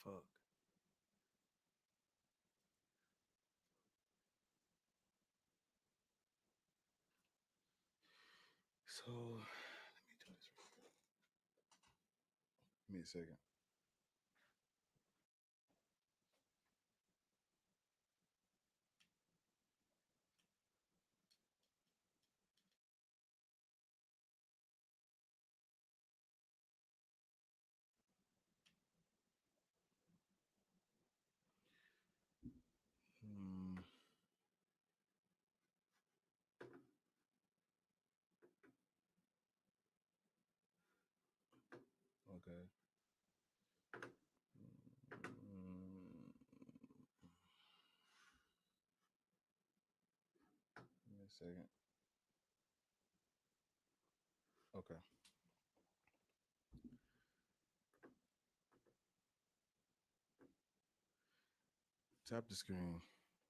Fuck. So let me do this. Give me a second. Hmm. Okay. Mm, Give me a second. Okay. Tap the screen.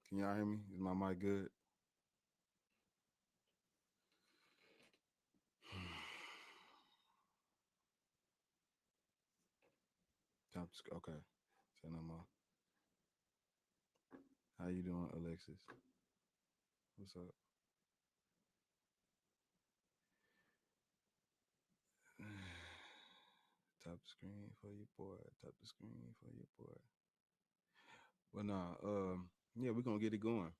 Can y'all hear me? Is my mic good? Tap the screen. Okay. Say no more. How you doing, Alexis? What's up? Tap the screen for your boy. Tap the screen for your boy. Well, nah. Yeah, we're gonna get it going.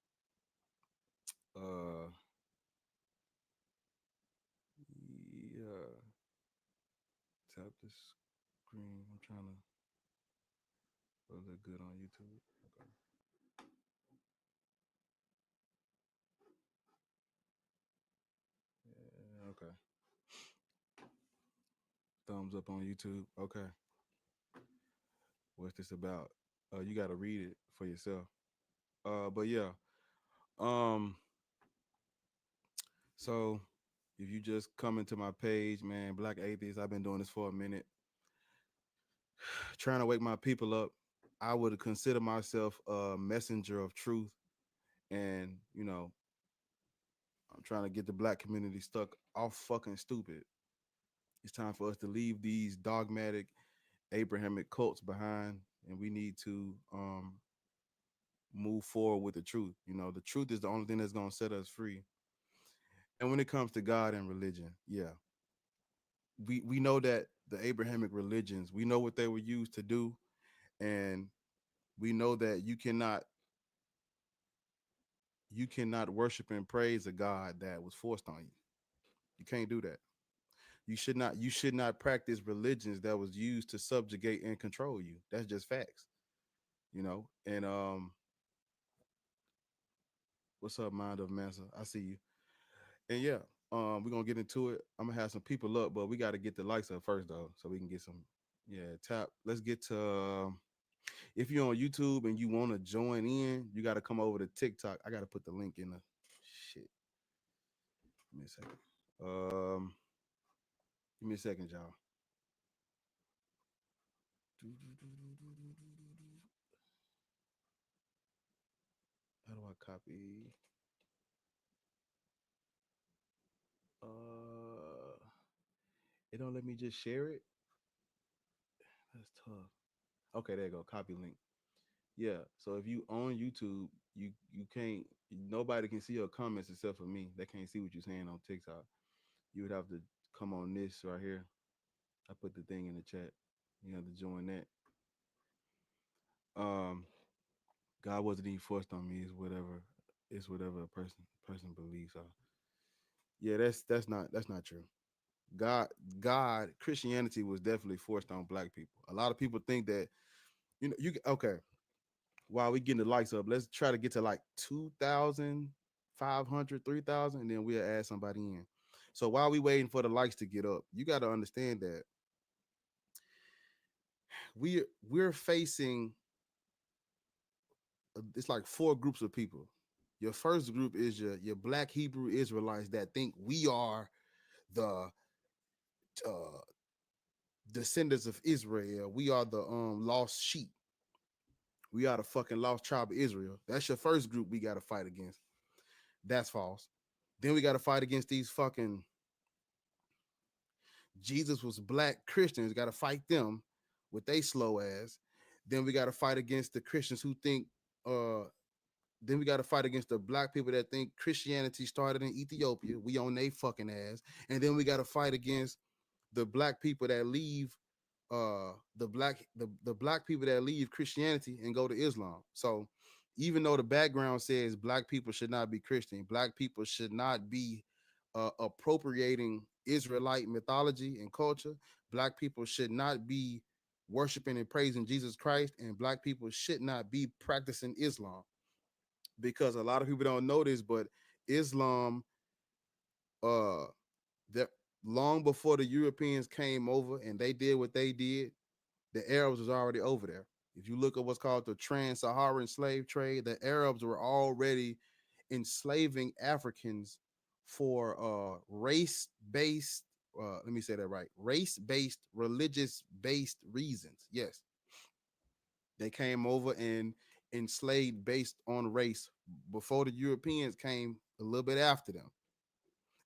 Uh, yeah. Tap the screen. I'm trying to look good on YouTube. Okay. Yeah, okay. Thumbs up on YouTube. Okay. What's this about? You got to read it for yourself. But yeah. Um. So if you just come into my page, man, Black Atheist, I've been doing this for a minute, trying to wake my people up. I would consider myself a messenger of truth, and I'm trying to get the black community stuck off fucking stupid. It's time for us to leave these dogmatic Abrahamic cults behind, and we need to move forward with the truth. The truth is the only thing that's gonna set us free. And when it comes to God and religion, yeah, we know that the Abrahamic religions, we know what they were used to do, and we know that you cannot worship and praise a God that was forced on you. You can't do that. You should not practice religions that was used to subjugate and control you. That's just facts. And what's up, Mind of Mansa? I see you. And yeah, we're gonna get into it. I'm gonna have some people up, but we gotta get the likes up first though, so we can get some. Yeah, tap. Let's get to. If you're on YouTube and you want to join in, you got to come over to TikTok. I got to put the link in the shit. Give me a second. Um, Give me a second, y'all. How do I copy? Uh, it don't let me just share it. That's tough. Okay, there you go. Copy link. Yeah. So if you on YouTube, you can't. Nobody can see your comments except for me. They can't see what you're saying on TikTok. You would have to come on this right here. I put the thing in the chat. You have to join that. Um, God wasn't even forced on me. It's whatever a person believes. So yeah, that's not true. God God Christianity was definitely forced on black people. A lot of people think that you okay. While we getting the likes up, let's try to get to like 2,500, 3,000, and then we'll add somebody in. So while we waiting for the likes to get up, you got to understand that we're facing it's like four groups of people. Your first group is your black Hebrew Israelites that think we are the uh, descendants of Israel. We are the lost sheep. We are the fucking lost tribe of Israel. That's your first group we got to fight against. That's false. Then we got to fight against these fucking Jesus was black Christians. Got to fight them with they slow ass. Then we got to fight against the Christians who think uh then we got to fight against the black people that think Christianity started in Ethiopia. We on they fucking ass. And then we got to fight against the black people that leave the black people that leave Christianity and go to Islam. So even though the background says black people should not be Christian, black people should not be appropriating Israelite mythology and culture, black people should not be worshiping and praising Jesus Christ, and black people should not be practicing Islam, because a lot of people don't know this, but Islam, uh, that long before the Europeans came over and they did what they did, the Arabs was already over there. If you look at what's called the trans-Saharan slave trade, the Arabs were already enslaving Africans for race-based, let me say that right, race-based, religious-based reasons. Yes, they came over and enslaved based on race before the Europeans came, a little bit after them.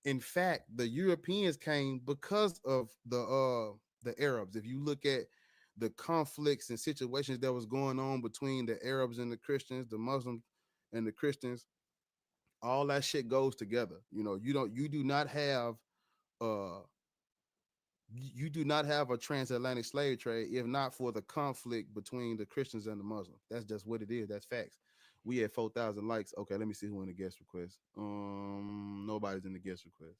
In fact, the Europeans came because of the Arabs. If you look at the conflicts and situations that was going on between the Arabs and the Christians, the Muslims and the Christians, all that shit goes together. You know, you do not have uh you do not have a transatlantic slave trade if not for the conflict between the Christians and the Muslims. That's just what it is. That's facts. We had 4,000 likes. Okay, let me see who in the guest request. Nobody's in the guest request.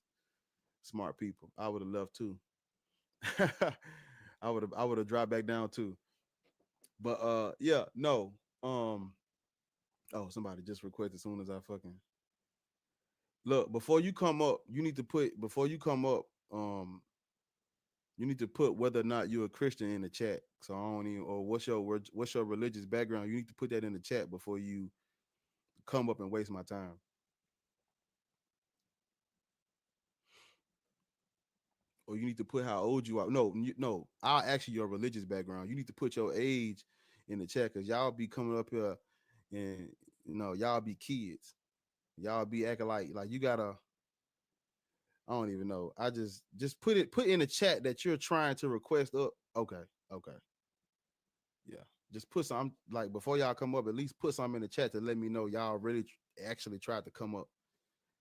Smart people. I would have left too. I would have dropped back down too. But yeah, no. Oh, somebody just requested as soon as I fucking look. Before you come up, you need to put before you come up, you need to put whether or not you're a Christian in the chat. So I don't even, or what's your religious background. You need to put that in the chat before you come up and waste my time. Or you need to put how old you are. No, I'll ask you your religious background. You need to put your age in the chat, because y'all be coming up here and y'all be kids. Y'all be acting like you gotta. I don't even know. I just put in the chat that you're trying to request up. Okay, okay, yeah. Just put some, like, before y'all come up. At least put something in the chat to let me know y'all really actually tried to come up.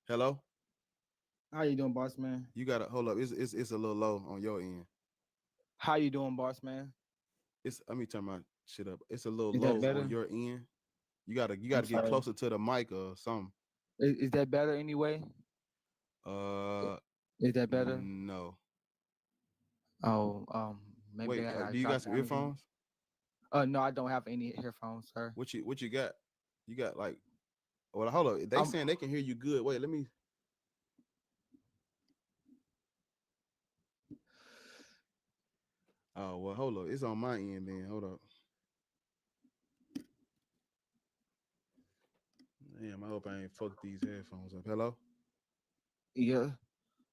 Hello. How you doing, boss man? You gotta hold up. It's a little low on your end. How you doing, boss man? It's Let me turn my shit up. It's a little Is that low on better? your end. You gotta I'm get sorry. closer to the mic or something. Is that better anyway? Uh, Is that better? no. Oh, maybe Wait, I gotta do you drop got some down again. earphones? No, I don't have any earphones, sir. What you got? You got like, well, hold up. They I'm saying they can hear you good. Wait, let me. Oh well, hold up. It's on my end then. Hold up. Damn, I hope I ain't fucked these headphones up. Hello. yeah.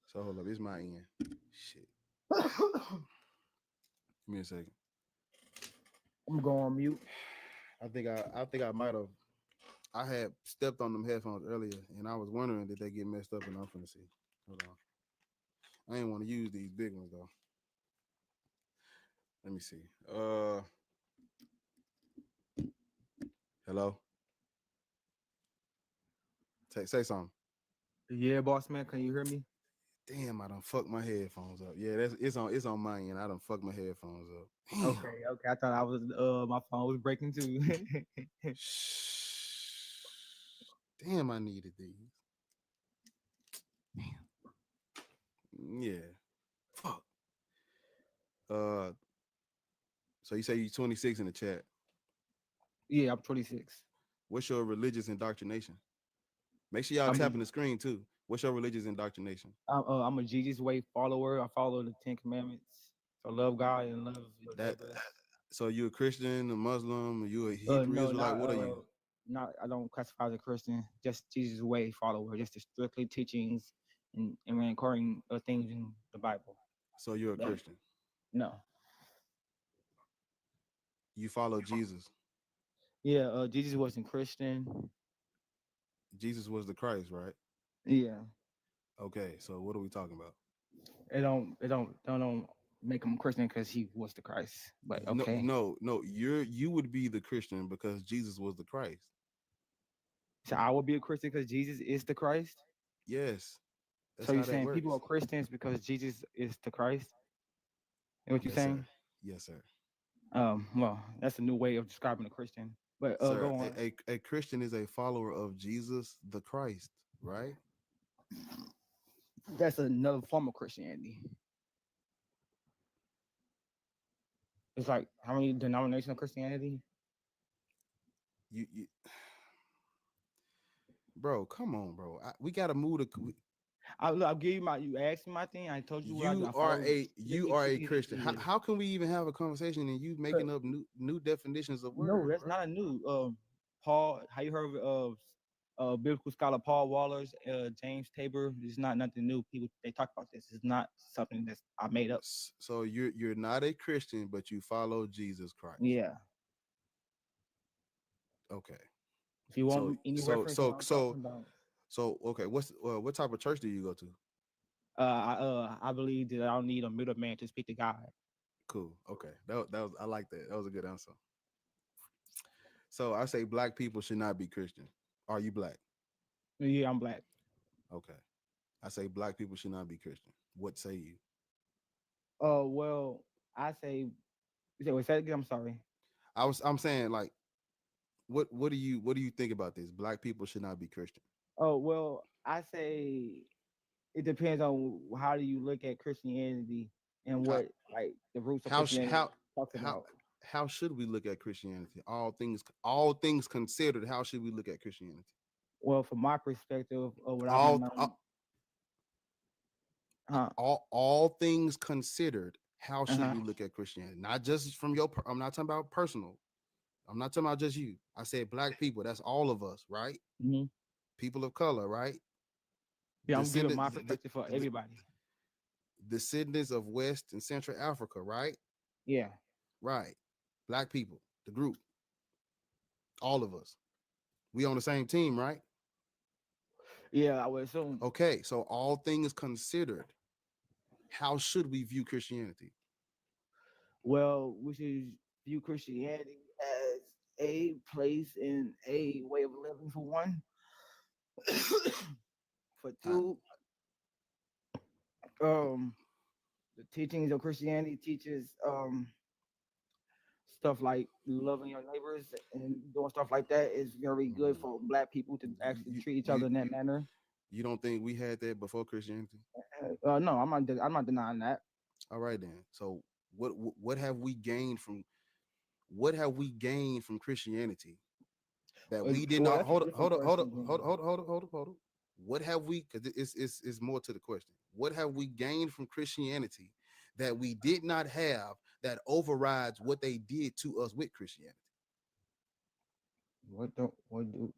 So hold up. It's my end. Shit. Give me a second. I'm going on mute. I think I might have. I had stepped on them headphones earlier, and I was wondering did they get messed up, and I'm finna see. Hold on. I ain't want to use these big ones though. Let me see. Hello. Say something. Yeah, boss man, can you hear me? Damn, I done fucked my headphones up. Yeah, it's on my end. I done fucked my headphones up. Damn. Okay, okay. I thought I was my phone was breaking too. Shh. Damn, I needed these. Yeah. Fuck. Uh, so you say you 26 in the chat. Yeah, I'm 26. What's your religious indoctrination? Make sure y'all I'm a tapping the screen too. What's your religious indoctrination? I'm a Jesus way follower. I follow the Ten Commandments. So love God and love your That neighbor. so you a Christian, a Muslim, you a Hebrew No, Israelite? What are you? not. I don't classify as a Christian. Just Jesus' way follower. Just the strictly teachings and recording things in the Bible. So you're a That, Christian. no. You follow Jesus. Yeah. Jesus wasn't Christian. Jesus was the Christ, right? Yeah. Okay, so what are we talking about? It don't. make him a Christian because he was the Christ. But No, okay, no. You would be the Christian because Jesus was the Christ. so I will be a Christian because Jesus is the Christ. Yes, that's So you're how that saying people are works. Christians because Jesus is the Christ? Is what you're Yes, sir. saying? Yes, sir. Well, that's a new way of describing a Christian. But Sir, go on. a Christian is a follower of Jesus the Christ, right? That's another form of Christianity. It's like how many denominations of Christianity? You bro, come on, bro. We gotta move to. I'll give you my. You asked me my thing. I told you what I do. I follow You strictly are a Christian. How, Christianity. how can we even have a conversation and you making up new definitions of No, words, that's bro? not a new. Paul, how you heard of biblical scholar Paul Wallers, James Tabor? It's not nothing new. People they talk about this. It's not something that I made up. So you're not a Christian, but you follow Jesus Christ. Yeah. Okay. If you So want any so reference, to what so I'm so talking about. so okay. What type of church do you go to? I believe that I don't need a middleman to speak to God. Cool. Okay. That was I like that. That was a good answer. So I say black people should not be Christian. Are you black? Yeah, I'm black. Okay. I say black people should not be Christian. What say you? Well, I say, wait, say it again. I'm sorry. I'm saying like what do you think about this? Black people should not be Christian. Oh well, I say it depends on how do you look at Christianity and How what like the roots of how sh- Christianity how talks how about. how should we look at Christianity? All things considered, how should we look at Christianity? Well, from my perspective of what I've All known, huh? all things considered, how Uh should huh. we look at Christianity? Not just from I'm not talking about personal. I'm not talking about just you. I said black people. That's all of us, right? Hmm. People of color, right? Yeah, I'm giving Descendant, my perspective for everybody. descendants of West and Central Africa, right? Yeah. Right. Black people, the group, all of us. We on the same team, right? Yeah, I would assume. Okay. So all things considered, how should we view Christianity? Well, we should view Christianity as a place and a way of living for one. For I, two, um, the teachings of Christianity teaches stuff like loving your neighbors and doing stuff like that is very good mm, for black people to actually you, treat each you other in that manner. you don't think we had that before Christianity? No, I'm not denying that. All right then. So what have we gained from Christianity that we did Well, not that's a hold up, different hold up, hold up, question. hold up, Then. hold up, hold up, hold up, hold up. What have we? Because it's more to the question. What have we gained from Christianity that we did not have that overrides what they did to us with Christianity? What do?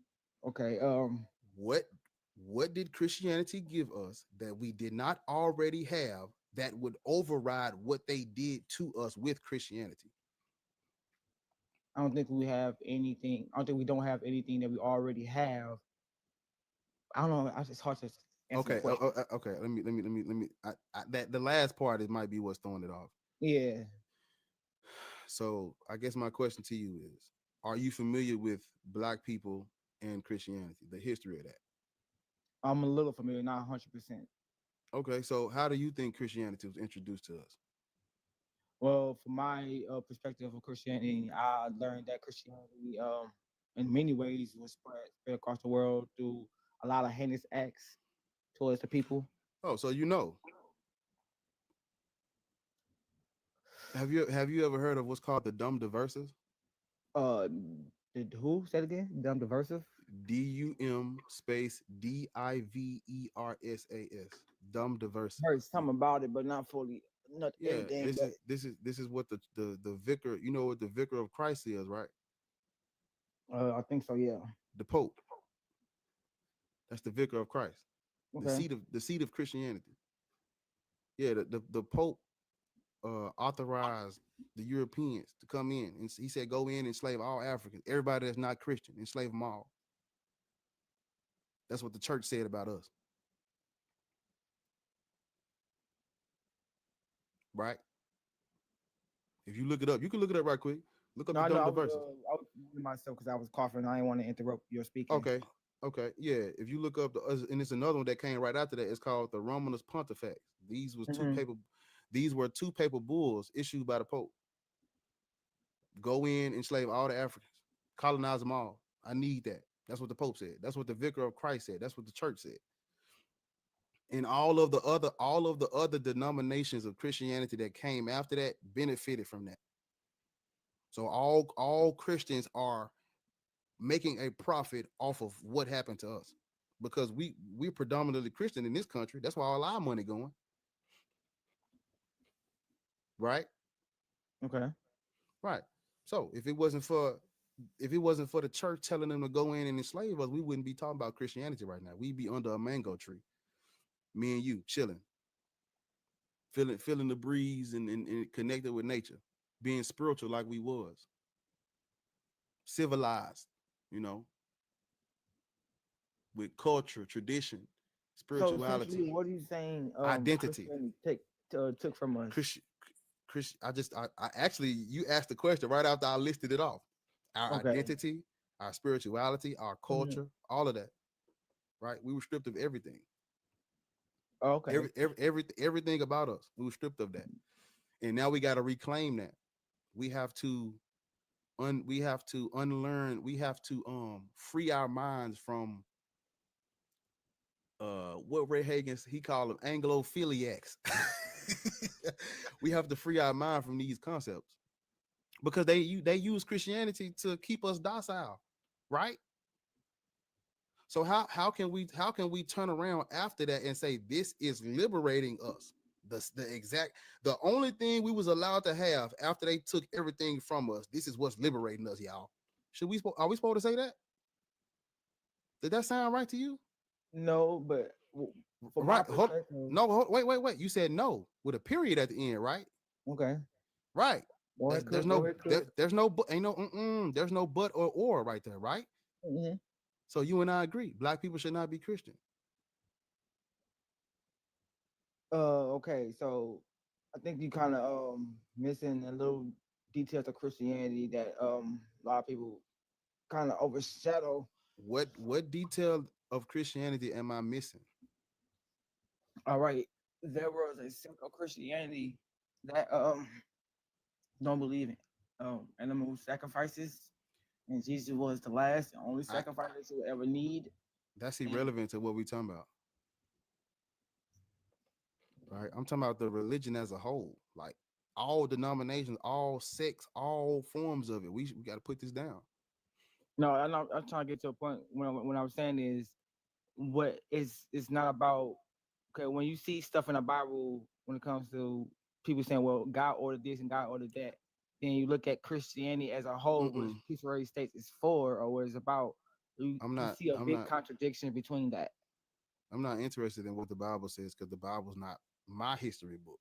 Okay. What what did Christianity give us that we did not already have that would override what they did to us with Christianity? I don't think we have anything. I don't think we don't have anything that we already have. I don't know. It's hard to answer the Okay, question. okay. Let me. That the last part it might be what's throwing it off. Yeah, So I guess my question to you is: are you familiar with Black people and Christianity, the history of that? I'm a little familiar, not 100%. Okay, so how do you think Christianity was introduced to us? Well, from my perspective of Christianity, I learned that Christianity, in many ways, was spread across the world through a lot of heinous acts towards the people. Oh, so you know? Have you ever heard of what's called the dumb diverses? Uh, who said again? Dumb diversive. DUM space DIVERSAS. Dumb diverse. Heard something about it, but not fully, not Yeah, everything. this But is this is this is what the vicar. You know what the vicar of Christ is, right? I think so. Yeah. The Pope. That's the vicar of Christ. The Okay. seat of the seat of Christianity. Yeah, the Pope authorized the Europeans to come in, and he said, "Go in and enslave all Africans, everybody that's not Christian, enslave them all." That's what the church said about us, right? If you look it up, you can look it up right quick. Look up No, the I know. the verses. I was muting myself because I was coughing. I didn't want to interrupt your speaking. Okay. Okay. Yeah. If you look up and it's another one that came right after that. It's called the Romanus Pontifex. These was two Hmm. paper. These were two paper bulls issued by the Pope. Go in, enslave all the Africans, colonize them all. I need that. That's what the Pope said. That's what the Vicar of Christ said. That's what the church said. And all of the other denominations of Christianity that came after that benefited from that. So all Christians are making a profit off of what happened to us because we're predominantly Christian in this country. That's why all our money going, right? Okay. Right. So if it wasn't for the church telling them to go in and enslave us, we wouldn't be talking about Christianity right now. We'd be under a mango tree, me and you chilling, feeling the breeze and connected with nature, being spiritual like we was, civilized, you know, with culture, tradition, So essentially, spirituality, what are you saying? identity. Christianity took from us. Christian, I actually, you asked the question right after I listed it off. Our Okay. identity, our spirituality, our Hmm. culture, all of that, right? We were stripped of everything. Okay. Everything about us. We were stripped of that. And now we got to reclaim that. We have to we have to unlearn, we have to free our minds from what Ray Hagen he called them Anglophiliacs. We have to free our mind from these concepts because they use Christianity to keep us docile, right? So how can we turn around after that and say this is liberating us? The only thing we was allowed to have after they took everything from us. This is what's liberating us, y'all. Are we supposed to say that? Did that sound right to you? No, but from my Right. perspective, No, wait. You said no with a period at the end, right? okay. Right. Go ahead, There's Chris. Go no ahead, Chris. there's no but ain't no there's no but or right there, right? Hmm. So you and I agree. Black people should not be Christian. Okay. So I think you kind of missing a little details of Christianity that a lot of people kind of overshadow. What detail of Christianity am I missing? All right, there was a sect of Christianity that don't believe in animal sacrifices, and Jesus was the last and only I sacrifice you will ever need. That's And irrelevant to what we talking about, right? I'm talking about the religion as a whole, like all denominations, all sects, all forms of it. We got to put this down. no, I'm trying to get to a point when I was saying is what is it's not about. Okay, when you see stuff in the Bible when it comes to people saying, well, God ordered this and God ordered that, then you look at Christianity as a whole, which Mm-mm. Peace Already states is for or what it's about, I'm you not. see a I'm big not. contradiction between that. I'm not interested in what the Bible says because the Bible's not my history book.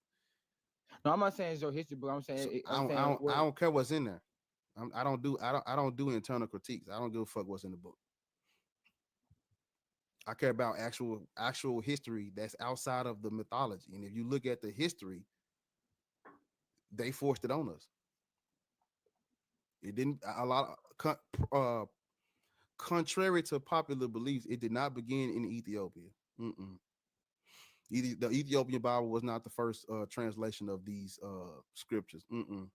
No, I'm not saying it's your history, but I'm So saying I what. don't care what's in there. I don't do internal critiques. I don't give a fuck what's in the book. I care about actual history that's outside of the mythology. And if you look at the history, they forced it on us. It didn't a lot of contrary to popular beliefs. It did not begin in Ethiopia. Mm-mm. The Ethiopian Bible was not the first translation of these scriptures. Mm-mm.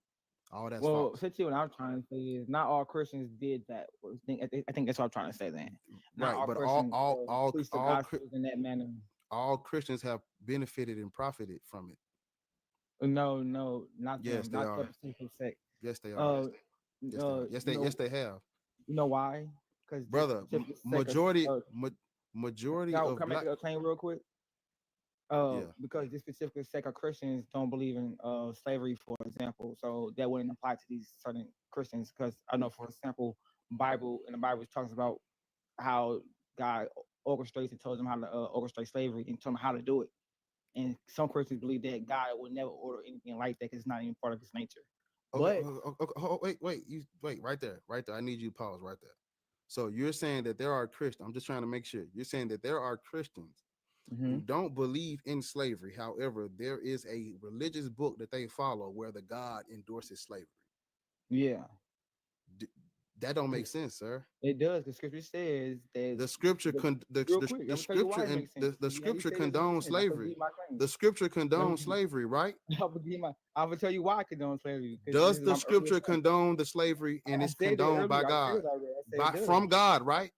All that's Well, false. essentially, what I'm trying to say is not all Christians did that. I think that's what I'm trying to say. Then, not Right, all but Christians preach the all gospels in that manner. all Christians have benefited and profited from it. No, no, not Yes, them, they not that are. particular sect. Yes, they are. Uh, Yes, they are. Yes, they have. you know why? Because this Brother, particular sect of majority majority now, of can I make black. a claim real quick? Yeah, Because this particular sect of Christians don't believe in slavery, for example, so that wouldn't apply to these certain Christians. Because I know, for example, Bible talks about how God orchestrates and tells them how to orchestrate slavery and tell them how to do it. And some Christians believe that God will never order anything like that because it's not even part of His nature. okay, But wait, right there, right there. I need you to pause right there. So you're saying that there are Christians. I'm just trying to make sure. You're saying that there are Christians Hmm. who don't believe in slavery. However, there is a religious book that they follow where the God endorses slavery. Yeah. D- that don't make sense, sir. It does. The scripture says that. The scripture The, the, real the, quick, the I'm gonna tell you why scripture it and makes sense. the How you scripture say this doesn't make condones sense? I'm gonna slavery. give you my claim. The scripture Let me condones give you, slavery, right? I'm gonna tell you why I condone slavery because this Does is the my earlier scripture point. condone the slavery and I it's said it condoned by earlier. I said God? it already. I said it By does. from God, right?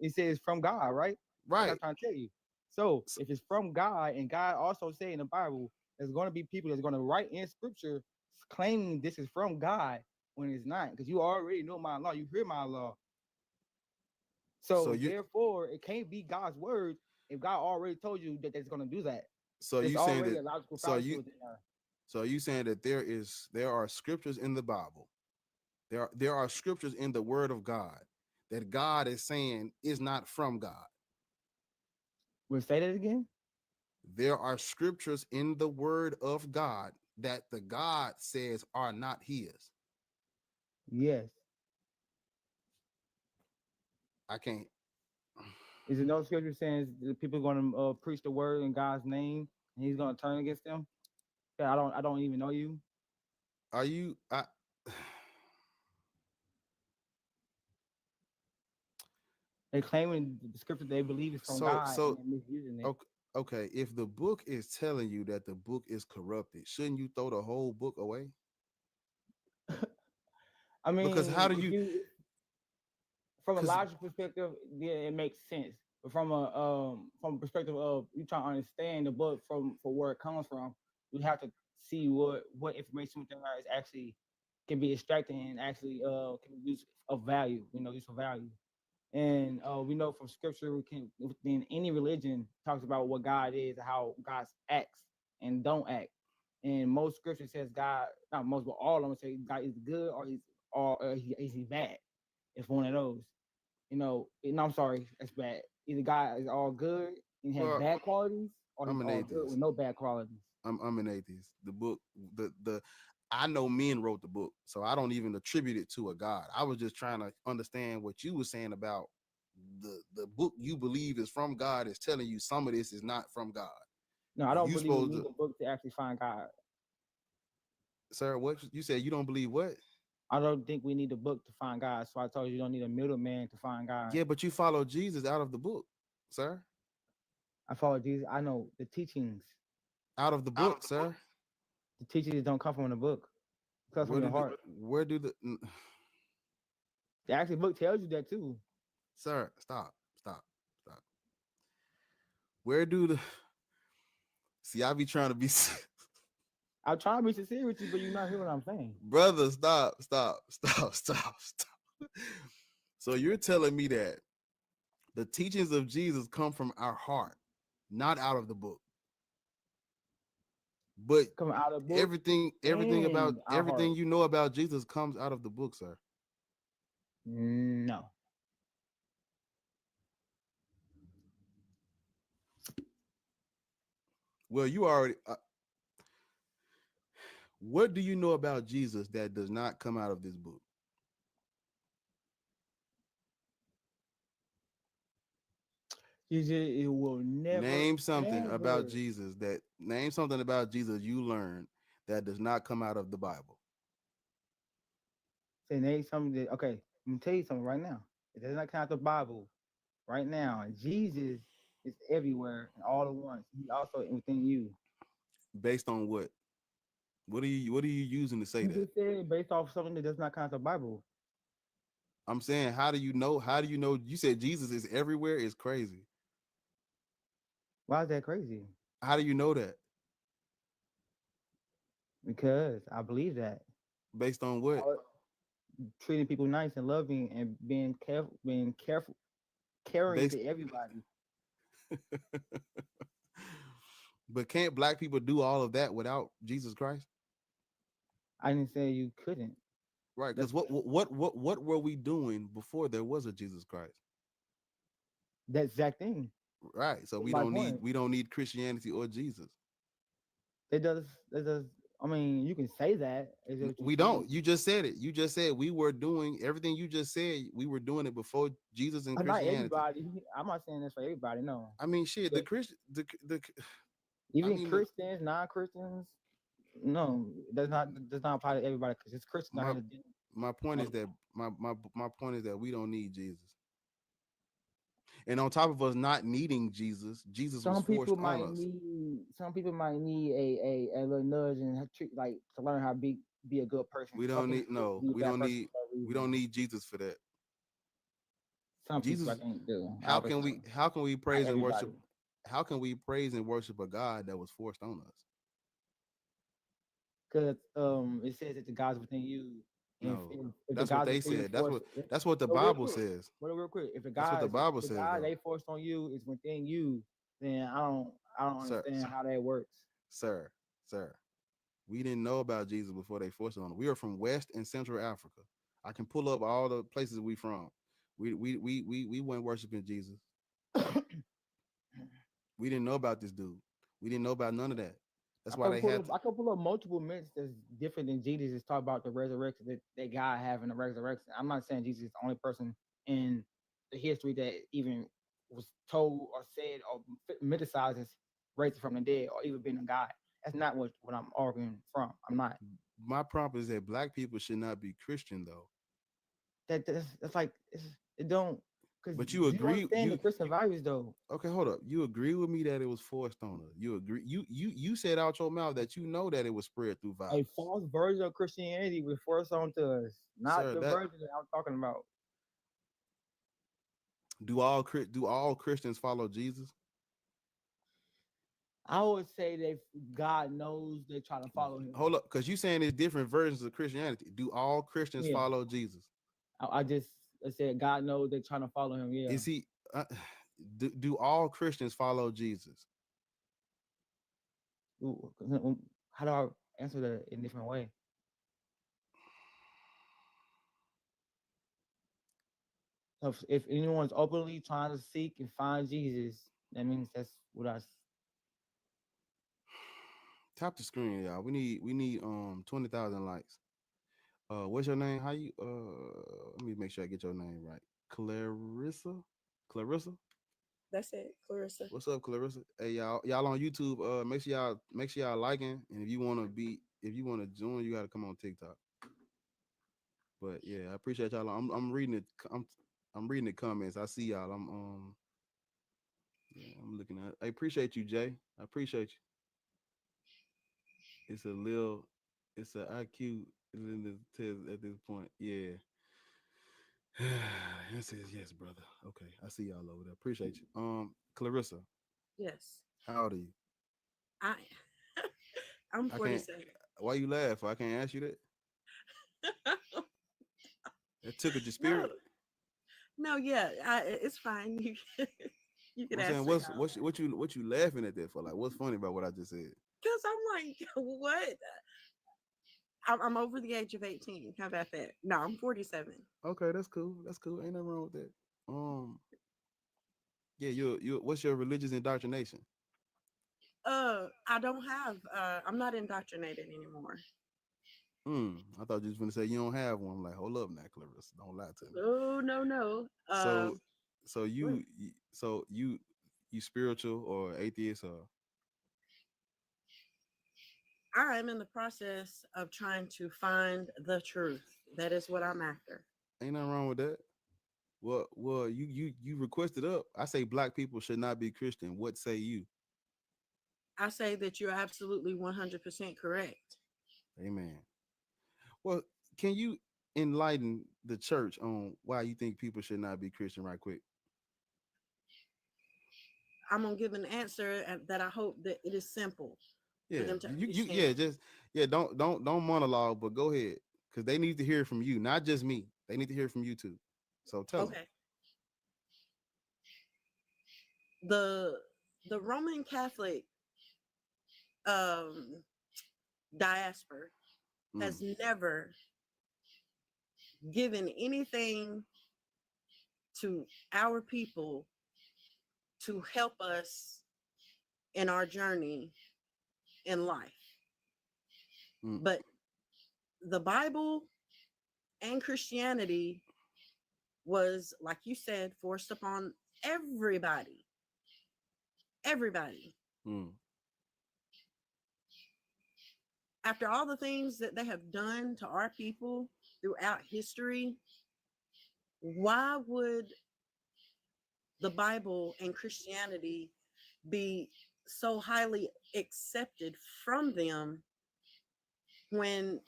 It says from God, right? That's what I'm Right. trying to tell you. So S- if it's from God, and God also said in the Bible, there's going to be people that's going to write in Scripture claiming this is from God when it's not, because you already know my law. You hear my law. So So you therefore, it can't be God's word if God already told you that that's going to do that. so There's you saying already that a logical so fallacy you within there. so you saying that there are scriptures in the Bible. There are scriptures in the word of God that God is saying is not from God. We'll say that again. There are scriptures in the word of God that the God says are not his. Yes. I can't. Is it no scripture saying that people are going to preach the word in God's name and He's going to turn against them? Yeah, I don't even know you. Are you They claiming the scripture they believe is from so God and so they're misusing it. okay, okay, if the book is telling you that the book is corrupted, shouldn't you throw the whole book away? I Because how mean, do if you you from a cuz logical perspective, yeah, it makes sense. But from a perspective of you trying to understand the book from for where it comes from, you have to see what information within there is actually can be extracted and actually can be used of value, useful value. And we know from scripture, we can within any religion talks about what God is, how God acts and don't act. And most scripture says God, not most, but all of them say God is good or is he bad. It's one of those. No, I'm sorry, that's bad. Either God is all good and has well, bad qualities, or I'm he's an all good with atheist. no bad qualities. I'm an atheist. The book, the I know men wrote the book, so I don't even attribute it to a God. I was just trying to understand what you were saying about the book you believe is from God is telling you some of this is not from God. No, I And don't you believe we supposed need to, a book to actually find God. sir, what you said you don't believe what? I don't think we need a book to find God. So I told you don't need a middleman to find God. Yeah, but you follow Jesus out of the book, sir. I follow Jesus. I know the teachings. Out of the book, sir. The teachings don't come from the book. It comes from your heart. Where do the The actual book tells you that too. sir, stop. Where do the see I be trying to be I'm trying to be sincere with you, but you're not hearing what I'm saying. brother, stop. So you're telling me that the teachings of Jesus come from our heart, not out of the book. But Coming out of the book everything about and our everything heart. you know about Jesus comes out of the book, sir. No. Well, you already what do you know about Jesus that does not come out of this book? It will never, ever Name something about Jesus you learned that does not come out of the Bible. say name something that, okay, I'm gonna tell you something right now. It does not count the Bible right now. Jesus is everywhere and all at once. He's also within you. Based on what? What are you using to say You that? just said based off something that does not count the Bible. I'm saying, how do you know? How do you know? You said Jesus is everywhere. Is crazy. Why is that crazy? How do you know that? Because I believe that. Based on what? Treating people nice and loving and being careful, caring Based. to everybody. But can't black people do all of that without Jesus Christ? I didn't say you couldn't. Right? That's Because what were we doing before there was a Jesus Christ? that exact thing. Right. So That's we my don't need point. we don't need Christianity or Jesus. That does I mean, you can say that. Is that what you're We saying? don't. You just said it. You just said we were doing everything you just said. We were doing it before Jesus and Not Christianity. everybody. I'm not saying this for everybody. No, I mean, shit. The but Christian, the I even mean, the, Christians, non-Christians, no, that's not part of everybody. Because it's Christians out my here that didn't, my point like is that my point is that we don't need Jesus. And on top of us not needing Jesus, Jesus was forced on us. some people might need a little nudge and treat like to learn how to be a good person. We Some don't people need no. be a We bad don't person need. for that We reason. don't need Jesus for that. Some people I Jesus. can't do. How can Obviously, we? How can we not praise and worship? everybody. How can we praise and worship a God that was forced on us? Because it says that the God's within you, and No, if the that's what God's they within you said. force, That's what the well, real Bible quick, says. real quick, if the That's what God the is Bible the says, God though, they forced on you is within you, then I don't sir, understand how that works. sir, sir. We didn't know about Jesus before they forced it on us. We are from West and Central Africa. I can pull up all the places we from. We weren't worshiping Jesus. We didn't know about this dude. We didn't know about none of that. That's why they had to. I could pull up multiple myths that's different than Jesus is talk about the resurrection that God having the resurrection. I'm not saying Jesus is the only person in the history that even was told or said or mythicized as raised from the dead or even being a God. That's not what I'm arguing from. I'm not. My problem is that black people should not be Christian though. That's like it don't because But you you agree, understand the Christian values though. okay, hold up. You agree with me that it was forced on us. You agree. You said out your mouth that you know that it was spread through A violence, false version of Christianity was forced onto us, not sir. the That version that I'm talking about. do all Christians follow Jesus? I would say that God knows they're trying to follow him. Hold up, because you saying there's different versions of Christianity. Do all Christians Yeah, follow Jesus? I said God knows they're trying to follow him. Yeah. Is he? Uh, do all Christians follow Jesus? How do I answer that in a different way? So if anyone's openly trying to seek and find Jesus, that means that's what I. Tap the screen, y'all. We need 20,000 likes. What's your name? How you let me make sure I get your name right. Clarissa? Clarissa? That's it, Clarissa. What's up, Clarissa? Hey y'all on YouTube, make sure y'all liking. And if you want to join, you gotta come on TikTok. But yeah, I appreciate y'all. I'm reading it. I'm reading the comments. I see y'all. Yeah, I'm looking at it. I appreciate you, Jay. I appreciate you. It's a IQ in the test at this point. Yeah. It says yes, brother. Okay, I see y'all over there. Appreciate you. Clarissa, Yes. how old are you? I I'm I can't. 47. Why you laugh? I can't ask you that. That tickled your No, spirit. no, yeah, it's fine. You you can I'm saying, ask me how. what you laughing at that for? Like, what's funny about what I just said? Because I'm like, what? I'm over the age of 18. How about that? No, I'm 47. Okay, that's cool. That's cool. Ain't nothing wrong with that. Yeah, you. What's your religious indoctrination? I don't have. I'm not indoctrinated anymore. I thought you was gonna say you don't have one. I'm like, hold up, now, Clarissa. Don't lie to me. Oh no no. So, so What? you spiritual or atheist or I'm in the process of trying to find the truth. That is what I'm after. ain't nothing wrong with that. Well, you requested up. I say black people should not be Christian. What say you? I say that you're absolutely 100% correct. Amen. Well, can you enlighten the church on why you think people should not be Christian right quick? I'm gonna give an answer that I hope that it is simple for Yeah, them to you understand. yeah, just yeah, don't monologue, but go ahead. Because they need to hear from you, not just me. They need to hear from you too. So tell them. Okay. The the Roman Catholic um diaspora Mm, has never given anything to our people to help us in our journey in life. Mm. But the Bible and Christianity was, like you said, forced upon everybody. Everybody. Mm. After all the things that they have done to our people throughout history, why would the Bible and Christianity be so highly accepted from them when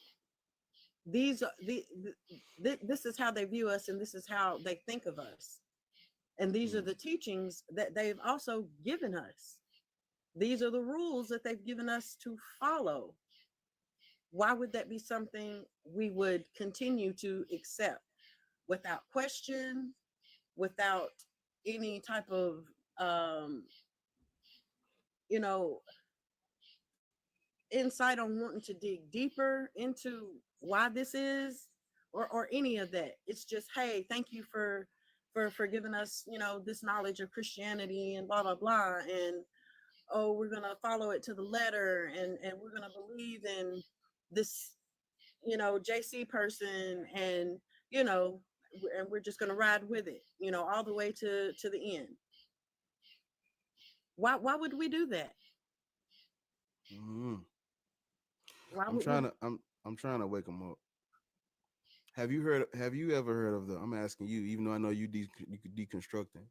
these are this is how they view us and this is how they think of us, and these are Mm. the teachings that they've also given us, these are the rules that they've given us to follow? Why would that be something we would continue to accept without question, without any type of um you know insight on wanting to dig deeper into why this is, or any of that? It's just, hey, thank you for giving us, this knowledge of Christianity and blah blah blah, and oh, we're gonna follow it to the letter, and we're gonna believe in this, JC person, and you know and we're just gonna ride with it, all the way to the end. Why would we do that? Mm. Why I'm would trying we? to I'm trying to wake them up. Have you ever heard of the, I'm asking you, even though I know you could deconstructing.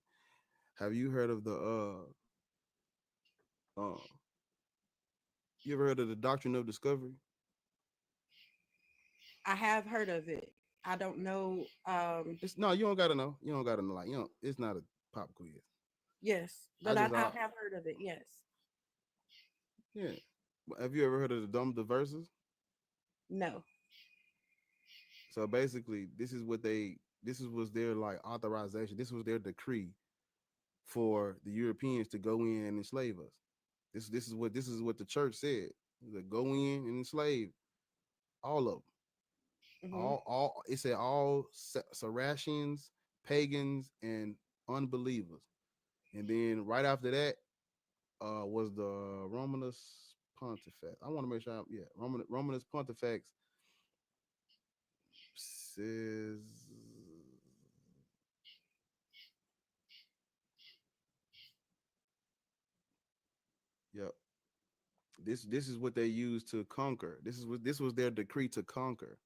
Have you heard of the uh you ever heard of the doctrine of discovery? I have heard of it. I don't know. It's no, you don't gotta know. You don't gotta know, like, it's not a pop quiz. Yes, I but I just have heard of it. Yes. yeah. Have you ever heard of the dumb diverses? No. So basically, this was their like authorization. This was their decree for the Europeans to go in and enslave us. This is what the church said. That go in and enslave all of them. Hmm. All it said all Saracens, pagans, and unbelievers. And then right after that was the Romanus Pontifex. I want to make sure, yeah, Romanus Pontifex says, yep, this is what they used to conquer. This was their decree to conquer,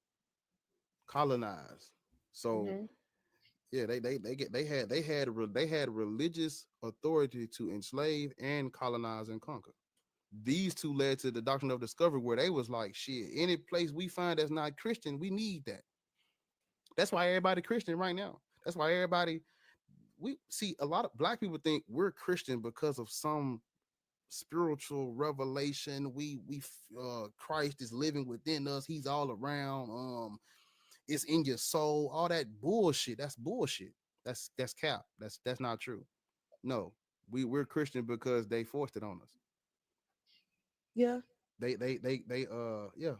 colonize. So Hmm. yeah, they had religious authority to enslave and colonize and conquer. These two led to the doctrine of discovery, where they was like, shit, any place we find that's not Christian, we need that. That's why everybody Christian right now. That's why everybody, we see a lot of black people think we're Christian because of some spiritual revelation. Christ is living within us. He's all around. It's in your soul. All that bullshit. That's bullshit. That's cap. That's not true. No, we're Christian because they forced it on us. Yeah. Yeah,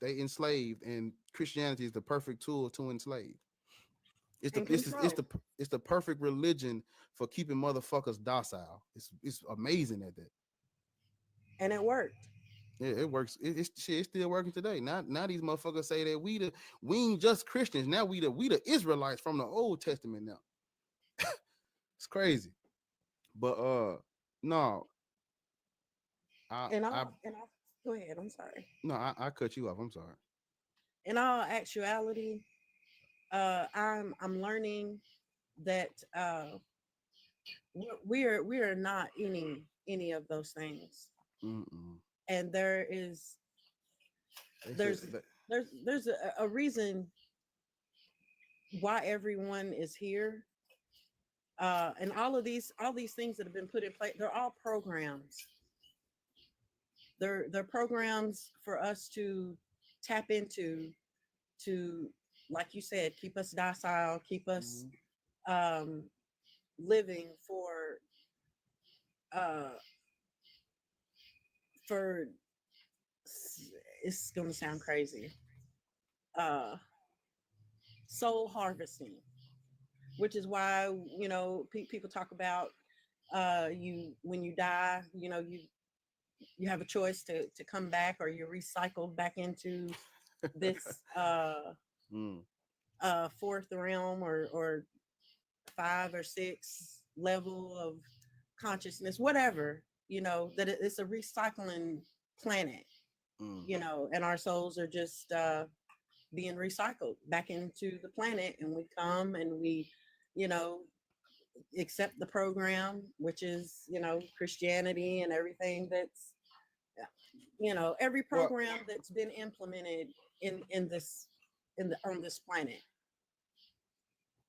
they enslaved, and Christianity is the perfect tool to enslave. It's the And it's the, it's control. the it's the perfect religion for keeping motherfuckers docile. It's amazing at that. And it worked. Yeah, it works. It's still working today. Now these motherfuckers say that we ain't just Christians. Now we the Israelites from the Old Testament. Now it's crazy. But no, And I all and I Go ahead. I'm sorry. no, I cut you off. I'm sorry. In all actuality, I'm learning that we are not any of those things. Mm-mm. And They said there's that. there's a reason why everyone is here. And all these things that have been put in place, they're all programs. They're programs for us to tap into, to, like you said, keep us docile, keep us Mhm. um living uh for it's going to sound crazy, uh soul harvesting, which is why, people talk about, you when you die, you you have a choice to come back, or you're recycled back into this Mm. fourth realm, or five or six level of consciousness, whatever, that it's a recycling planet, Mm. and our souls are just being recycled back into the planet, and we come and we, you know, accept the program, which is, Christianity and everything that's, every Well, program that's been implemented in this on this planet,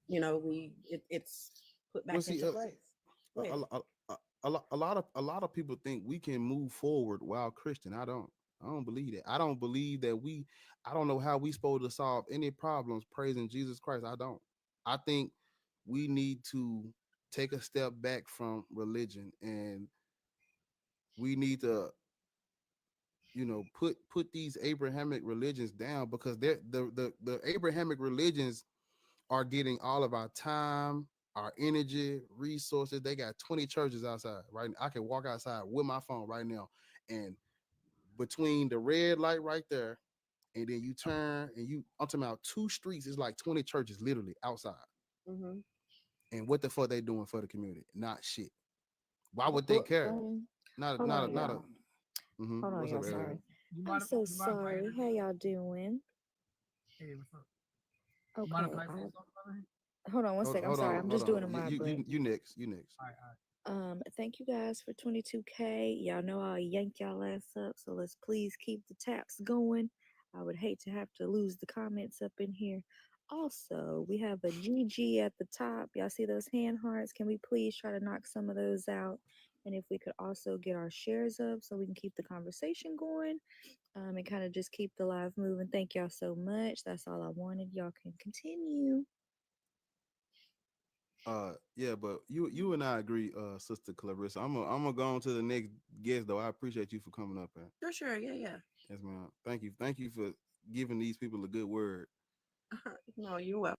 it's put well, back see, into place. Go ahead. a lot of people think we can move forward while Christian. I don't. I don't believe that. I don't believe that we. I don't know how we supposed to solve any problems praising Jesus Christ. I don't. I think we need to take a step back from religion, and we need to, put these Abrahamic religions down, because the Abrahamic religions are getting all of our time, our energy, resources. They got 20 churches outside, right? I can walk outside with my phone right now, and between the red light right there, and then you turn and I'm talking about 2 streets, it's like 20 churches literally outside. Mm-hmm. And what the fuck they doing for the community? Not shit. Why would they Well, care? Not hold on, not a y'all. mm-hmm. Hold on, What's up, y'all. Ariel? Sorry. You I'm mind if so you mind if I sorry. interject? How y'all doing? Hey, what's up? You mind if Okay. I say something, brother? Hold on one Hold, second. I'm hold sorry. on, I'm hold just doing on. a mod break. You next. You next. All right, all right. Thank you guys for 22K. Y'all know I'll yank y'all ass up, so let's please keep the taps going. I would hate to have to lose the comments up in here. Also, we have a GG at the top. Y'all see those hand hearts? Can we please try to knock some of those out? And if we could also get our shares up so we can keep the conversation going, and kind of just keep the live moving. Thank y'all so much. That's all I wanted. Y'all can continue. Yeah, but you and I agree, Sister Clarissa. I'm gonna go on to the next guest though. I appreciate you for coming up here. Sure, yeah, yeah. Yes, ma'am. Thank you for giving these people a good word. No, you're welcome.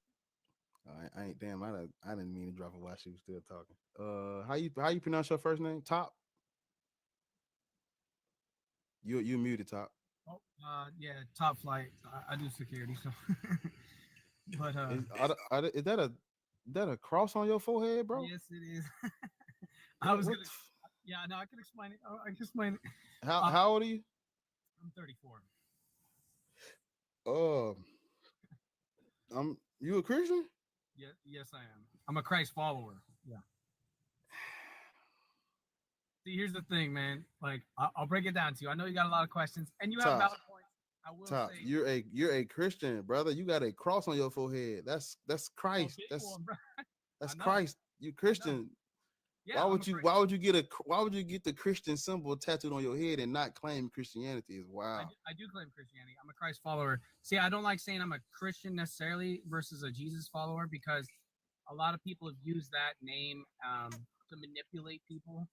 I ain't damn. I didn't mean to drop it while she was still talking. How you pronounce your first name? Top. You muted, Top. Oh, yeah, top flight. I do security, so. But Is that a cross on your forehead, bro? yes, it is. I was What gonna. Yeah, no, I can explain it. I can explain it. how old are you? I'm 34. Um, you a Christian? Yeah, yes, I am. I'm a Christ follower. Yeah. See, here's the thing, man. Like, I'll break it down to you. I know you got a lot of questions, and you have Top. valid points. I will Top, say, you're a Christian, brother. You got a cross on your forehead. That's a Christ. big one, bro. That's I know. Christ. You Christian. Yeah, I'm a Christian. Why would you get the Christian symbol tattooed on your head and not claim Christianity? Is wow. I do claim Christianity. I'm a Christ follower. See, I don't like saying I'm a Christian necessarily versus a Jesus follower, because a lot of people have used that name to manipulate people.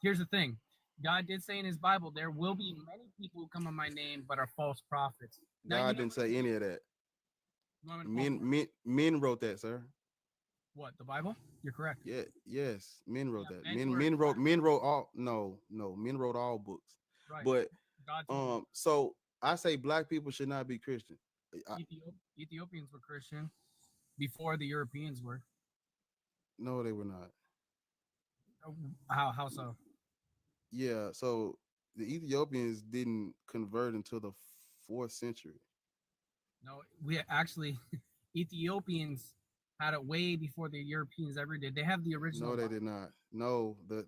Here's the thing. God did say in his Bible, there will be many people who come in my name but are false prophets. Now, God didn't say any of that. Men wrote that, sir. What, the Bible? You're correct. Yeah, yes, men wrote that. men Men wrote all men wrote all books. Right. But God so I say black people should not be Christian. Ethiopians were Christian before the Europeans were. No, they were not. How so? Yeah, so the Ethiopians didn't convert until the 4th century. No, we actually Ethiopians had it way before the Europeans ever did. They have the original. No, they did not. No, the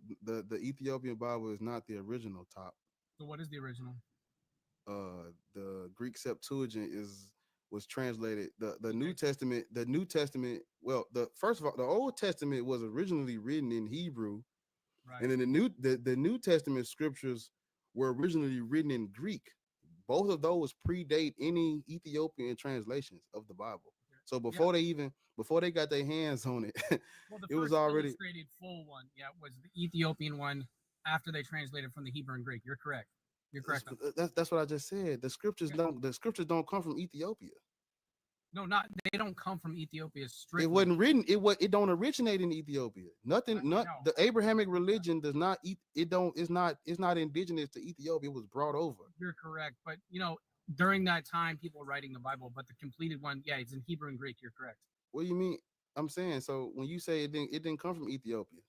Ethiopian Bible is not the original, Top. So what is the original? The Greek Septuagint was translated. The New Testament. Well, first of all, the Old Testament was originally written in Hebrew, right. And then the New Testament scriptures were originally written in Greek. Both of those predate any Ethiopian translations of the Bible. So before they got their hands on it, well, it was already illustrated full one. Yeah, was the Ethiopian one after they translated from the Hebrew and Greek. You're correct. You're correct. That's what I just said. The scriptures don't come from Ethiopia. No, not they don't come from Ethiopia strictly. It wasn't written. It don't originate in Ethiopia. Nothing. Not No. the Abrahamic religion does not eat. It don't. It's not. It's not indigenous to Ethiopia. It was brought over. You're correct, but during that time, people were writing the Bible, but the completed one, yeah, it's in Hebrew and Greek. You're correct. What do you mean? I'm saying. So when you say it didn't come from Ethiopia.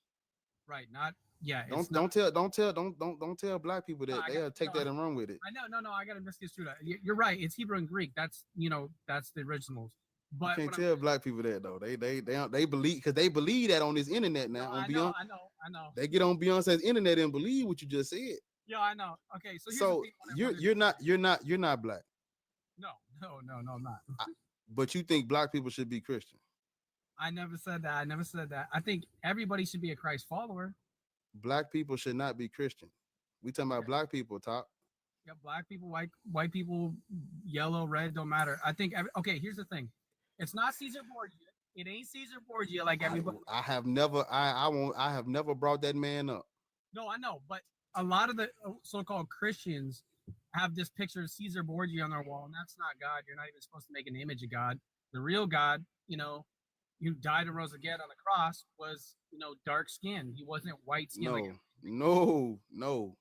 Right? Not. Yeah. Don't not, don't tell black people that they'll take that and run with it. I know. No. I gotta misconstrue that. You're right. It's Hebrew and Greek. That's that's the originals. But You can't tell black people that though. They believe because they believe that on this internet now. I know. They get on Beyonce's internet and believe what you just said. Yeah, I know. Okay, So you're not black. No, I'm not. But you think black people should be Christian? I never said that. I think everybody should be a Christ follower. Black people should not be Christian. We talking about black people, Top. Yeah, black people, white people, yellow, red, don't matter. I think. Okay, here's the thing. It's not Caesar Borgia. It ain't Caesar Borgia like everybody. I have never. I have never brought that man up. No, I know, but a lot of the so-called Christians have this picture of Caesar Borgia on their wall, and that's not God. You're not even supposed to make an image of God. The real God, who died and rose again on the cross, was dark skin. He wasn't white skin. No,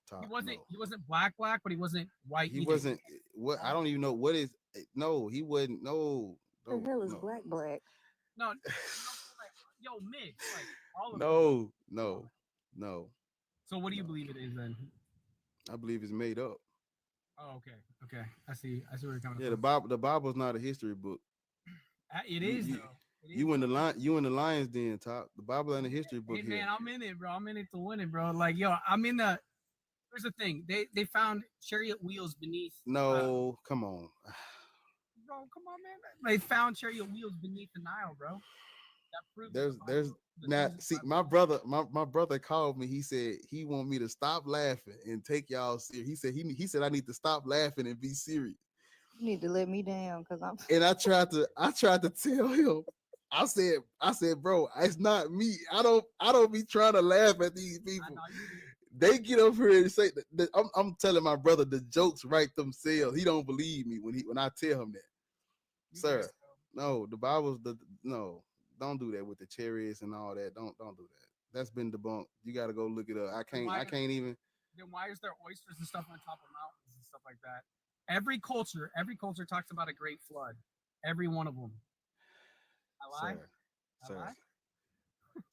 Top. He wasn't black, but he wasn't white. He wasn't. What I don't even know what is. No, he wasn't. No. The hell is black? No, yo, mix like all of No. So what do you believe it is then? I believe it's made up. Oh, okay. I see where you're coming from. Yeah, the Bible's not a history book. It is though. You in the Lions Den, Top. The Bible ain't a history book. Hey man, I'm in it, bro. I'm in it to win it, bro. Like, yo, here's the thing. They found chariot wheels beneath. No, come on. Bro, come on, man. They found chariot wheels beneath the Nile, bro. That proves there's now see my brother called me. He said he want me to stop laughing and take y'all serious. He said I need to stop laughing and be serious. You need to let me down because I'm. And I tried to tell him. I said, bro, it's not me. I don't be trying to laugh at these people. They get up here and say that I'm telling my brother the jokes write themselves. He don't believe me when I tell him that. Sir, no, the Bible's no. Don't do that with the chariots and all that. Don't do that. That's been debunked. You got to go look it up. I can't even. Then why is there oysters and stuff on top of mountains and stuff like that? Every culture talks about a great flood. Every one of them. I lie?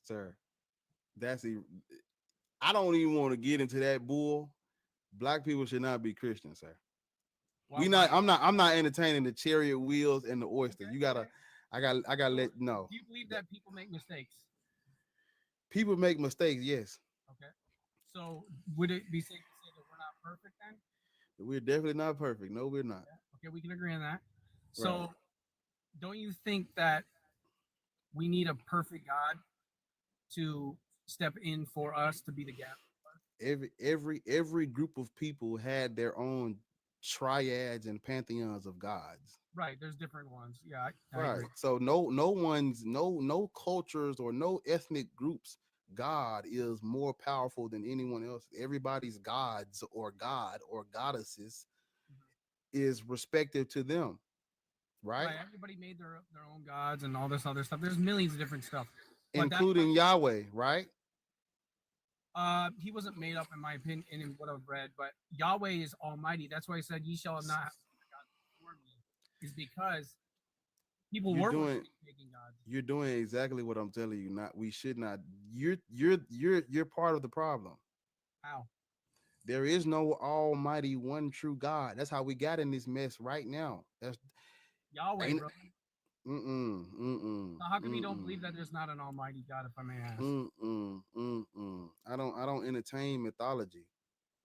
Sir. I don't even want to get into that bull. Black people should not be Christian, sir. I'm not entertaining the chariot wheels and the oyster. Okay. I gotta let no. Do you believe that people make mistakes? People make mistakes, yes. Okay. So would it be safe to say that we're not perfect then? We're definitely not perfect. No, we're not. Okay, we can agree on that. So don't you think that we need a perfect God to step in for us to be the gap? Every group of people had their own triads and pantheons of gods. Right, there's different ones. Yeah, I right. Agree. So no cultures or no ethnic groups God is more powerful than anyone else. Everybody's gods or god or goddesses is respective to them. Right? Everybody made their own gods and all this other stuff. There's millions of different stuff. Including Yahweh, right? He wasn't made up in my opinion in what I've read, but Yahweh is almighty. That's why he said, "Ye shall not have God before me," is because people were making gods. You're doing exactly what I'm telling you. We should not. You're part of the problem. How? There is no almighty one true God. That's how we got in this mess right now. That's Yahweh, bro. Now, how come you don't believe that there's not an almighty God, if I may ask? I don't entertain mythology.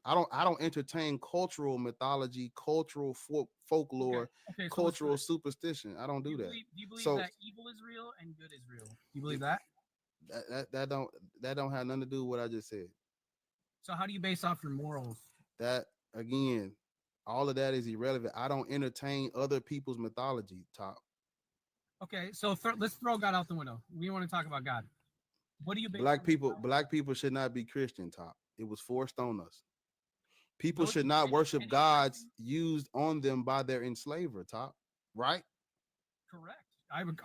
I don't entertain cultural mythology, cultural folklore, okay, so cultural superstition. I don't do that. Do you believe that evil is real and good is real? Do you believe that? That don't have nothing to do with what I just said. So how do you base off your morals? That again, all of that is irrelevant. I don't entertain other people's mythology, Top. Okay, so let's throw God out the window. We want to talk about God. What do you base Black people should not be Christian, Top. It was forced on us. People should not worship gods used on them by their enslaver, Top. Right? Correct.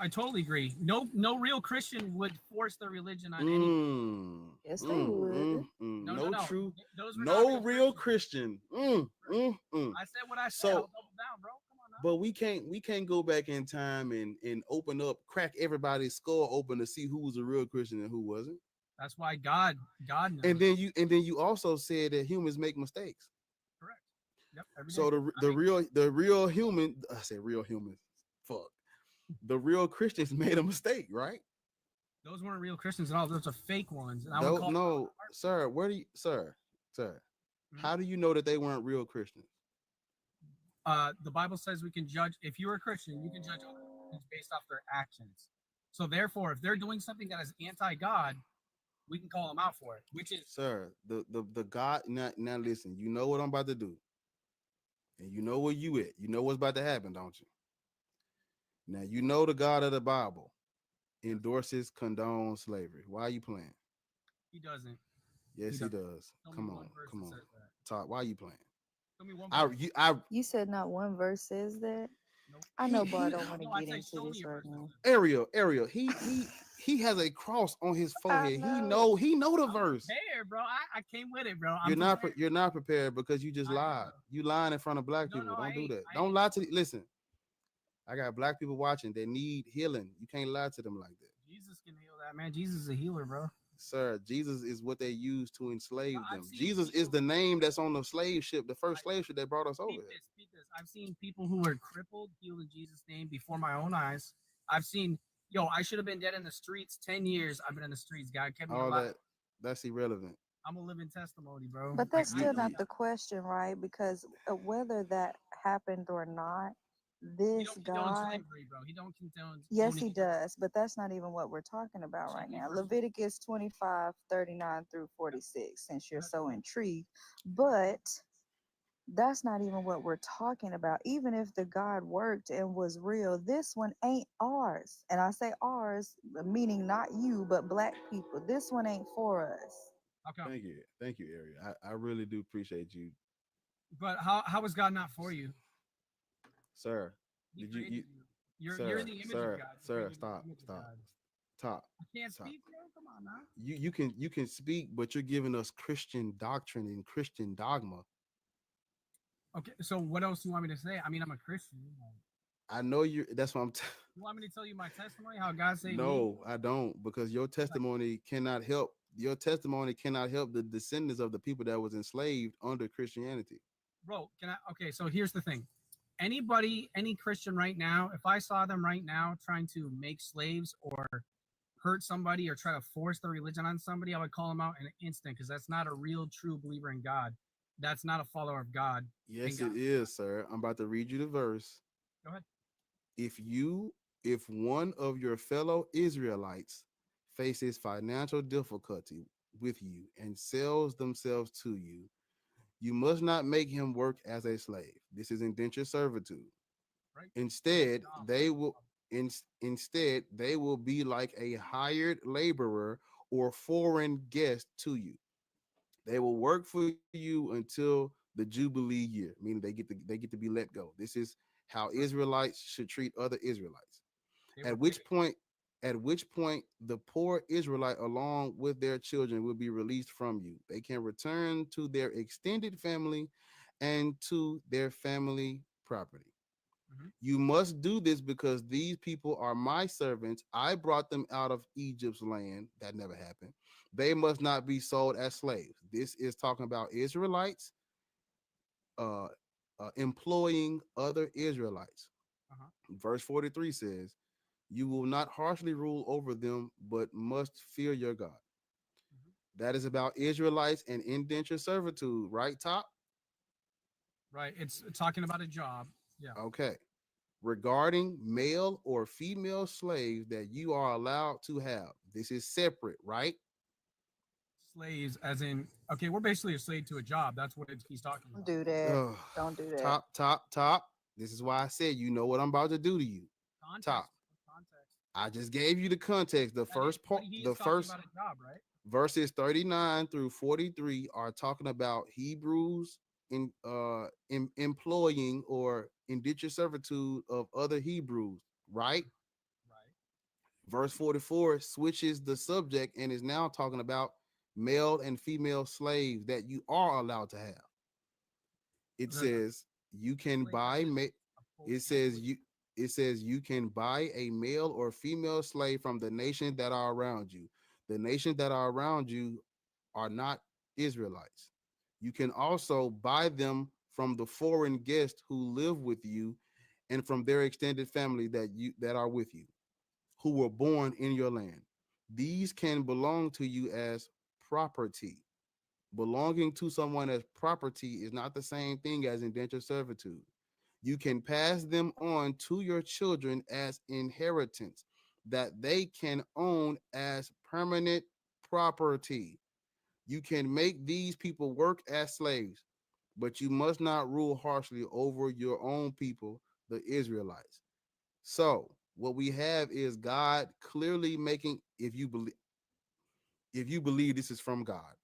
I totally agree. No real Christian would force their religion on any. Yes, they would. No, No true, Those were not no real Christian. I said what I said. I'll So, double down, bro. Come on now. but we can't go back in time and open up, crack everybody's skull open to see who was a real Christian and who wasn't. That's why God knows. And then you also said that humans make mistakes. Correct. Yep. Every So day. the real human, I said real humans. Fuck. The real Christians made a mistake, right? Those weren't real Christians at all. Those are fake ones. And I would call No, sir. Where do you, sir? How do you know that they weren't real Christians? the Bible says we can judge. If you're a Christian, you can judge other Christians based off their actions. So therefore, if they're doing something that is anti-God, we can call them out for it. Which is, Sir, the God. Now listen. You know what I'm about to do, and you know where you at. You know what's about to happen, don't you? Now you know the God of the Bible endorses, condones slavery. Why are you playing? he doesn't. Yes, he does. Tell me Come one on, verse come that on. says that. Talk. Why are you playing? Tell me one I verse. You said not one verse says that. Nope. I know Bar don't want to No, I'd get say into show this me a right verse that now. says that. Ariel. He has a cross on his I forehead. know. He know the I'm verse. prepared, bro. I came with it, bro. You're not prepared because you just I lied. am. You lying in front of black No, people. I Don't do ain't. that. I Don't ain't. lie to listen. I got black people watching. They need healing. You can't lie to them like that. Jesus can heal that, man. Jesus is a healer, bro. Sir, Jesus is what they use to enslave I've them. seen Jesus is the name that's on the slave ship, the first slave ship that brought us over here. Speak this. I've seen people who were crippled healed in Jesus' name before my own eyes. I've seen, I should have been dead in the streets 10 years. I've been in the streets. God kept me All alive. that's irrelevant. I'm a living testimony, bro. But that's you- still not you- the question, right? Because whether that happened or not, He this don't condone God, slavery, bro. He don't condone yes, owning. he does. But that's not even what we're talking about Show right me now. verse. Leviticus 25:39 through 46, since you're so intrigued. But that's not even what we're talking about. Even if the God worked and was real, this one ain't ours. And I say ours, meaning not you, but black people. This one ain't for us. How come? Thank you, Ariel. I really do appreciate you, But how is God not for you? sir. He Did created you You're sir, the image of sir, God. You're sir, created in the stop, image of stop, God. stop, I can't stop. speak, bro. Come on now. You can speak, but you're giving us Christian doctrine and Christian dogma. Okay, so what else do you want me to say? I mean, I'm a Christian. I know you. That's what I'm. You want me to tell you my testimony? How God saved me? No, I don't, because your testimony cannot help. Your testimony cannot help the descendants of the people that was enslaved under Christianity. Bro, can I? Okay, so here's the thing. Any Christian right now, if I saw them right now trying to make slaves or hurt somebody or try to force their religion on somebody, I would call them out in an instant because that's not a real, true believer in God. That's not a follower of God. Yes, it is, sir. I'm about to read you the verse. Go ahead. If one of your fellow Israelites faces financial difficulty with you and sells themselves to you, you must not make him work as a slave. This is indentured servitude. Right. Instead, instead they will be like a hired laborer or foreign guest to you. They will work for you until the Jubilee year, meaning they get to be let go. This is how Israelites should treat other Israelites. At which point the poor Israelite along with their children will be released from you. They can return to their extended family and to their family property. You must do this because these people are my servants. I brought them out of Egypt's land. That never happened. They must not be sold as slaves. This is talking about Israelites employing other Israelites. Verse 43 says, you will not harshly rule over them, but must fear your God. That is about Israelites and indentured servitude, right, Top? Right. It's talking about a job. Yeah. Okay. Regarding male or female slaves that you are allowed to have. This is separate, right? Slaves, as in, okay, we're basically a slave to a job. That's what he's talking about. Don't do that. Don't do that. Top. This is why I said, you know what I'm about to do to you. Context. Top. Context. I just gave you the context. The first part, the first about a job, right? verses 39 through 43 are talking about Hebrews in employing or indentured servitude of other Hebrews. right? Right. Verse 44 switches the subject and is now talking about male and female slaves that you are allowed to have. It So the says you can slave are buy just it can't says you it says you can buy a male or female slave from the nations that are around you. The nations that are around you are not Israelites. You can also buy them from the foreign guests who live with you and from their extended family that are with you, who were born in your land. These can belong to you as property. Belonging to someone as property is not the same thing as indentured servitude. You can pass them on to your children as inheritance that they can own as permanent property. You can make these people work as slaves, but you must not rule harshly over your own people, the Israelites. So, what we have is God clearly making, if you believe this is from God,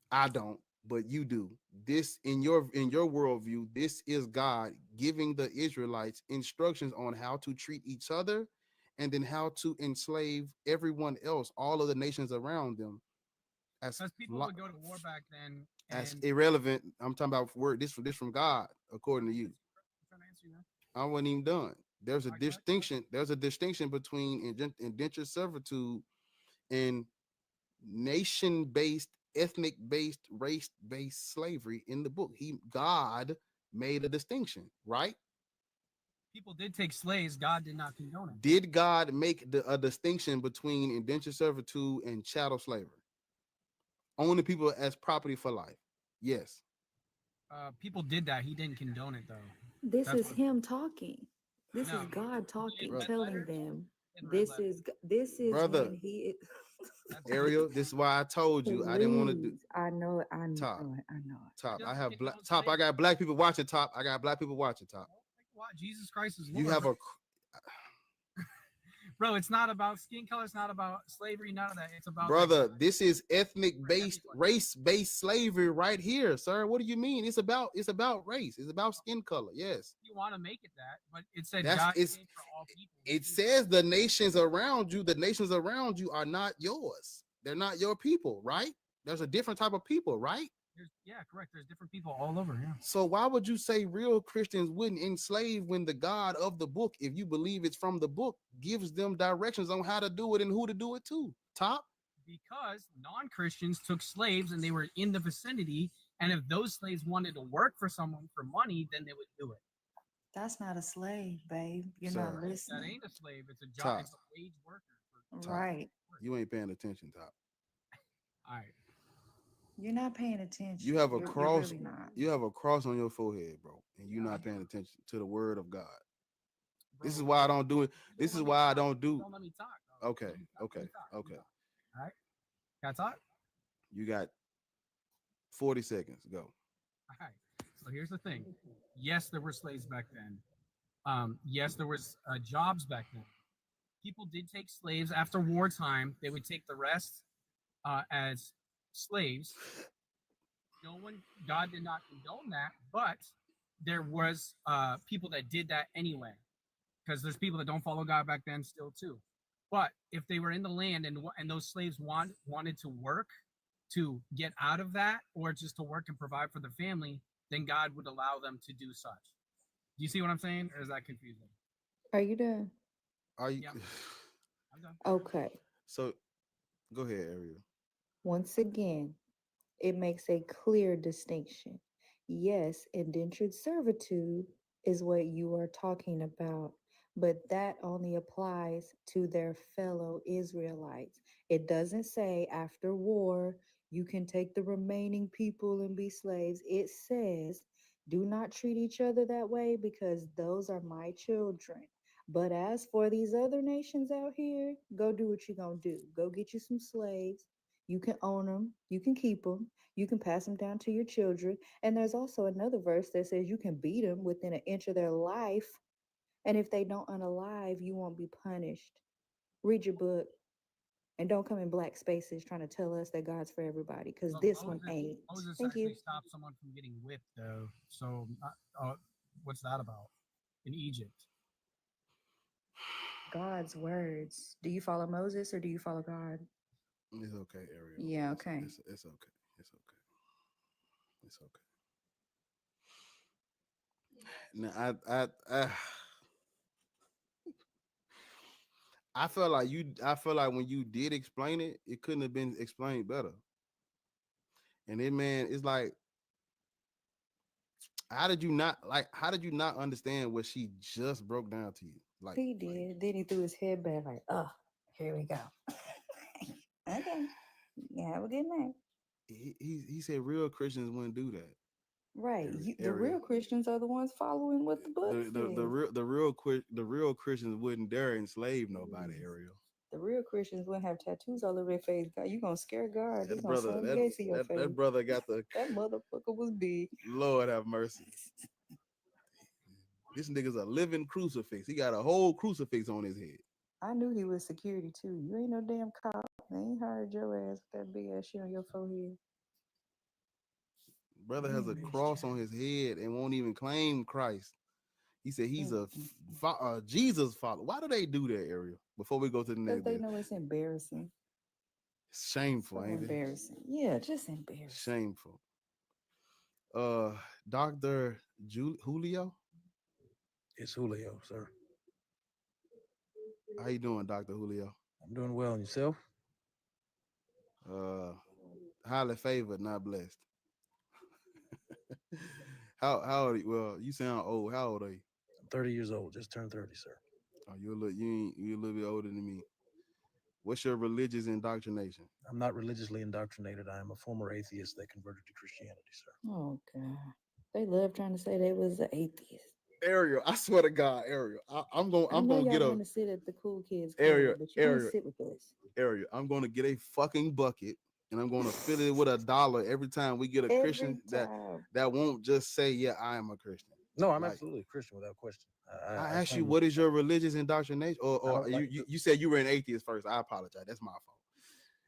I don't, but you do. This in your worldview, this is God giving the Israelites instructions on how to treat each other and then how to enslave everyone else, all of the nations around them, as because people would go to war back then, as and irrelevant. I'm talking about word this from God, according to you. I'm trying to answer you, man. I wasn't even done. There's a All right, go ahead, go ahead. distinction. There's a distinction between indentured servitude and nation-based, ethnic-based, race-based slavery in the book. God made a distinction, right? People did take slaves. God did not condone it. Did God make a distinction between indentured servitude and chattel slavery? Owning people as property for life. Yes. People did that. He didn't condone it, though. This That's is what. him talking. This is No, God in talking, red Brother, telling letters. them In red this letters. is brother, when he That's God. Ariel, this is why I told you I didn't want to do please. I know it. I top. know it. I know it. He Top. I doesn't have black condone top. I slavery. got black people watching top. I got black people watching top. What? Jesus Christ is You Lord, have bro. a Bro, it's not about skin color. It's not about slavery. None of that. It's about that brother. God This is ethnic for based, everybody. race based slavery right here, sir. What do you mean? It's about race. It's about skin color. Yes, You want to make it that, but it said that's God it's. came for all people. It says the nations around you. The nations around you are not yours. They're not your people, right? There's a different type of people, right? Yeah, correct. There's different people all over. Yeah. So why would you say real Christians wouldn't enslave when the God of the book, if you believe it's from the book, gives them directions on how to do it and who to do it to? Top. Because non-Christians took slaves and they were in the vicinity, and if those slaves wanted to work for someone for money, then they would do it. That's not a slave, babe. You're not Sir, That listening. ain't a slave. It's a job. top, It's a wage worker. top. Right. You ain't paying attention, top. All right. You're not paying You attention. have a You're cross. really not. You have a cross on your forehead, bro, and you're Yeah, not paying attention to the word of God. bro, This is why I don't do it. you This don't is let me why I talk. don't You do. don't let me talk. Though. Okay, Let me talk. Let okay, me talk. Let me okay. talk. All right. Can I talk? You got 40 seconds. Go. All right. So here's the thing. Yes, there were slaves back then. Yes, there was jobs back then. People did take slaves after wartime. They would take the rest as slaves. No one, God did not condone that, but there was people that did that anyway. Because there's people that don't follow God back then still too. But if they were in the land and those slaves wanted to work to get out of that, or just to work and provide for the family, then God would allow them to do such. Do you see what I'm saying, or is that confusing? Are you done? Are you? Yeah. I'm done. Okay. So, go ahead, Ariel. Once again, it makes a clear distinction. Yes, indentured servitude is what you are talking about, but that only applies to their fellow Israelites. It doesn't say after war, you can take the remaining people and be slaves. It says, do not treat each other that way because those are my children. But as for these other nations out here, go do what you're going to do. Go get you some slaves. You can own them, you can keep them, you can pass them down to your children. And there's also another verse that says you can beat them within an inch of their life. And if they don't unalive, you won't be punished. Read your book and don't come in black spaces trying to tell us that God's for everybody because But this one ain't. Moses Thank you. actually stopped someone from getting whipped, though. So, what's that about? In Egypt. God's words. Do you follow Moses or do you follow God? It's okay, Ariel. Yeah, okay. It's okay. It's okay. It's okay. Now I felt like when you did explain it, it couldn't have been explained better. And then man, it's like, how did you not understand what she just broke down to you? Like He did. Then he threw his head back like, oh, here we go. Okay. Yeah, have a good night. he said real Christians wouldn't do that. Right. The Ariel. real Christians are the ones following what the book says. The real Christians wouldn't dare enslave nobody, Ariel. The real Christians wouldn't have tattoos all over their face. God, you gonna scare God. He's That gonna brother, slam gates in your face. that brother got the That motherfucker was big. Lord have mercy. This nigga's a living crucifix. He got a whole crucifix on his head. I knew he was security too. You ain't no damn cop. They ain't hired your ass with that big ass shit on your forehead. Brother has a cross on his head and won't even claim Christ. He said he's a Jesus follower. Why do they do that, Ariel? Before we go to the next, because they know it's embarrassing. It's shameful, So ain't embarrassing. Yeah, just embarrassing. Shameful. Dr. Julio? It's Julio, sir. How you doing, Dr. Julio? I'm doing well. And yourself? Highly favored, not blessed. How old are you? Well, you sound old. How old are you? I'm 30 years old. Just turned 30, sir. Oh, you're a little bit older than me. What's your religious indoctrination? I'm not religiously indoctrinated. I am a former atheist that converted to Christianity, sir. Oh God. They love trying to say they was an atheist. Ariel, I swear to God, Ariel, I'm gonna get to sit at the cool kids Ariel, but you Ariel, sit with us. Ariel, I'm gonna get a fucking bucket and I'm gonna fill it with $1 every time we get a Christian that won't just say, yeah, I am a Christian. No, I'm absolutely a Christian without question. I asked you, what is your religious indoctrination? Or you said you were an atheist first. I apologize. That's my fault.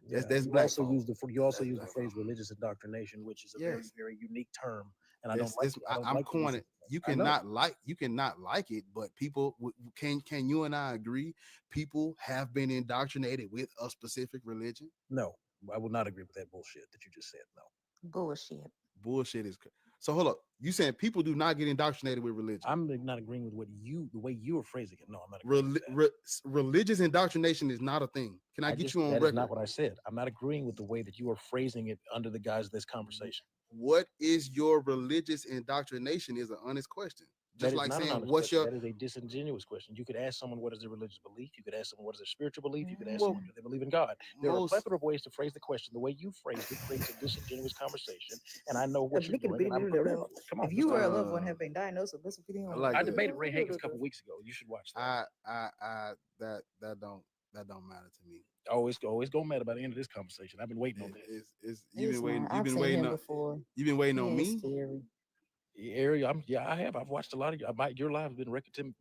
Yeah, that's you also use the phrase religious indoctrination, which is a very, very unique term. And I don't like it. I'm calling it. You cannot like it, but people can you and I agree? People have been indoctrinated with a specific religion. No, I will not agree with that bullshit that you just said. No. Bullshit is. So hold up. You saying people do not get indoctrinated with religion? I'm not agreeing with the way you are phrasing it. No, I'm not agreeing with that. Religious indoctrination is not a thing. Can I get you on record? That is not what I said. I'm not agreeing with the way that you are phrasing it under the guise of this conversation. What is your religious indoctrination is an honest question. Just like saying, what's your... That is a disingenuous question. You could ask someone, what is their religious belief? You could ask someone, what is their spiritual belief? You could ask someone, do they believe in God? There are a plethora of ways to phrase the question. The way you phrased it creates a disingenuous conversation, and I know what you're doing. Come on, if you or a loved one have been diagnosed with this, I debated Ray Higgins a couple weeks ago. You should watch that. That don't matter to me. Always gonna matter by the end of this conversation. I've been waiting on this. You've been waiting on me. Ariel, I have. I've watched a lot of your live has been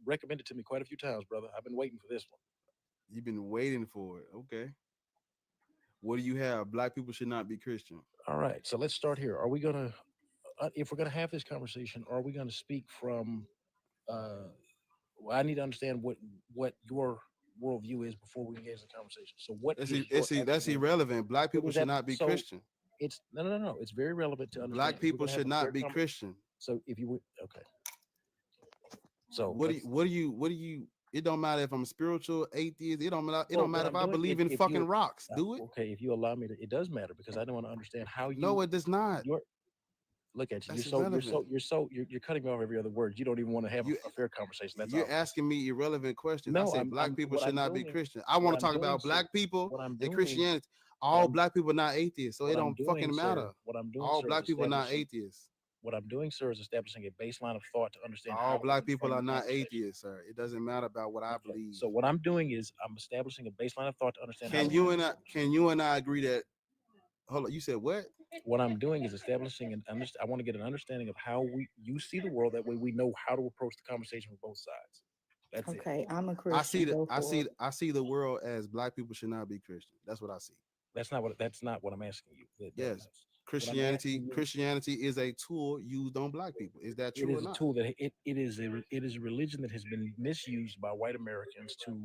recommended to me quite a few times, brother. I've been waiting for this one. You've been waiting for it. Okay. What do you have? Black people should not be Christian. All right. So let's start here. Are we gonna, if we're gonna have this conversation, are we gonna speak from? Well, I need to understand what your worldview is before we engage in the conversation. So what? That's irrelevant. Black people should not be Christian. It's no. It's very relevant to understand. Black people should not be Christian. So if you would, okay. So what do you? It don't matter if I'm spiritual, atheist. It don't matter. It don't matter if I believe in fucking rocks. Do it. Okay, if you allow me to, it does matter because I don't want to understand how you. No, it does not. Look at you. You're cutting me off every other word. You don't even want to have a fair conversation. That's you're asking me irrelevant questions. No, I said black people should not be Christian. I want to talk about black people and Christianity. All black people are not atheists, so it don't fucking matter. What I'm doing, all black people are not atheists. What I'm doing, sir, is establishing a baseline of thought to understand. All black people are not atheists, sir. It doesn't matter about what I believe. So what I'm doing is I'm establishing a baseline of thought to understand. Can you and I agree that? Hold on, you said what? What I'm doing is establishing I want to get an understanding of how you see the world. That way, we know how to approach the conversation from both sides. That's it. Okay, I'm a Christian. I see the world as black people should not be Christian. That's what I see. That's not what I'm asking you. Yes. Christianity is a tool used on black people. Is that It true or is a not? tool that it is a religion that has been misused by white Americans to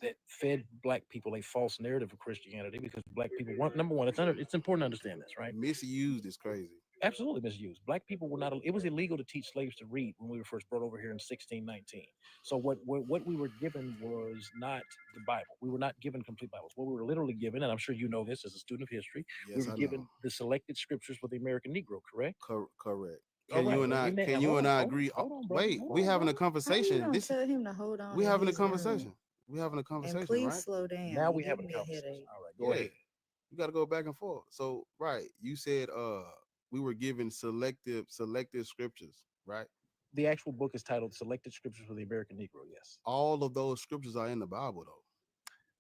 that fed black people a false narrative of Christianity because black people want number one. It's important to understand this, right? Misused is crazy. Absolutely misused. Black people were not. It was illegal to teach slaves to read when we were first brought over here in 1619. So what we were given was not the Bible. We were not given complete Bibles. What we were literally given, and I'm sure you know this as a student of history, we Yes, were I given know. the selected scriptures for the American Negro. Correct? Correct. All Can you right. and I? And Can you and I agree? hold on, brother. Wait, Hold we on, having a brother. How you conversation. gonna This tell him to hold on? we in having a his room? conversation. We having a And conversation, please right? slow down. Now You we give having a me a conversation. headache. All right, go ahead. You got to go back and forth. So, right, you said we were given selective scriptures, right? The actual book is titled "Selected Scriptures for the American Negro." Yes. All of those scriptures are in the Bible, though.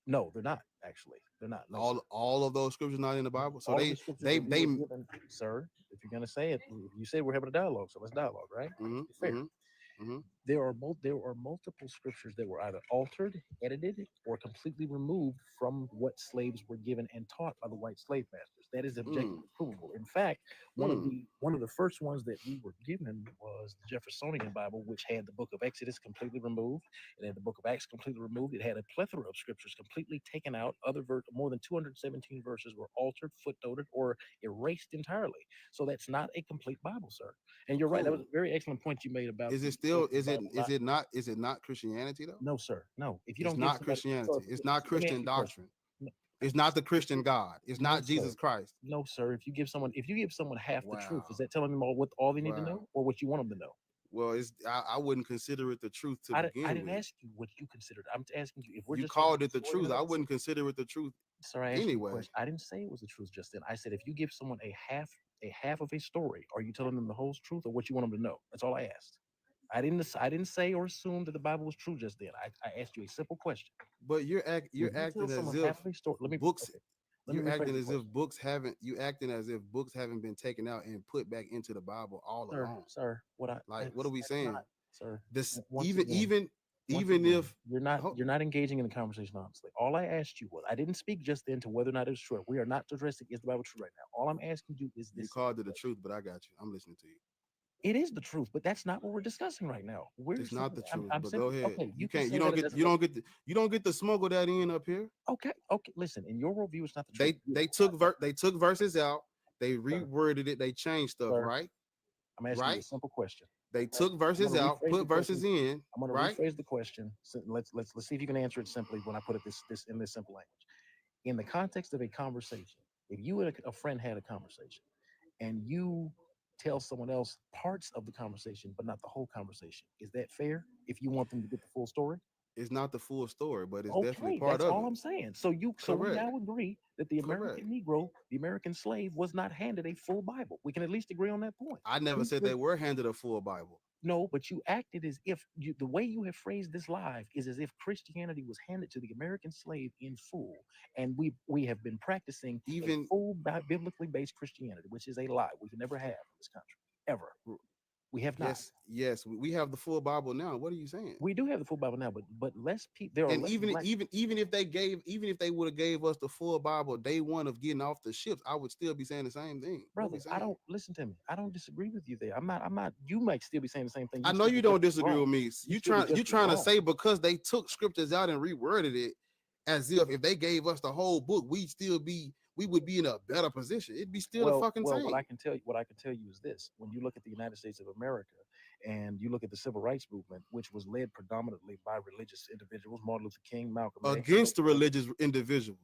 No, they're not. Actually, they're not. No, sir. All of those scriptures not in the Bible. So All of the scriptures that we were given, sir. If you're gonna say it, you said we're having a dialogue, so let's dialogue, right? Mhm, Be fair. mhm, mhm. There are multiple scriptures that were either altered, edited, or completely removed from what slaves were given and taught by the white slave masters. That is objectively provable. In fact, one of the first ones that we were given was the Jeffersonian Bible, which had the book of Exodus completely removed. It had the book of Acts completely removed. It had a plethora of scriptures completely taken out. More than 217 verses were altered, footnoted, or erased entirely. So that's not a complete Bible, sir. And you're right. That was a very excellent point you made about. Is it still? Is it not Christianity though? No, sir. No. If you It's don't not Christianity. It's not Christian doctrine. No, It's not the Christian God. It's No, not Jesus sir. Christ. no, sir. If you give someone half the truth, Wow. is that telling them all they need to Wow. know, or what you want them to know? Well, I wouldn't consider it the truth to I begin didn't with. ask you what you considered. I'm asking you if we're You just called it the story truth. I notes. wouldn't consider it the truth Sir, I asked you a anyway. question. I didn't say it was the truth just then. I said if you give someone a half of a story, are you telling them the whole truth or what you want them to know? That's all I asked. I didn't say or assume that the Bible was true just then. I asked you a simple question. But you're When you tell acting as someone if half of a story, books. let me You're rephrase acting the as if question. you acting as if books haven't been taken out and put back into the Bible all along. Sir, what What are we that's saying? not, sir. This Once even again, even once even again, if ho- you're not engaging in the conversation honestly. All I asked you was I didn't speak just then to whether or not it was true. We are not addressing is the Bible true right now. All I'm asking you is you this. called it the truth, but I got you. I'm listening to you. It is the truth, but that's not what we're discussing right now. It's not the truth, I'm but simply, go ahead. okay. You can can't. say You that don't it get. doesn't You make- don't get. You don't get to smuggle that in up here. Okay. Listen, in your worldview, it's not the They truth. they took verses out. They reworded it. They changed stuff. Sir, Right. I'm asking you Right. a simple question. They took verses gonna out, rephrase put the verses question. in. I'm going to Right. rephrase the question. So let's see if you can answer it simply when I put it this in this simple language. In the context of a conversation, if you and a friend had a conversation and you tell someone else parts of the conversation but not the whole conversation, is that fair if you want them to get the full story? It's not the full story, but it's definitely Okay, part that's of all it. I'm saying. So we Correct. now agree that the Correct. American Negro, the American slave, was not handed a full Bible. We can at least agree on that point. I never said they were handed a full Bible. No, but you acted as if the way you have phrased this live is as if Christianity was handed to the American slave in full, and we have been practicing Even- a full biblically based Christianity, which is a lie we can never have in this country ever. We have not. Yes, we have the full Bible now. What are you saying? We do have the full Bible now, but less people. There are And less even black- even if they would have gave us the full Bible day one of getting off the ships, I would still be saying the same thing. What are brother, we I saying? don't listen to me. I don't disagree with you there. I'm not. You might still be saying the same thing. I know you don't disagree with me. You still be trying to wrong. say because they took scriptures out and reworded it as if they gave us the whole book, we would be in a better position. It'd be still the fucking same. What I can tell you is this: when you look at the United States of America and you look at the civil rights movement, which was led predominantly by religious individuals, Martin Luther King, Malcolm X, Against the religious individuals.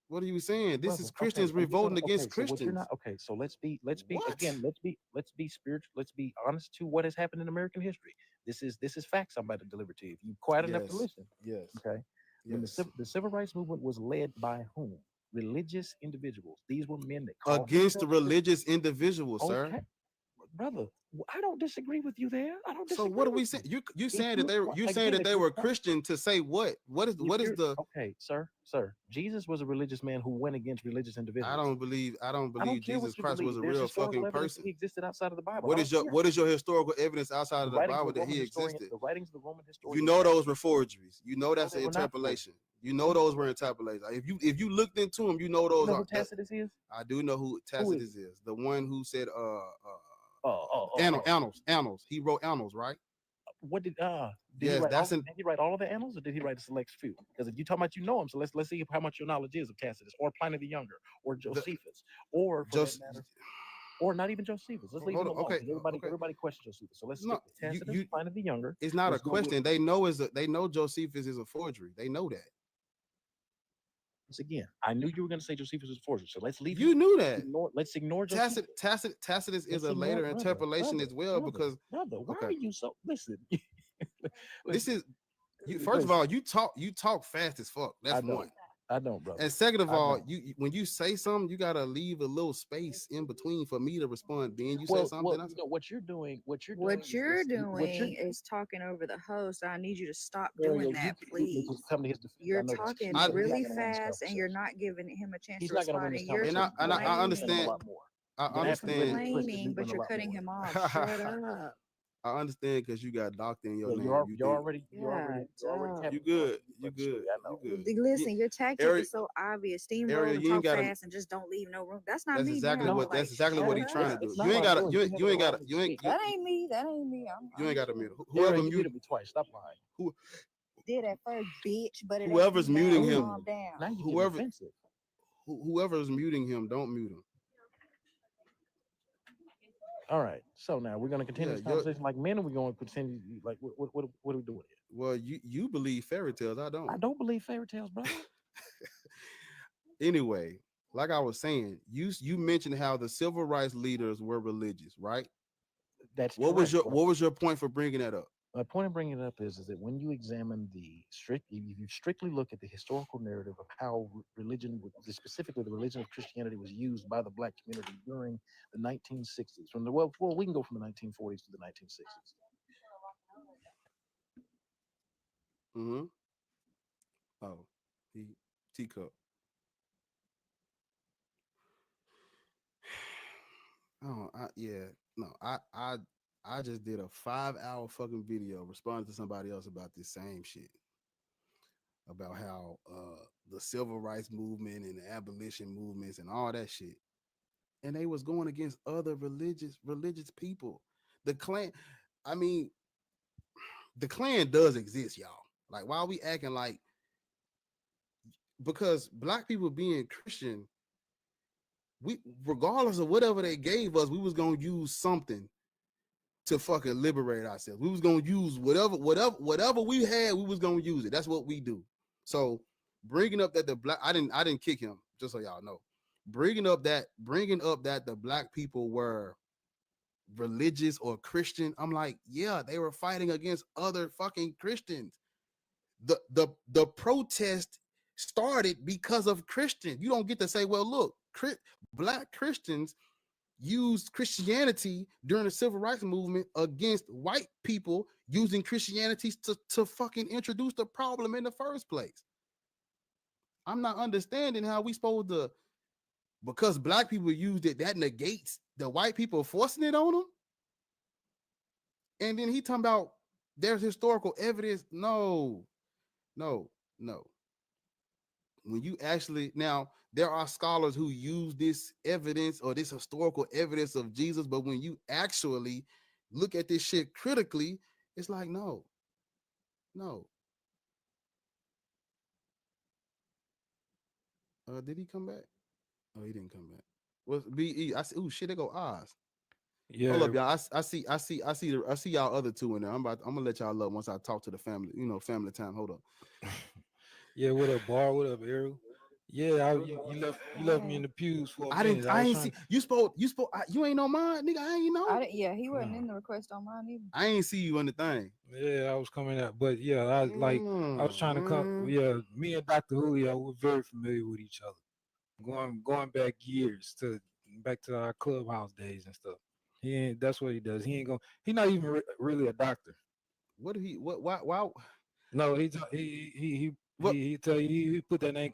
What are you saying? This is Christians revolting against Christians. So you're not, okay, so let's be What? again, let's be spiritual, let's be honest to what has happened in American history. This is facts I'm about to deliver to you. If you quiet enough to Yes. listen. Yes. Okay. When Yes. the civil rights movement was led by whom? Religious individuals. These were men that called Against the themselves religious individuals, sir. Okay, brother, I don't disagree with you there. I don't So disagree. what are we with saying? you. You saying you- that they were you saying again, that if they you were want- Christian to say what? What is the Okay, sir. Jesus was a religious man who went against religious individuals. I don't believe I don't care Jesus what you Christ believe. was a There's real historical fucking evidence that person. He existed outside of the Bible. What I is don't your care. what is your historical evidence outside of the writings Bible of the that he Roman historian- existed? The writings of the Roman You historian. know those were forgeries. You know that's they an were not interpolation. You know those were interpolated. Like, if you looked into them, you know You those know are. who Tacitus is? I do know who Tacitus is. The one who said annals. He wrote annals, right? What did he Yes, write? that's Did he write all of the annals, or did he write a select few? Because if you talking about you know him, so let's see how much your knowledge is of Tacitus, or Pliny the Younger, or Josephus, or for that matter, or not even Josephus. Let's leave him alone. Okay, Everybody questions Josephus. So let's no, stick with Tacitus, Pliny the Younger. It's not a question. They know they know Josephus is a forgery. They know that. Once again, I knew you were going to say Josephus is a forgery. So let's leave. You knew that. Let's ignore Josephus. Tacitus is a later interpolation as well, because why are you so listen? This is you. First of all, you talk fast as fuck. That's one. I don't, brother. And second of all, when you say something, you gotta leave a little space in between for me to respond. Then you say something. What you're doing is talking over the host. I need you to stop doing that, please. You're talking really fast, and you're not giving him a chance to respond. And I understand. I understand. Complaining, but you're cutting him off. Shut up. I understand because you got doctor in your name. You're already you good. You good. Listen, your tactic is so obvious. Steamroll and talk fast and just don't leave no room. That's not me. That's exactly what he's trying to do. You ain't gotta. That ain't me. That ain't me. You ain't gotta mute. Whoever muted me twice. Stop lying. Who did at first, bitch? But whoever's muting him. Whoever's muting him, don't mute him. All right. So now we're going to continue this conversation like men, and we're going to continue like what are we doing here? Well, you believe fairy tales. I don't. I don't believe fairy tales, brother. Anyway, like I was saying, you mentioned how the civil rights leaders were religious, right? That's what correct, what was your point for bringing that up? My point of bringing it up is that when you examine if you strictly look at the historical narrative of how religion, specifically the religion of Christianity, was used by the black community during the 1960s, we can go from the 1940s to the 1960s. Mm-hmm. Oh, teacup. Oh, I just did a 5-hour fucking video responding to somebody else about this same shit. About how the civil rights movement and the abolition movements and all that shit. And they was going against other religious people. The Klan, the Klan does exist, y'all. Like, why are we acting like, because black people being Christian, we, regardless of whatever they gave us, we was gonna use something to fucking liberate ourselves. We was gonna use whatever we had, we was gonna use it. That's what we do. So bringing up that I didn't kick him, just so y'all know. Bringing up that the black people were religious or Christian, I'm like, yeah, they were fighting against other fucking Christians. The protest started because of Christians. You don't get to say, well, look, black Christians used Christianity during the civil rights movement against white people using Christianity to fucking introduce the problem in the first place. I'm not understanding how we supposed to, because black people used it, that negates the white people forcing it on them. And then he talking about there's historical evidence. No. When you actually, now there are scholars who use this evidence or this historical evidence of Jesus, but when you actually look at this shit critically, it's like, no. Did he come back? Oh, he didn't come back. What's BE? I see. Oh shit, they go Oz. Yeah. Hold up, y'all. I see y'all other two in there. I'm gonna let y'all up once I talk to the family. Family time. Hold up. Yeah. What up, Bar? What up, Errol? Yeah, you left me in the pews for a minute. I ain't see you spoke. You ain't on mine, nigga. I ain't know. He wasn't in the request on mine either. I ain't see you on the thing. Yeah, I was coming out, but yeah, I was trying to come. Yeah, me and Dr. Julio, we're very familiar with each other, going back years back to our clubhouse days and stuff. That's what he does. He's not even really a doctor. What did he? Why? No, he tell you he put that name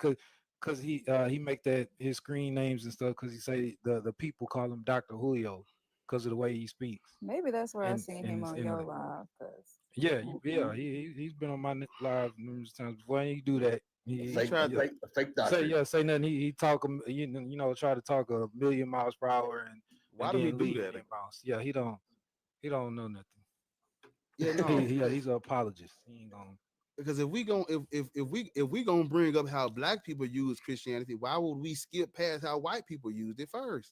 because he make that his screen names and stuff because he say the people call him Dr. Julio because of the way he speaks. Maybe that's where I seen him on your live. Yeah, he's been on my live numerous times before. And he do that He Fake- tried to fake say nothing. He talk try to talk a million miles per hour Why and do he then do leave that? and bounce. Yeah, he don't know nothing. Yeah, no. He's an apologist. He ain't gonna. Because if we gonna bring up how black people use Christianity, why would we skip past how white people used it first?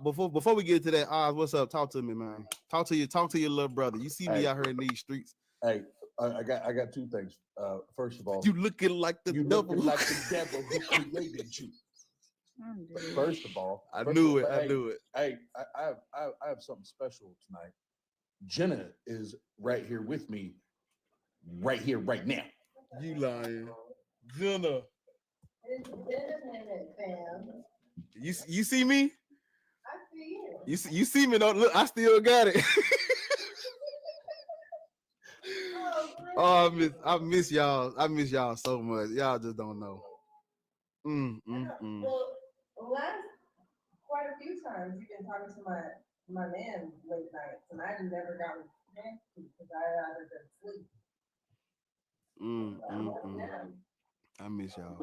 Before we get to that, Oz, what's up? Talk to me, man. Talk to your little brother. You see me out here in these streets. Hey, I got two things. First of all, You looking like the devil. Like the devil who created you. First of all, I knew it. Hey, I have something special tonight. Jenna is right here with me, right here, right now. You lying, Jenna? It's been a minute, fam. You see me? I see you. You see me? Don't look. I still got it. Oh, I miss y'all. I miss y'all so much. Y'all just don't know. Well, last quite a few times you've been talking to my man late nights, and I never got back to because I either been asleep. I miss y'all.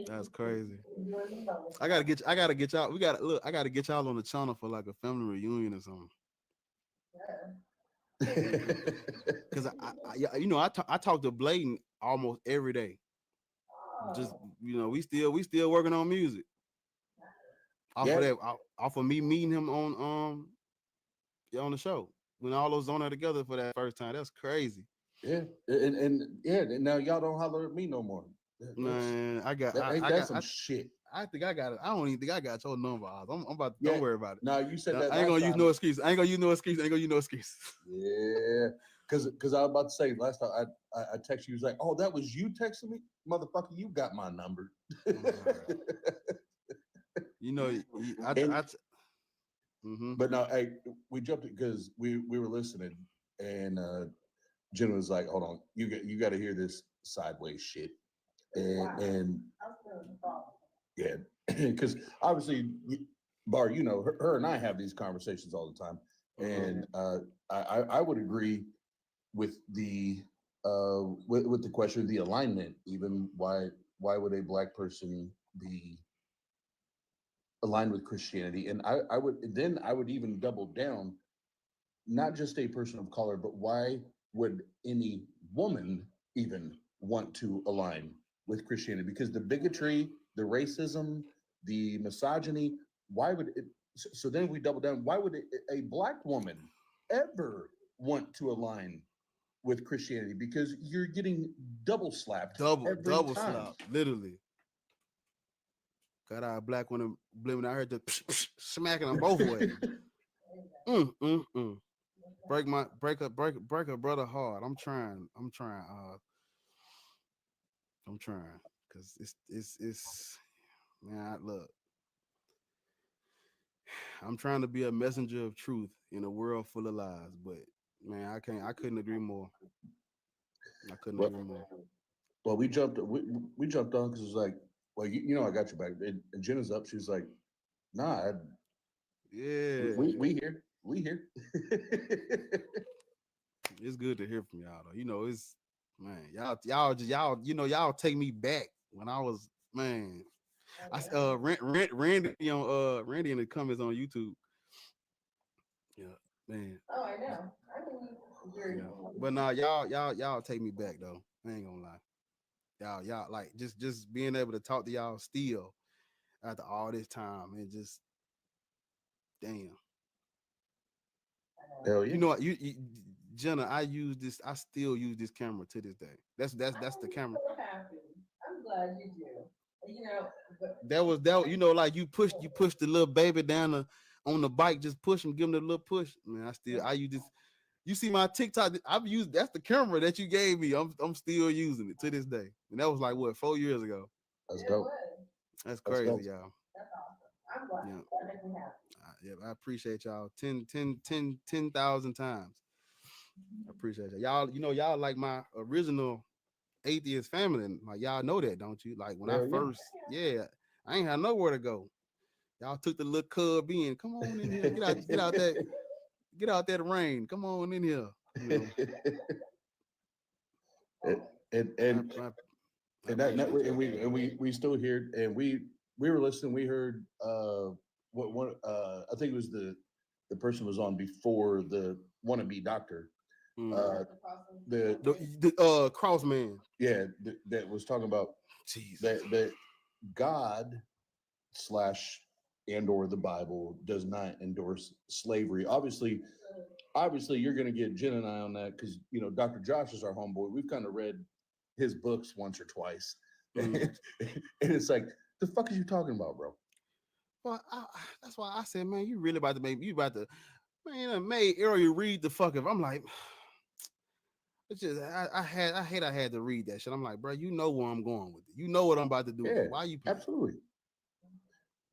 That's crazy. I gotta get y'all. I gotta get y'all on the channel for like a family reunion or something. Because I talk to Bladen almost every day. Just we still working on music. Off of me meeting him on the show when all those on there together for that first time. That's crazy. Yeah, and now y'all don't holler at me no more. Man, I got some shit. I think I got it. I don't even think I got your number. I'm about. Don't worry about it. No, you said that. I ain't gonna use no excuse. Yeah, because I was about to say last time I texted you, was like, oh, that was you texting me, motherfucker. You got my number. But no, hey, we jumped it because we were listening, and Jen was like, hold on, you got to hear this sideways shit, and yeah, because obviously, Bar, her and I have these conversations all the time, and I would agree with the question of the alignment. Even why would a black person be aligned with Christianity? And I would even double down, not just a person of color, but why would any woman even want to align with Christianity? Because the bigotry, the racism, the misogyny, why would it? So then we double down. Why would a black woman ever want to align with Christianity? Because you're getting double slapped. Double slapped, literally. Got our black woman blaming. I heard the smacking them both ways. Break a brother hard. I'm trying. Cause it's man. Look, I'm trying to be a messenger of truth in a world full of lies, but man, I couldn't agree more. Agree more. Well, we jumped on because it was like, well, I got your back. And Jenna's up. She's like, nah, yeah, we here. It's good to hear from y'all though. It's man, y'all take me back when I was man. Randy in the comments on YouTube. Yeah, man. Oh, I know. Yeah. But nah, y'all take me back though. I ain't gonna lie. Y'all like just being able to talk to y'all still after all this time and just damn. Hell yeah. You know what? You Jenna, I still use this camera to this day. That's the camera. So happy. I'm glad you do. That like you push the little baby down on the bike, just push him, give him the little push. Man, I use this. You see my TikTok, that's the camera that you gave me. I'm still using it to this day. And that was like what, 4 years ago. That's dope. That's crazy, y'all. That's awesome. I'm glad. That makes me happy. Yeah, I appreciate y'all 10,000 times. I appreciate y'all. Y'all like my original atheist family. Like y'all know that, don't you? Like when I first, I ain't had nowhere to go. Y'all took the little cub in. Come on in here. Get out that rain. Come on in here. and that network, and we still hear, and we were listening. We heard what I think it was the person was on before the wannabe doctor. The Crossman. Yeah, that was talking about that God / and or the Bible does not endorse slavery. Obviously, you're going to get Jen and I on that because Dr. Josh is our homeboy. We've kind of read his books once or twice, and it's like, the fuck is you talking about, bro? Well, that's why I said, man, you really about to make man, made Ariel read the fucking. I'm like, it's just I had to read that shit. I'm like, bro, you know where I'm going with it. You know what I'm about to do. Yeah, why you playing? Absolutely.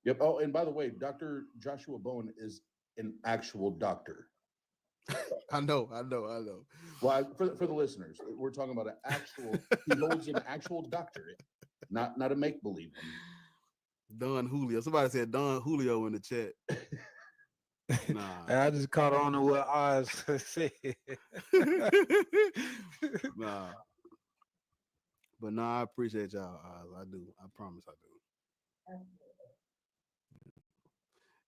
Yep. Oh, and by the way, Dr. Joshua Bowen is an actual doctor. I know. Well, for the listeners, we're talking about an actual. He holds an actual doctorate, not a make believe one. Don Julio. Somebody said Don Julio in the chat. Nah. I just caught on to what Oz said. Nah. But nah, I appreciate y'all, Oz. I do. I promise I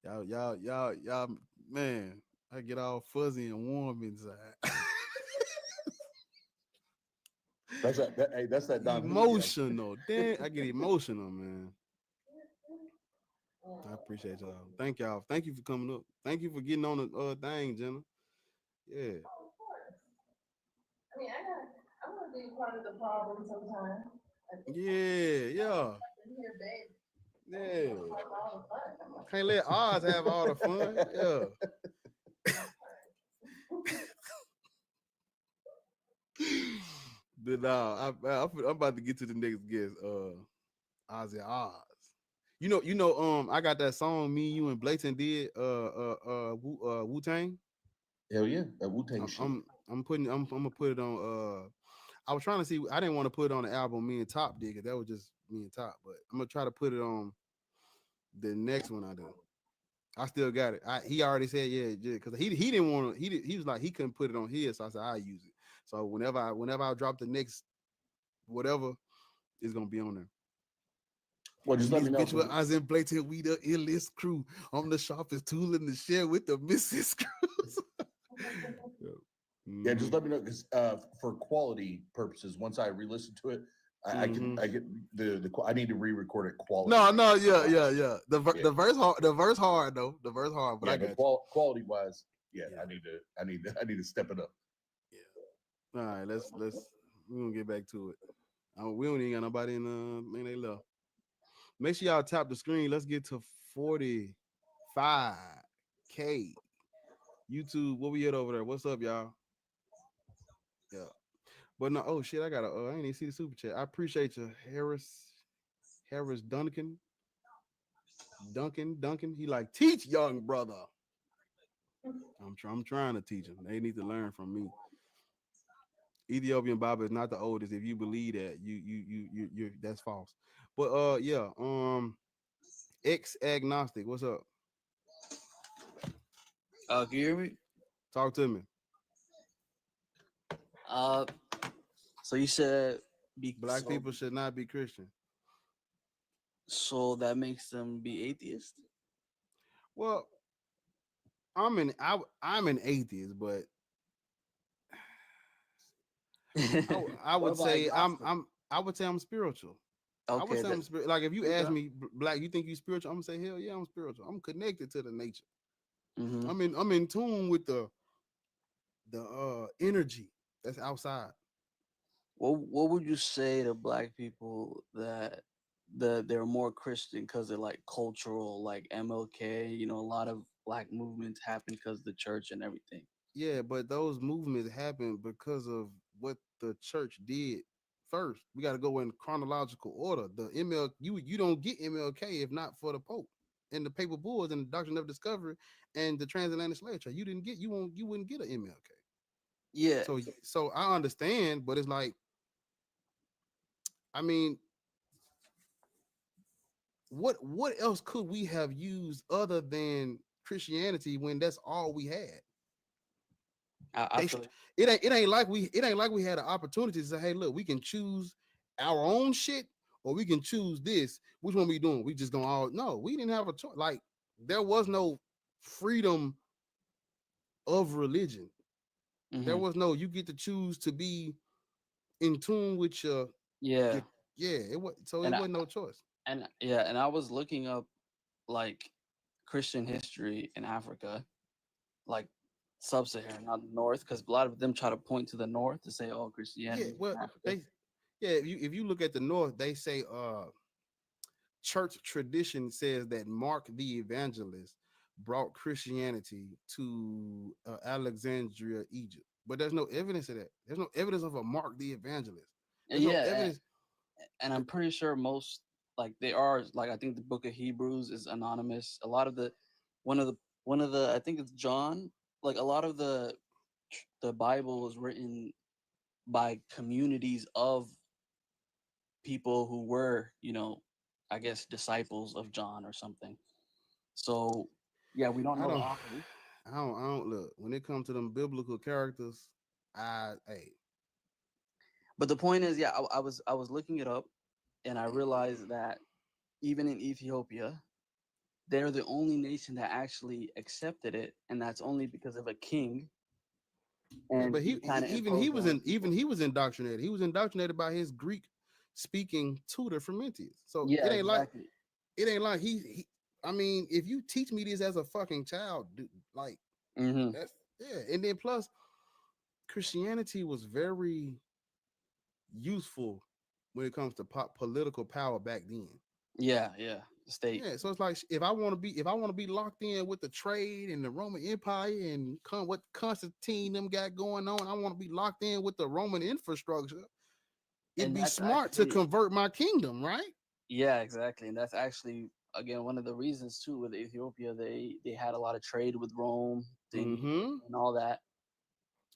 do. Y'all, man, I get all fuzzy and warm inside. That's that Don emotional. Damn, I get emotional, man. I appreciate y'all. Thank y'all. Thank you for coming up. Thank you for getting on the thing, Jenna. Yeah. Oh, of course. I mean, I want to be part of the problem sometimes. Yeah. Yeah. Can't let Oz have all the fun. Yeah. But I'm about to get to the next guest. Ozzy Oz. You know, I got that song me, you, and Blatant did. Wu-Tang. Hell yeah, that Wu-Tang shit. I'm gonna put it on. I was trying to see. I didn't want to put it on the album me and Top did, because that was just me and Top. But I'm gonna try to put it on the next one I do. I still got it. He already said yeah, because he didn't want to. He was like he couldn't put it on his, so I said I use it. So whenever I drop the next whatever, it's gonna be on there. Well, just let me know. I was in Blatant, we the illest crew. I'm the sharpest tool in the shed with the missus screws. Yeah, just let me know, because for quality purposes, once I re-listen to it, I get the I need to re-record it quality. No, yeah. The verse hard though. The verse hard, but yeah, I got quality wise, yeah, I need to step it up. Yeah. All right, let's we're gonna get back to it. We don't even got nobody in man, they left. Make sure y'all tap the screen. Let's get to 45K. YouTube, what we at over there? What's up, y'all? Yeah. But no, oh shit, I ain't even see the super chat. I appreciate you, Harris Duncan. He like, teach young brother. I'm trying to teach them. They need to learn from me. Ethiopian Bible is not the oldest. If you believe that, you that's false. But yeah, ex-agnostic, what's up? Can you hear me? Talk to me. So you said black people should not be Christian. So that makes them be atheist? Well, I'm an atheist, but I would say I'm spiritual. Okay, I would say I'm spiritual. Like if you ask me, black, you think you spiritual? I'm gonna say hell yeah, I'm spiritual. I'm connected to the nature. Mm-hmm. I'm in tune with the energy that's outside. What would you say to black people that they're more Christian because they're like cultural, like MLK? You know, a lot of black movements happen because of the church and everything. Yeah, but those movements happen because of what the church did first. We got to go in chronological order. The you don't get MLK if not for the Pope and the Papal Bulls and the Doctrine of Discovery and the transatlantic slave trade. You wouldn't get an MLK. Yeah. So I understand, but it's like, I mean, what else could we have used other than Christianity when that's all we had? I They feel like, it ain't like we had an opportunity to say, hey, look, we can choose our own shit or we can choose this. Which one we doing? We just gonna all no. We didn't have a choice. Like there was no freedom of religion. There was no you get to choose to be in tune with yeah, yeah. It was so it and wasn't no choice. and I was looking up like Christian history in Africa, like sub-Saharan, not north, because a lot of them try to point to the north to say, "Oh, Yeah, Christianity is well, in Africa." they yeah. If you look at the north, they say church tradition says that Mark the Evangelist brought Christianity to Alexandria, Egypt. But there's no evidence of that. There's no evidence of a Mark the Evangelist. There's no Yeah, evidence. and I'm pretty sure most like they are like I think the Book of Hebrews is anonymous. A lot of the one of the I think it's John. Like a lot of the Bible was written by communities of people who were, I guess disciples of John or something. So yeah, we don't I know the don't. authors. I don't look when it comes to them biblical characters. Hey, But the point is, yeah, I was looking it up and I realized that even in Ethiopia, they're the only nation that actually accepted it, and that's only because of a king. yeah, And but he kind of even imposed it on the people. he was indoctrinated. He was indoctrinated by his Greek speaking tutor from Mencius. So Yeah, exactly. it ain't like he I mean, if you teach me this as a fucking child, dude, like Hmm. that's yeah. And then plus Christianity was very useful when it comes to political power back then. Yeah, yeah. The state. Yeah, so it's like if I want to be locked in with the trade and the Roman Empire and what Constantine them got going on, I want to be locked in with the Roman infrastructure. It'd And be that's smart to actually, convert my kingdom, right? yeah, exactly. And that's actually again one of the reasons too with Ethiopia, they had a lot of trade with Rome, thing, Mm-hmm. and all that.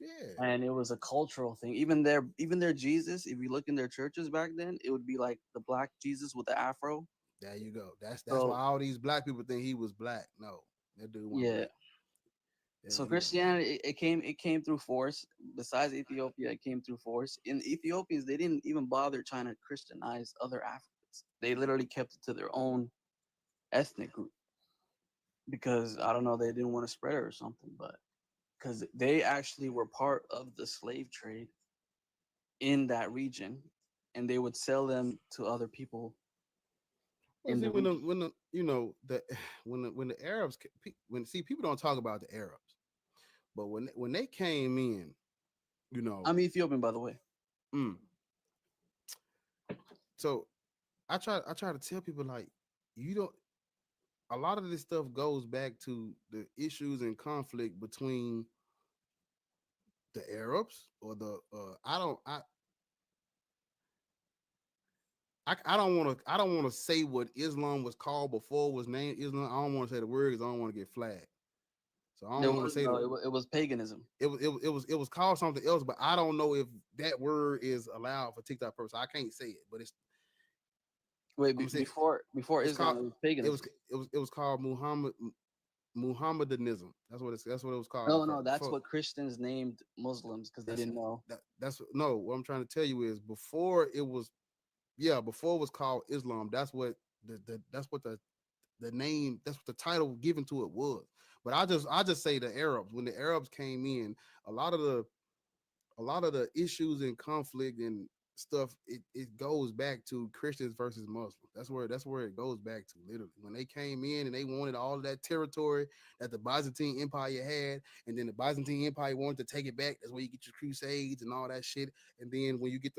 Yeah, And it was a cultural thing. Even their Jesus, if you look in their churches back then, it would be like the black Jesus with the afro. there you go. That's why So all these black people think he was black. No, that dude wasn't yeah. black. Yeah, So he wasn't black. Christianity, it came through force. Besides Ethiopia, it came through force. In Ethiopians, they didn't even bother trying to Christianize other Africans. They literally kept it to their own ethnic group because I don't know, they didn't want to spread it or something, but because they actually were part of the slave trade in that region, and they would sell them to other people Well, in see, the region. when the you know the when the Arabs when see people don't talk about the Arabs, but when they came in, you know, I'm Ethiopian, by the way. mm, so I try to tell people like you don't. A lot of this stuff goes back to the issues and conflict between the Arabs or the I don't want to say what Islam was called before it was named Islam. I don't want to say the word because I don't want to get flagged. So I There don't want to was say no, the it was paganism. it was called something else, but I don't know if that word is allowed for TikTok purpose. I can't say it, but it's Wait, I'm gonna say before it's called Islam, it was paganism. it was called Muhammadanism. That's what it was called No, no, that's before. what Christians named Muslims because they That's didn't know. that's no. What I'm trying to tell you is before it was before it was called Islam. That's what that's what the name that's what the title given to it was. But I just say the Arabs when the Arabs came in, a lot of the issues and conflict and stuff it goes back to Christians versus Muslims. That's where it goes back to literally. When they came in and they wanted all of that territory that the Byzantine Empire had, and then the Byzantine Empire wanted to take it back. That's where you get your crusades and all that shit. And then when you get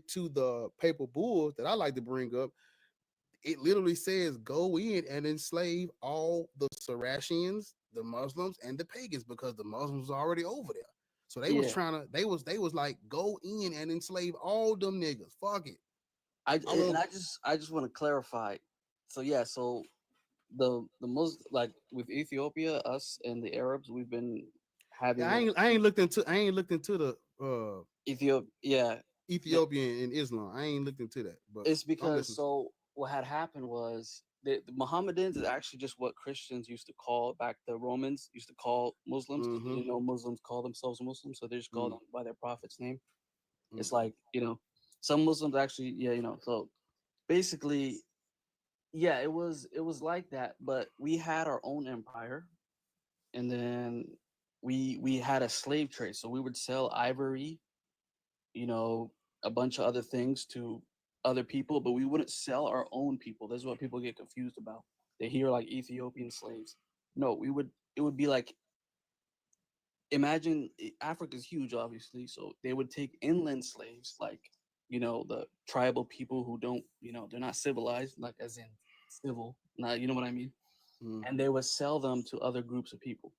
to the papal bulls that I like to bring up, it literally says go in and enslave all the Saracens, the Muslims, and the pagans because the Muslims are already over there. So they was Yeah, trying to they was like go in and enslave all them niggas. Fuck it. I I and want I just want to clarify. So yeah, so the most like with Ethiopia, us and the Arabs, we've been having a I ain't looked into the Ethiopia. Yeah, the, Ethiopian and Islam. I ain't looked into that, but it's I'm because listening. so what had happened was the Mohammedans is actually just what Christians used to call back. The Romans used to call Muslims because they didn't know Muslims call themselves Muslims, so they just called them by their prophet's name. It's like, some Muslims actually, so basically, yeah, it was like that, but we had our own empire, and then we had a slave trade, so we would sell ivory, you know, a bunch of other things to other people, but we wouldn't sell our own people. This is what people get confused about. They hear like Ethiopian slaves. No, it would be like, imagine Africa is huge, obviously, so they would take inland slaves, like, the tribal people who don't, they're not civilized, like as in civil, not, you know what I mean? And they would sell them to other groups of people.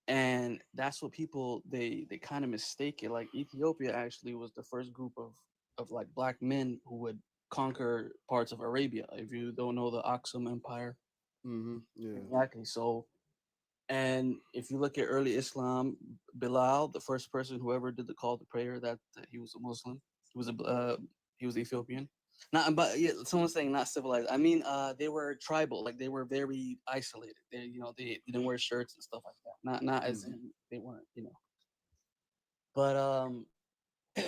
And that's what people, they kind of mistake it. Like Ethiopia actually was the first group of like black men who would conquer parts of Arabia. If you don't know the Aksum Empire, Yeah. exactly. So, and if you look at early Islam, Bilal, the first person who ever did the call to prayer, that he was a Muslim. He was Ethiopian. Not, but yeah, someone's saying not civilized. I mean, they were tribal. Like they were very isolated. They didn't wear shirts and stuff like that. Not as in they weren't, But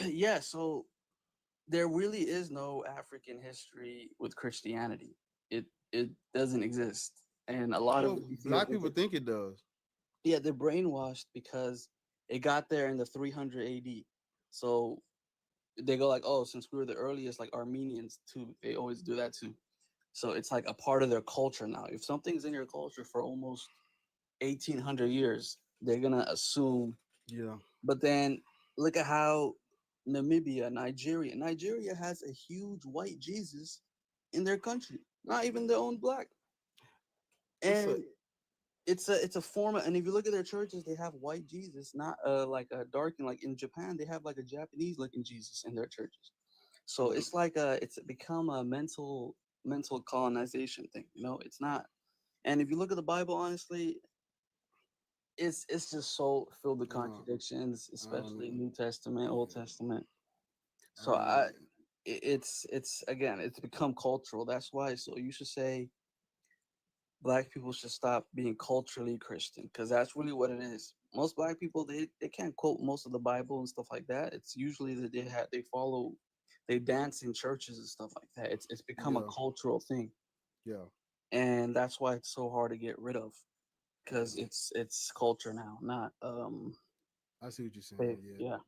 yeah. So there really is no African history with Christianity. It doesn't exist, and a lot of black Ethiopians people think it does. yeah, they're brainwashed because it got there in the 300 AD. So they go like, oh, since we were the earliest, like Armenians too, they always do that too. So it's like a part of their culture now. If something's in your culture for almost 1800 years, they're gonna assume. Yeah. But then look at how Nigeria has a huge white Jesus in their country, not even their own black. And it's a form of, and if you look at their churches, they have white Jesus, not like a dark, like in Japan, they have like a Japanese looking Jesus in their churches. So it's like it's become a mental colonization thing, it's not. And if you look at the Bible, honestly, it's just so filled with contradictions, especially New Testament, Old Testament. So it's again, it's become cultural. That's why, so you should say black people should stop being culturally Christian, because that's really what it is. Most black people, they can't quote most of the Bible and stuff like that. It's usually that they dance in churches and stuff like that. It's become a cultural thing. Yeah. And that's why it's so hard to get rid of, because it's culture now, not I see what you're saying. yeah.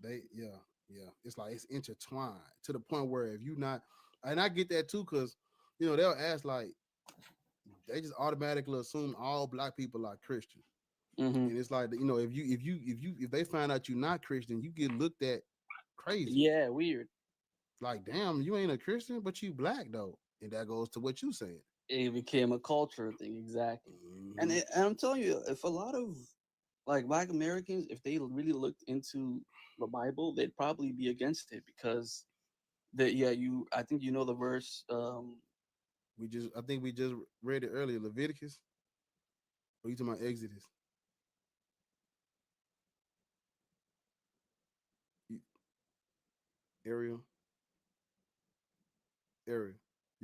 Yeah. It's like it's intertwined to the point where if you not, and I get that too, because they'll ask like they just automatically assume all black people are Christian. And it's like, if they find out you're not Christian, you get looked at crazy. Yeah, weird. Like, damn, you ain't a Christian, but you black though. And that goes to what you said. It became a culture thing, exactly. And I'm telling you, if a lot of like black Americans, if they really looked into the Bible, they'd probably be against it, because I think you know the verse. I think we just read it earlier, Leviticus. Or you talking about Exodus? Ariel, you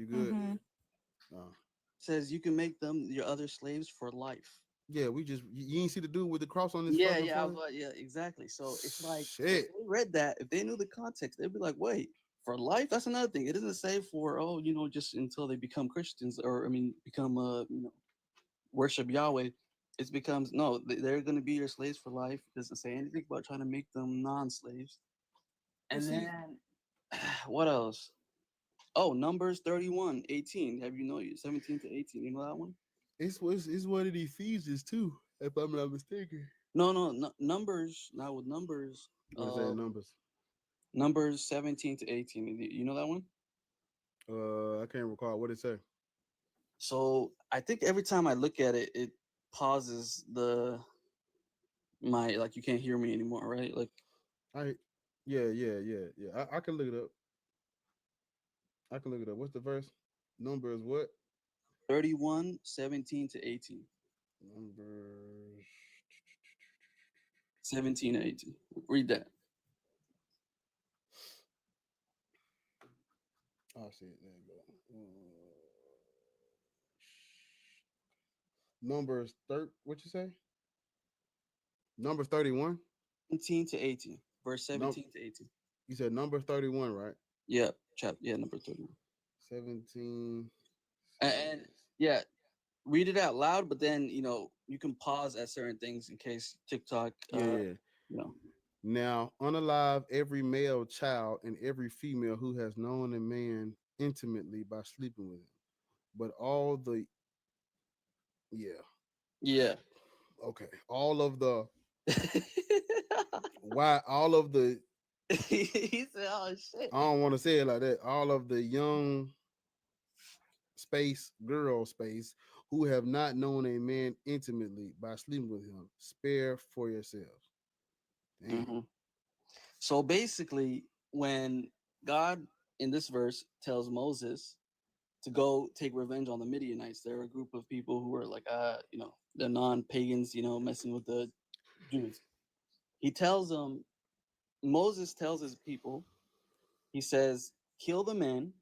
good? Says you can make them your other slaves for life. Yeah, you ain't see the dude with the cross on his Yeah, fucking yeah, forehead? yeah, exactly. So it's like, shit. if they read that, if they knew the context, they'd be like, wait, for life? That's another thing. It doesn't say for, just until they become Christians, or I mean, become worship Yahweh. It becomes, no, they're going to be your slaves for life. It doesn't say anything about trying to make them non-slaves. And then what else? Oh, Numbers 31:18. Have you know 17 to 18? You know that one? It's one of the Ephesians too, if I'm not mistaken. No, Numbers. Not with Numbers. What is that, Numbers? Numbers 17 to 18. You know that one? I can't recall what it say. So I think every time I look at it, it pauses like you can't hear me anymore, right? Like yeah. I can look it up. What's the verse? Numbers what? 31:17 to 18. Numbers 17 to 18. Read that. I see it. There you go. Numbers what you say? Numbers 31. 17 to 18, verse Num 17 to 18. you said number 31, right? Yeah, yeah, number 31. 17 And says, yeah, read it out loud, but then you can pause at certain things in case TikTok, yeah. you know. Now, unalive every male child and every female who has known a man intimately by sleeping with him. But all the, yeah, Yeah. okay, all of the, why, all of the, He said, "Oh shit." I don't want to say it like that, all of the young girl space, who have not known a man intimately by sleeping with him, spare for yourselves. Damn. Hmm. So basically, when God in this verse tells Moses to go take revenge on the Midianites, they're a group of people who are like, they're non-pagans, messing with the Jews. He tells them, Moses tells his people, he says, kill the men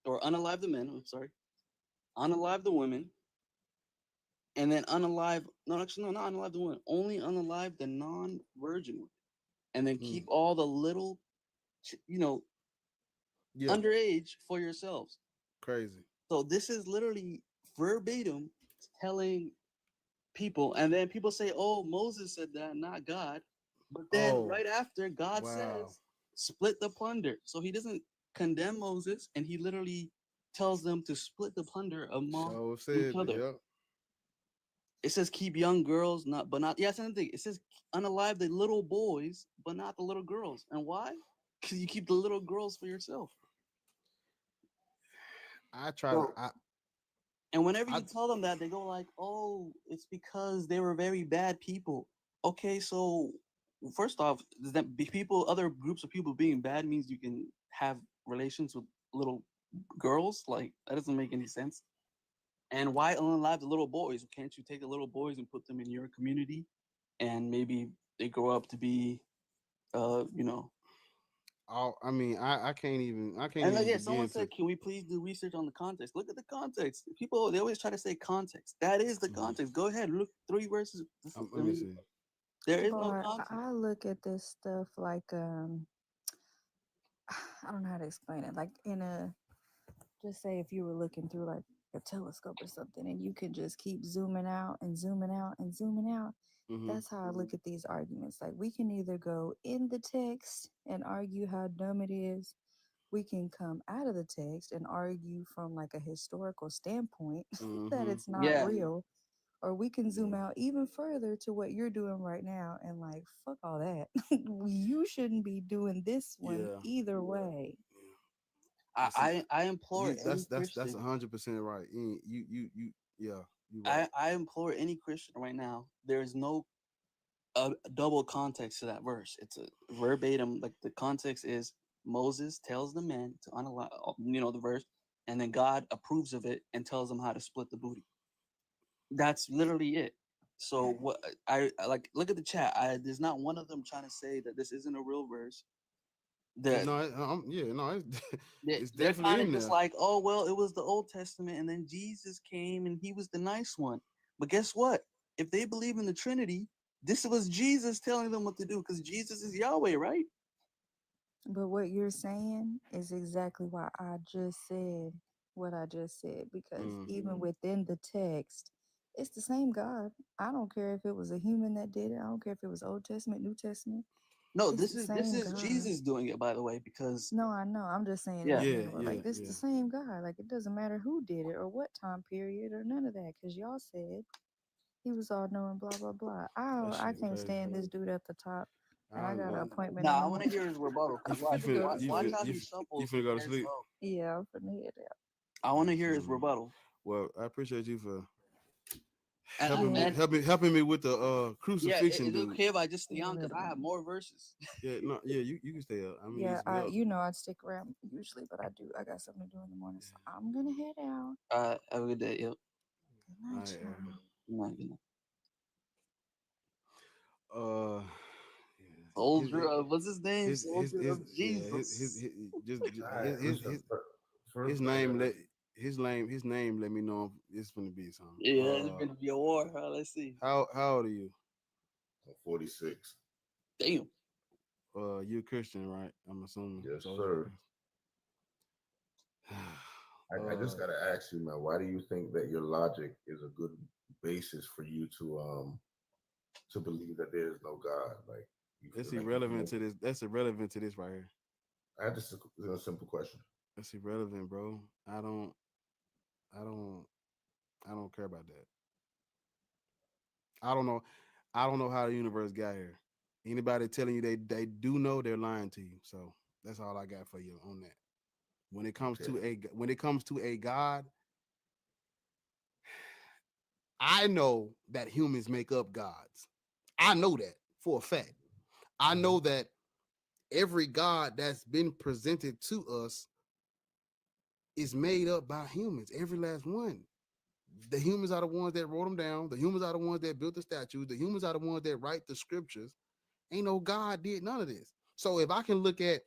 or unalive the men. I'm sorry, unalive the women, and then unalive. No, actually, no, not unalive the women. Only unalive the non-virgin women, and then keep all the little, Yeah, underage for yourselves. crazy. So this is literally verbatim telling people, and then people say, "Oh, Moses said that, not God." But then Oh, right after, God wow. says, "Split the plunder." So he doesn't condemn Moses, and he literally tells them to split the plunder among So each said, other. yeah. It says, "Keep young girls, but not." Yeah, that's another thing. It says, "Unalive the little boys, but not the little girls." And why? Because you keep the little girls for yourself. I try to, So, and whenever I, you tell them that, they go like, "Oh, it's because they were very bad people." Okay, so first off, does that be people, other groups of people being bad means you can have relations with little girls? Like that doesn't make any sense. And why unalive the little boys? Can't you take the little boys and put them in your community, and maybe they grow up to be, you know, I mean, I can't and like, even yeah, someone begin to. said, "Can we please do research on the context?" Look at the context. People, they always try to say context. That is the Mhm. context. Go ahead, look 3 verses. Let me see. There is no Boy, context. I look at this stuff like I don't know how to explain it. Like in a, just say if you were looking through like a telescope or something, and you could just keep zooming out and zooming out and zooming out. Hmm. That's how I look at these arguments. Like we can either go in the text and argue how dumb it is. We can come out of the text and argue from like a historical standpoint that Hmm. it's not Yeah, real. Or we can zoom Yeah. out even further to what you're doing right now and like, fuck all that. You shouldn't be doing this one Yeah. either way. And see, I implore any that's Christian. 100% right. Yeah, you right. I implore any Christian right now. There is no double context to that verse. It's a verbatim. Like the context is Moses tells the men to unallow, the verse, and then God approves of it and tells them how to split the booty. That's literally it. So what I like, look at the chat. There's not one of them trying to say that this isn't a real verse. Yeah, That no, yeah, no, it's, it's they're definitely kind in of just there. like, oh well, it was the Old Testament, and then Jesus came, and he was the nice one. But guess what? If they believe in the Trinity, this was Jesus telling them what to do, because Jesus is Yahweh, right? But what you're saying is exactly why I just said what I just said. Because Mm. even within the text, it's the same God. I don't care if it was a human that did it. I don't care if it was Old Testament, New Testament. No, It's this the is this same is God. Jesus doing it, by the way, because No, I know. I'm just saying in yeah, Yeah, general. yeah, Like, this yeah. the same God. Like, it doesn't matter who did it or what time period or none of that. Because y'all said he was all knowing, blah, blah, blah. That I shit can't crazy. stand this dude at the top. And I got an Well, appointment in nah, the I want to morning. hear his rebuttal, you because you watch, To finna go to watch, you watch finna sleep. how you, he you shuffles finna his go to head sleep. slow. Yeah, I'm finna head out. I want to hear his rebuttal. Well, I appreciate you for And Yeah. helping me with the yeah, crucifixion, is it dude. okay if I just stay on, because I Literally. have more verses? Yeah, no, yeah, you can stay up. I mean, Yeah, we up. I'd stick around usually, but I got something to do in the morning, so I'm gonna head out. Have a good day. Yep. Good All night, right, y'all. Good night. uh, Soldier of, what's his name? his Soldier his of yeah Jesus. his just his name let his name let me know it's gonna be something. Yeah, it's gonna be a war. Let's see. How old are you? I'm 46. Damn. You're a Christian, right? I'm assuming. Yes, So sir. I just uh, gotta ask you, man, why do you think that your logic is a good basis for you to believe that there is no God? Like you it's feel like you can irrelevant make to this. That's irrelevant to this right here. I just a simple question. That's irrelevant, bro. I don't, I don't care about that. I don't know. I don't know how the universe got here. Anybody telling you they do know, they're lying to you. So that's all I got for you on that. When it comes Okay. to a God, I know that humans make up gods. I know that for a fact. I know that every God that's been presented to us is made up by humans. Every last one. The humans are the ones that wrote them down. The humans are the ones that built the statues. The humans are the ones that write the scriptures. Ain't no God did none of this. So if I can look at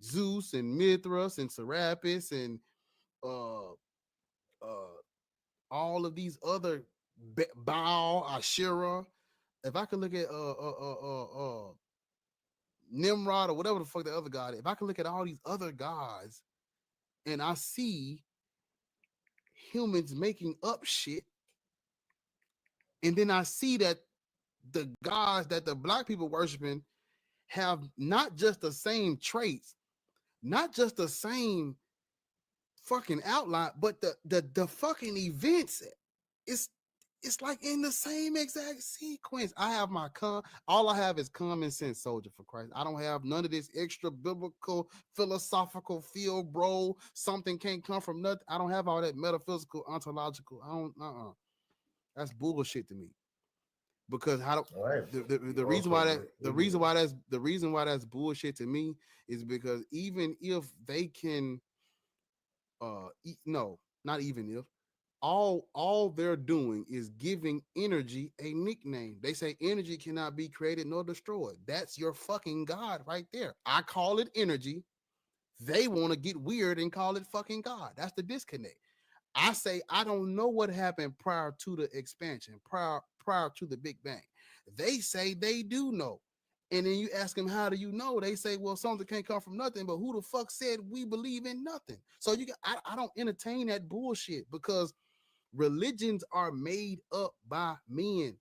Zeus and Mithras and Serapis and uh all of these other Baal, Asherah, if I can look at Nimrod or whatever the fuck the other god, if I can look at all these other gods and I see humans making up shit, and then I see that the gods that the black people worshiping have not just the same traits, not just the same fucking outline, but the fucking events. It's it's like in the same exact sequence. I have my all I have is common sense, soldier for Christ. I don't have none of this extra biblical, philosophical feel, bro. Something can't come from nothing. I don't have all that metaphysical, ontological. I don't. That's bullshit to me. Because how do, All right. the reason why that the reason why that's bullshit to me is because even if they can no, not even if all they're doing is giving energy a nickname. They say energy cannot be created nor destroyed. That's your fucking God right there. I call it energy. They want to get weird and call it fucking God. That's the disconnect. I say I don't know what happened prior to the expansion, prior to the Big Bang. They say they do know. And then you ask them, how do you know? They say, well, something can't come from nothing. But who the fuck said we believe in nothing? So I don't entertain that bullshit because religions are made up by men.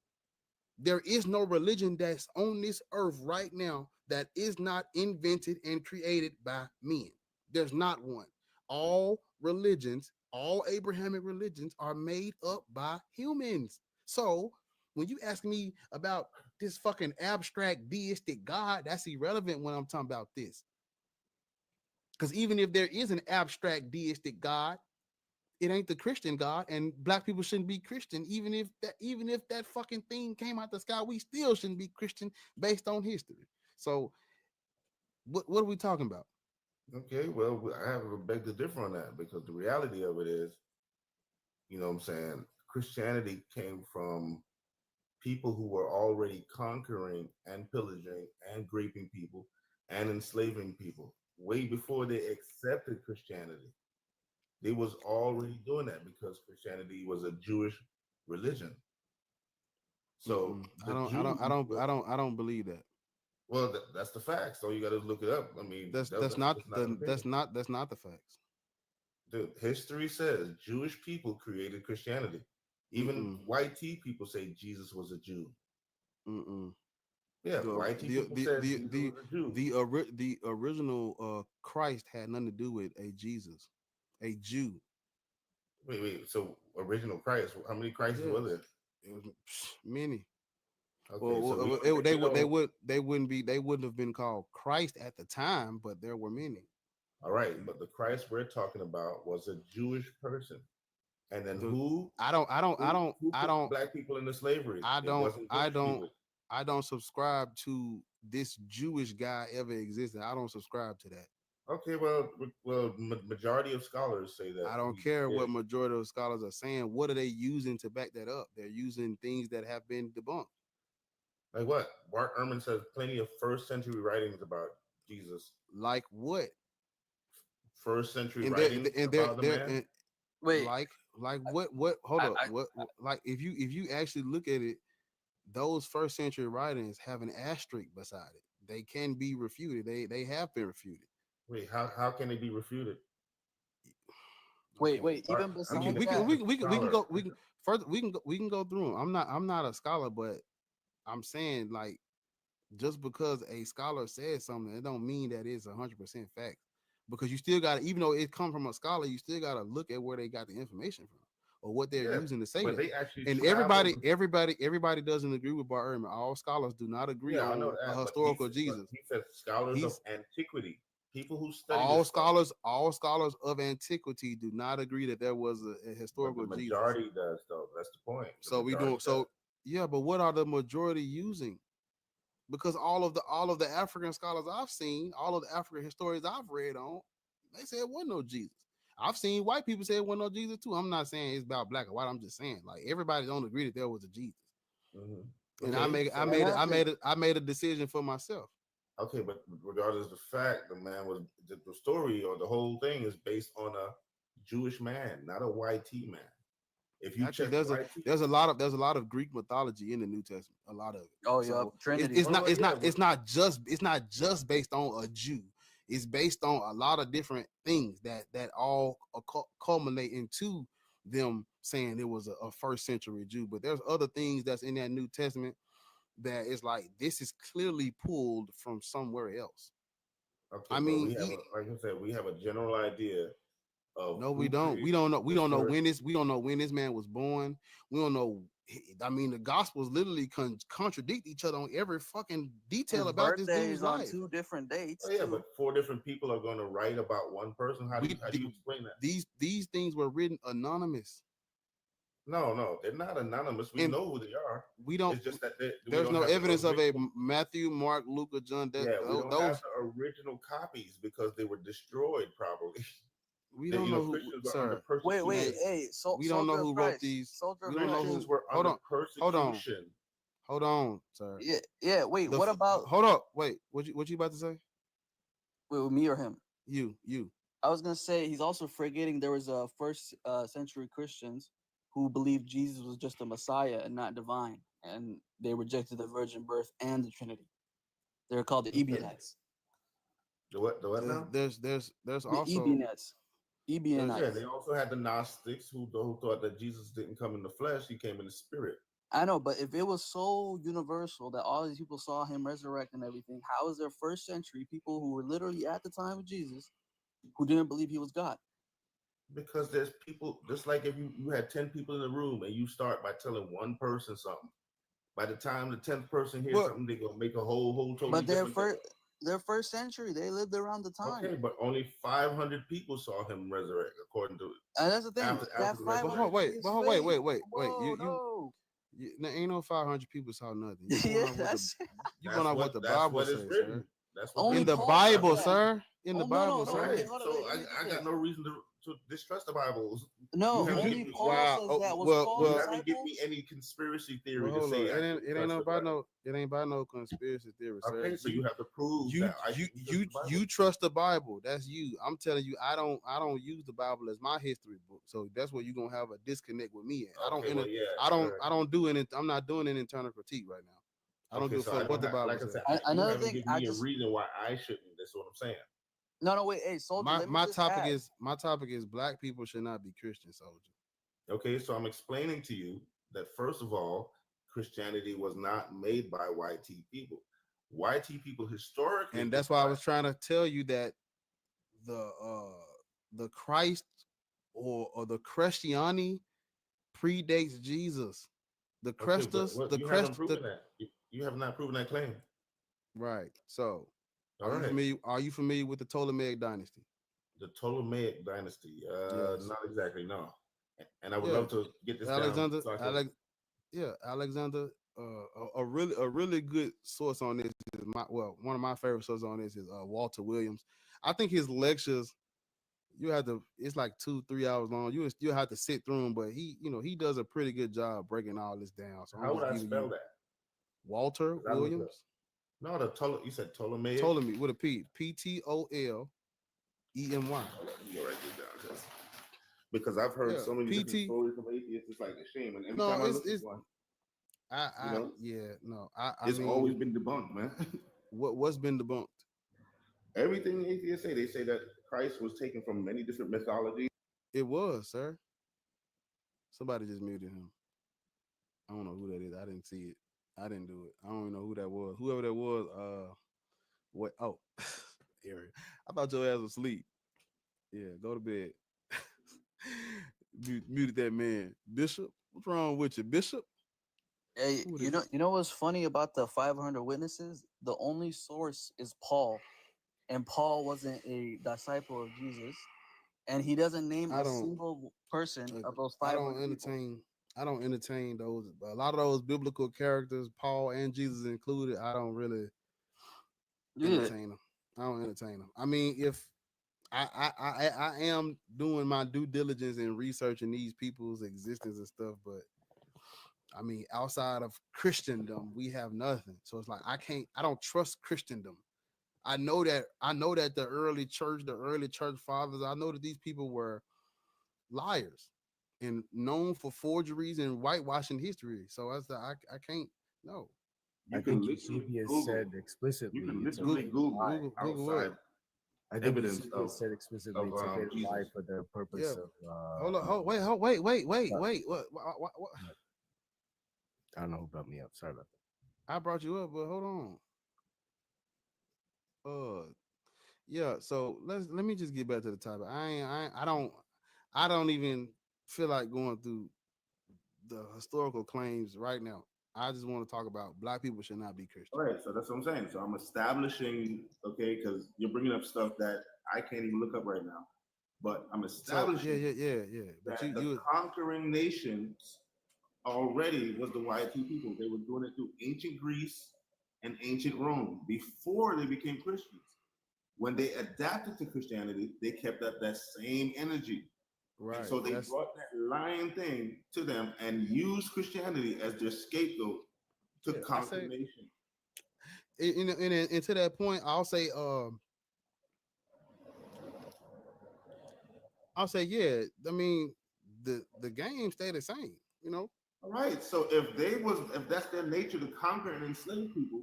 There is no religion that's on this earth right now that is not invented and created by men. There's not one. All religions, all Abrahamic religions are made up by humans. So when you ask me about this fucking abstract deistic God, that's irrelevant when I'm talking about this. Because even if there is an abstract deistic God, it ain't the Christian God, and black people shouldn't be Christian. Even if that fucking thing came out the sky, we still shouldn't be Christian based on history. So what are we talking about? Okay, well, I have a beg to differ on that because the reality of it is, you know what I'm saying, Christianity came from people who were already conquering and pillaging and raping people and enslaving people way before they accepted Christianity. They was already doing that because Christianity was a Jewish religion. So the Jews were, I don't believe that. well, that's the facts. So you got to look it up. I mean, That's not that's not an opinion. that's not the facts. Dude, history says Jewish people created Christianity. Even white tea people say Jesus was a Jew. Yeah, white tea people said Jesus was a Jew. The original Christ had nothing to do with a Jesus, a Jew. Wait. So original Christ, how many Christs were there? It was many. Okay, so they wouldn't have been called Christ at the time, but there were many. All right, but the Christ we're talking about was a Jewish person. And then who put black people into slavery? I don't subscribe to this Jewish guy ever existed. I don't subscribe to that. Okay, well, majority of scholars say that. I don't care what majority of scholars are saying. What are they using to back that up? They're using things that have been debunked. Like what? Bart Ehrman says plenty of first century writings about Jesus. Like what? First century writings about the man. Wait, like what? Hold up, I what? Like if you actually look at it, those first century writings have an asterisk beside it. They can be refuted. They have been refuted. Wait, how can it be refuted? wait, Okay. wait. Even I mean, besides we if can that, it's we a can we can we can scholar, go we can further we can go through them. I'm not a scholar, but I'm saying like just because a scholar says something, it don't mean that it's 100% fact. Because you still got to, even though it come from a scholar, you still got to look at where they got the information from or what they're yeah, using to say but that. they actually And traveled. everybody doesn't agree with Bar Ehrman. All scholars do not agree Yeah, I know on a that, but historical Jesus. he said scholars of He's antiquity, people who study this stuff. all scholars of antiquity do not agree that there was a But the historical Jesus. majority does, though. That's the point. The So we majority do does. yeah, but what are the majority using? Because all of the African scholars I've seen, all of the African historians I've read on, they said it wasn't no Jesus. I've seen white people say it wasn't no Jesus too. I'm not saying it's about black or white. I'm just saying like everybody don't agree that there was a Jesus. Mm-hmm. And Okay, so I made a decision for myself. okay, but regardless of the fact, the man was the story or the whole thing is based on a Jewish man, not a YT man. If you Actually, check YT, there's a lot of Greek mythology in the New Testament. A lot of it. oh So yeah, Trinity. it's not just based on a Jew. It's based on a lot of different things that all culminate into them saying it was a first century Jew. But there's other things that's in that New Testament that is like this is clearly pulled from somewhere else. okay, I but mean, we have like I said, we have a general idea of no, we who don't. created We the don't know first. when this. We don't know when this man was born. We don't know. I mean, the Gospels literally contradict each other on every fucking detail His about this birthday dude's is on life. 2 different dates Oh yeah, too. but 4 different people are going to write about one person. How do you explain that? These things were written anonymous, No, they're not anonymous. We and know who they are. we don't. It's just that we There's don't no have the evidence of a original. Matthew, Mark, Luke, or John. Yeah, we don't have Those the original copies because they were destroyed. Probably. we don't know who, Christians were under sir. Wait, persecution. hey, We don't know Soldier of who wrote Christ, these. Soldier We of don't know Christ. Christians who. were Hold under on, persecution. hold on, sir. Yeah. Wait, what about Hold up, wait. What you about to say? with me or him? You. I was gonna say he's also forgetting there was a first century Christians who believed Jesus was just a Messiah and not divine, and they rejected the virgin birth and the Trinity. They're called the Ebionites. The what? The what now? There's The also Ebionites. Yeah, Ebionites. they also had the Gnostics who thought that Jesus didn't come in the flesh; he came in the spirit. I know, but if it was so universal that all these people saw him resurrect and everything, how is there first century people who were literally at the time of Jesus who didn't believe he was God? Because there's people, just like if you had 10 people in the room and you start by telling one person something. By the time the 10th person hears something, they're gonna make a whole totally But different thing. they're first century. They lived around the time. Okay, but only 500 people saw him resurrect, according to And that's the thing. after That the 500 resurrection. wait. Whoa, There ain't no 500 people saw nothing. Yeah, that's You going off what the That's Bible what says, is written. sir. That's what Only In the Paul Bible, said that. sir. In the Oh, no, Bible, no, sir. wait, so hold on, wait, I got no reason to distrust the Bible. No, You haven't only given me- Paul Wow. says Oh, that. Was well, Paul well, You a haven't given me disciple? any conspiracy Well, theory to hold on. say It I ain't should trust the about Bible. no conspiracy theory, sir. Okay, so you have to prove You that I you shouldn't trust you the Bible. you trust the Bible. That's you. I'm telling you, I don't use the Bible as my history book. So that's where you're gonna have a disconnect with me. Okay, well, yeah, I don't do it. I'm not doing an internal critique right now. I don't okay, give a so I fuck what don't the have, Bible like I says. said, you Another haven't thing, given me a reason why I shouldn't. That's what I'm saying. No, wait, hey, Soldier, let me My just topic add. is black people should not be Christian, soldier. Okay, so I'm explaining to you that first of all, Christianity was not made by YT people. YT people historically, And that's why I was trying to tell you that the Christ or the Christianity predates Jesus. The okay, but Christus, you haven't proven that. You have not proven that claim. right. So All right. are you familiar with the Ptolemaic dynasty? The Ptolemaic dynasty. Yes. Not exactly, no. And I would Yeah. love to get this Alexander, down. So Alexander. A really good source on this is one of my favorite sources on this is Walter Williams. I think his lectures it's like 2-3 hours long. You'll have to sit through them, but he does a pretty good job breaking all this down. So how would I spell that? Walter Williams. No, you said Ptolemaic. Ptolemy with a P. Ptolemy. Let me write this down because I've heard Yeah, so many different PT. stories from atheists. It's like a shame, and every No, time I look at it's one, I you know, yeah, no. I it's always mean, been debunked, man. what's been debunked? Everything atheists say, they say that Christ was taken from many different mythologies. It was, sir. Somebody just muted him. I don't know who that is. I didn't see it. I didn't do it. I don't even know who that was. Whoever that was, what? Oh, Ariel. I thought your ass was asleep. Yeah, go to bed. Muted that man. Bishop, what's wrong with you, Bishop? Hey, Who you this? know, what's funny about the 500 witnesses? The only source is Paul, and Paul wasn't a disciple of Jesus, and he doesn't name I a don't. single person of those I 500 don't people. entertain. I don't entertain those. A lot of those biblical characters, Paul and Jesus included. I don't really Yeah, entertain them. I don't entertain them. I mean, if I am doing my due diligence in researching these people's existence and stuff, but I mean, outside of Christendom, we have nothing. So it's like I don't trust Christendom. I know that the early church fathers, I know that these people were liars and known for forgeries and whitewashing history. So I can't no. You I can think literally Eusebius said Google. explicitly You can it's literally okay to Google lie. Google outside what? I think evidence Eusebius said explicitly it's okay to lie Jesus. for the Yeah. purpose of Hold on, wait. What? I don't know who brought me up. Sorry about I brought you up, but hold on. Yeah, so let me just get back to the topic. I don't even feel like going through the historical claims right now. I just want to talk about black people should not be Christian. All right, so that's what I'm saying. So I'm establishing, okay, because you're bringing up stuff that I can't even look up right now. But I'm So establishing But that the you conquering nations already was the YT people. They were doing it through ancient Greece and ancient Rome before they became Christians. When they adapted to Christianity, they kept up that same energy. right. And so they brought that lying thing to them and used Christianity as their scapegoat to conquer the nation. And to that point, I'll say yeah. I mean, the game stay the same. You know. All right. So if that's their nature to conquer and enslave people,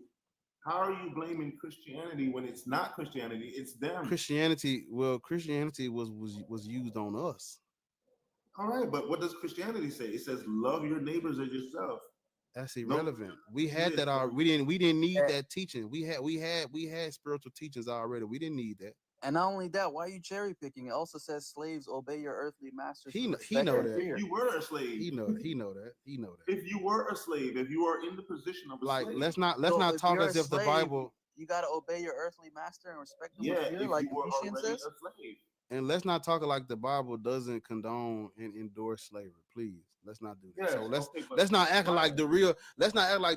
how are you blaming Christianity when it's not Christianity? It's them. Christianity was used on us. All right, but what does Christianity say? It says love your neighbors as yourself. That's irrelevant. We had that so already. We didn't need that teaching. We had spiritual teachings already. We didn't need that. and not only that, why are you cherry picking? It also says slaves obey your earthly masters. He with know respect and that. fear. If you were a slave. He know that. If you were a slave, if you are in the position of a Like slave. let's not So talk you're as a if the slave, Bible. You gotta obey your earthly master and respect them Yeah, with fear, if like you were Ephesians already says. a slave. And let's not talk like the Bible doesn't condone and endorse slavery. Please, let's not do that. Yes, So okay, but let's not act like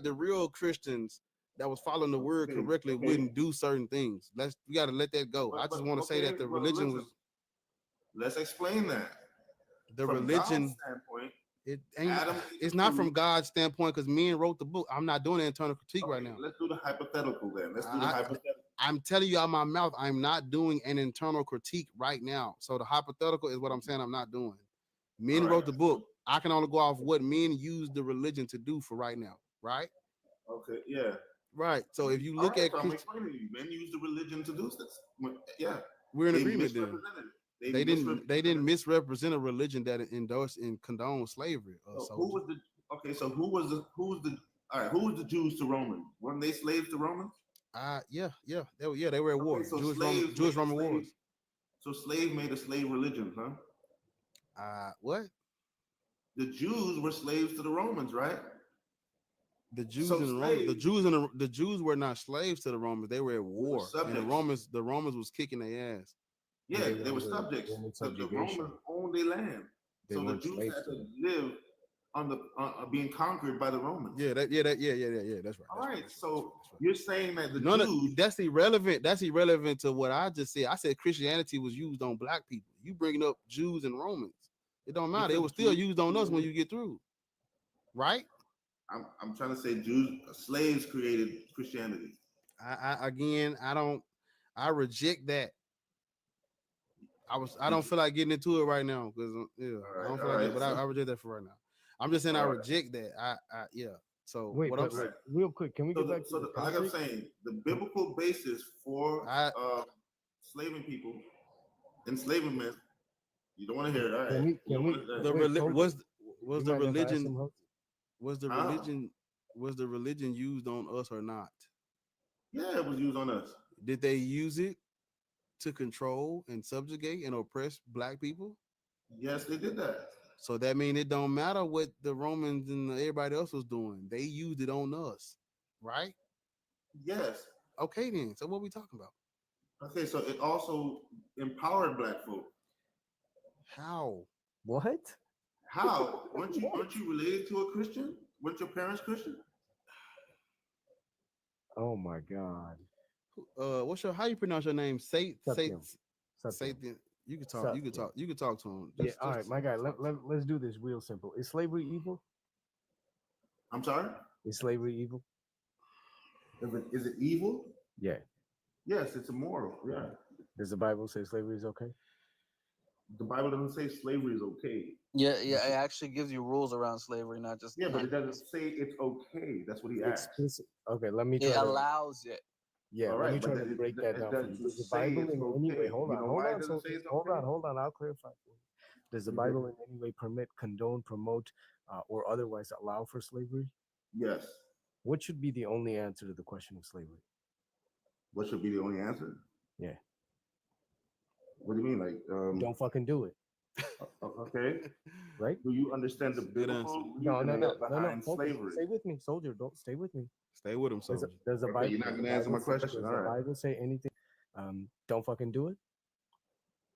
the real Christians that was following the word correctly wouldn't do certain things. We got to let that go. I just want to say that the religion was. Let's explain that. The From religion God's standpoint, it ain't. Adam It's not from God's standpoint because men wrote the book. I'm not doing an internal critique right now. Let's do the hypothetical then. Let's do the hypothetical. I'm telling you out my mouth, I'm not doing an internal critique right now. So the hypothetical is what I'm saying I'm not doing. Men wrote the book. I can only go off what men use the religion to do for right now, right? Okay, yeah. Right. So if you look at I'm explaining to you, men use the religion to do this. Yeah. We're in agreement then. They didn't misrepresent a religion that endorsed and condoned slavery. Who was the Jews to Romans? Weren't they slaves to Romans? They were at war. So Jewish Roman wars. So slave made a slave religion, huh? What? The Jews were slaves to the Romans, right? The Jews and the Romans, the Jews were not slaves to the Romans. They were at war. And the Romans was kicking their ass. Yeah, they were subjects. The Romans owned their land. So the Jews had to live on the being conquered by the Romans. Yeah, that's right. All right, so you're saying that the Jews... That's irrelevant. That's irrelevant to what I just said. I said Christianity was used on black people. You bringing up Jews and Romans. It don't matter. It was still used on us when you get through. Right? I'm trying to say slaves created Christianity. I reject that. I don't feel like getting into it right now because I don't feel like that, but I reject that for right now. I'm just saying I reject that. Yeah. So Wait, what but I'm saying, real quick, can we get back to the like I'm topic? saying, the biblical basis for slaving people, enslaving men. You don't want to hear it, all right? Was the religion used on us or not? Yeah, it was used on us. Did they use it to control and subjugate and oppress black people? Yes, they did that. So that means it don't matter what the Romans and everybody else was doing. They used it on us, right? Yes. Okay, then. So what are we talking about? Okay, so it also empowered black folk. How? What? How? Weren't you related to a Christian? Weren't your parents Christian? Oh my God. How you pronounce your name? Satyam. Satan. You can talk. You can talk. You can talk to him. All right, my guy. Let's do this real simple. Is slavery evil? I'm sorry? Is slavery evil? Is it evil? Yeah. Yes, it's immoral. Yeah. Does the Bible say slavery is okay? The Bible doesn't say slavery is okay. Yeah, it actually gives you rules around slavery, not just. Yeah, but it doesn't say it's okay. That's what he asked. Okay, let me try. It allows it. Yeah, let me try to break that down for you. Does the Bible in any way? Hold on. I'll clarify. Does the Bible in any way permit, condone, promote, or otherwise allow for slavery? Yes. What should be the only answer to the question of slavery? What should be the only answer? Yeah. What do you mean? Like, don't fucking do it. Okay. Right? Do you understand the biblical behind slavery? Stay with me, soldier. Don't stay with me. Stay with him, soldier. Does the Bible? You're not gonna answer my question. Does the Bible say anything? Don't fucking do it.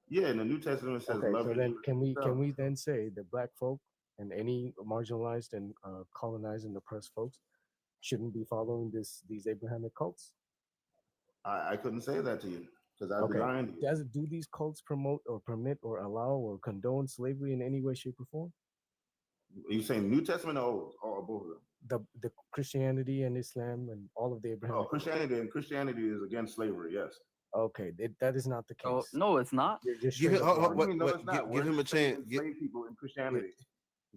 Yeah, in the New Testament it says. Okay, so then can we then say that black folk and any marginalized and colonized and oppressed folks shouldn't be following these Abrahamic cults? I couldn't say that to you because I designed it. Do these cults promote or permit or allow or condone slavery in any way, shape, or form? Are you saying New Testament or both of them? The Christianity and Islam and all of the Abrahamic. Christianity is against slavery. Yes. Okay, that is not the case. Oh, no, it's not. Give him a chance. People in Christianity.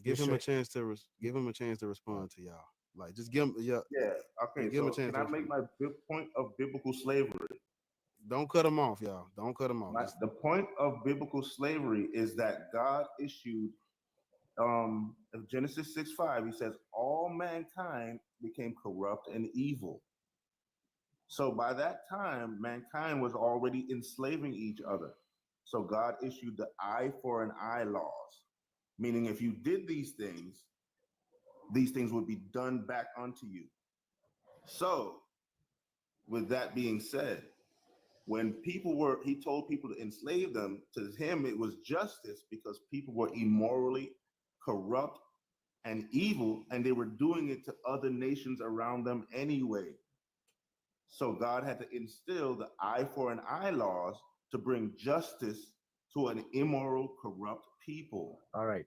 Give him a chance to respond to y'all. Like, just give him. Yeah. Okay. Give him a chance. Can I make my point of biblical slavery? Don't cut him off, y'all. Don't cut him off. The point of biblical slavery is that God issued Genesis 6:5. He says all mankind became corrupt and evil. So by that time, mankind was already enslaving each other. So God issued the eye for an eye laws, meaning if you did these things would be done back unto you. So with that being said, when he told people to enslave them, to him it was justice because people were immorally corrupt and evil, and they were doing it to other nations around them anyway. So God had to instill the eye for an eye laws to bring justice to an immoral, corrupt people. All right.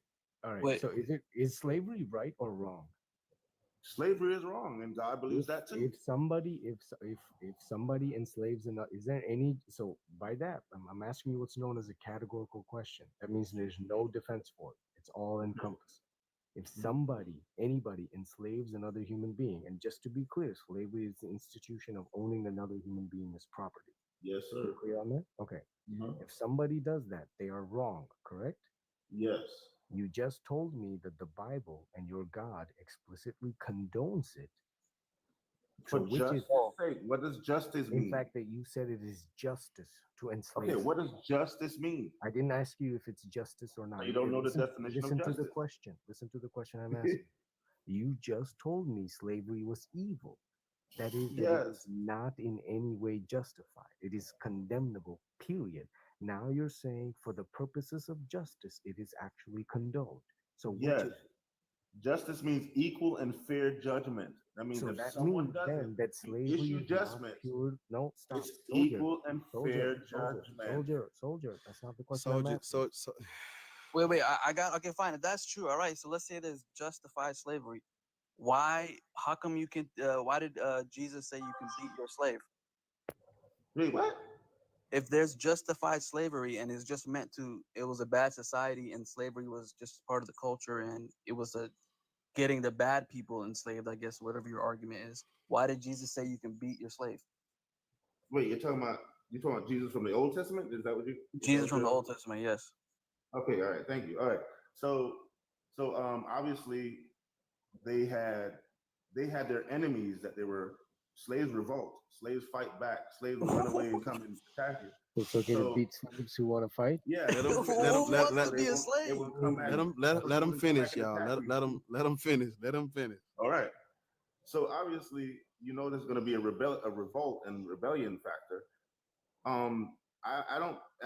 Wait. So is slavery right or wrong? Slavery is wrong, and God believes that too. If somebody enslaves another, is there any? So by that, I'm asking you what's known as a categorical question. That means there's no defense for it. It's all encompassed. If anybody enslaves another human being, and just to be clear, slavery is the institution of owning another human being as property. Yes, sir. You clear on that? Okay. If somebody does that, they are wrong, correct? Yes. You just told me that the Bible and your God explicitly condones it. So what does justice mean? In fact, that you said it is justice to enslave. Okay, what does justice mean? I didn't ask you if it's justice or not. You don't know the definition of justice. Listen to the question. Listen to the question I'm asking. You just told me slavery was evil. That is, it is not in any way justified. It is condemnable, period. Now you're saying for the purposes of justice, it is actually condoned. So which is it? Justice means equal and fair judgment. That means if someone does it, that slavery issue is judgment. Pure, no, stop. It's equal and fair judgment. Soldier. That's not the question. Wait. I got. Okay, fine. If that's true, all right. So let's say there's justified slavery. Why? How come you can? Why did Jesus say you can beat your slave? Wait, what? if there's justified slavery and it's just meant to, it was a bad society and slavery was just part of the culture and it was a getting the bad people enslaved, I guess, whatever your argument is. Why did Jesus say you can beat your slave? Wait, you're talking about Jesus from the Old Testament? Is that what you? Jesus from the Old Testament, yes. Okay, all right, thank you. All right, so obviously they had their enemies that they were slaves revolt, slaves fight back, slaves would run away and come and attack you. It's okay to beat slaves who want to fight. Yeah, Let them finish, y'all. Let them finish. Let them finish. All right. So obviously, there's going to be a revolt and rebellion factor. I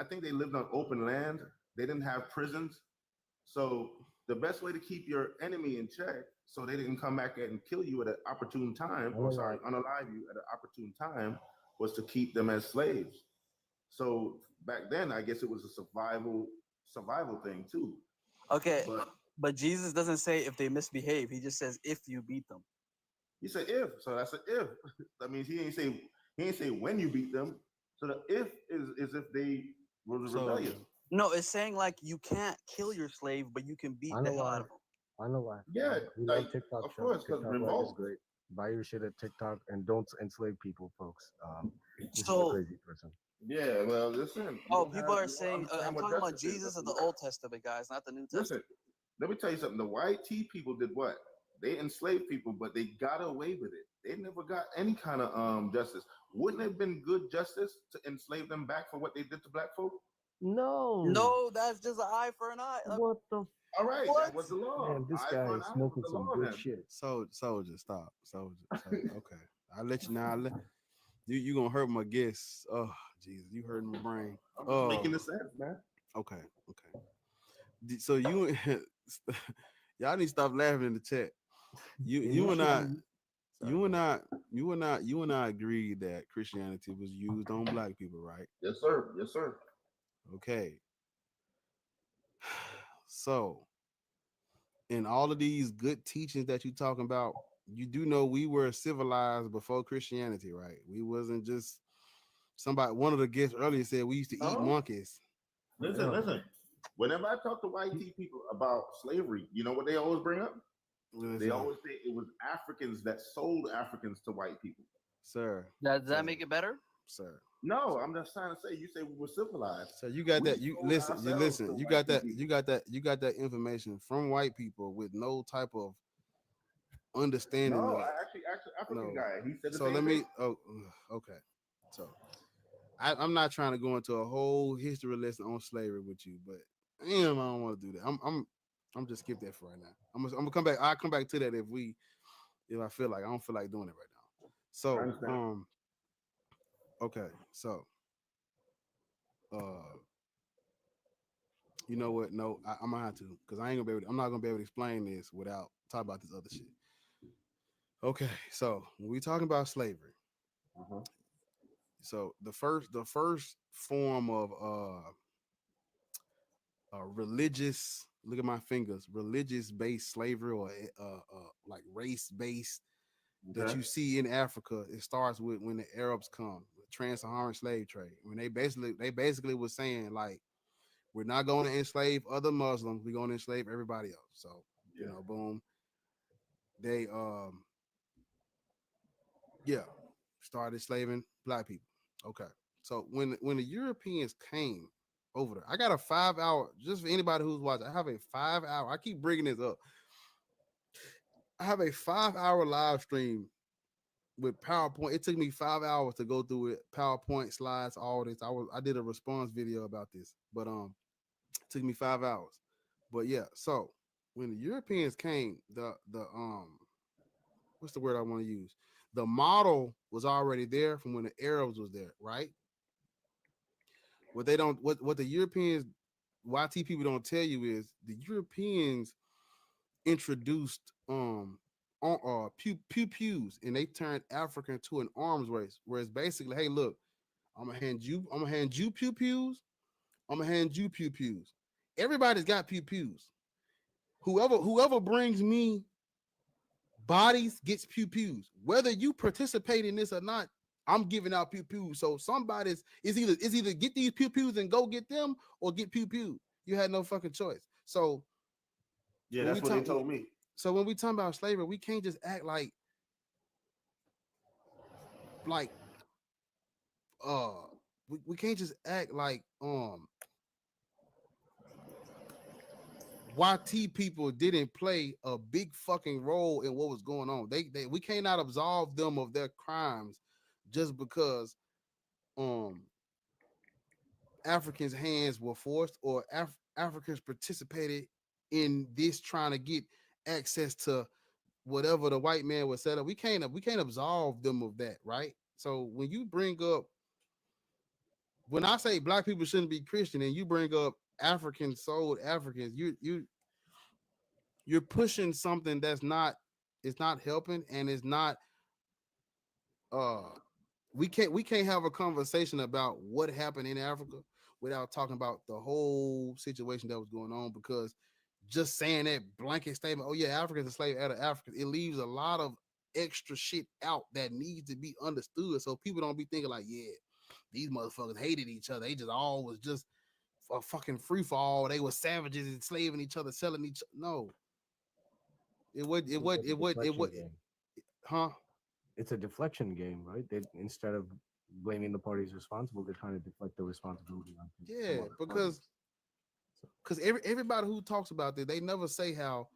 think they lived on open land. They didn't have prisons. So the best way to keep your enemy in check so they didn't come back and kill you at an opportune time, unalive you at an opportune time, was to keep them as slaves. So back then, I guess it was a survival thing too. Okay, but Jesus doesn't say if they misbehave. He just says if you beat them. He said if, so that's an if. That means he ain't say when you beat them. So the if is if they were rebellious. No, it's saying like you can't kill your slave, but you can beat the hell out of them. I know why. Yeah, we love TikTok. Of course, because revolt is great. Buy your shit at TikTok and don't enslave people, folks. This is a So- crazy person. Yeah, well, listen. Oh, people are saying I'm talking about Jesus of the Old Testament, guys, not the New Testament. Listen, let me tell you something. The white tea people did what? They enslaved people, but they got away with it. They never got any kind of justice. Wouldn't it have been good justice to enslave them back for what they did to black folk? No, that's just an eye for an eye. What the? All right, What? that was the law. Man, this Eye guy for an is eye smoking was the some law good then. shit. Soldier, stop. Soldier. Okay, I'll let you now. You gonna hurt my guess. Oh, Jesus, you hurting my brain. I'm just making the sense, man. Okay. So you, y'all need to stop laughing in the chat. You and I agreed that Christianity was used on black people, right? Yes, sir. Yes, sir. Okay. So, in all of these good teachings that you're talking about, you do know we were civilized before Christianity, right? We wasn't just one of the guests earlier said we used to eat monkeys. Listen. Whenever I talk to white tea people about slavery, you know what they always bring up? They always say it was Africans that sold Africans to white people. Sir. Does that make it better? Sir. No, I'm just trying to say. You say we were civilized. So you got that. You listen. You got that information from white people with no type of understanding. No, actually, African guy. He said the same let me. thing. Oh, okay. So I'm not trying to go into a whole history lesson on slavery with you, but I don't want to do that. I'm just skip that for right now. I'm gonna come back. I'll come back to that if I feel like I don't feel like doing it right now. So okay, so you know what? No, I'm gonna have to because I'm not gonna be able to explain this without talking about this other shit. Okay, so when we talking about slavery, so the first form of religious, look at my fingers, religious based slavery or like race based that you see in Africa, it starts with when the Arabs come, the trans-Saharan slave trade. When they basically was saying like, we're not going to enslave other Muslims, we're going to enslave everybody else. So boom, they started enslaving black people. Okay, so when the Europeans came over there, I got a 5-hour, just for anybody who's watching, I have a 5-hour, I keep bringing this up, I have a 5-hour live stream with PowerPoint. It took me 5 hours to go through it, PowerPoint slides, all this. I did a response video about this, but it took me 5 hours. But yeah, so when the Europeans came, the what's the word I want to use? The model was already there from when the Arabs was there, right? What the Europeans, YT people don't tell you is the Europeans introduced pews, and they turned Africa into an arms race, where it's basically, hey, look, I'm gonna hand you pews, I'm gonna hand you pews. Everybody's got pews. Whoever brings me bodies gets pews. Whether you participate in this or not, I'm giving out pew pew. So somebody's is either get these pew pews and go get them or get pew pew. You had no fucking choice. So Yeah, when that's we what they talk, told me. so when we talk about slavery, we can't just act like uh we can't just act like YT people didn't play a big fucking role in what was going on. They we cannot absolve them of their crimes just because Africans' hands were forced or Africans participated in this trying to get access to whatever the white man was set up. We can't absolve them of that, right? So when you bring up, when I say black people shouldn't be Christian and you bring up African souled Africans, you're pushing something that's not, it's not helping, and it's not uh we can't have a conversation about what happened in Africa without talking about the whole situation that was going on, because just saying that blanket statement, oh yeah, Africans are slave out of Africa, it leaves a lot of extra shit out that needs to be understood, so people don't be thinking like, yeah, these motherfuckers hated each other, they just all was just a fucking free for all, they were savages enslaving each other, selling each, no, it would, huh? It's a deflection game, right? They, instead of blaming the parties responsible, they're trying to deflect the responsibility onto some Yeah, other because everybody who talks about this, they never say how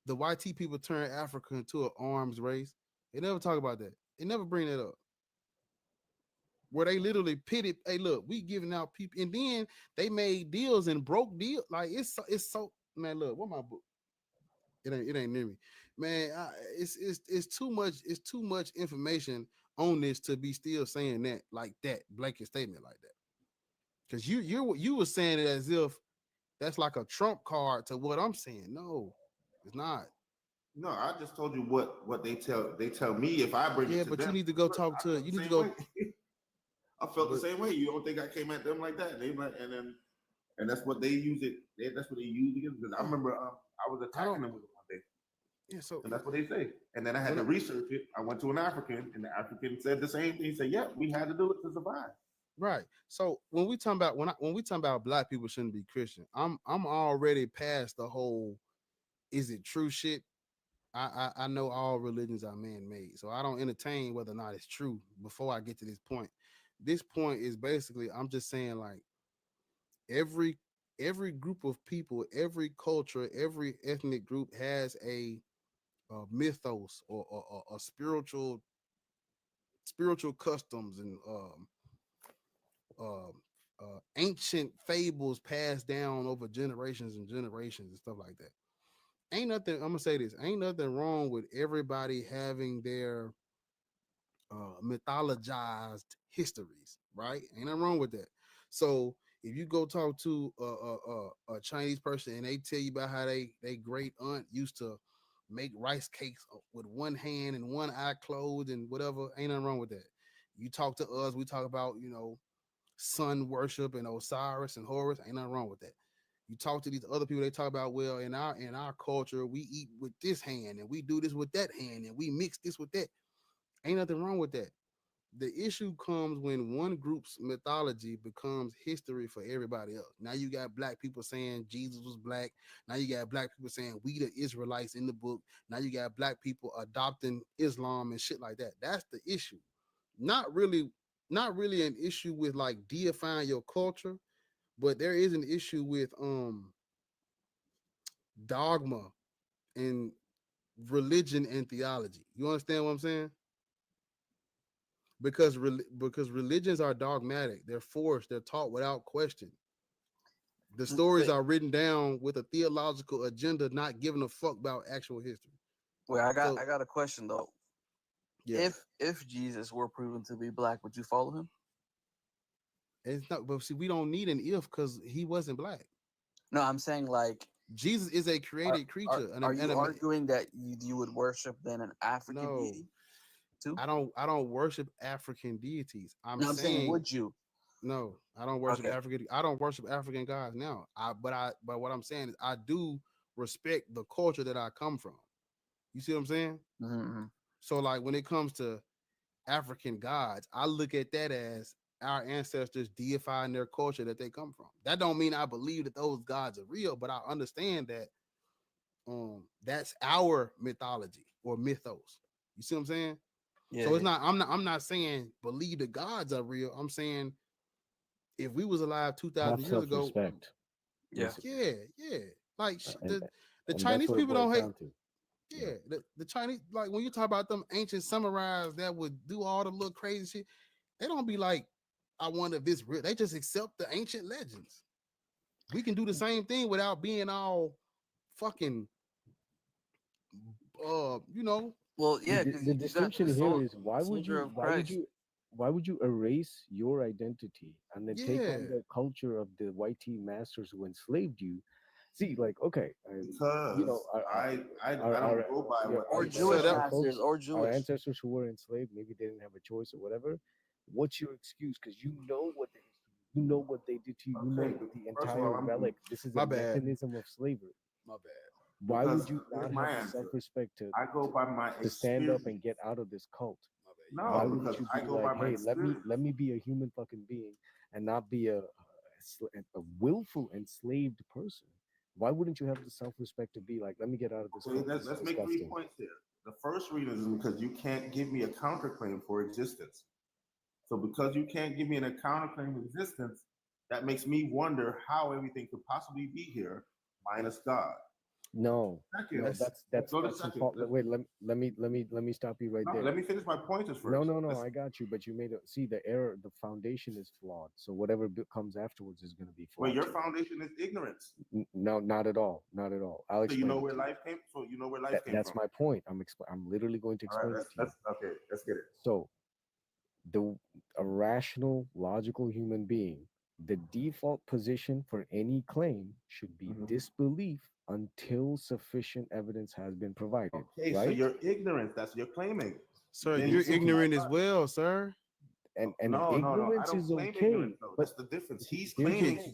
the YT people turn Africa into an arms race. They never talk about that. They never bring that up. Where they literally pitted, hey, look, we giving out people, and then they made deals and broke deals. Like it's so man. Look, what my book? It ain't near me, man. It's too much. It's too much information on this to be still saying that like that blanket statement like that. Because you were saying it as if that's like a trump card to what I'm saying. No, it's not. No, I just told you what they tell me if I bring Yeah, it to but you them. need to go Look, talk I to. felt You the need to same way. go. I felt the But same way. You don't think I came at them like that? They like, and that's what they use it. That's what they use against. Because I remember I was attacking them with it one day, yeah, so and that's what they say. And then I had when to research it. I went to an African, and the African said the same thing. He said, "Yeah, we had to do it to survive." right. So when we talk about when we talk about black people shouldn't be Christian, I'm already past the whole is it true shit. I know all religions are man made, so I don't entertain whether or not it's true before I get to this point. This point is basically I'm just saying like every every group of people, every culture, every ethnic group has a mythos or a spiritual customs and um, ancient fables passed down over generations and generations and stuff like that. Ain't nothing. I'm gonna say this. Ain't nothing wrong with everybody having their mythologized histories, right? Ain't nothing wrong with that. So if you go talk to a Chinese person and they tell you about how they great aunt used to make rice cakes with one hand and one eye closed and whatever, ain't nothing wrong with that. You talk to us, we talk about sun worship and Osiris and Horus, ain't nothing wrong with that. You talk to these other people, they talk about, well, in our culture, we eat with this hand and we do this with that hand and we mix this with that. Ain't nothing wrong with that. The issue comes when one group's mythology becomes history for everybody else. Now you got black people saying Jesus was black. Now you got black people saying we the Israelites in the book. Now you got black people adopting Islam and shit like that. That's the issue. Not really, not really an issue with like deifying your culture, but there is an issue with dogma and religion and theology. You understand what I'm saying? Because religions are dogmatic. They're forced. They're taught without question. The stories Wait, are written down with a theological agenda, not giving a fuck about actual history. wait, So I got a question though. yeah, If Jesus were proven to be black, would you follow him? it's not. But see, we don't need an if because he wasn't black. No, I'm saying like, Jesus is a are created creature, are you arguing that you would worship then an African no. deity too? I don't worship African deities. I'm No, I'm saying saying would you? no. I don't worship Okay. African. I don't worship African gods now. But what I'm saying is I do respect the culture that I come from. You see what I'm saying? Mm-hmm. So like when it comes to African gods, I look at that as our ancestors deifying their culture that they come from. That don't mean I believe that those gods are real, but I understand that that's our mythology or mythos. You see what I'm saying? Yeah, So it's not I'm not saying believe the gods are real. I'm saying if we was alive 2,000 Have years ago, self-respect. yeah. yeah. Like And, the and that's Chinese what it people boils don't hate. down to. Yeah, the Chinese, like when you talk about them ancient samurais that would do all the little crazy shit, they don't be like, I wonder if this real. They just accept the ancient legends. We can do the same thing without being all fucking you know. Well, The, yeah, di- because the you got the distinction here is soldier of Christ. why would you erase your identity and then take on Yeah. the culture of the white tea masters who enslaved you? See, like, okay, Because you know, I don't go by what Or they Jewish say. masters, or our Jewish. ancestors who were enslaved, maybe they didn't have a choice or whatever. What's your excuse? Because you know what they did to you. You know what they did to you. You know Okay, that the first of entire all, relic. This is My a bad. mechanism of slavery. My bad. Why because would you here's not my have the answer. self-respect I go by my to stand up experience. and get out of this cult? My bad. Why No, wouldn't because you I be go like, by my hey, experience. let me be a human fucking being and not be a willful enslaved person? Why wouldn't you have the self-respect to be like, let me get out of this Okay, cult? This is let's make 3 disgusting. points here. The first reason is because you can't give me a counterclaim for existence. So because you can't give me a counterclaim of existence, that makes me wonder how everything could possibly be here minus God. No, Second, no, let's go to second. wait, let me stop you right No, there. let me finish my pointers first. No, I got you, but you made the error. The foundation is flawed, so whatever comes afterwards is going to be flawed. Well, your too. foundation is ignorance. No, not at all, not at all. I'll So explain. you know it where to you. life came. So you know where life came That's from. my point. I'm literally going to All right, explain it to you. okay. Let's get it. So, a rational, logical human being, the default position for any claim should be disbelief until sufficient evidence has been provided. Okay, right? so you're ignorant. That's what you're claiming. Sir, Then you're you ignorant can- as well, sir. And No, I ignorance don't is claim okay. ignorance, though. But That's the difference. He's here's claiming.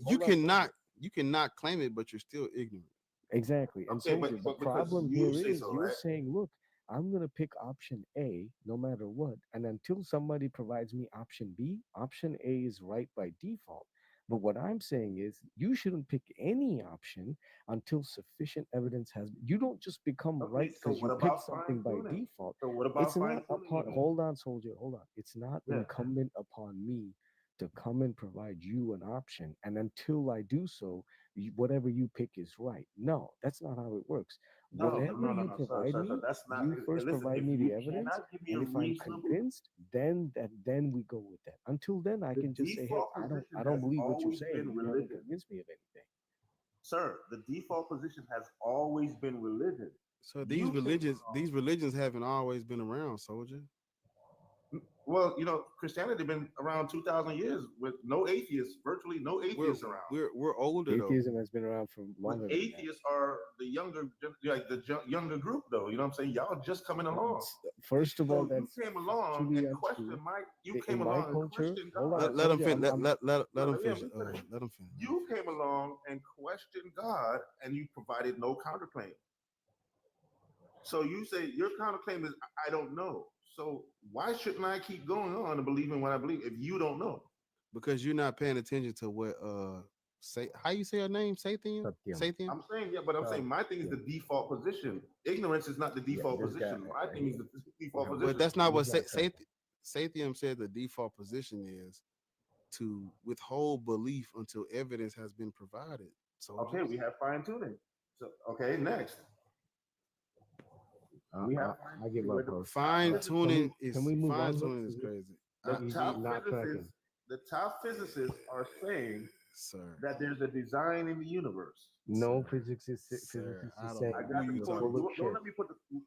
You cannot claim it, but you're still ignorant. Exactly. And Okay, soldier, but the because problem you here say is so, you're right? saying, look, I'm going to pick option A no matter what. And until somebody provides me option B, option A is right by default. But what I'm saying is you shouldn't pick any option until sufficient evidence has. You don't just become Okay, right so because what you pick about something by fine-tuning? default. So what about It's not fine-tuning upon. then? Hold on, soldier. Hold on. It's not Yeah. incumbent upon me to come and provide you an option. And until I do so, whatever you pick is right. No, that's not how it works. Whatever you provide me, that's not. you first Listen, provide if me you the evidence, cannot give me and a if I'm reasonable, convinced, then we go with that. Until then, I the can just say, hey, default I position don't has believe what you're always saying. been You haven't religion. convinced me of anything. Sir, the default position has always been religion. So these You came religions haven't always been around, soldier. Well, Christianity been around 2,000 years with no atheists, virtually no atheists around. We're older though. Atheism has been around for But longer than that. atheists are the younger, like the younger group, though. You know what I'm saying? Y'all just coming along. First of all, So you that's came along truly and untrue. questioned you In came my along and culture, questioned hold God. on, Let him soldier, finish. I'm- Let him let finish. me finish. Let him finish. You came along and questioned God, and you provided no counterclaim. So you say your counterclaim is I don't know. So why shouldn't I keep going on and believing what I believe if you don't know? Because you're not paying attention to what say how you say her name, Sathian? Sathian? I'm saying, but I'm saying my thing is the default position. Ignorance is not the default position. My thing is the default position. But that's not what Sathian said. The default position is to withhold belief until evidence has been provided. So okay, we have fine tuning. So okay, next. We have I give up, bro. Fine tuning is can we move fine on? tuning is crazy. The top physicists are saying Sir, that there's a design in the universe. No physicists is Sir, I saying don't I got the you're quotes. full of Don't shit. let me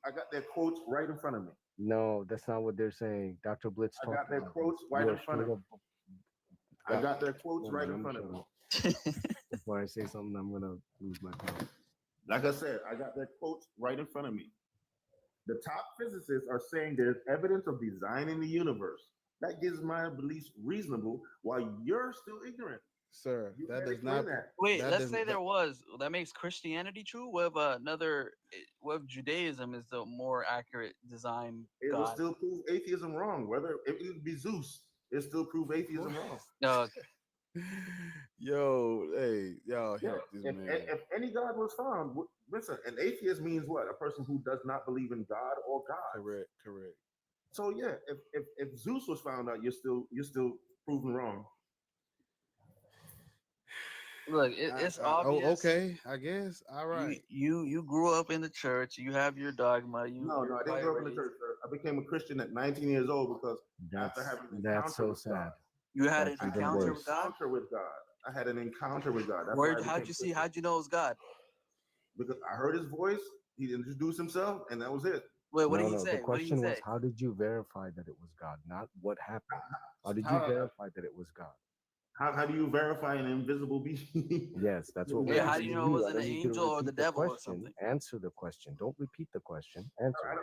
I got their quotes right in front of me. No, that's not what they're saying. Dr. Blitz I got talked their about quotes this. right You in are front of straight me. up- I got their quotes Hold right on, in let front me of me. shut up. Before I say something, I'm gonna lose my power. Like I said, I got their quotes right in front of me. The top physicists are saying there's evidence of design in the universe. That gives my beliefs reasonable while you're still ignorant. sir. You That can't does explain not. that. Wait, That let's does say that, there was. That makes Christianity true. With Judaism is the more accurate design It will God. still prove atheism wrong. Whether it would be Zeus, it still prove atheism wrong. No, Yo, hey, y'all Yeah. help this If, man. if any God was found, listen, an atheist means what? A person who does not believe in God or God. Correct, correct. So yeah, if Zeus was found out, you're still proven wrong. look, it's obvious. Okay, I guess. All right. You grew up in the church. You have your dogma. No, You're I didn't probably grow up in the raised- church, sir. I became a Christian at 19 years old because after having an encounter That's so with sad. God, You had an That's even encounter worse. with God. encounter with God. I had an encounter with God. That's Where? why I How'd became you see? Christian. How'd you know it was God? Because I heard his voice, he introduced himself, and that was it. Wait, what No, did he no. say? The What did he question was, say? how did you verify that it was God? Not what happened. How did you How- verify that it was God? How do you verify an invisible being? Yes, that's what Yeah, we're how do asking you know it was I an don't need you to angel or the repeat devil or question. something? Answer the question. Don't repeat the question. Answer it.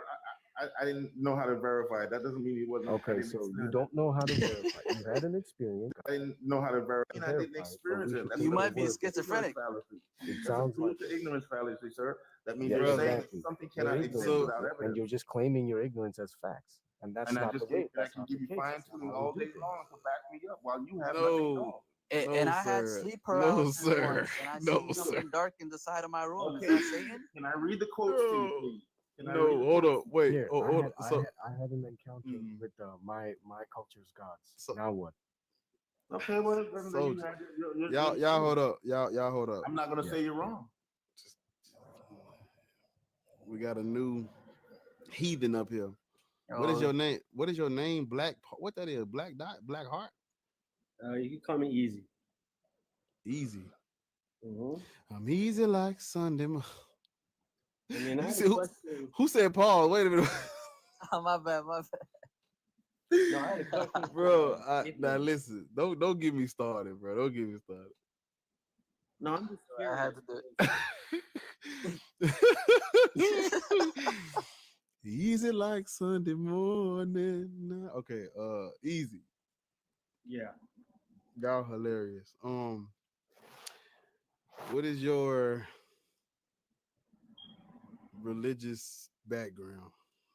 I didn't know how to verify it. That doesn't mean he wasn't. I Okay, didn't so you experience don't know how to verify. You had an experience. I didn't know how to verify. I didn't Verify it, but experience we it. should That's You take a might be your word for it. schizophrenic. fallacy. It That's a sounds proof like to ignorance fallacy, sir. That means yeah, you're saying exactly. something You're cannot ignorant, exist without and evidence. you're just claiming your ignorance as facts, and that's And I not the just way. I That's can not give the you case. fine That's not tuning how we all do day things. long to back me up while you have nothing at No, all. And no, I had sir. sleep No, paralysis sir. once, and I No, seen sir. something dark in the side of my room. Okay. Is that Satan? Can I read the quotes to you, No, please? Can I no. read the Hold quotes? up. Wait. Here, Oh, hold up. So, I had an encounter mm, with my culture's gods. so, Now what? Okay, well, then so you had y'all hold up. Y'all hold up. I'm not gonna Yeah, say you're yeah. wrong. We got a new heathen up here. What is Oh, your name? What is your name? Black. What that is? Black dot. Black heart. You can call me Easy. Easy. Mm-hmm. I'm easy like Sunday. I mean, I You have see, a question. who said Paul? Wait a minute. my bad, my bad. No, I had a question. Bro, for, now listen. Don't get me started, bro. Don't get me started. No, I'm just I had curious. to do it. Easy like Sunday morning. Okay, easy. Yeah. Y'all hilarious. What is your religious background?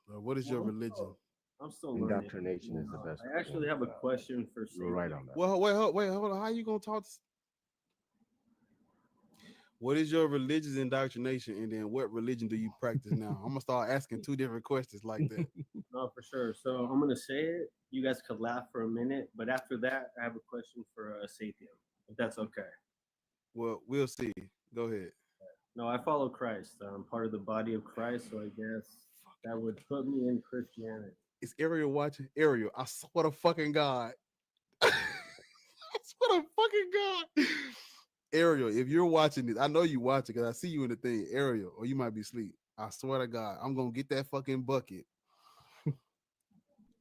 What is your religion? I'm still learning. Indoctrination is the best. I actually have a question for You're right on that. Well, wait, hold on. How you gonna talk? What is your religious indoctrination, and then what religion do you practice now? I'm gonna start asking two different questions like that. No, for sure. So I'm gonna say it. You guys could laugh for a minute, but after that, I have a question for Sathium, if that's okay. Well, we'll see. Go ahead. No, I follow Christ. I'm part of the body of Christ, so I guess that would put me in Christianity. Is Ariel watching? Ariel, I swear to fucking God. I swear to fucking God. Ariel, if you're watching this, I know you watching because I see you in the thing. Ariel, or you might be asleep. I swear to God, I'm gonna get that fucking bucket.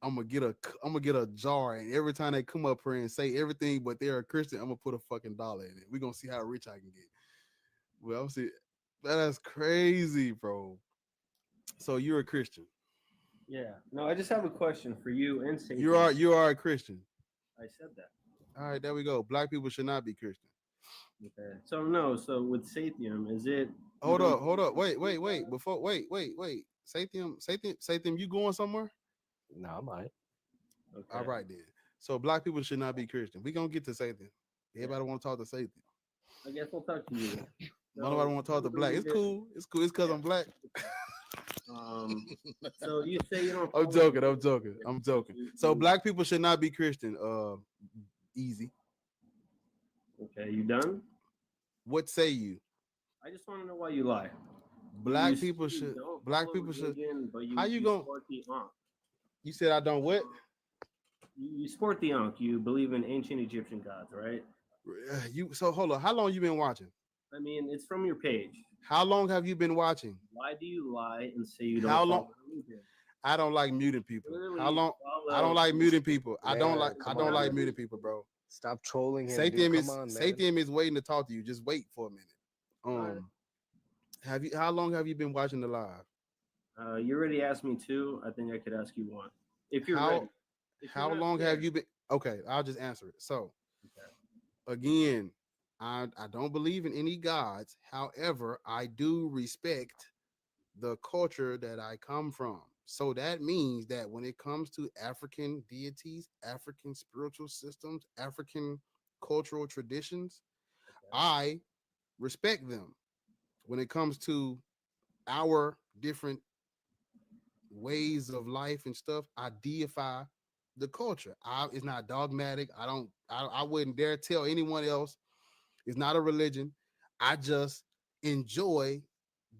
I'm gonna get a jar, and every time they come up here and say everything but they're a Christian, I'm gonna put a fucking dollar in it. We're gonna see how rich I can get. Well, I'm see that's crazy, bro. So you're a Christian. Yeah. No, I just have a question for you and Sathium. You are a Christian. I said that. All right, there we go. Black people should not be Christian. Okay. So no. So with Sathium, is it? Hold up. Wait. Before wait. Sathium, you going somewhere? No, I might. Okay. All right then. So black people should not be Christian. We gonna get to Sathium. Everybody want to talk to Sathium. I guess we'll talk to you. Nobody want to talk to black. It's cool. It's cool. It's because I'm black. So you say you don't. I'm joking. So black people should not be Christian. Easy. Okay, you done? What say you? I just want to know why you lie. Black people should. Black people should. How you gonna? Sport the Ankh. You said I don't what? You sport the Ankh. You believe in ancient Egyptian gods, right? You so hold on. How long you been watching? I mean, it's from your page. How long have you been watching? Why do you lie and say you don't? How long? follow religion? I don't like muting people. Literally How long? I don't like muting people. I don't like muting people, bro. Stop trolling him. Sathium is waiting to talk to you. Just wait for a minute. How long have you been watching the live? You already asked me two. I think I could ask you one. If you're ready. How long have you been? Okay, I'll just answer it. So, again, I don't believe in any gods. However, I do respect the culture that I come from. So that means that when it comes to African deities, African spiritual systems, African cultural traditions, I respect them. When it comes to our different ways of life and stuff, I deify the culture. It's not dogmatic. I wouldn't dare tell anyone else. It's not a religion. I just enjoy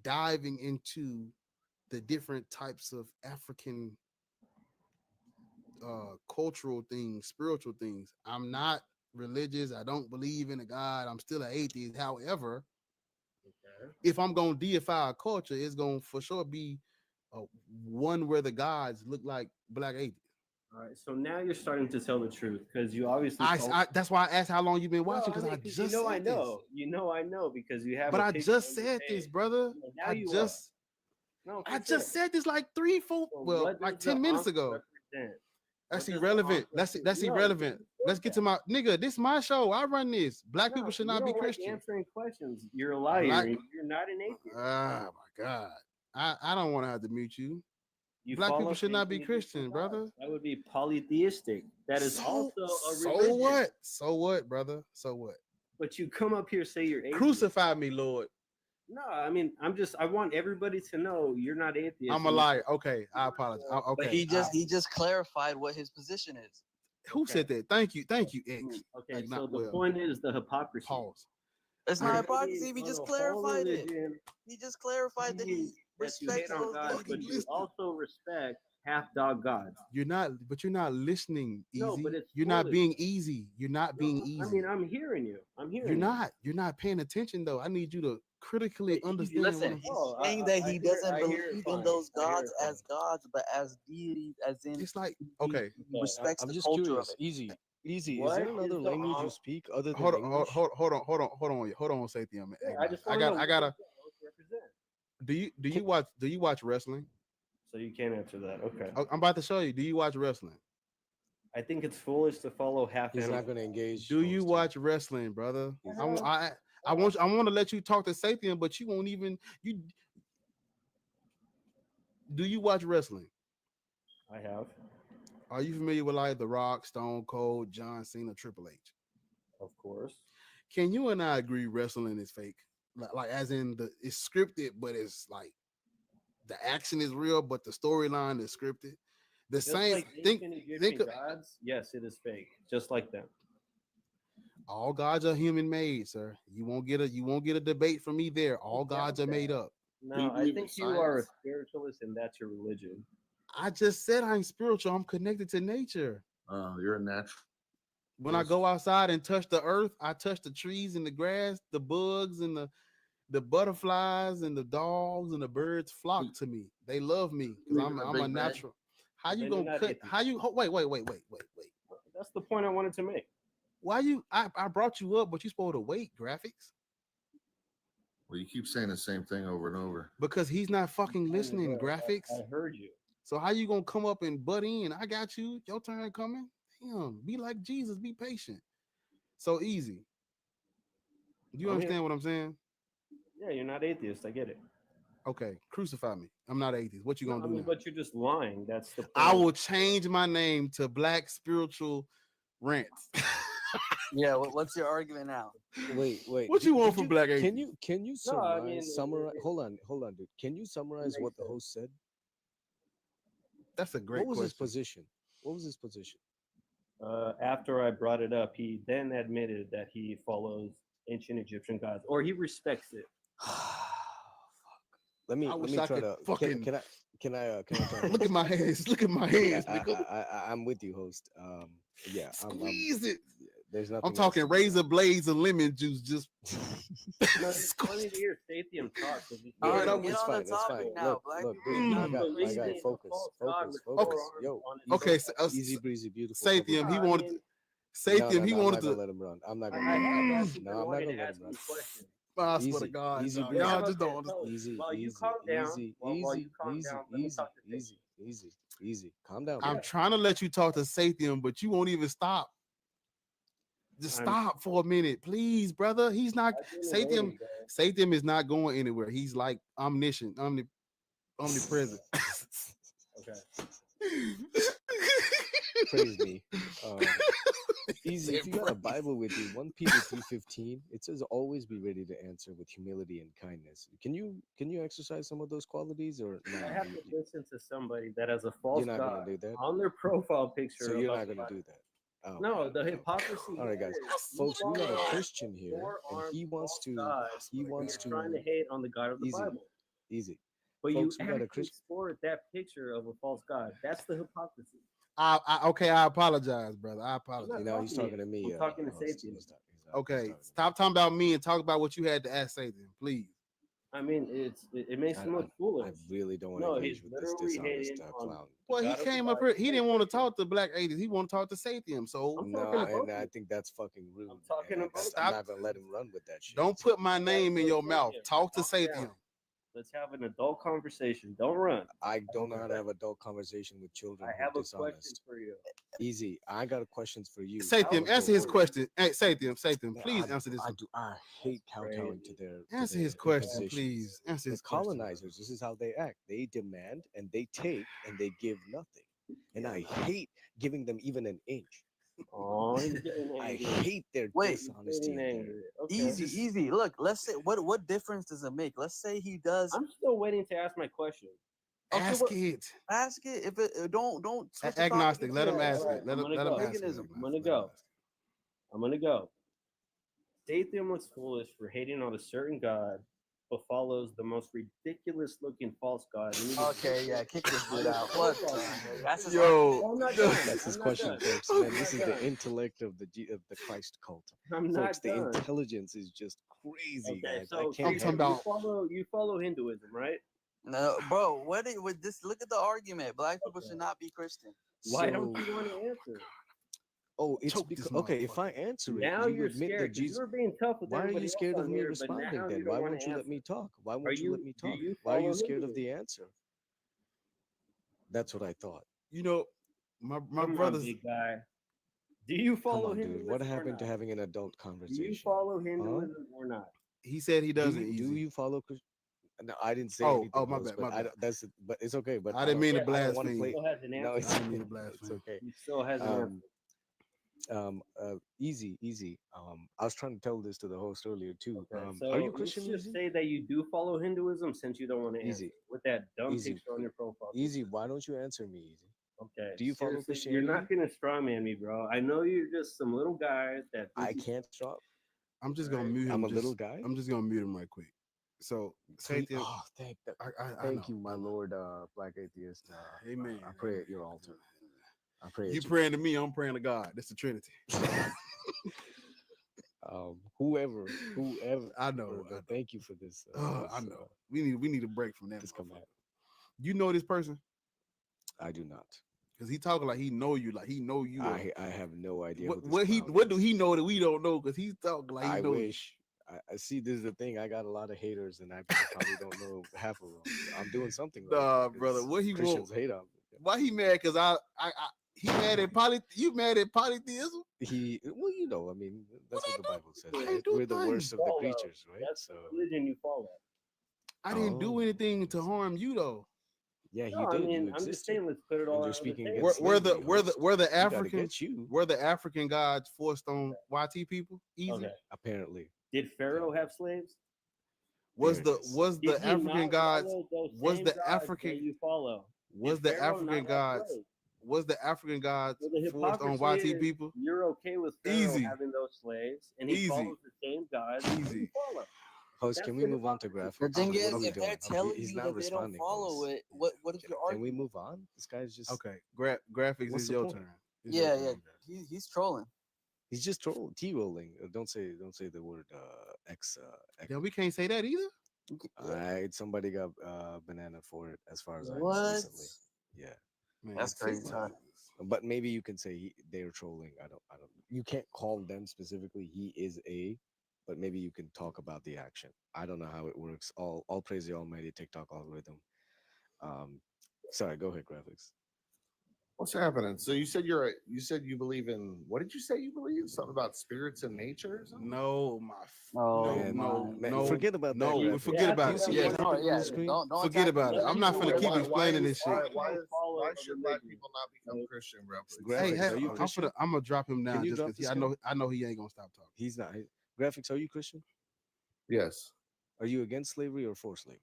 diving into the different types of African cultural things, spiritual things. I'm not religious. I don't believe in a God. I'm still an atheist. However, if I'm gonna deify a culture, it's gonna for sure be one where the gods look like black atheists. All right, so now you're starting to tell the truth because you obviously. That's why I asked how long you've been watching, because No, I mean, just you know said I know. this. You know I know because you have. But a I picture just on your said this, page. brother. Yeah, now you are. No, I for just sure. said this like 3, 4, So well, what like does the 10 minutes ankh ago. represent? That's What does the irrelevant. ankh That's represent? No, irrelevant. you Let's get to my nigga. This is my show. I run this. Black people should you not be don't like Christian. answering questions. You're a liar. Black. You're not an atheist. Oh my God. I don't want to have to mute you. You Black people follow should not be atheism Christian, brother. That would be polytheistic. That is also a religion. So what? So what, brother? So what? But you come up here say you're atheist. Crucify me, Lord. No, I mean, I want everybody to know you're not atheist. I'm a liar. Okay, I apologize. Okay. But he just clarified what his position is. Who said that? Thank you, X. Okay, so the point is the hypocrisy. Pause. It's not hypocrisy. He just clarified it. He just clarified that he respects those God, but you also respect half-dog gods. You're not listening, Easy. No, but it's you're not being easy. You're not being easy. I mean, I'm hearing you. You're not paying attention though. I need you to critically understand. Listen, he's saying that he doesn't believe in those gods as gods, but as deities, as in. It's like, okay, he respects I'm the just culture curious. of it. Easy. Is there another language you speak other than hold on, English? hold on, Sathiam. I gotta. Do you watch wrestling? So you can't answer that. Okay. I'm about to show you. Do you watch wrestling? I think it's foolish to follow half. He's not going to engage. Do you watch wrestling, brother? I want to let you talk to Sathiam, but you won't even. Do you watch wrestling? I have. Are you familiar with like The Rock, Stone Cold, John Cena, Triple H? Of course. Can you and I agree wrestling is fake? Like as in it's scripted, but it's like the action is real, but the storyline is scripted. The Just same like think gods, yes, it is fake, just like them. All gods are human made, sir. You won't get a debate from me there. All gods are made up. No, I think you are a spiritualist and that's your religion. I just said I'm spiritual. I'm connected to nature. Oh, you're a natural. When I go outside and touch the earth, I touch the trees and the grass, the bugs and the butterflies and the dogs and the birds flock to me. They love me because I'm a natural. How you gonna cut? How you? Wait. That's the point I wanted to make. Why you? I brought you up, but you supposed to wait. Graphics. Well, you keep saying the same thing over and over. Because he's not fucking listening. Graphics. I heard you. So how you gonna come up and butt in? I got you. Your turn coming. Damn. Be like Jesus. Be patient. So easy. Do you understand what I'm saying? Yeah, you're not atheist. I get it. Okay, crucify me. I'm not atheist. What you gonna do now? But you're just lying. That's the point. I will change my name to Black Spiritual Rants. Yeah, what's your argument now? Wait. What you want from Black Atheist? Can you summarize? Hold on, dude. Can you summarize what the host said? That's a great question. What was his position? After I brought it up, he then admitted that he follows ancient Egyptian gods, or he respects it. Let me try to. Can I look at my hands? Look at my hands. I'm with you, host. Yeah, squeeze it. There's nothing. I'm talking razor blades and lemon juice. Just. No, it's funny to hear Sathiam talk. All right, it's fine. It's fine. Look, dude, I got focus. Yo, okay, easy breezy, beautiful. Sathiam, he wanted. Sathiam, he wanted to let him run. I'm not gonna let him run. No, I'm not gonna let him run. I swear to God, easy, y'all just don't understand. Easy. Calm down. I'm trying to let you talk to Sathiam, but you won't even stop. Just stop for a minute, please, brother. He's not Satan. Satan is not going anywhere. He's like omniscient, omnipresent. Okay. Praise me. Easy. If you got a Bible with you, 1 Peter 3:15, it says always be ready to answer with humility and kindness. Can you exercise some of those qualities or I not? have to listen to somebody that has a false You're not god gonna do that on their profile picture. So you're not gonna do that. Oh, no, okay, the okay. hypocrisy. All right, guys, folks, we got a Christian here, and he wants to trying to hate on the God of the easy, Bible. easy. But Folks, you we got a actually Christian. sport that picture of a false god. That's the hypocrisy. Okay, I apologize, brother. I apologize. You know, he's talking to me. I'm talking to host. Satan. Okay, stop talking about me and talk about what you had to ask Satan, please. I mean, it makes him look foolish. I really don't want to engage with this dishonest clown. Well, he came up here. He didn't want to talk to Black Atheists. He want to talk to Satan. So no, and I think that's fucking rude. I'm talking about. I'm not gonna let him run with that shit. Don't put my name in your mouth. Talk to Satan. Let's have an adult conversation. Don't run. I don't know how to have adult conversation with children. I have who are a question dishonest. for you. Easy. I got a questions for you. Satan, answer his question. Hey, Satan, please answer this. I hate kowtowing to their. Answer his question, please. Answer his question. Colonizers. This is how they act. They demand and they take and they give nothing. And I hate giving them even an inch. Oh, I hate their dishonesty. Easy. Look, let's say what difference does it make? Let's say he does. I'm still waiting to ask my question. Ask it. Ask it. If it don't switch the agnostic. topic. Let him ask it. Let him ask it. I'm gonna go. Satan looks foolish for hating on a certain God, but follows the most ridiculous looking false god. Okay, yeah, kick this dude out. What? That's his That's his question, folks. Man, this is the intellect of the Christ cult. I'm folks, not the done. intelligence is just crazy, Okay, guys. so I can't you follow Hinduism, right? No, bro. With this? Look at the argument. Black people should not be Christian. Why don't you want to answer? Oh, it's because okay. If I answer it, now you you're admit scared. that Jesus. You were being tough with Why are everybody you scared else of on me here, but responding now then? you Why don't won't wanna you let answer. me talk? Why Are won't you let me do talk? you Why are follow you scared of Hinduism? the answer? That's what I thought. You know, my Come brothers. on, big guy. Do you follow Come on, Hinduism? dude. What or happened to not? having an adult Do conversation? you follow Hinduism or not? He said he doesn't. Do you follow? No, I didn't say Oh, anything. oh, my close, bad, but my bad. but it's okay. But I didn't mean to I don't wanna blaspheme. play. Still hasn't No, answered. it's I didn't mean to it's blaspheme. okay. He still hasn't answered. Easy. I was trying to tell this to the host earlier too. So Are you Christian? let's just Easy? say that you do follow Hinduism, since you don't want to answer Easy. with that dumb Easy. picture on your profile. Easy. Why don't you answer me, Easy? Okay. Do you follow seriously, Christianity? You're not gonna strawman me, bro. I know you're just some little guy that. I can't stop. I'm just gonna mute him. I'm a little guy. I'm just gonna mute him right quick. So, Satan, Oh, thank know. you, my Lord, Black Atheist. Amen. I pray at your altar. I pray. You praying to me, I'm praying to God. That's the Trinity. Whoever. I know. Thank you for this. I know. We need a break from that. This come out. You know this person? I do not. Because he talking like he know you, like he know you. I have no idea. What do he know that we don't know? Because he's talking like he I knows. wish. I see. This is the thing. I got a lot of haters, and I probably don't know half of them. I'm doing something right. Nah, brother. What he Christians want? hate on me. Why he mad? Because he mad at you mad at polytheism? Well, you know, I mean, that's what the Bible says. I Right? ain't do We're the nothing. worst of the creatures, right? That's So the religion you follow. I didn't do anything to harm you though. yeah, No, you I did. mean, You I'm just existed. saying, let's put it And all you're out speaking on the against table. Were the gotta African get you. were the African gods forced on YT people? Easy. Okay. Apparently, Did Pharaoh have slaves? Was There the it is. was Did the he African not gods follow those was same the gods African that you follow? was Did the Pharaoh African not have gods slaves? was the African gods Well, the forced on hypocrisy YT is people? You're okay with Pharaoh Easy. having those slaves, and he Easy. follows the same gods that you Easy. follow. host, That's can we the move on to hypocrisy. graphics? The thing What is, are we if they're doing? telling He's you not that they don't responding. follow host. it, what is your Can we argument? move on? This guy's just Okay. Graphics What's is the your point? turn. It's your Yeah, turn, yeah. He's trolling. He's just T-rolling. Don't say the word X. Yeah, we can't say that either. Alright, somebody got banana for it, as far as I know What? recently. Yeah, Man, That's crazy talk. but maybe you can say they're trolling. I don't. You can't call them specifically. He is but maybe you can talk about the action. I don't know how it works. All praise the almighty TikTok algorithm. Sorry, go ahead, graphics. Well, What's happening? So you said you believe in, what did you say you believe? Something about spirits and nature or something? No, Forget about that. No, graphic. forget about You it. see Yeah, what happened on the screen? forget about it. I'm not gonna keep explaining this shit. Why should black people not become Christian, bro? Hey, Graphics, are you Christian? I'm gonna drop him down you just drop because this I know he ain't gonna stop talking. He's not. Graphics, are you Christian? Yes. Are you against slavery or for slavery?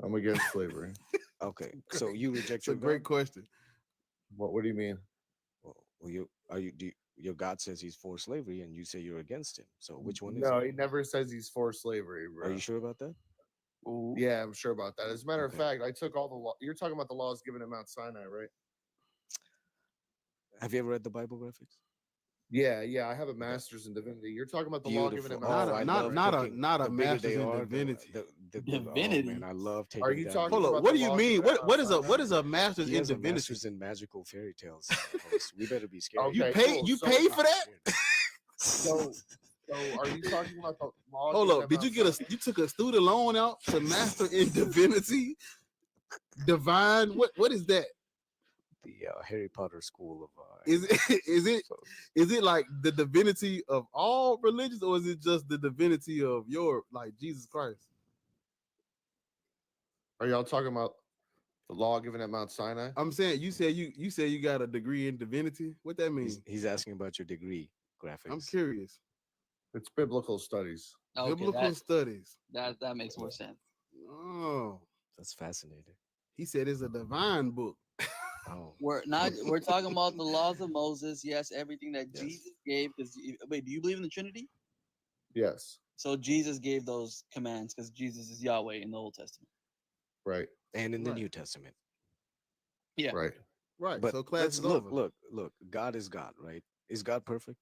I'm against slavery. Okay, so you reject It's a your great God? question. What do you mean? Your God says he's for slavery, and you say you're against him. So which one is No, it? he never says he's for slavery, bro. Are you sure about that? Yeah, I'm sure about that. As a matter Okay. of fact, I took all the law. You're talking about the laws given at Mount Sinai, right? Have you ever read the Bible, Graphics? Yeah. I have a master's in divinity. You're talking about the law given at Mount Oh, I Sinai. love not a the bigger master's they in are, divinity. Divinity? Oh, man, I love taking. Are you down talking the- Hold about up. What the do you law mean? given at What Mount is Sinai? a master's He in has a divinity? master's in magical fairy tales. host. We better be scared. Okay, You pay cool. you So- pay for that? So are you talking about the law? Hold given up. at Did you Mount get Sinai? you took a student loan out to master in divinity? Divine? What is that? The Harry Potter school of. Is it like the divinity of all religions, or is it just the divinity of your like Jesus Christ? Are y'all talking about the law given at Mount Sinai? I'm saying you said you got a degree in divinity. What that means? He's asking about your degree, Graphics. I'm curious. It's biblical studies. Okay, Biblical studies. that makes more sense. Oh, That's fascinating. he said it's a divine book. Oh, We're talking about the laws of Moses. Yes, everything that Yes. Jesus gave. Because wait, do you believe in the Trinity? Yes. So Jesus gave those commands because Jesus is Yahweh in the Old Testament. Right. and in the Right. New Testament. Yeah. Right. Right. But So class let's is look, over. look. God is God, right? Is God perfect?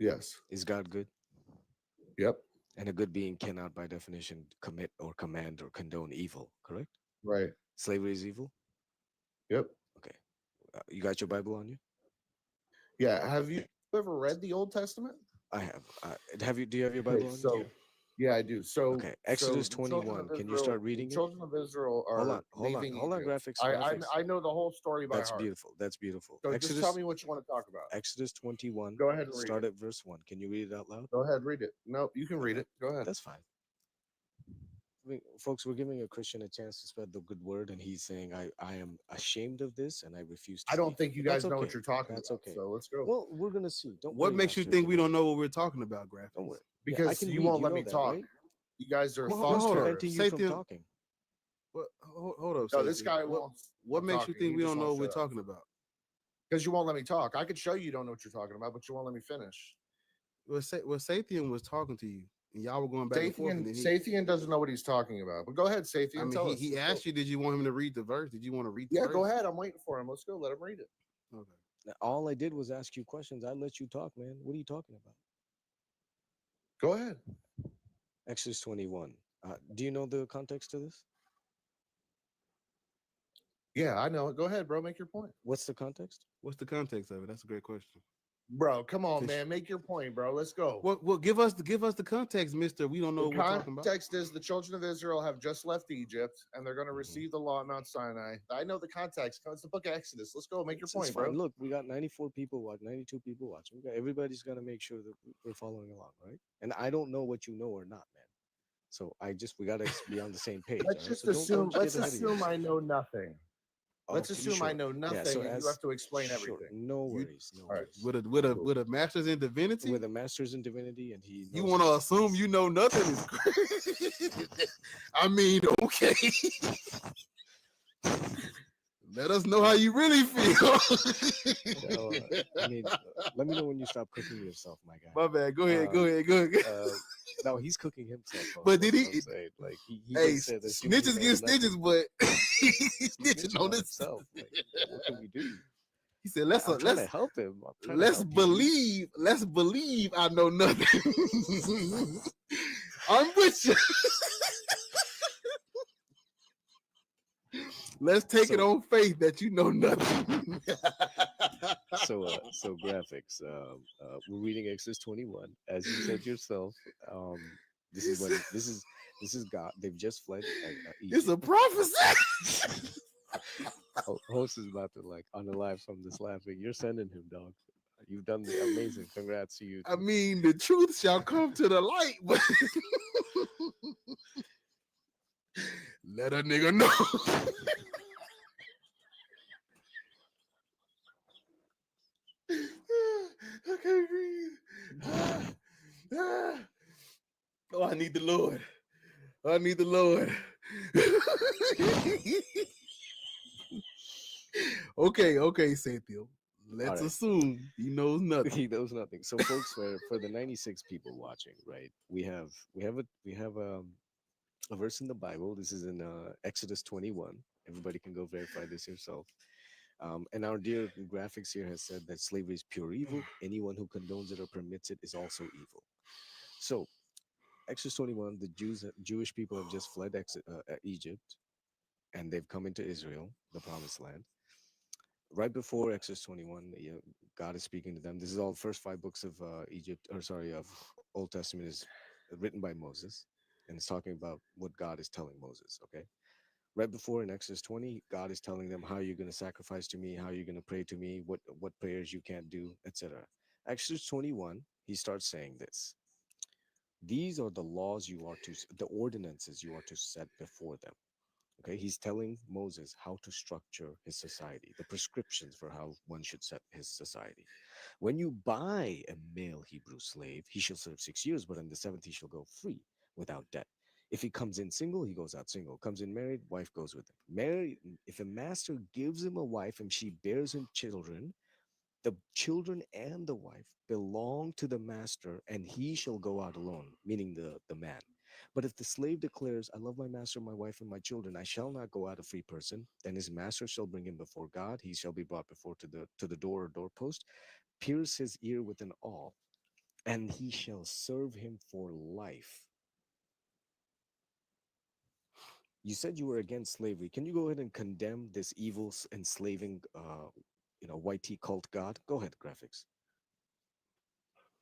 Yes. Is God good? Yep. And a good being cannot, by definition, commit or command or condone evil. Correct? Right. Slavery is evil. Yep. Okay. You got your Bible on you? Yeah. Have you ever read the Old Testament? I have. Have you? Do you have your Bible on you? So, yeah, I do. So, Okay, Exodus the children 21. of Can you Israel- start reading the it? children of Israel are Hold on, leaving Egypt. graphics. I know the whole story by That's heart. beautiful. That's beautiful. So Exodus, just tell me what you want to talk about. Exodus 21. Go ahead and read Start it. at verse 1. Can you read it out loud? Go ahead, read it. No, you can read Okay. it. Go ahead. That's fine. Folks, we're giving a Christian a chance to spread the good word, and he's saying, I am ashamed of this, and I refuse to. I don't leave." think you But guys that's know what okay. you're talking That's about. okay. So let's go. Well, we're gonna see. Don't What worry, makes you Master think we Jimmy. don't know what we're talking about, Graphics? Don't worry. Because I can you read, won't you let know me that, talk. right? You guys are Well, thought who's starters. preventing you from Sathan- talking? What? Hold up. No, this Sathan. guy What, won't. what makes you think we don't know what we're talking talking about? Because you won't let me talk. I could show you don't know what you're talking about, but you won't let me finish. Well, Sathan was talking to you, and y'all were going back and forth. And then Sathian doesn't know what he's talking about. But go ahead, Sathian. I mean, tell us. he Let's asked you, did you want him to read the verse? Did you want to read the Yeah, verse? go ahead. I'm waiting for him. Let's go. Let him read it. Okay. All I did was ask you questions. I let you talk, man. What are you talking about? Go ahead. Exodus 21. Do you know the context to this? Yeah, I know it. Go ahead, bro. Make your point. What's the context? What's the context of it? That's a great question. Bro, come on, Fish. man. Make your point, bro. Let's go. Well, give us the context, Mister. We don't know The what we're talking about. context is the children of Israel have just left Egypt and they're going to Mhm. receive the law at Mount Sinai. I know the context. It's the book of Exodus. Let's go. Make your It's point, fine. bro. Look, we got 94 people watching, 92 people watching. Everybody's gonna make sure that we're following along, right? And I don't know what you know or not, man. So we gotta be on the same page. Let's all right? just So don't assume. get Let's ahead of assume I yourself. know nothing. Let's Okay, assume I sure. know Yeah, nothing, so and as- you have to explain sure, everything. No worries. No All right. worries. With a master's in divinity. With a master's in divinity, and he. You knows want to about assume this. you know nothing is crazy. I mean, okay. Let us know how you really feel. So, I mean, let me know when you stop cooking yourself, my guy. My bad. Go ahead. No, he's cooking himself. Though, But that's did he- what I'm saying. Like he Hey, just said that snitches get stitches, but he's He's snitching on this. himself. Like, what can we do? He said, "Let's I'm trying to help him. I'm trying to let's help you. believe. Let's believe I know nothing. I'm with you. Let's take it So- on faith that you know nothing." So graphics. We're reading Exodus 21, as you said yourself. This is God. They've just fled Egypt. It's a prophecy. Host is about to like unalive from this laughing. You're sending him, dog. You've done the amazing. Congrats to you. I mean, the truth shall come to the light, but let a nigga know. I can't breathe. Oh, I need the Lord. I need the Lord. Okay, Sathiel. Let's assume he knows nothing. He knows nothing. So, folks, for the 96 people watching, right? We have a verse in the Bible. This is in Exodus 21. Everybody can go verify this yourself. And our dear graphics here has said that slavery is pure evil. Anyone who condones it or permits it is also evil. So, Exodus 21, the Jewish people have just fled Egypt, and they've come into Israel, the promised land. Right before Exodus 21, God is speaking to them. This is all first 5 books of of Old Testament is written by Moses, and it's talking about what God is telling Moses. Okay, right before in Exodus 20, God is telling them how you're going to sacrifice to me, how you're going to pray to me, what prayers you can't do, etc. Exodus 21, he starts saying this: these are the laws the ordinances you are to set before them. Okay, he's telling Moses how to structure his society, the prescriptions for how one should set his society. When you buy a male Hebrew slave, he shall serve 6 years, but on the 7th he shall go free without debt. If he comes in single, he goes out single. Comes in married, wife goes with him. Married, if a master gives him a wife and she bears him children, the children and the wife belong to the master, and he shall go out alone, meaning the man. But if the slave declares, I love my master, my wife, and my children, I shall not go out a free person, then his master shall bring him before God. He shall be brought before to the door or doorpost, pierce his ear with an awl, and he shall serve him for life. You said you were against slavery. Can you go ahead and condemn this evil enslaving, white tea cult god? Go ahead, graphics.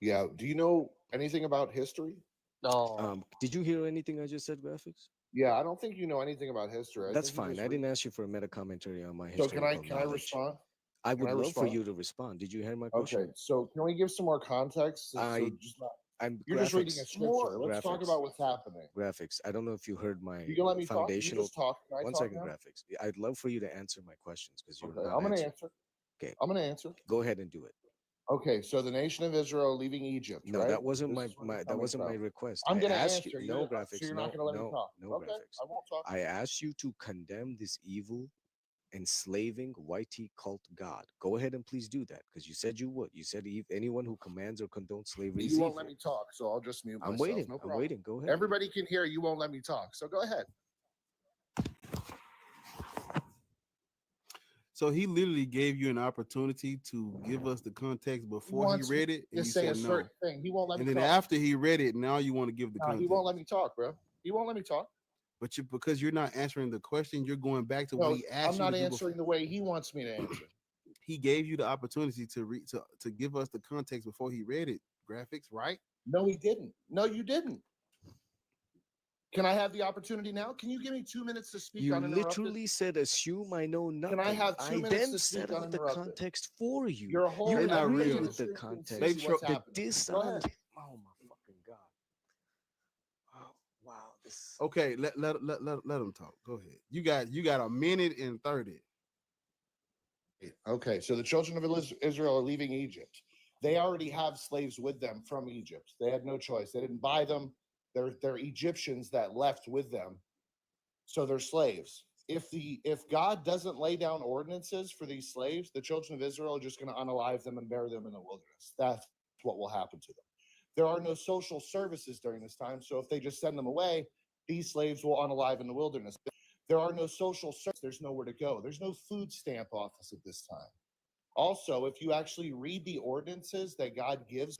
Yeah. Do you know anything about history? Did you hear anything I just said, graphics? Yeah, I don't think you know anything about history. That's fine. I didn't ask you for a meta commentary on my So historical can I respond? I would love for respond? you to respond. Did you hear my question? Okay, so can we give some more context? You're just reading a scripture. Let's talk about what's happening. Graphics. I don't know if you heard my You gonna let me foundational. talk? You just talk. Can I One talk second, now? graphics. I'd love for you to answer my questions because you're not I'm gonna answering. answer. Okay. I'm gonna answer. Go ahead and do it. Okay, so the nation of Israel leaving Egypt. No, right? that wasn't This is what my it's that coming wasn't my from. request. I'm I gonna asked answer. you. No, graphics. So you're no, not gonna let me no, talk. no, Okay, graphics. I won't talk. I asked you to condemn this evil, enslaving white tea cult god. Go ahead and please do that because you said you would. You said anyone who commands or condones slavery is You won't evil. let me talk, so I'll just mute myself. I'm waiting. No I'm problem. waiting. Go ahead. Everybody can hear. You won't let me talk, so go ahead. So he literally gave you an opportunity to give us the context before he read it, and you say a said no. certain thing. He won't let And me then talk. after he read it, now you want to give the No, context. he won't let me talk, bro. He won't let me talk. But because you're not answering the question, you're going back to No, what he asked I'm not you to answering the way he wants me to answer. He gave you the opportunity to give us the context before he read it. Graphics, right? No, he didn't. No, you didn't. Can I have the opportunity now? Can you give me 2 minutes to speak You uninterrupted? literally said, assume I know nothing. Can I have 2 minutes then to speak set out the uninterrupted? context for you. Your whole You not everybody real. in the with the street can context. see what's The happening. Go dishonor. ahead. Oh my fucking god. Oh, wow. This. Okay, let him talk. Go ahead. You got a minute and 30. Okay, so the children of Israel are leaving Egypt. They already have slaves with them from Egypt. They had no choice. They didn't buy them. They're Egyptians that left with them. So they're slaves. If God doesn't lay down ordinances for these slaves, the children of Israel are just going to unalive them and bury them in the wilderness. That's what will happen to them. There are no social services during this time, so if they just send them away, these slaves will unalive in the wilderness. There are no social services. There's nowhere to go. There's no food stamp office at this time. Also, if you actually read the ordinances that God gives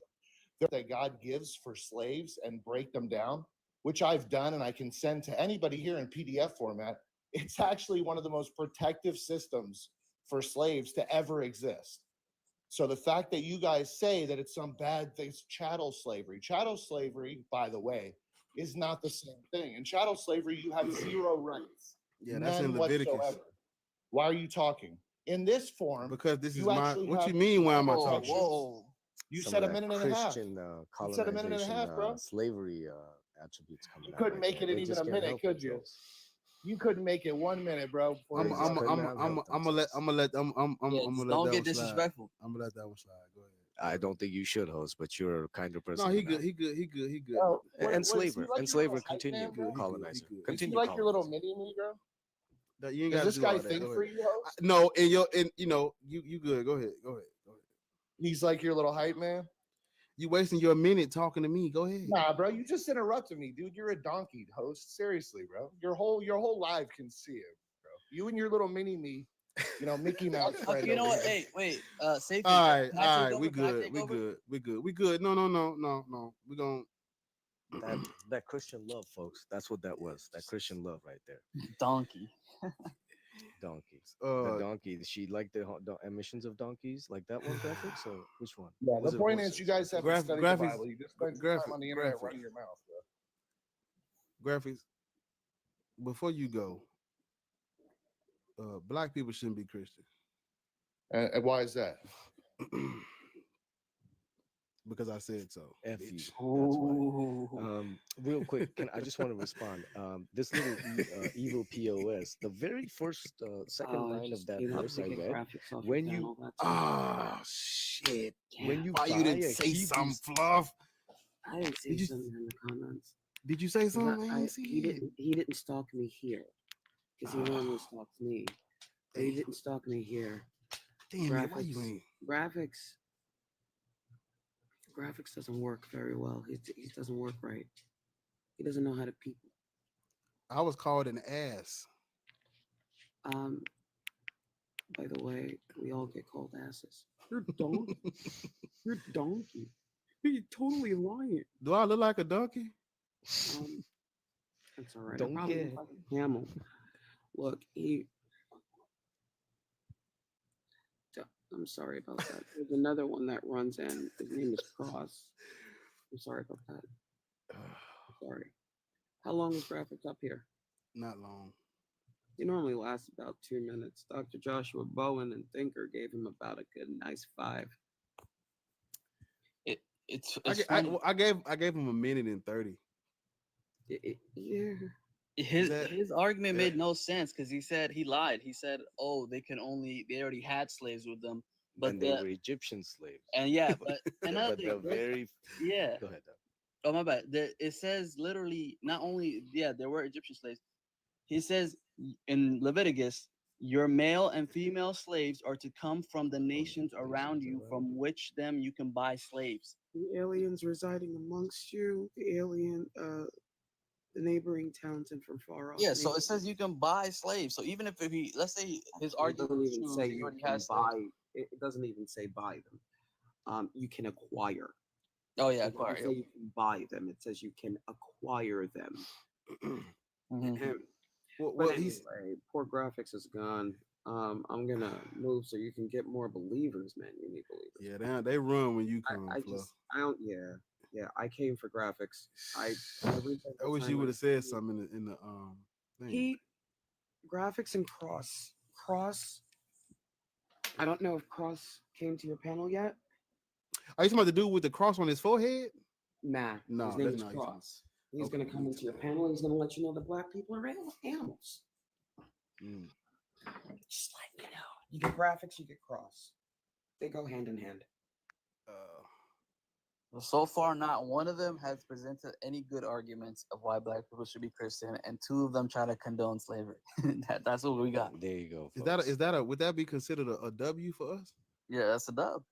for slaves and break them down, which I've done and I can send to anybody here in PDF format, it's actually one of the most protective systems for slaves to ever exist. So the fact that you guys say that it's some bad thing, chattel slavery, by the way, is not the same thing. In chattel slavery, you have zero rights. Yeah, that's none in Leviticus. whatsoever. Why are you talking in this form? Because this is you my. actually What have you mean? Why am I Whoa, talking? whoa. You Some said of a that minute and a half. Christian You said a minute and a colonization, half, bro. slavery attributes coming You out. couldn't right make there. it in They even just a can't minute, help could you? themselves. You couldn't make it 1 minute, bro. Before They you just started. could not help I'm gonna let Yeah, I'm gonna let don't that get one slide. disrespectful. I'm gonna let that one slide. Go ahead. I don't think you should, host, but you're a kinder person. No, he than good. that. He good. He good. He good. Oh, Enslaver, like enslaver, hype continue, man, bro? colonizer, Is he continue, like your little colonizer. mini me, bro? That you ain't Does got to this do guy all that. think Go for ahead. you, host? No, and you good. Go ahead. Go ahead. Go ahead. He's like your little hype man. You wasting your minute talking to me. Go ahead. Nah, bro, you just interrupted me, dude. You're a donkey, host. Seriously, bro. Your whole life can see it, bro. You and your little mini me, Mickey Mouse friend. Okay, you know over what? here. Hey, wait. Safety. All right. Can I All take right. over? We Can I good. take We over? good. We good. We good. No. We gonna. That Christian love, folks. That's what that was. That Christian love right there. Donkey. Donkey. The donkey. She liked the emissions of donkeys, like that one graphic. So which one? Yeah, Was the it point horses? is, you guys haven't studied the graphics- Bible. You just spend some time on the internet running your mouth, bro. Graphics. Before you go, black people shouldn't be Christian. And why is that? Because I said so. F you. bitch. That's why. Real quick, I just want to respond. This little evil POS, the very first second line of that verse I read, when you shit. when you Why buy you didn't a say Hebrew something, Fluff? I didn't say Did you- something in the comments. Did you say 'Cause something? I ain't see he it. didn't. He didn't stalk me here, because he normally stalks me. But he didn't stalk me here. Damn it, why you ain't? Graphics doesn't work very well. He doesn't work right. He doesn't know how to people. I was called an ass. By the way, we all get called asses. You're donkey. You're donkey. You're totally lying. Do I look like a donkey? That's all right. I probably look like a camel. Look, I'm sorry about that. There's another one that runs in. His name is Cross. I'm sorry about that. Sorry. How long is graphics up here? Not long. He normally lasts about 2 minutes. Dr. Joshua Bowen and Thinker gave him about a good nice 5. I gave him a minute and 30. Yeah. His argument made no sense because he said he lied. He said, "Oh, they already had slaves with them, but and they were Egyptian slaves." And yeah, but another but the thing, very yeah. Go ahead. Oh my bad. It says literally not only there were Egyptian slaves. He says in Leviticus, your male and female slaves are to come from the nations around you, from which them you can buy slaves. The aliens residing amongst you, the neighboring towns and from far off. Yeah, so it says you can buy slaves. So even if he, let's say his argument doesn't was even true, say he you already can has buy. slaves. It doesn't even say buy them. You can acquire. Oh yeah, It doesn't acquire. say you can buy them. It says you can acquire them. Well, anyway, poor graphics is gone. I'm gonna move so you can get more believers, man. You need believers. Yeah, they run when you come. I don't. Yeah. I came for graphics. I wish you would have said something in the thing. Graphics and Cross. I don't know if Cross came to your panel yet. Are you talking about the dude with the cross on his forehead? Nah, no, his name that's is not Cross. He's gonna come into your panel. He's gonna let you know that black people are animals. Just like you get graphics, you get Cross. They go hand in hand. Well, so far, not one of them has presented any good arguments of why black people should be Christian, and 2 of them try to condone slavery. That's what we got. There you go. Is that a would that be considered a W for us? Yeah, that's a dub.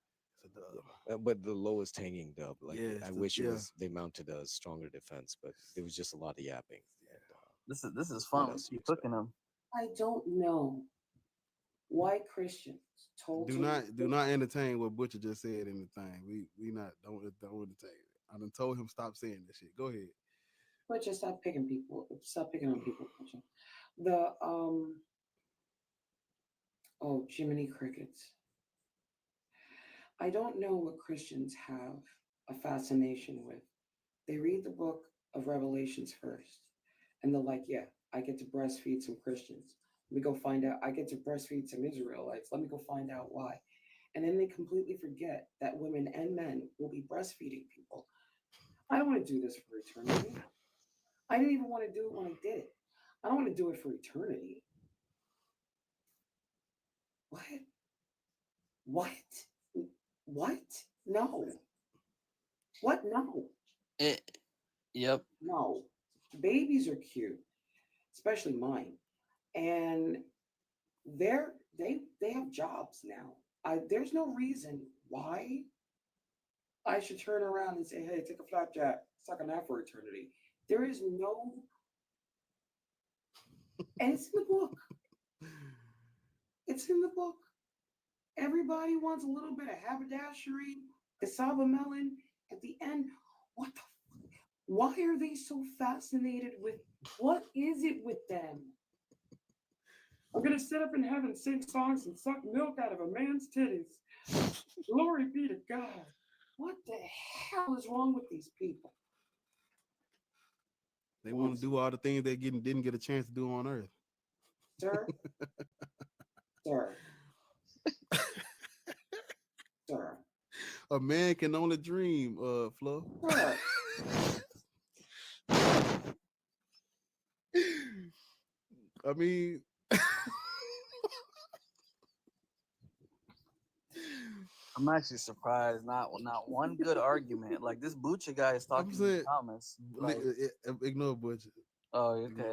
It's a dub. But the lowest hanging dub. Like I wish it was they mounted a stronger defense, but there was just a lot of yapping. And, This is fun. Keep cooking them. I don't know why Christians told Do not entertain what Butcher just said in the thing. We not don't entertain it. I done told him stop saying this shit. Go ahead. But just stop picking people. Stop picking on people. The Jiminy Crickets. I don't know what Christians have a fascination with. They read the book of Revelations first, and they're like, "Yeah, I get to breastfeed some Christians." Let me go find out. I get to breastfeed some Israelites. Let me go find out why. And then they completely forget that women and men will be breastfeeding people. I don't want to do this for eternity. I didn't even want to do it when I did it. I don't want to do it for eternity. What? What? What? No. What? No. Yep. No. Babies are cute, especially mine. And they have jobs now. There's no reason why I should turn around and say, hey, take a flapjack, suck on that for eternity. There is no, and it's in the book. It's in the book. Everybody wants a little bit of haberdashery, cassava melon at the end. What the fuck? Why are they so fascinated with, what is it with them? I'm going to sit up in heaven, sing songs, and suck milk out of a man's titties. Glory be to God. What the hell is wrong with these people? They want to do all the things they didn't get a chance to do on Earth. Sir? Sir. Sir. A man can only dream, Fluff. Sir. I mean, I'm actually surprised. Not one good argument. Like this Butcher guy is talking in the comments. Like, ignore Butcher. oh, okay.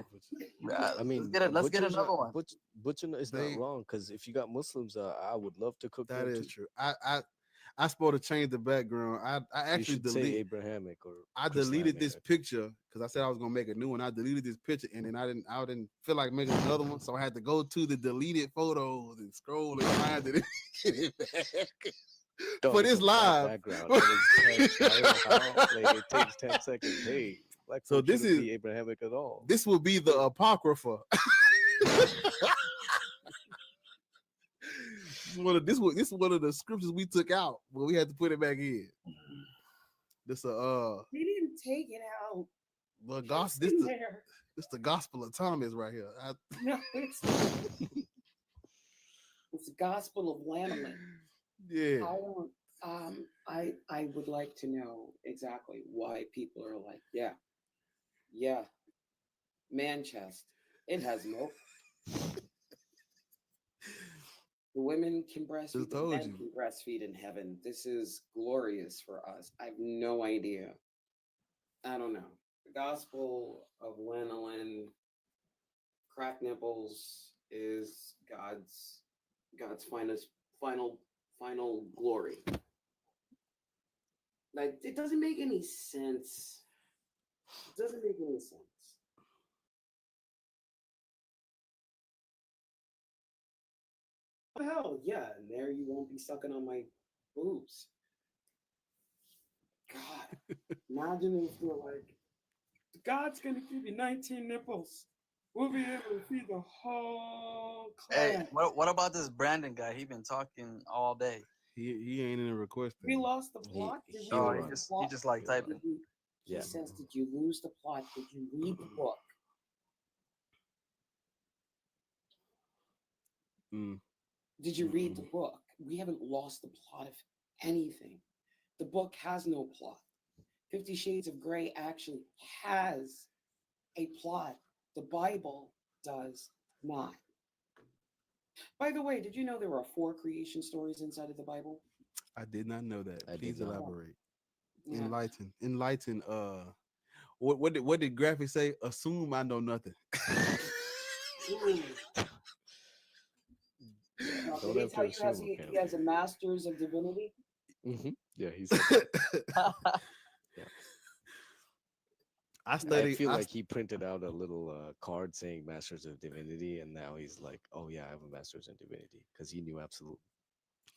I mean, Let's get another one. Butcher is not wrong, because if you got Muslims, I would love to cook. That them is too. true. I supposed to change the background. I You actually should say deleted. Abrahamic or I deleted this Chrislamic. picture because I said I was gonna make a new one. I deleted this picture and then I didn't feel like making another one, so I had to go to the deleted photos and scroll and find it. Get it back. For this live. Background. It is text. I don't know how. Like, it takes 10 seconds. Hey, black So folk this shouldn't is be Abrahamic at all. This will be the Apocrypha. This is one of the scriptures we took out, but we had to put it back in. This They didn't take it out. the gospel. This the Gospel of Thomas right here. No, it's the Gospel of Lanolin. Yeah. I would like to know exactly why people are like, yeah, man chest. It has milk. The women can breastfeed, the men can breastfeed in heaven. This is glorious for us. I have no idea. I don't know. The Gospel of Lanolin, crack nipples is God's final glory. Like, it doesn't make any sense. It doesn't make any sense. Hell yeah, and there you won't be sucking on my boobs. God, imagine if you're like, God's gonna give you 19 nipples. We'll be able to feed the whole class. Hey, what about this Brandon guy? He been talking all day. He ain't in the request. We lost the plot. He just like typing. He says, did you lose the plot? Did you read the book? Did you read the book? We haven't lost the plot of anything. The book has no plot. 50 Shades of Grey actually has a plot. The Bible does not. By the way, did you know there are 4 creation stories inside of the Bible? I did not know that. Please elaborate. Yeah. Enlighten. What did Graphic say? Assume I know nothing. Did he tell you he has a master's of divinity? Yeah, he's. I feel like he printed out a little card saying Masters of Divinity, and now he's like, "Oh yeah, I have a Masters in Divinity," because he knew absolutely.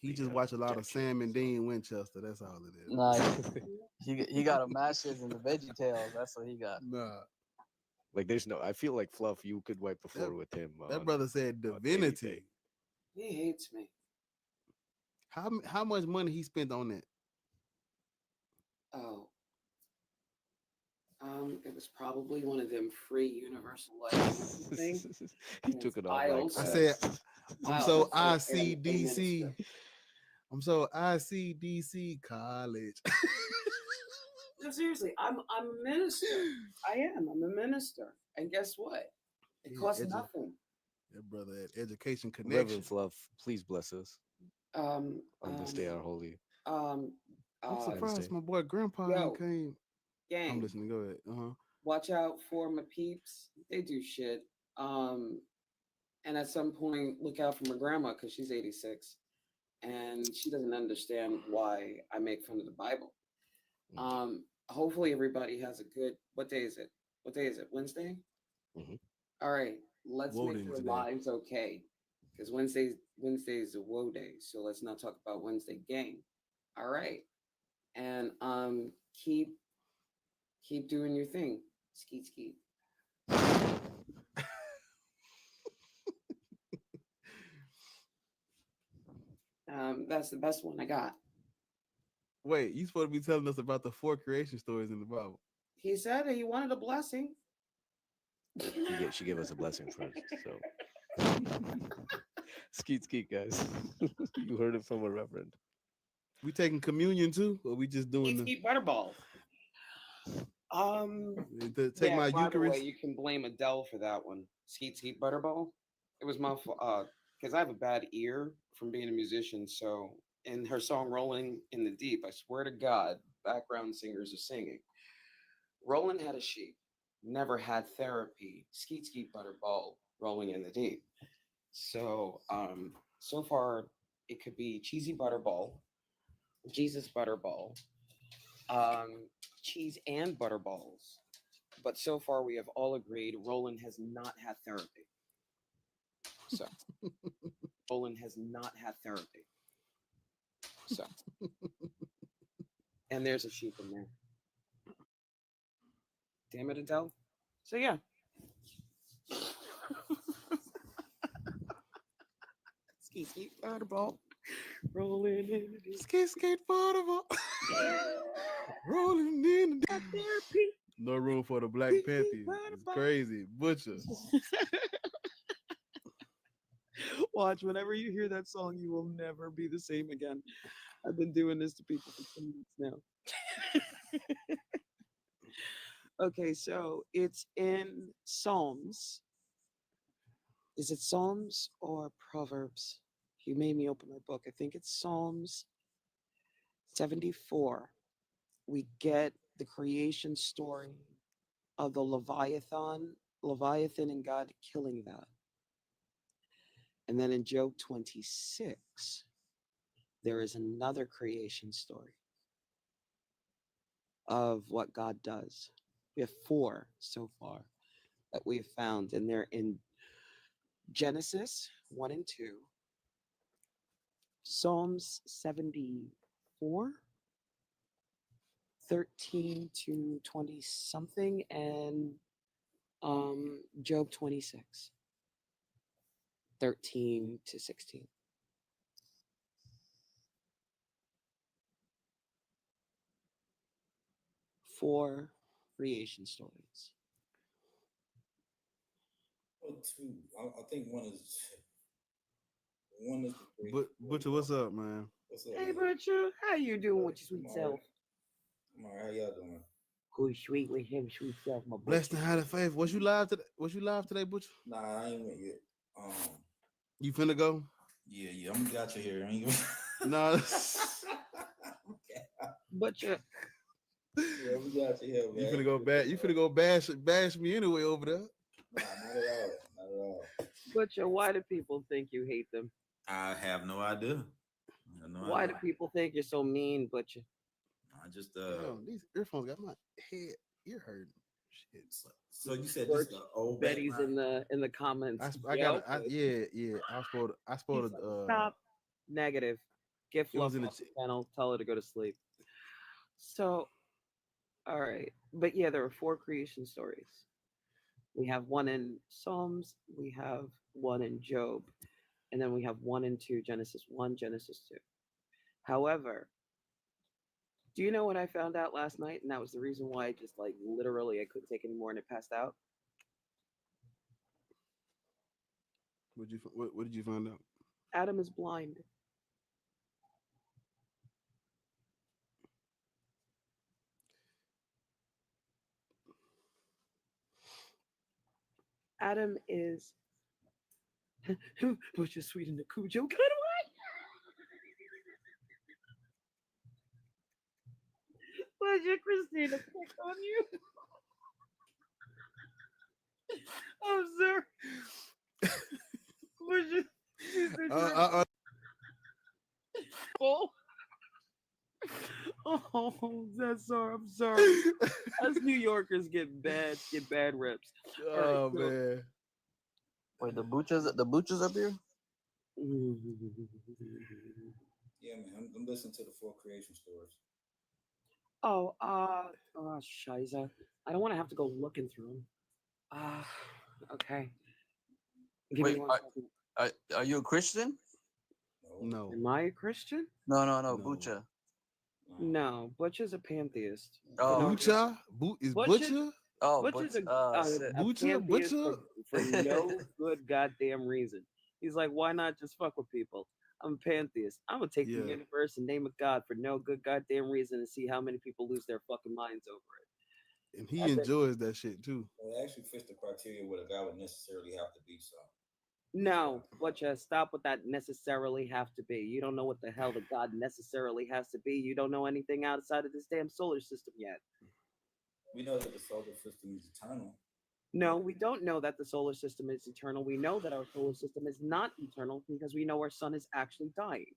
He just watched a lot of Sam and Dean Winchester. That's all it is. Nah, he got a master's in the Veggie Tales. That's what he got. Nah. Like, there's no. I feel like Fluff. You could wipe the floor with him. That brother said divinity. He hates me. How much money he spent on that? Oh. It was probably one of them free universal license thing. He took it off I like also I that. said, I'm I so also am a minister. ICDC. I'm so ICDC college. No, seriously, I'm a minister. I am. I'm a minister. And guess what? It Yeah, costs nothing. That brother at Education Connection. Reverend Fluff, please bless us Um, on this day, our holy. um, I'm Wednesday. surprised my boy Grandpa yo, came. gang. I'm listening. Go ahead. Watch out for my peeps. They do shit. And at some point, look out for my grandma because she's 86 and she doesn't understand why I make fun of the Bible. Hopefully everybody has a good. What day is it? What day is it? Wednesday. All right, let's Woe make day their today. lives okay because Wednesday is a woe day. So let's not talk about Wednesday, gang. All right, and keep doing your thing. Skeet skeet. That's the best one I got. Wait, you supposed to be telling us about the 4 creation stories in the Bible? He said he wanted a blessing. She gave us a blessing first. So skeet skeet, guys. You heard it from a reverend. We taking communion too, or we just doing Skeet skeet butterball. take Yeah, my by the way, Eucharist? you can blame Adele for that one. Skeet Skeet Butterball. It was my fault because I have a bad ear from being a musician. So, in her song "Rolling in the Deep," I swear to God, background singers are singing. Roland had a sheep, never had therapy. Skeet Skeet Butterball, rolling in the deep. So, so far it could be cheesy butterball, Jesus butterball, cheese and butterballs. But so far, we have all agreed Roland has not had therapy. So, Roland has not had therapy. So, and there's a sheep in there. Damn it, Adele. So, yeah. Ski, ski, butterball. Rolling in the skate, skate, butterball. Rolling in the therapy. No room for the Black Panther. It's crazy. Butcher. Watch, whenever you hear that song, you will never be the same again. I've been doing this to people for 10 minutes now. Okay, so it's in Psalms. Is it Psalms or Proverbs? You made me open my book. I think it's Psalms 74. We get the creation story of the Leviathan and God killing that. And then in Job 26, there is another creation story of what God does. We have 4 so far that we have found, and they're in Genesis 1 and 2, Psalms 74, 13 to 20 something, and Job 26, 13 to 16. Four creation stories. Well, 2. I think one is But Butcher, what's up, man? What's up, Hey, man? Butcher, how you doing with your sweet self? I'm all right. How y'all doing? Who's sweet with him, sweet self, my boy? Blessed and highly faith. Was you live today? Butcher? Nah, I ain't went yet. You finna go? Yeah. I'm gonna got you here. I ain't gonna... No. Butcher. Yeah, we got you here, man. You finna go bash? You finna go bash me anyway over there? Nah, not at all. Not at all. Butcher, why do people think you hate them? I have no idea. Why do people think you're so mean, Butcher? I just these earphones got my head ear hurting. Shit. So you said this is the old Betty's background? in the comments. Yeah. I supposed Stop. Negative. Gift it was love in the off the channel. Tell her to go to sleep. So, all right, but yeah, there are 4 creation stories. We have one in Psalms, we have one in Job, and then we have 1 and 2, Genesis 1, Genesis 2. However, Do you know what I found out last night? And that was the reason why I just like literally I couldn't take anymore and it passed out. What did you find out? Adam is blind. Adam is which is sweet in the Cujo kind of way. Why'd your Christina pick on you? I'm sorry. Why'd you Oh, that's sorry. I'm sorry. Us New Yorkers get bad reps. All right, Oh so- man. Wait, the butchers up here? Yeah, man. I'm listening to the 4 creation stories. Oh, shiza. I don't want to have to go looking through them. Okay. Give Wait, me 1 second. are you a Christian? No. Am I a Christian? No, Butcher. No, Butch is a pantheist. Oh, Butcher? Is Butcher? Oh, Butch is a Butcher? pantheist Butcher? for no good goddamn reason. He's like, why not just fuck with people? I'm a pantheist. I'm gonna take the Yeah. universe and name a god for no good goddamn reason and see how many people lose their fucking minds over it. And he That's it. enjoys that shit too. Well, it actually fits the criteria what a guy would necessarily have to be. So No, Butcher, stop with that necessarily have to be. You don't know what the hell the god necessarily has to be. You don't know anything outside of this damn solar system yet. we know that the solar system is eternal. No, we don't know that the solar system is eternal. We know that our solar system is not eternal because we know our sun is actually dying.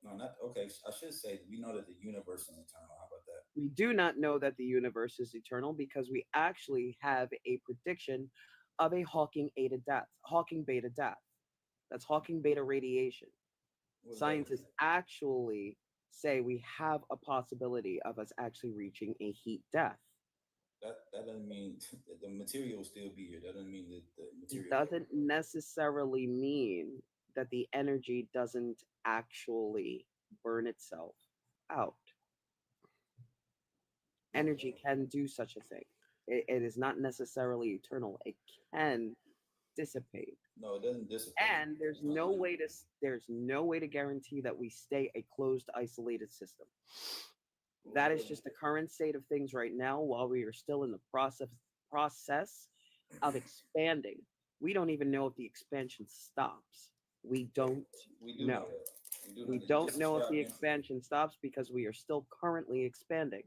No, not okay. I should say we know that the universe is eternal. How about that? We do not know that the universe is eternal because we actually have a prediction of a Hawking beta death. That's Hawking beta radiation. What is Scientists actually say we have a possibility of us actually reaching a heat death. That doesn't mean the material will still be here. That doesn't mean that the material. It doesn't necessarily mean that the energy doesn't actually burn itself out. Energy can do such a thing. It is not necessarily eternal. It can dissipate. No, it doesn't dissipate. And there's no way to guarantee that we stay a closed, isolated system. That is just the current state of things right now while we are still in the process of expanding. We don't even know if the expansion stops. We don't know. We don't know if the expansion stops because we are still currently expanding.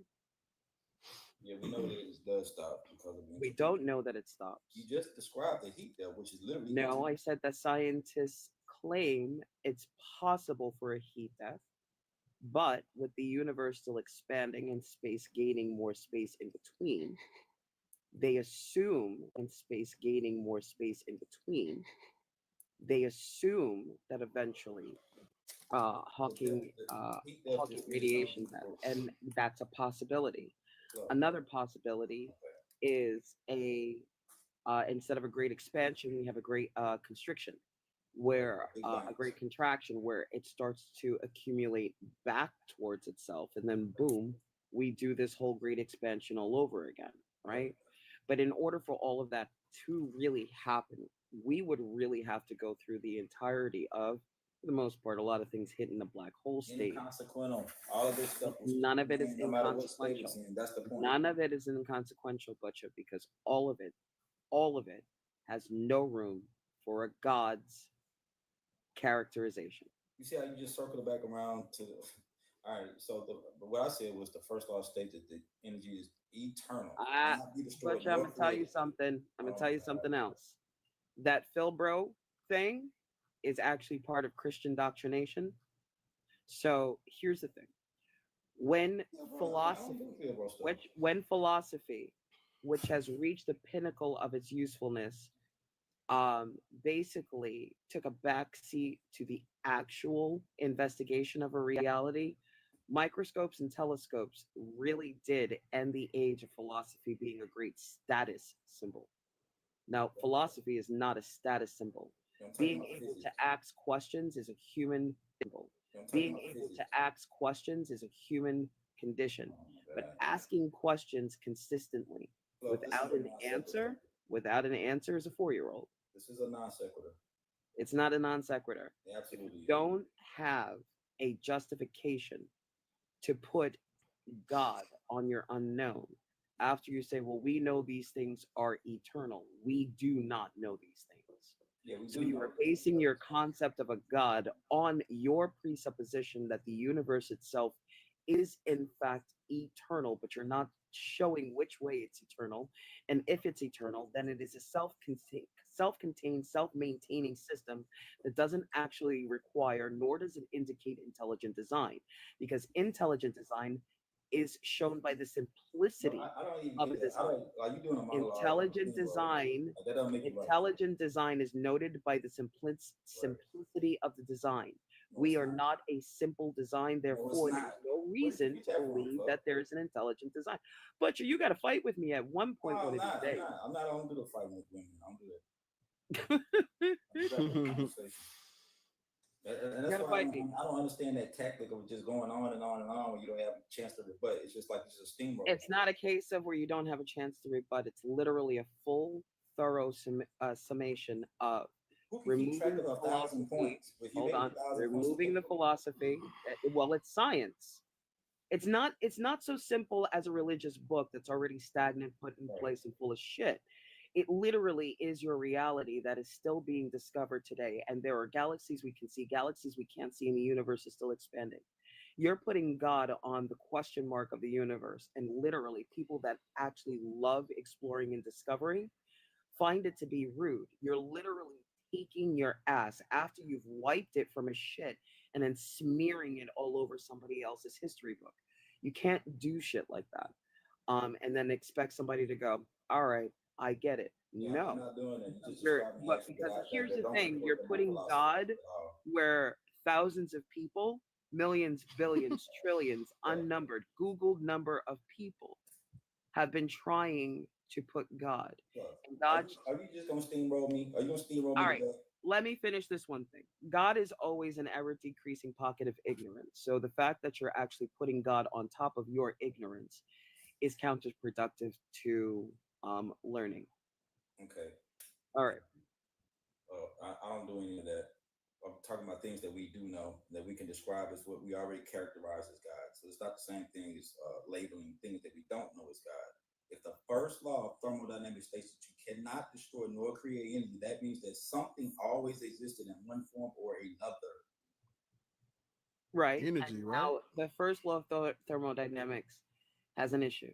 Yeah, we know that it does stop because of We don't know that it stops. You just described the heat death, which is literally No, I said that scientists claim it's possible for a heat death, but with the universe still expanding and space gaining more space in between, they assume, and space gaining more space in between, they assume that eventually Hawking radiation death, and that's a possibility. Another possibility is instead of a great expansion, we have a great constriction, where a great contraction, where it starts to accumulate back towards itself, and then boom, we do this whole great expansion all over again, right? But in order for all of that to really happen, we would really have to go through the entirety of, for the most part, a lot of things hit in the black hole state. inconsequential. All of this stuff. None of it is no matter what state inconsequential. it's in, that's the point. None of it is inconsequential, Butcher, because all of it has no room for a God's characterization. You see how you just circled back around to. All right, so what I said was the first law states that the energy is eternal. Cannot be destroyed Butcher, I'm nor gonna tell you created. something. I'm gonna tell you something else. That Philbro thing is actually part of Christian doctrination. So here's the thing: when philosophy, which has reached the pinnacle of its usefulness, basically took a backseat to the actual investigation of a reality, microscopes and telescopes really did end the age of philosophy being a great status symbol. Now, philosophy is not a status symbol. Being able to ask questions is a human symbol. Being able to ask questions is a human condition. But God. asking questions consistently Look, this is without a an non sequitur. answer is a 4-year-old. This is a non sequitur. It's not a non sequitur. It absolutely is. Don't have a justification to put God on your unknown after you say, well, we know these things are eternal. We do not know these things. Yeah, we So do you know. are basing your concept of a God on your presupposition that the universe itself is in fact eternal, but you're not showing which way it's eternal. And if it's eternal, then it is a self-contained, self-maintaining system that doesn't actually require, nor does it indicate intelligent design, because intelligent design is shown by the simplicity I don't even of get the that. I design. don't like you doing a monologue. Intelligent design, That don't make you right. intelligent design is noted by the simplicity of the design. We are not a simple design, therefore there's not. no reason get to that from, believe Flo? that there's an intelligent design. Butcher, you got to fight with me at one point No, one I'm of these not. days. I'm not. I don't do the fighting with women. I don't do that. I do that for the conversation. And You that's gotta why fight me. I don't understand that tactic of just going on and on and on when you don't have a chance to rebut. It's just like it's a steamroller. It's not a case of where you don't have a chance to rebut. It's literally a full, thorough summation of Who can keep track removing of the 1,000 philosophy. points? If you Hold make on, 1,000 points, removing the philosophy. Well, it's science. It's not so simple as a religious book that's already stagnant, put in place, and full of shit. It literally is your reality that is still being discovered today. And there are galaxies we can see, galaxies we can't see, and the universe is still expanding. You're putting God on the question mark of the universe. And literally, people that actually love exploring and discovering find it to be rude. You're literally taking your ass after you've wiped it from a shit and then smearing it all over somebody else's history book. You can't do shit like that. And then expect somebody to go, all right, I get it. Yeah, No. I'm not doing it. You're just You're, describing but actions because that here's the don't thing, support you're my putting philosophy God at all. where thousands of people, millions, billions, trillions, unnumbered, Googled number of people have been trying to put God. And God, Are you just gonna steamroll me? Are you gonna steamroll me? all right, today? let me finish this one thing. God is always an ever decreasing pocket of ignorance. So the fact that you're actually putting God on top of your ignorance is counterproductive to learning. Okay. All right. I don't do any of that. I'm talking about things that we do know that we can describe as what we already characterize as God. So it's not the same thing as labeling things that we don't know as God. If the first law of thermodynamics states that you cannot destroy nor create energy, that means that something always existed in one form or another. Right. Energy, And right? now the first law of thermodynamics has an issue.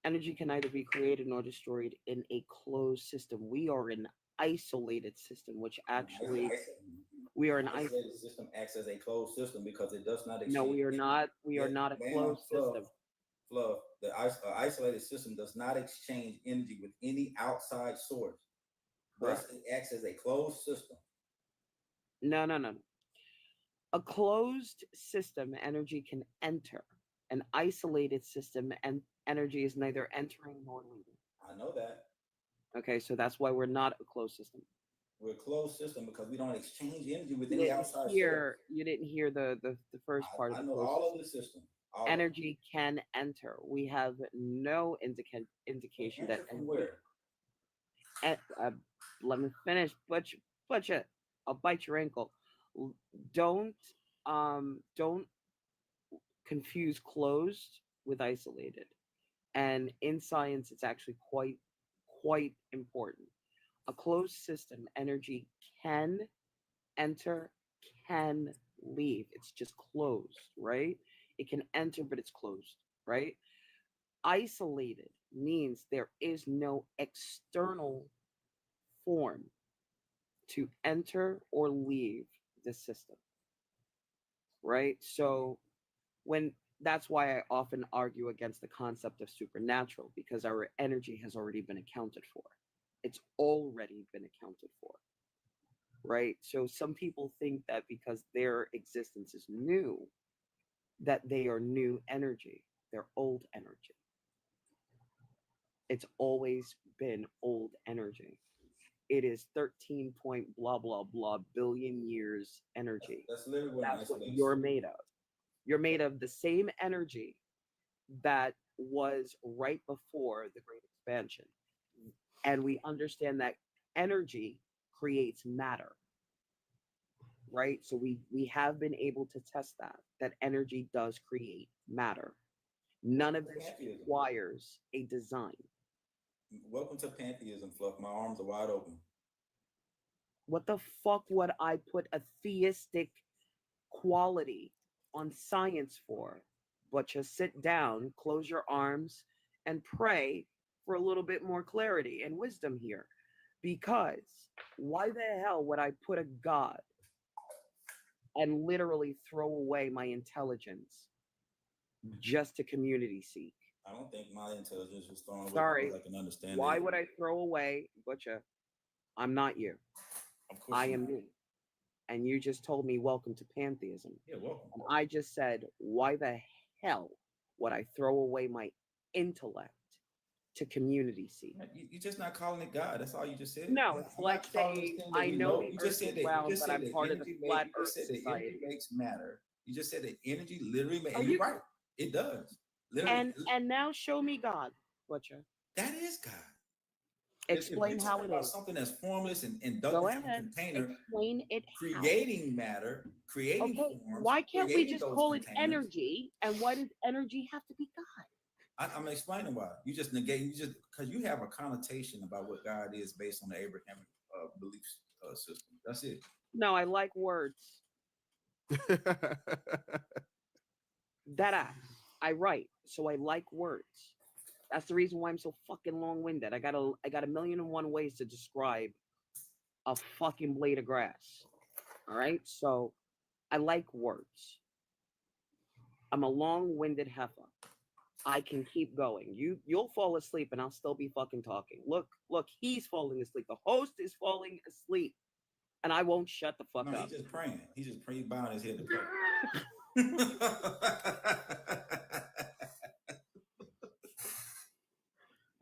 Energy can neither be created nor destroyed in a closed system. We are an isolated system, which actually we are an isolated system acts as a closed system because it does not exchange. No, we are not. We are not a closed system. Fluff, the isolated system does not exchange energy with any outside source. Thus, it acts as a closed system. No. A closed system, energy can enter. An isolated system, and energy is neither entering nor leaving. I know that. Okay, so that's why we're not a closed system. We're a closed system because we don't exchange energy with You any didn't outside hear. You didn't hear the first part of I the know closed all system. of the system. Energy can enter. We have no indication that from where? Let me finish. Butcher, I'll bite your ankle. Don't confuse closed with isolated. And in science, it's actually quite important. A closed system, energy can enter, can leave. It's just closed, right? It can enter, but it's closed, right? Isolated means there is no external form to enter or leave the system, right? So that's why I often argue against the concept of supernatural, because our energy has already been accounted for. It's already been accounted for, right? So some people think that because their existence is new, that they are new energy. They're old energy. It's always been old energy. It is 13 point blah blah blah billion years energy. That's literally what That's what you're made of. You're made of the same energy that was right before the Great Expansion. And we understand that energy creates matter, right? So we have been able to test that energy does create matter. None of this Pantheism. requires a design. Welcome to pantheism, Fluff. My arms are wide open. What the fuck would I put a theistic quality on science for? But just sit down, close your arms, and pray for a little bit more clarity and wisdom here. Because why the hell would I put a God and literally throw away my intelligence just to community seek? I don't think my intelligence was thrown away. Sorry. because I can understand. Why it. would I throw away Butcher? I'm not you. Of course I you're am not. me. And you just told me welcome to pantheism. Yeah, welcome. And I just said, why the hell would I throw away my intellect to community seek? You're just not calling it God. That's all you just said. No, it's I'm like not calling this saying, thing that I we know the You just earth said is that. You round, just but said I'm that part of the energy flat you just earth said that energy society. makes matter. You just said that energy literally makes. Are And you're you- right. It does. Literally. And now show me God, Butcher. That is God. Explain if how you're it about is. something that's formless and Go doesn't have a ahead. container, Explain it how. creating matter, creating Okay, forms. why can't we creating just those call it containers. energy? And why does energy have to be God? I'm explaining why. You just negate. You just because you have a connotation about what God is based on the Abrahamic belief system. That's it. No, I like words. That I write, so I like words. That's the reason why I'm so fucking long-winded. I got a million and one ways to describe a fucking blade of grass. All right, so I like words. I'm a long-winded heifer. I can keep going. You'll fall asleep and I'll still be fucking talking. Look, he's falling asleep. The host is falling asleep. And I won't shut the fuck No, up. he's just praying. He's just praying, bowing his head to pray.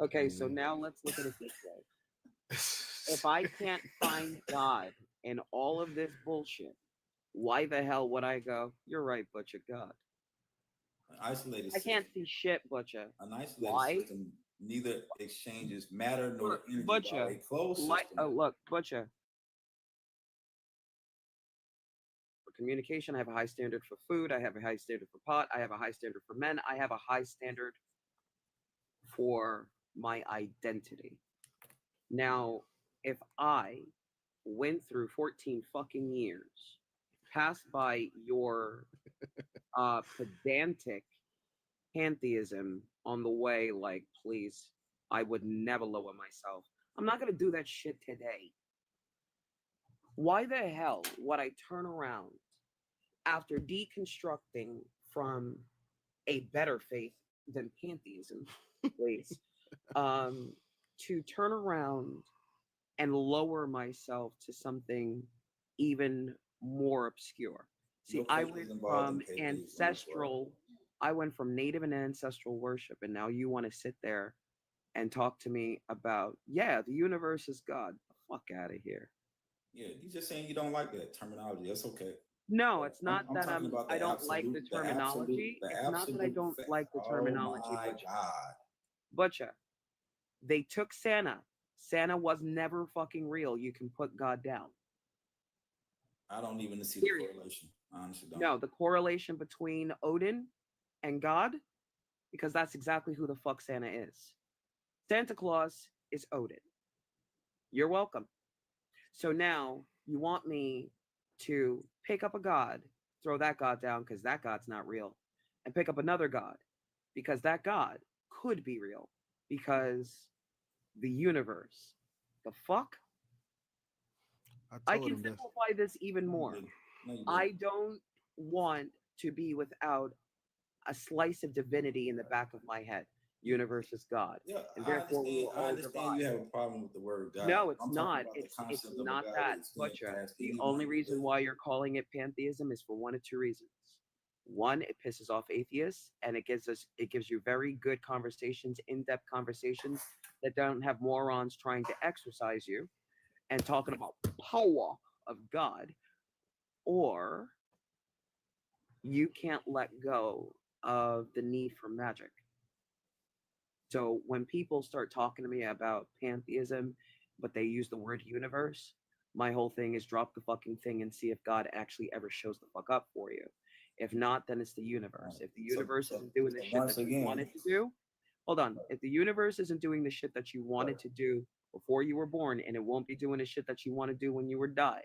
Okay, so now let's look at it this way. If I can't find God in all of this bullshit, why the hell would I go, you're right, Butcher, God? An isolated I can't system. see shit, Butcher. An isolated Why? system neither exchanges matter nor Look, energy. Butcher, While a closed system. look, Butcher. For communication, I have a high standard for food. I have a high standard for pot. I have a high standard for men. I have a high standard for my identity. Now, if I went through 14 fucking years, passed by your pedantic pantheism on the way, like, please, I would never lower myself. I'm not going to do that shit today. Why the hell would I turn around after deconstructing from a better faith than pantheism, please, to turn around and lower myself to something even more obscure? See, No I faith is went involved in from pantheism, I'm ancestral, I went from native and ancestral worship, and now you want to sit there and talk to me about, yeah, the universe is God. Fuck out of here. Yeah, he's just saying you don't like that terminology. That's okay. No, it's not I'm that talking about I the don't like the absolute- terminology. the It's not that I absolute don't fact. like the terminology. Oh my Butcher. God. Butcher, they took Santa. Santa was never fucking real. You can put God down. I don't even see Period. the correlation. I honestly don't. No, the correlation between Odin and God, because that's exactly who the fuck Santa is. Santa Claus is Odin. You're welcome. So now you want me to pick up a god, throw that god down because that god's not real, and pick up another god because that god could be real because the universe. The fuck? I told can him that's- simplify this even more. No, you I don't want to be without a slice of divinity in the back of my head. Universe is God. Yeah, and I therefore we understand. will I all understand you divide. have a problem with the word God. No, it's I'm talking not. about the It's concept of a not God that, extends Butcher. past The any only one reason why you're calling it pantheism is for one of two reasons. One, it pisses off atheists, and it gives you very good conversations, in-depth conversations that don't have morons trying to exercise you and talking about power of God. Or you can't let go of the need for magic. So when people start talking to me about pantheism, but they use the word universe, my whole thing is drop the fucking thing and see if God actually ever shows the fuck up for you. If not, then it's the universe. If the universe isn't doing the shit that you wanted to do, hold on. If the universe isn't doing the shit that you wanted to do before you were born, and it won't be doing the shit that you want to do when you were die,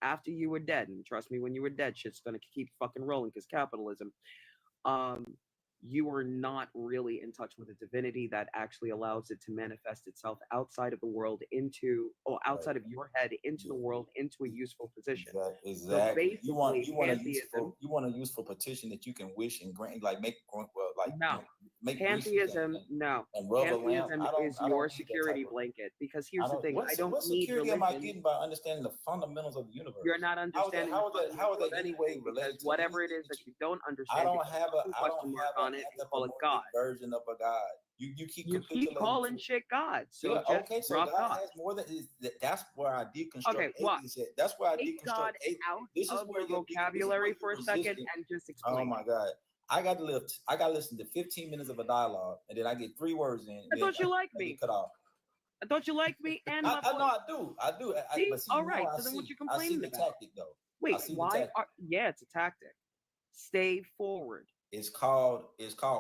after you were dead, and trust me, when you were dead, shit's gonna keep fucking rolling because capitalism. You are not really in touch with a divinity that actually allows it to manifest itself outside of the world into, or outside of your head into the world into a useful position. Exactly. So you want a pantheism, useful petition that you can wish and grant, like make no. make Pantheism, no. and rub a lamp. Pantheism is your security blanket. Because here's the thing: I don't what need security religion. am I getting by understanding the fundamentals of the universe? You're not understanding How is that any way related to whatever it is that you don't understand. I don't have a on it and call it God. version of a God. You keep calling shit God. So yeah, just okay, so drop God God. has more than that's where I deconstruct Okay, what? atheism. That's where I Take deconstruct God atheism. out This is of where your your vocabulary for a second and just explain. Oh my God. I got to listen to 15 minutes of a dialogue, and then I get 3 words in. I thought you liked I me. get cut off. I thought you liked me and my I know I do. See? But see, All now right, I so then what see. you I see complaining the about? tactic though. Wait, I see the why tactic. yeah, it's a tactic. Stay forward. It's called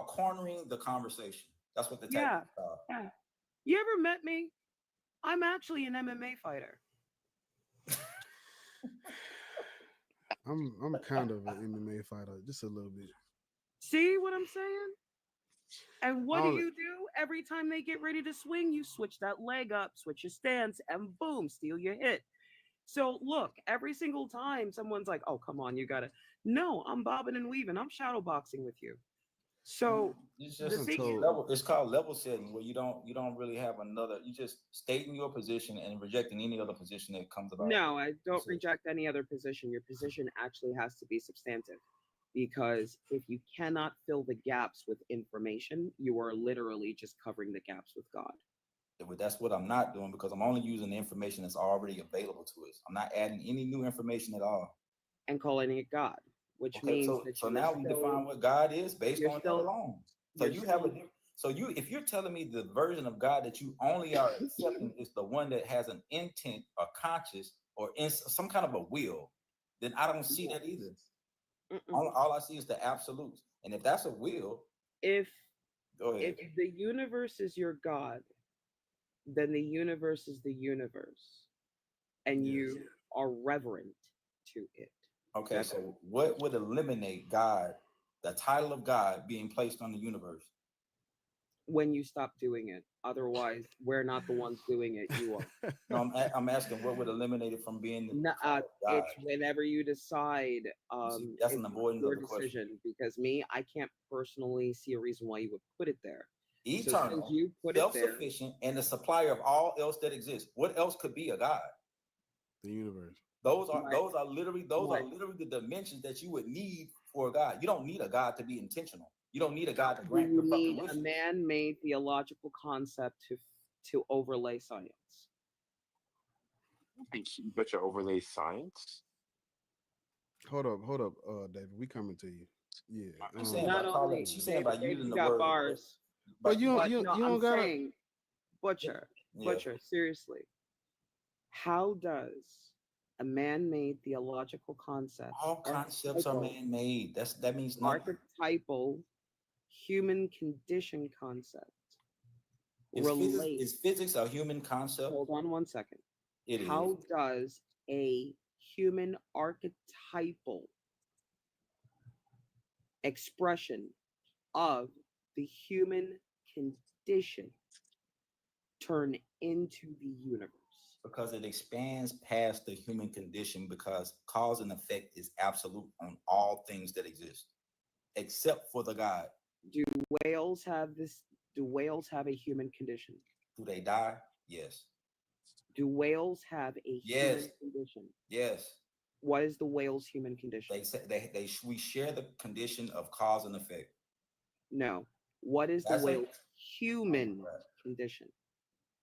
cornering the conversation. That's what the tactic is called. Yeah. You ever met me? I'm actually an MMA fighter. I'm kind of an MMA fighter, just a little bit. See what I'm saying? And what do Only- you do every time they get ready to swing? You switch that leg up, switch your stance, and boom, steal your hit. So look, every single time someone's like, "Oh, come on, you gotta." No, I'm bobbing and weaving. I'm shadow boxing with you. So It's the just thing is, it's called level setting, where you don't really have another. You just stating your position and rejecting any other position that comes about. no, I don't reject any other position. Your position actually has to be substantive. Because if you cannot fill the gaps with information, you are literally just covering the gaps with God. But that's what I'm not doing, because I'm only using the information that's already available to us. I'm not adding any new information at all. And calling it God, which means that so now we define what God is based on that alone. So you're you have if you're telling me the version of God that you only are accepting is the one that has an intent or conscious or in some kind of a will, then I don't see that either. All I see is the absolutes. And if that's a will, if go ahead. If the universe is your God, then the universe is the universe, and you are reverent to it. Okay, so what would eliminate God, the title of God, being placed on the universe? When you stop doing it. Otherwise, we're not the ones doing it. You are. No, I'm asking what would eliminate it from being the title of God? It's whenever you decide. That's an avoidance your of the question. decision. Because me, I can't personally see a reason why you would put it there. Eternal, So you put it there, self-sufficient, and the supplier of all else that exists. What else could be a God? The universe. Those are literally the dimensions that you would need for a God. You don't need a God to be intentional. You don't need a God to grant your you fucking need a wishes. man-made theological concept to overlay science. But you overlay science? Hold up, David. We coming to you. Yeah. She's saying by using the got word bars. But you no, don't I'm gotta. saying, Butcher, seriously. How does a man-made theological concept, all concepts are man-made? That means nothing. Archetypal human condition concept Is physics a human concept? Hold on one second. How does a human archetypal expression of the human condition turn into the universe? Because it expands past the human condition, because cause and effect is absolute on all things that exist, except for the God. Do whales have this? Do whales have a human condition? Do they die? Yes. Do whales have a human condition? Yes. What is the whale's human condition? They say we share the condition of cause and effect. No. What is the whale's human condition?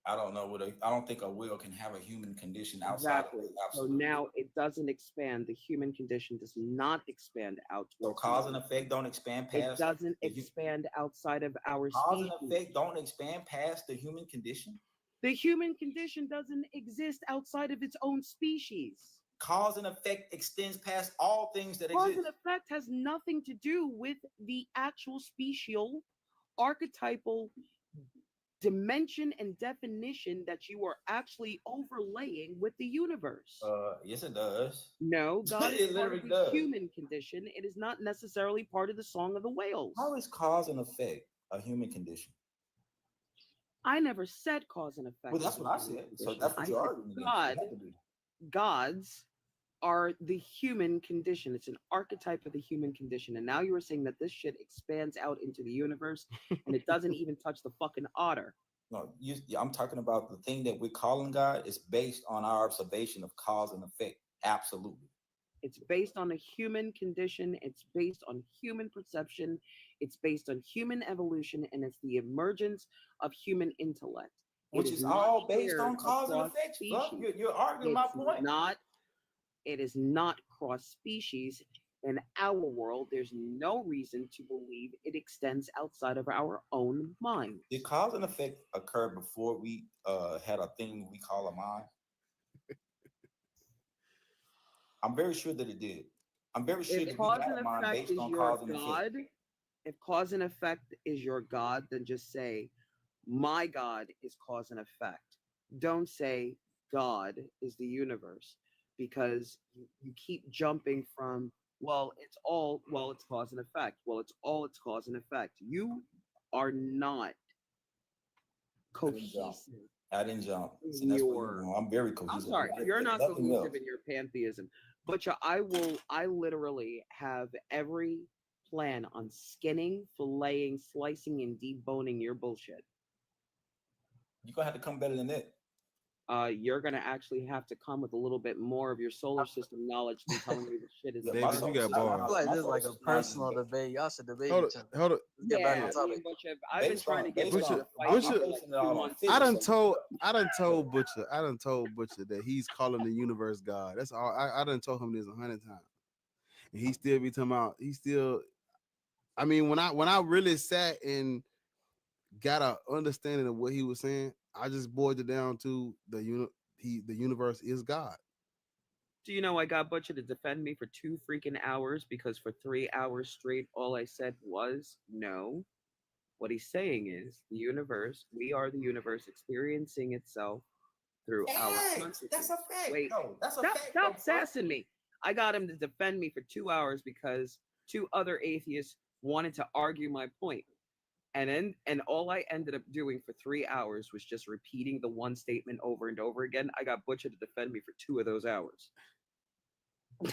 I don't know I don't think a will can have a human condition outside Exactly. of it. So Absolutely. now it doesn't expand. The human condition does not expand out. So cause and effect don't expand It past. doesn't expand outside of our Cause species. and effect don't expand past the human condition. The human condition doesn't exist outside of its own species. Cause and effect extends past all things that Cause exist. and effect has nothing to do with the actual special, archetypal dimension and definition that you are actually overlaying with the universe. Yes, it does. No, God It is part literally of the does. human condition. It is not necessarily part of the Song of the Whales. How is cause and effect a human condition? I never said cause and effect. Well, that's what I said. So that's what you're arguing against. Gods are the human condition. It's an archetype of the human condition. And now you are saying that this shit expands out into the universe and it doesn't even touch the fucking otter. No, I'm talking about the thing that we're calling God is based on our observation of cause and effect. Absolutely. It's based on a human condition. It's based on human perception. It's based on human evolution, and it's the emergence of human intellect. Which is all based on cause and effect. You're arguing my point. It is not cross species. In our world, there's no reason to believe it extends outside of our own mind. Did cause and effect occur before we had a thing we call a mind? I'm very sure that it did. I'm very sure that we had a mind based on cause and effect. If cause and effect is your God, then just say, my God is cause and effect. Don't say God is the universe, because you keep jumping from, it's cause and effect. It's cause and effect. You are not cohesive. I didn't jump. I'm very cohesive. I'm sorry, you're not cohesive in your pantheism. But I literally have every plan on skinning, filleting, slicing, and deboning your bullshit. You're gonna have to come better than that. You're gonna actually have to come with a little bit more of your solar system knowledge than telling me the shit is. David, you got bars. I feel like this is like a personal debate. Y'all should debate each other. Hold it. Get back on topic. I've been trying to get Butcher. I done told Butcher that he's calling the universe God. That's all. I done told him this 100 times, and he still be talking about. I mean, when I really sat and got a understanding of what he was saying, I just boiled it down to the universe is God. Do you know I got Butcher to defend me for 2 freaking hours because for 3 hours straight, all I said was no. What he's saying is the universe, we are the universe experiencing itself through our consciousness. That's a fact. Wait, no, that's a fact. Stop sassing me. I got him to defend me for 2 hours because 2 other atheists wanted to argue my point. And all I ended up doing for 3 hours was just repeating the one statement over and over again. I got Butcher to defend me for 2 of those hours. He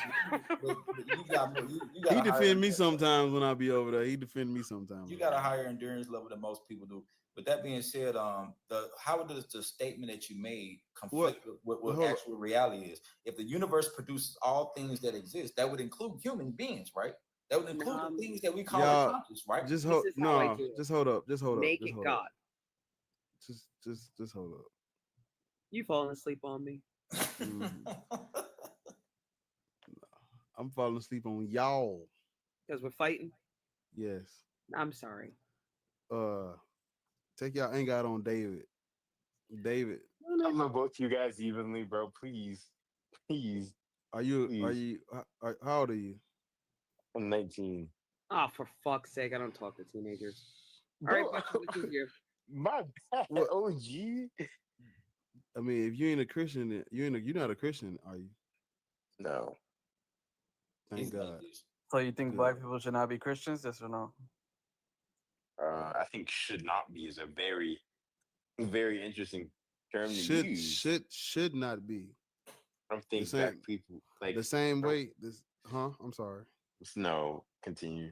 defend me sometimes when I be over there. He defend me sometimes. You got a higher endurance level than most people do. But that being said, how does the statement that you made conflict with what actual reality is? If the universe produces all things that exist, that would include human beings, right? That would include the things that we call conscious, right? Just hold up. Make it God. Just hold up. You falling asleep on me? I'm falling asleep on y'all. Because we're fighting? Yes. I'm sorry. Take y'all anger out on David. David. I'm gonna vote you guys evenly, bro. Please. Please. How old are you? I'm 19. Oh, for fuck's sake, I don't talk to teenagers. All right, this is you. My bad, OG. I mean, if you ain't a Christian, you're not a Christian, are you? No. Thank God. So you think black people should not be Christians? Yes or no? I think should not be is a very, very interesting term to use. Should not be. I don't think black people like the same way. I'm sorry. No, continue.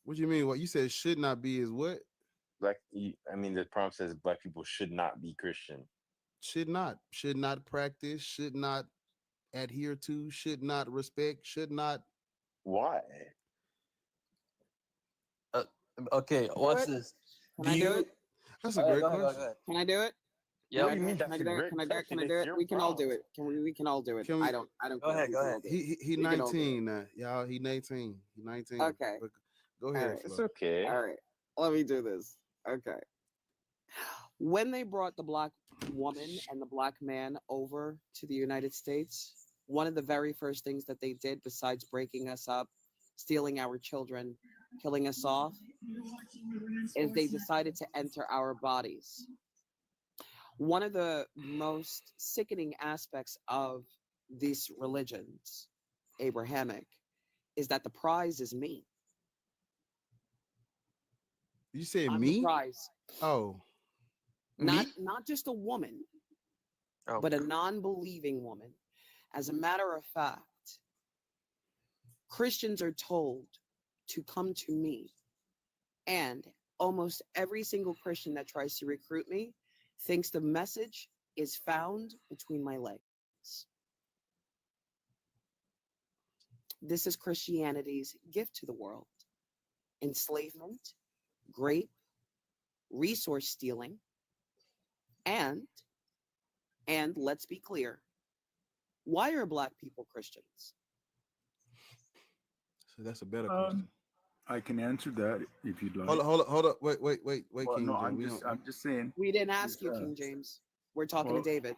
What do you mean? What you said should not be is what? The prompt says black people should not be Christian. Should not practice, should not adhere to, should not respect, should not. Why? Okay, what's this? Do you? That's a great Go ahead, question. Can I do it? Yeah. Can I do it? Can I do it? Can I do it? Can I do it? We can all do it. We can all do it. Can we- I don't Go care. ahead, We go can ahead. all do it. He We can all do it. 19 now, y'all. He 19. He 19. Okay. But go All ahead, right. Flo. okay. All right. Let me do this. Okay. When they brought the black woman and the black man over to the United States, one of the very first things that they did, besides breaking us up, stealing our children, killing us off, is they decided to enter our bodies. One of the most sickening aspects of these religions, Abrahamic, is that the prize is me. You said I'm me? the prize. Oh, Not just a woman, but a non-believing woman. As a matter of fact, Christians are told to come to me, and almost every single Christian that tries to recruit me thinks the message is found between my legs. This is Christianity's gift to the world: enslavement, rape, resource stealing, and let's be clear, why are black people Christians? so that's a better question. I can answer that if you'd like. Hold up. Wait, Well, King no, James. I'm just saying. We didn't ask you, King James. We're talking well, to David.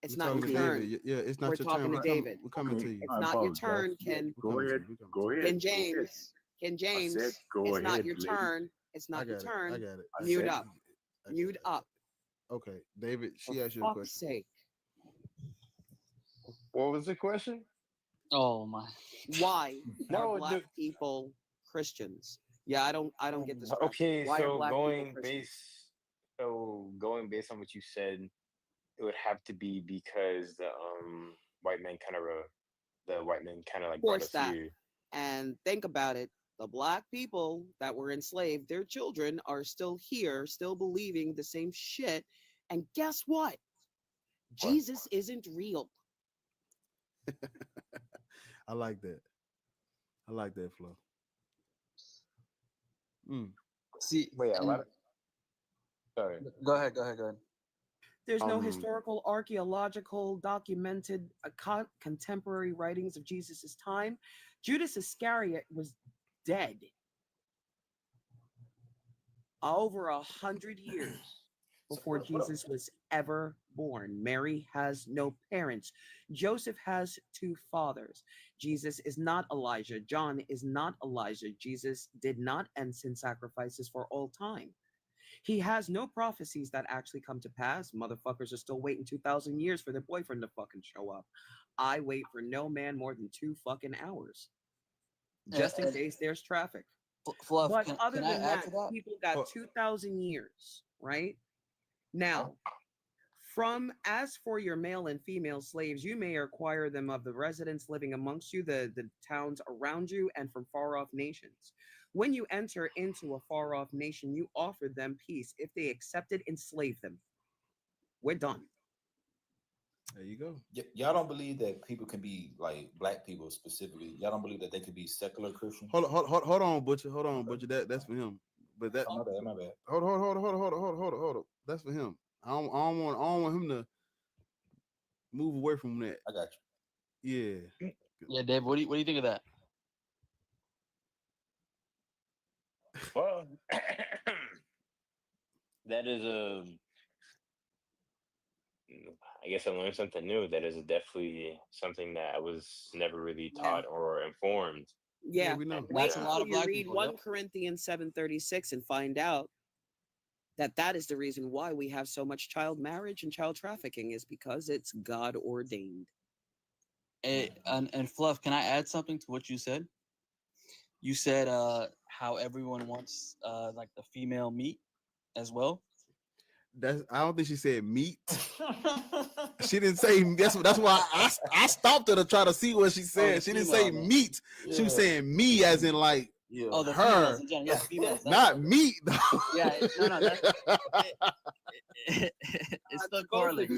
It's We're not your talking to turn. David. Yeah, it's not We're your talking turn. to David. We're coming to you. It's not your turn, Ken. Go ahead. Go ahead. Ken James. Ken James. said go It's not ahead, your lady. turn. It's I not your got it. turn. I got it. Mute said- up. Mute up. Okay, David. She For asked you a fuck's question. sake. What was the question? Oh my. Why No, are black people Christians? Yeah, I don't get this. Okay, Why are so black people Christians? going based on what you said, it would have to be because the white men kind of like brought Force us that. here. And think about it. The black people that were enslaved, their children are still here, still believing the same shit. And guess what? Jesus isn't real. I like that. I like that, Flo. See, Wait, a lot of sorry. Go ahead. There's no historical, archaeological, documented contemporary writings of Jesus' time. Judas Iscariot was dead over 100 years before Jesus was ever born. Mary has no parents. Joseph has 2 fathers. Jesus is not Elijah. John is not Elijah. Jesus did not end sin sacrifices for all time. He has no prophecies that actually come to pass. Motherfuckers are still waiting 2,000 years for their boyfriend to fucking show up. I wait for no man more than 2 fucking hours, just in case there's traffic. Fluff, But can other I than add that, to that? people got 2,000 years, right? Now, as for your male and female slaves, you may acquire them of the residents living amongst you, the towns around you, and from far off nations. When you enter into a far off nation, you offer them peace. If they accept it, enslave them. We're done. There you go. Y'all don't believe that people can be like black people specifically. Y'all don't believe that they could be secular Christians. Hold on, Butcher. Hold on, Butcher. That's for him. But that my bad. Hold up. That's for him. I don't want him to move away from that. I got you. Yeah. Yeah, Dave. What do you think of that? Well, that is I guess I learned something new. That is definitely something that I was never really taught or informed. Yeah, we know. Wait That's a lot until of you black read people, 1 yep. Corinthians 7:36 and find out that is the reason why we have so much child marriage and child trafficking, is because it's God ordained. And Fluff, can I add something to what you said? You said how everyone wants like the female meat as well. I don't think she said meat. She didn't say that's why I stopped her to try to see what she said. She didn't say meat. Yeah. She was saying me as in like Oh, the her. females in general. Yeah, females. Not meat though. Yeah, no, it still correlates.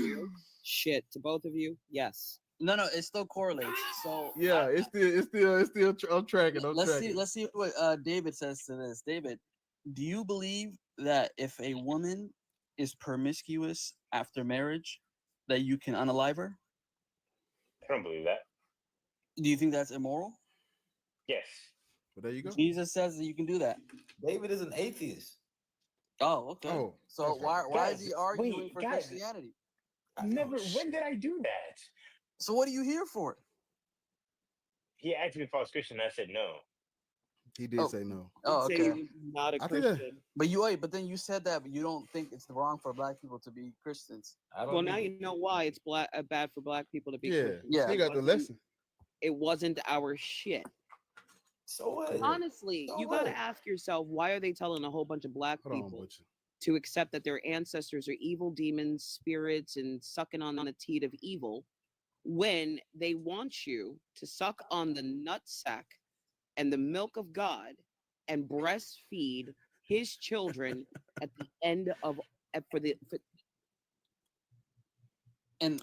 Shit, to both of you, yes. No, it still correlates. So yeah, it's still. I'm tracking. Let's see what David says to this. David, do you believe that if a woman is promiscuous after marriage, that you can unalive her? I don't believe that. Do you think that's immoral? Yes. But there you go. Jesus says that you can do that. David is an atheist. Oh, okay. Oh, so why Guys, is he arguing wait, for guys, Christianity? Never. When did I do that? So what are you here for? He asked me if I was Christian. I said no. He did say no. Oh, Say okay. he was not a I think that- Christian. But then you said that, but you don't think it's wrong for black people to be Christians. Well, now you know why it's bad for black people to be Yeah, Christians. yeah. He got the lesson. It wasn't our shit. So what? Honestly, So you what? gotta ask yourself, why are they telling a whole bunch of black Hold on, people Butcher. to accept that their ancestors are evil demons, spirits, and sucking on the teat of evil, when they want you to suck on the nutsack and the milk of God and breastfeed his children at the end of And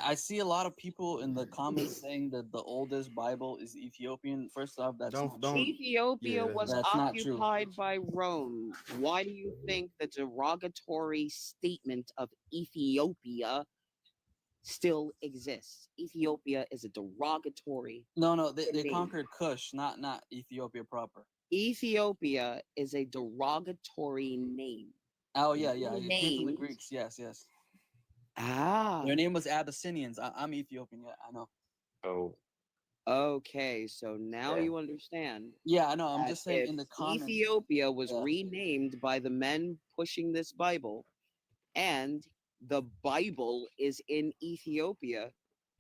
I see a lot of people in the comments saying that the oldest Bible is Ethiopian. First off, that's not true. Ethiopia was That's not true. occupied by Rome. Why do you think the derogatory statement of Ethiopia still exists? Ethiopia is a derogatory. No, they name. conquered Kush, not Ethiopia proper. Ethiopia is a derogatory name. Oh yeah. It came from the Named- Greeks. Yes. Ah. Their name was Abyssinians. I'm Ethiopian. Yeah, I know. Oh. Okay, so now you understand. Yeah, I know. I'm that just saying if in the comments. Ethiopia was renamed by the men pushing this Bible, and the Bible is in Ethiopia,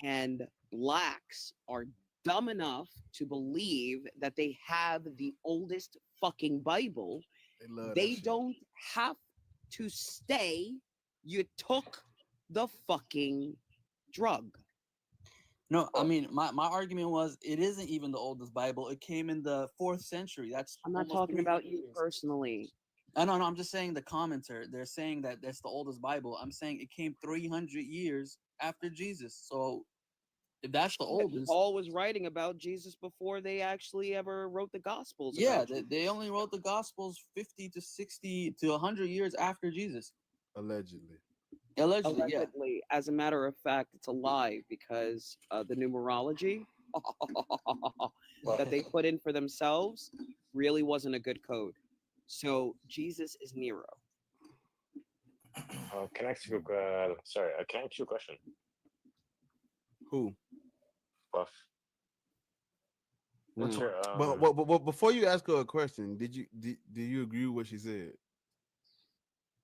and blacks are dumb enough to believe that they have the oldest fucking Bible, they don't have to stay. You took the fucking drug. No, I mean my argument was it isn't even the oldest Bible. It came in the 4th century. That's I'm not almost talking 300 about you years. personally. No, I'm just saying the commenter. They're saying that that's the oldest Bible. I'm saying it came 300 years after Jesus. So if that's the oldest, Paul was writing about Jesus before they actually ever wrote the Gospels. yeah, about Jesus. they only wrote the Gospels 50 to 60 to 100 years after Jesus. Allegedly. Allegedly, as a matter of fact, it's a lie because the numerology that they put in for themselves really wasn't a good code. So Jesus is Nero. Can I ask you? Sorry, can I ask you a question? Who? Buff. What's your But before you ask her a question, do you agree with what she said?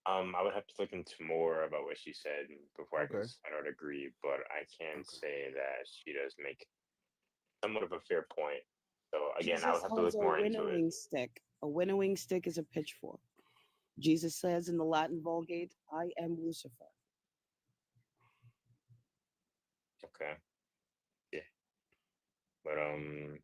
I would have to look into more about what she said before I Okay. would agree, but I can say that she does make somewhat of a fair point. So again, I would Jesus have to has look a more into it. winnowing stick. A winnowing stick is a pitchfork. Jesus says in the Latin Vulgate, "I am Lucifer." Okay. Yeah. But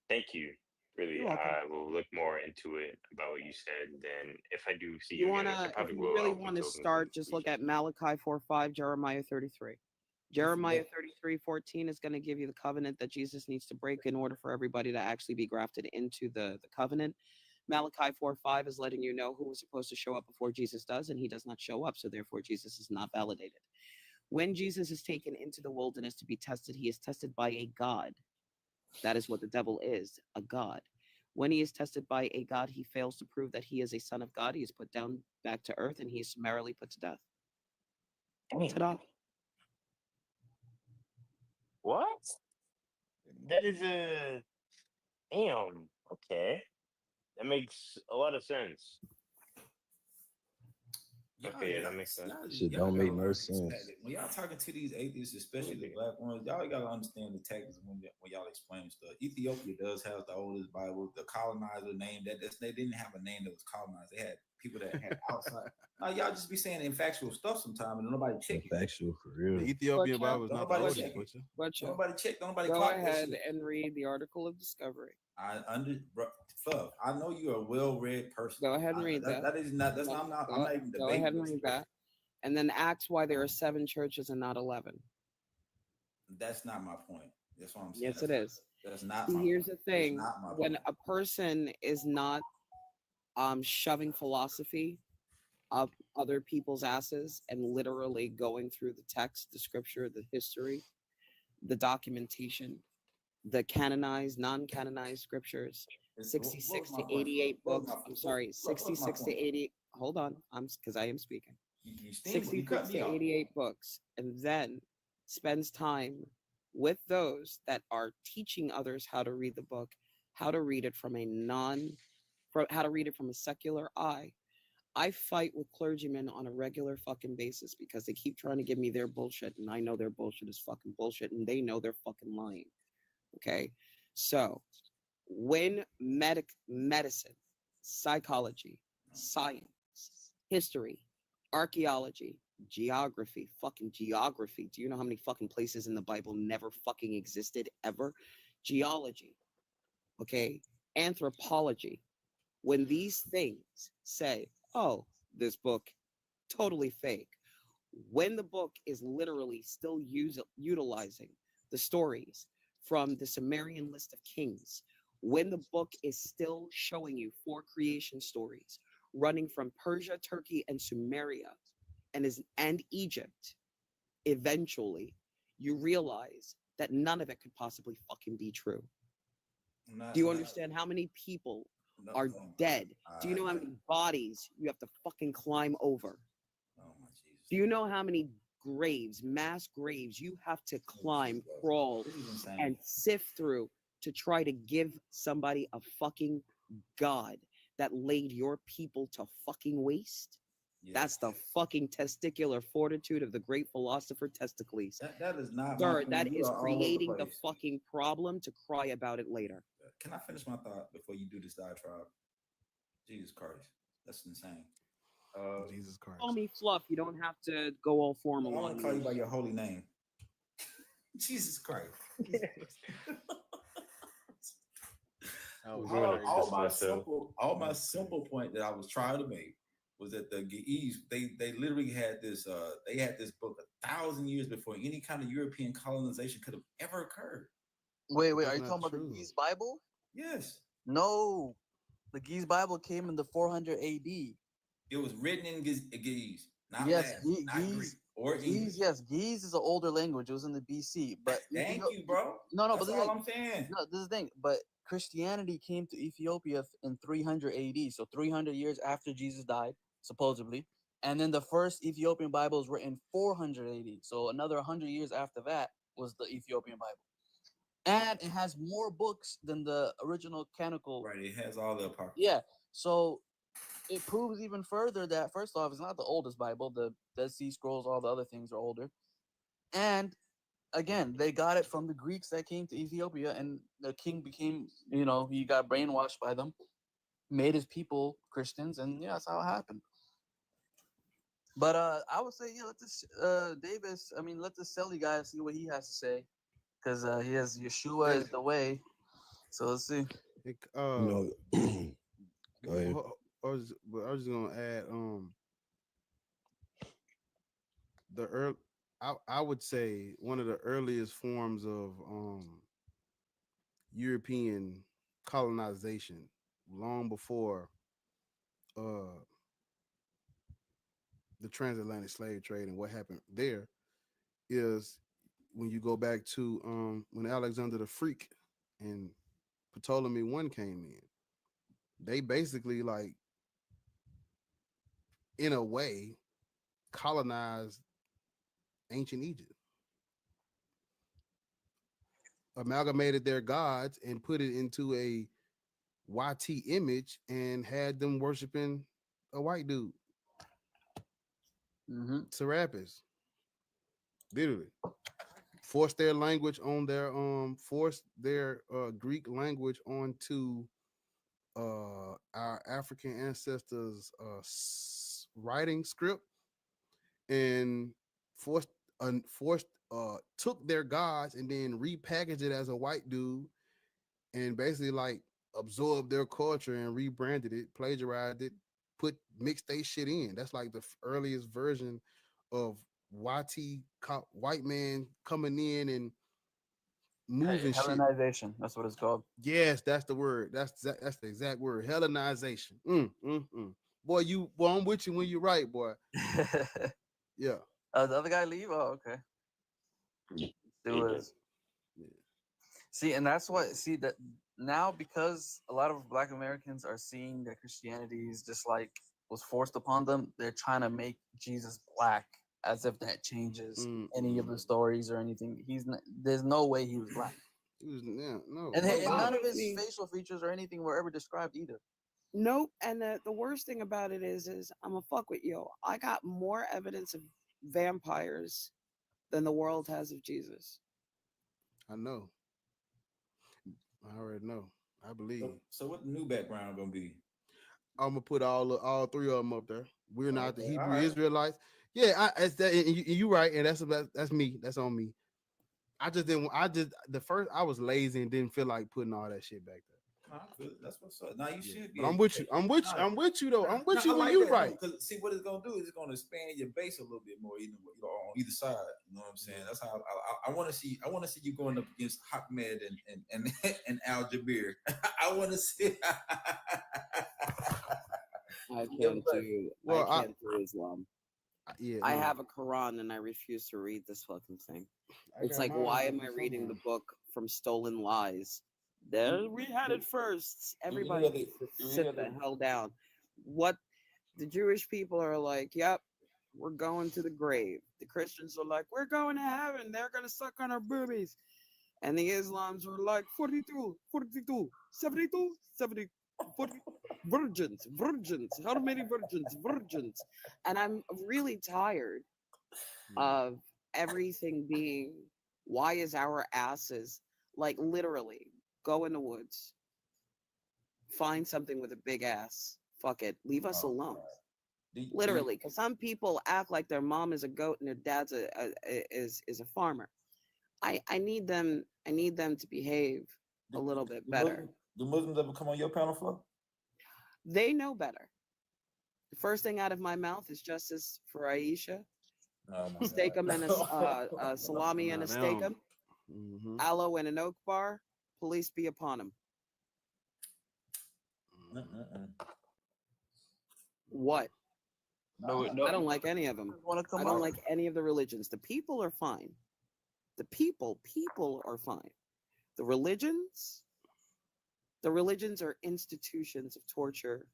thank you. Really, You're welcome. I will look more into it about what you said. Then, if I do see You you again, which I wanna, if probably you will, really I'll be want to talking start, just look at Malachi 4:5, Jeremiah 33. Jeremiah 33:14 is going to give you the covenant that Jesus needs to break in order for everybody to actually be grafted into the covenant. Malachi 4:5 is letting you know who was supposed to show up before Jesus does, and he does not show up, so therefore Jesus is not validated. When Jesus is taken into the wilderness to be tested, he is tested by a god. That is what the devil is, a god. When he is tested by a god, he fails to prove that he is a son of God. He is put down back to earth, and he is summarily put to death. Ta-da. What? That is a damn. Okay, that makes a lot of sense. Okay, that makes sense. Shit don't make no sense. When y'all talking to these atheists, especially the black ones, y'all gotta understand the tactics when y'all explain stuff. Ethiopia does have the oldest Bible. The colonizer name they didn't have a name that was colonized. They had people that had outside. Now y'all just be saying infactual stuff sometimes and nobody check it. Factual for real. The Ethiopian Bible is not the Nobody oldest, check it. Butcher. Butcher. Nobody check. Nobody Go clock that ahead shit. and read the article of discovery. Fuck, I know you're a well-read person. Go ahead and read that. That is not. That's not. I'm not even Go debating. ahead and this. read that. And then ask why there are 7 churches and not 11. That's not my point. That's what I'm saying. Yes, it is. That's not. See, My here's point. the thing: That's not my when point. a person is not shoving philosophy up other people's asses and literally going through the text, the scripture, the history, the documentation, the canonized, non-canonized scriptures, 66 to 88 books. I'm sorry, 66 to 80. Hold on, because I am speaking. 66 to 88 books, and then spends time with those that are teaching others how to read the book, how to read it from how to read it from a secular eye. I fight with clergymen on a regular fucking basis because they keep trying to give me their bullshit, and I know their bullshit is fucking bullshit, and they know they're fucking lying. Okay, so when medicine, psychology, science, history, archaeology, geography, fucking geography. Do you know how many fucking places in the Bible never fucking existed ever? Geology, okay, anthropology. When these things say, oh, this book totally fake, when the book is literally still utilizing the stories from the Sumerian list of kings, when the book is still showing you 4 creation stories running from Persia, Turkey, and Sumeria, and Egypt, eventually you realize that none of it could possibly fucking be true. Do you understand how many people are dead? Do you know how many bodies you have to fucking climb over? Do you know how many graves, mass graves, you have to climb, crawl, and sift through to try to give somebody a fucking God that laid your people to fucking waste? That's the fucking testicular fortitude of the great philosopher Testicles. That is not Sir, my that opinion. You is are all over creating the place. fucking problem to cry about it later. Can I finish my thought before you do this diatribe? Jesus Christ, that's insane. Jesus Christ. Call me Fluff. You don't have to go all formal. I want on to call me. you by your holy name. Jesus Christ. All my simple point that I was trying to make was that the Ge'ez, they literally had this book 1,000 years before any kind of European colonization could have ever occurred. Wait, are you talking about the Ge'ez Bible? Yes. No, the Ge'ez Bible came in the 400 AD. It was written in Ge'ez, not yes, Latin, not Greek or English. Yes, Ge'ez is an older language. It was in the BC. But thank you, bro. No, that's but all I'm saying. No, this is the thing. But Christianity came to Ethiopia in 300 AD, so 300 years after Jesus died, supposedly. And then the first Ethiopian Bibles were in 400 AD, so another 100 years after that was the Ethiopian Bible. And it has more books than the original canonical. Right, it has all the apocryphal. Yeah, so it proves even further that, first off, it's not the oldest Bible. The Dead Sea Scrolls, all the other things are older. And again, they got it from the Greeks that came to Ethiopia, and the king became, he got brainwashed by them, made his people Christians, and yeah, that's how it happened. But I would say, let this Davis, let this Selly guy see what he has to say, because he has Yeshua is the way. So let's see. Go ahead. I was just gonna add I would say one of the earliest forms of European colonization, long before the transatlantic slave trade and what happened there, is when you go back to when Alexander the Freak and Ptolemy I came in. They basically, like, in a way, colonized ancient Egypt, amalgamated their gods and put it into a YT image and had them worshiping a white dude. Serapis. Literally. Forced their language on their Greek language onto our African ancestors' writing script, and took their gods and then repackaged it as a white dude, and basically like absorbed their culture and rebranded it, plagiarized it, mixed they shit in. That's like the earliest version of white man coming in and moving shit. Hellenization, that's what it's called. Yes, that's the word. That's the exact word. Hellenization. boy, I'm with you when you're right, boy. Yeah. The other guy leave? Oh, okay. Do it. See, and that's what that now, because a lot of Black Americans are seeing that Christianity is just like was forced upon them. They're trying to make Jesus black as if that changes any of the stories or anything. There's no way he was black. He was no. And none of his facial features or anything were ever described either. Nope. And the worst thing about it is I'm a fuck with you. I got more evidence of vampires than the world has of Jesus. I know. I already know. I believe. So what the new background gonna be? I'm gonna put all three of them up there. We're not the Hebrew right. Israelites. Yeah, it's that, and you right, and that's me. That's on me. I just didn't. I was lazy and didn't feel like putting all that shit back there. That's what's up. Now you should be. But I'm with you. I'm with you though. I'm with you when you're right. Because see what it's gonna do is it's gonna expand your base a little bit more, on either side. You know what I'm saying? That's how I want to see. I want to see you going up against Ahmed and Al Jabir. I want to see. I can't do Islam. Yeah, I have a Quran and I refuse to read this fucking thing. It's like, why am I reading the book from Stolen Lies? We had it first. Everybody needs to sit the hell down. What the Jewish people are like, yep, we're going to the grave. The Christians are like, we're going to heaven. They're going to suck on our boobies. And the Islams are like, 42, 72, 72, 70, 40, virgins. How many virgins? And I'm really tired of everything being, why is our asses, like literally, go in the woods, find something with a big ass, fuck it, leave us alone. Literally, because some people act like their mom is a goat and their dad's is a farmer. I need them to behave a little bit better. Do Muslims ever come on your panel, Flo? They know better. The first thing out of my mouth is justice for Aisha. Steak them and a salami and a steak them. Aloe and an oak bar. Police be upon them. What? No, I don't like any of them. I don't like any of the religions. The people are fine. The people are fine. The religions are institutions of torture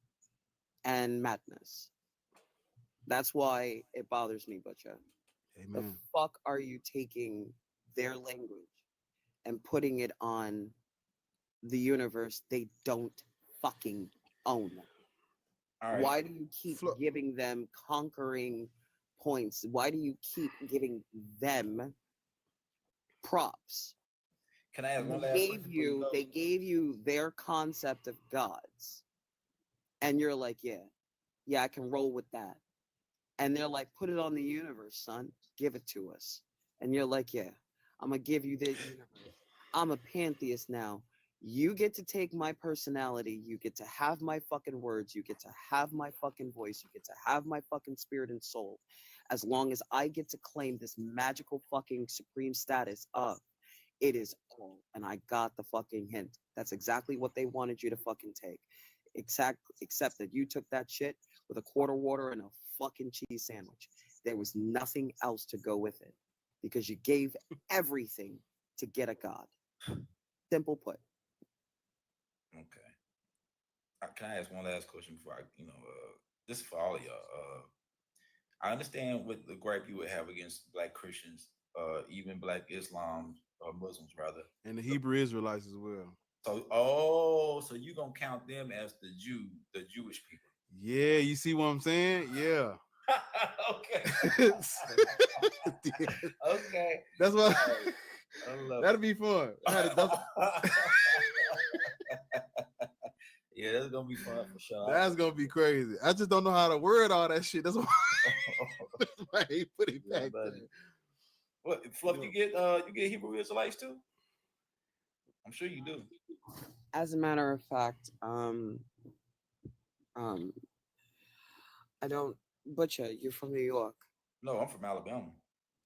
and madness. That's why it bothers me, Butcha. The fuck are you taking their language and putting it on the universe they don't fucking own? Right. Why do you keep giving them conquering points? Why do you keep giving them props? Can I ask one last question? They gave you their concept of gods. And you're like, yeah, I can roll with that. And they're like, put it on the universe, son. Give it to us. And you're like, yeah, I'm going to give you this universe. I'm a pantheist now. You get to take my personality. You get to have my fucking words. You get to have my fucking voice. You get to have my fucking spirit and soul. As long as I get to claim this magical fucking supreme status of it is all. And I got the fucking hint. That's exactly what they wanted you to fucking take. Except that you took that shit with a quart of water and a fucking cheese sandwich. There was nothing else to go with it because you gave everything to get a god. Simple put. Okay. Can I ask one last question before this is for all of y'all. I understand what the gripe you would have against Black Christians, even Black Islam, or Muslims rather. And the Hebrew Israelites as well. So you gonna count them as the Jewish people? Yeah, you see what I'm saying? Yeah. Okay. Okay. That's what. That'll be fun. Yeah, that's gonna be fun for sure. That's gonna be crazy. I just don't know how to word all that shit. That's why he put it back there. What, Fluff? You get Hebrew Israelites too? I'm sure you do. As a matter of fact, I don't. Butcher, you're from New York. No, I'm from Alabama.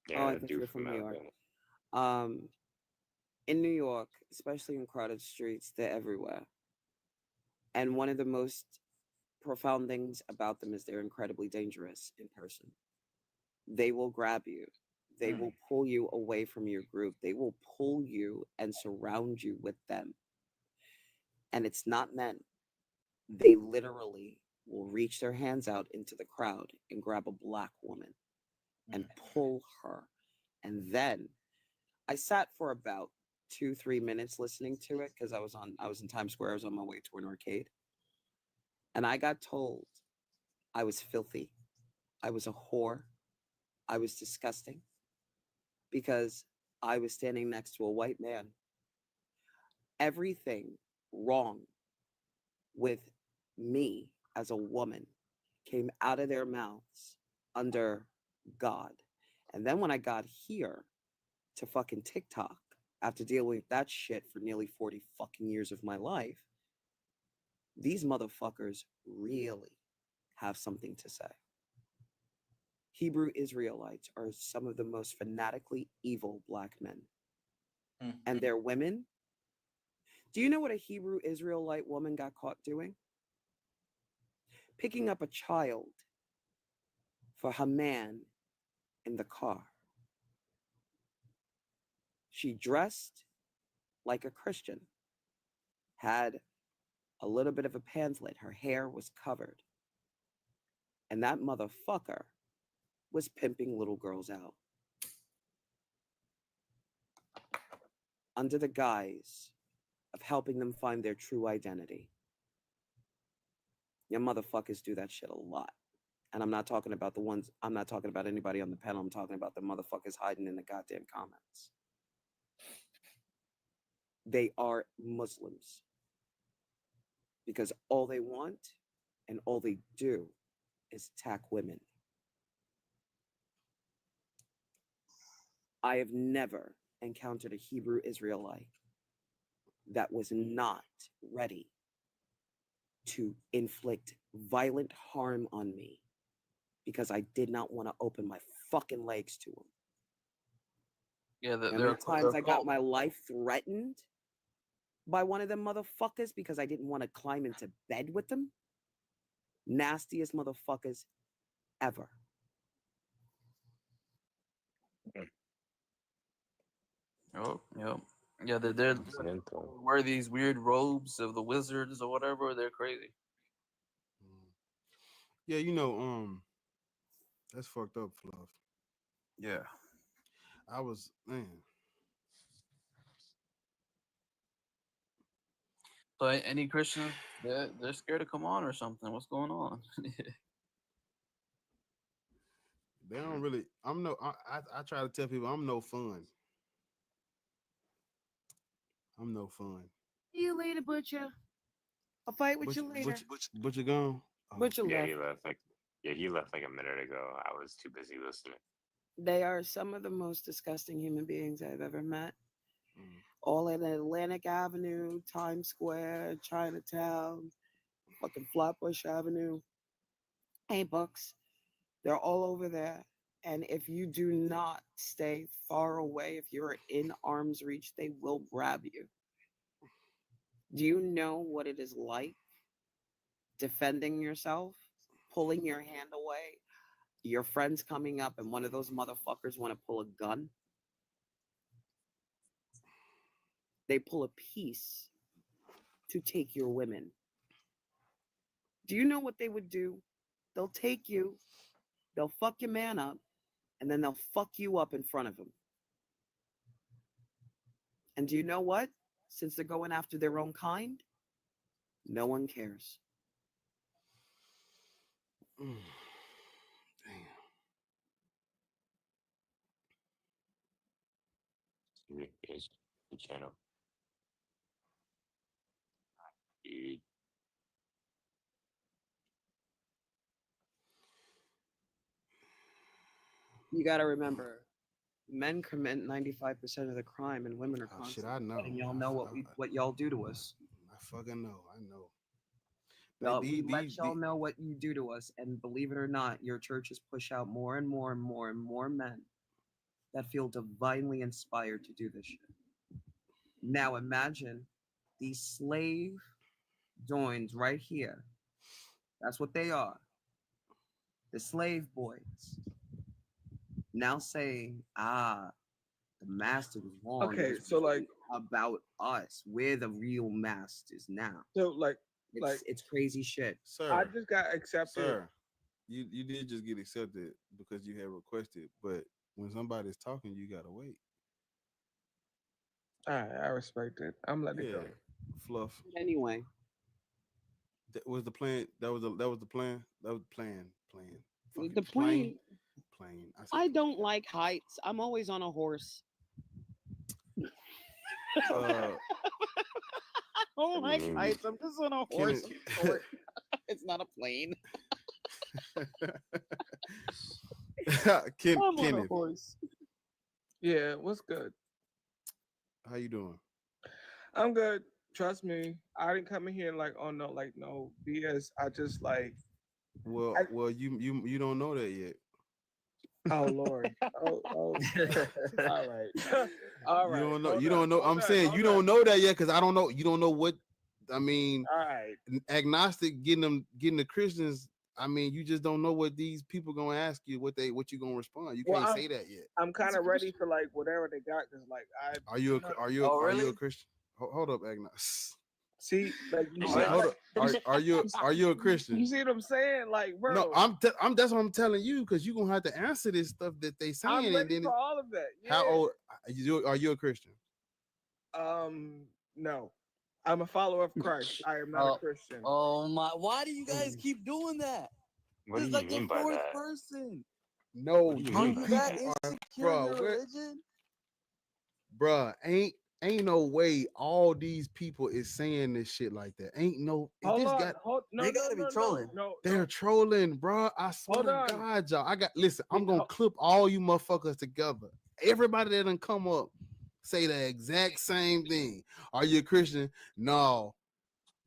Yeah, I think you're from New York. In New York, especially in crowded streets, they're everywhere. And one of the most profound things about them is they're incredibly dangerous in person. They will grab you. They will pull you away from your group. They will pull you and surround you with them. And it's not men. They literally will reach their hands out into the crowd and grab a black woman and pull her. And then I sat for about 2-3 minutes listening to it because I was in Times Square. I was on my way to an arcade. And I got told I was filthy. I was a whore. I was disgusting because I was standing next to a white man. Everything wrong with me as a woman came out of their mouths under God. And then when I got here to fucking TikTok, after dealing with that shit for nearly 40 fucking years of my life, these motherfuckers really have something to say. Hebrew Israelites are some of the most fanatically evil black men. And their women. Do you know what a Hebrew Israelite woman got caught doing? Picking up a child for her man in the car. She dressed like a Christian, had a little bit of a pamphlet, her hair was covered. And that motherfucker was pimping little girls out under the guise of helping them find their true identity. Your motherfuckers do that shit a lot. And I'm not talking about anybody on the panel. I'm talking about the motherfuckers hiding in the goddamn comments. They are Muslims because all they want and all they do is attack women. I have never encountered a Hebrew Israelite that was not ready to inflict violent harm on me because I did not want to open my fucking legs to them. Yeah, How many times I got my life threatened by one of them motherfuckers because I didn't want to climb into bed with them? Nastiest motherfuckers ever. Oh, yep. Yeah, they're wear these weird robes of the wizards or whatever. They're crazy. Yeah, that's fucked up, Fluff. Yeah. I was, man. So any Christians, they're scared to come on or something. What's going on? They don't really. I try to tell people I'm no fun. I'm no fun. See you later, Butcher. I'll fight with you later. Butcher gone. Butcher Yeah, left. he left like a minute ago. I was too busy listening. They are some of the most disgusting human beings I've ever met. All in Atlantic Avenue, Times Square, Chinatown, fucking Flatbush Avenue. Hey, Bucks. They're all over there. And if you do not stay far away, if you're in arm's reach, they will grab you. Do you know what it is like defending yourself, pulling your hand away, your friends coming up, and one of those motherfuckers want to pull a gun? They pull a piece to take your women. Do you know what they would do? They'll take you, they'll fuck your man up, and then they'll fuck you up in front of him. And do you know what? Since they're going after their own kind, no one cares. Damn. Here's the channel. Dude. You got to remember, men commit 95% of the crime, and women are Shit, constantly I know. letting y'all know what y'all do to us. I fucking know. I know. We let y'all know what you do to us, and believe it or not, your churches push out more and more and more and more men that feel divinely inspired to do this shit. Now imagine these slave joins right here That's what they are. The slave boys. Now saying, the master was wrong. Okay, It was so really about us. We're the real masters now. So like It's crazy shit. Sir, I just got accepted. Sir, you did just get accepted because you had requested, but when somebody's talking, you gotta wait. All right, I respect it. I'm letting it go. Fluff. Anyway, That was the plan. That was the plan. That was the plan. the plane. Plane. I don't like heights. I'm always on a horse. Uh, I don't like Mm. heights. I'm just on a horse. It's not a plane. I'm on a Kenneth, horse. Yeah, what's good? how you doing? I'm good. Trust me. I didn't come in here like no BS. I just like Well, you don't know that yet. oh Lord. Oh. All right. All right. You don't know. I'm saying you don't know that yet because I don't know. You don't know what. I mean, all right. Agnostic getting the Christians. I mean, you just don't know what these people gonna ask you. What you gonna respond? You can't say that yet. I'm kind of ready for like whatever they got because like Are you a Christian? Hold up, Agnostic. See, like you see, Hold up. Are you a Christian? You see what I'm saying? Like, bro. No, I'm that's what I'm telling you because you're gonna have to answer this stuff that they saying. I'm ready and then for all of that. Yeah. How old are you a Christian? No. I'm a follower of Christ. I am not a Christian. Oh my! Why do you guys keep doing that? What This do is you like mean the by fourth that? person. No, you Are mean you by that people are, insecure in your bro, religion? bruh, ain't no way all these people is saying this shit like that. Ain't no. Hold This on. got They gotta be trolling. No. they're trolling, bruh. I swear Hold to on. God, y'all. Listen. I'm gonna clip all you motherfuckers together. Everybody that done come up say the exact same thing. Are you a Christian? No.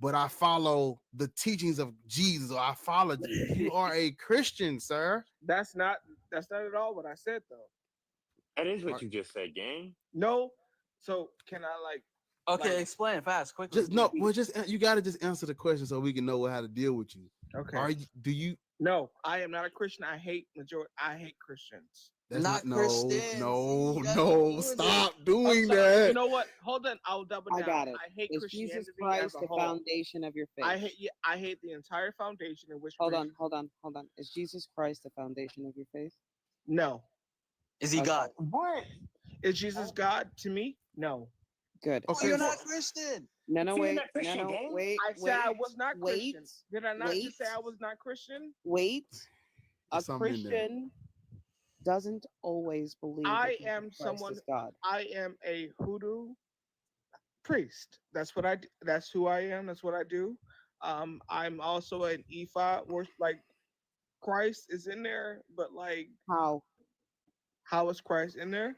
But I follow the teachings of Jesus, or I follow. You are a Christian, sir. That's not at all what I said though. That is what you just said, gang. No. So can I like Okay, explain fast, quickly. You gotta just answer the question so we can know how to deal with you. Okay. Do you? No, I am not a Christian. I hate Christians. That's not no, Christians. no, stop doing that. You know what? Hold on. I'll double down. I got it. I hate Is Christianity Jesus Christ as a the whole. foundation of your faith? I hate the entire foundation in which. Hold on. Is Jesus Christ the foundation of your faith? No. Is he God? What? Is Jesus God to me? No. Good. Oh, you're not Christian. No, So you're wait. not Christian, No, gang? wait. I said I was not Christian. Did I not just say I was not Christian? Wait. A There's something in there. Christian doesn't always believe I that am Jesus Christ someone. is God. I am a hoodoo priest. That's what I. That's who I am. That's what I do. I'm also an Ephah, like Christ is in there, but like how is Christ in there?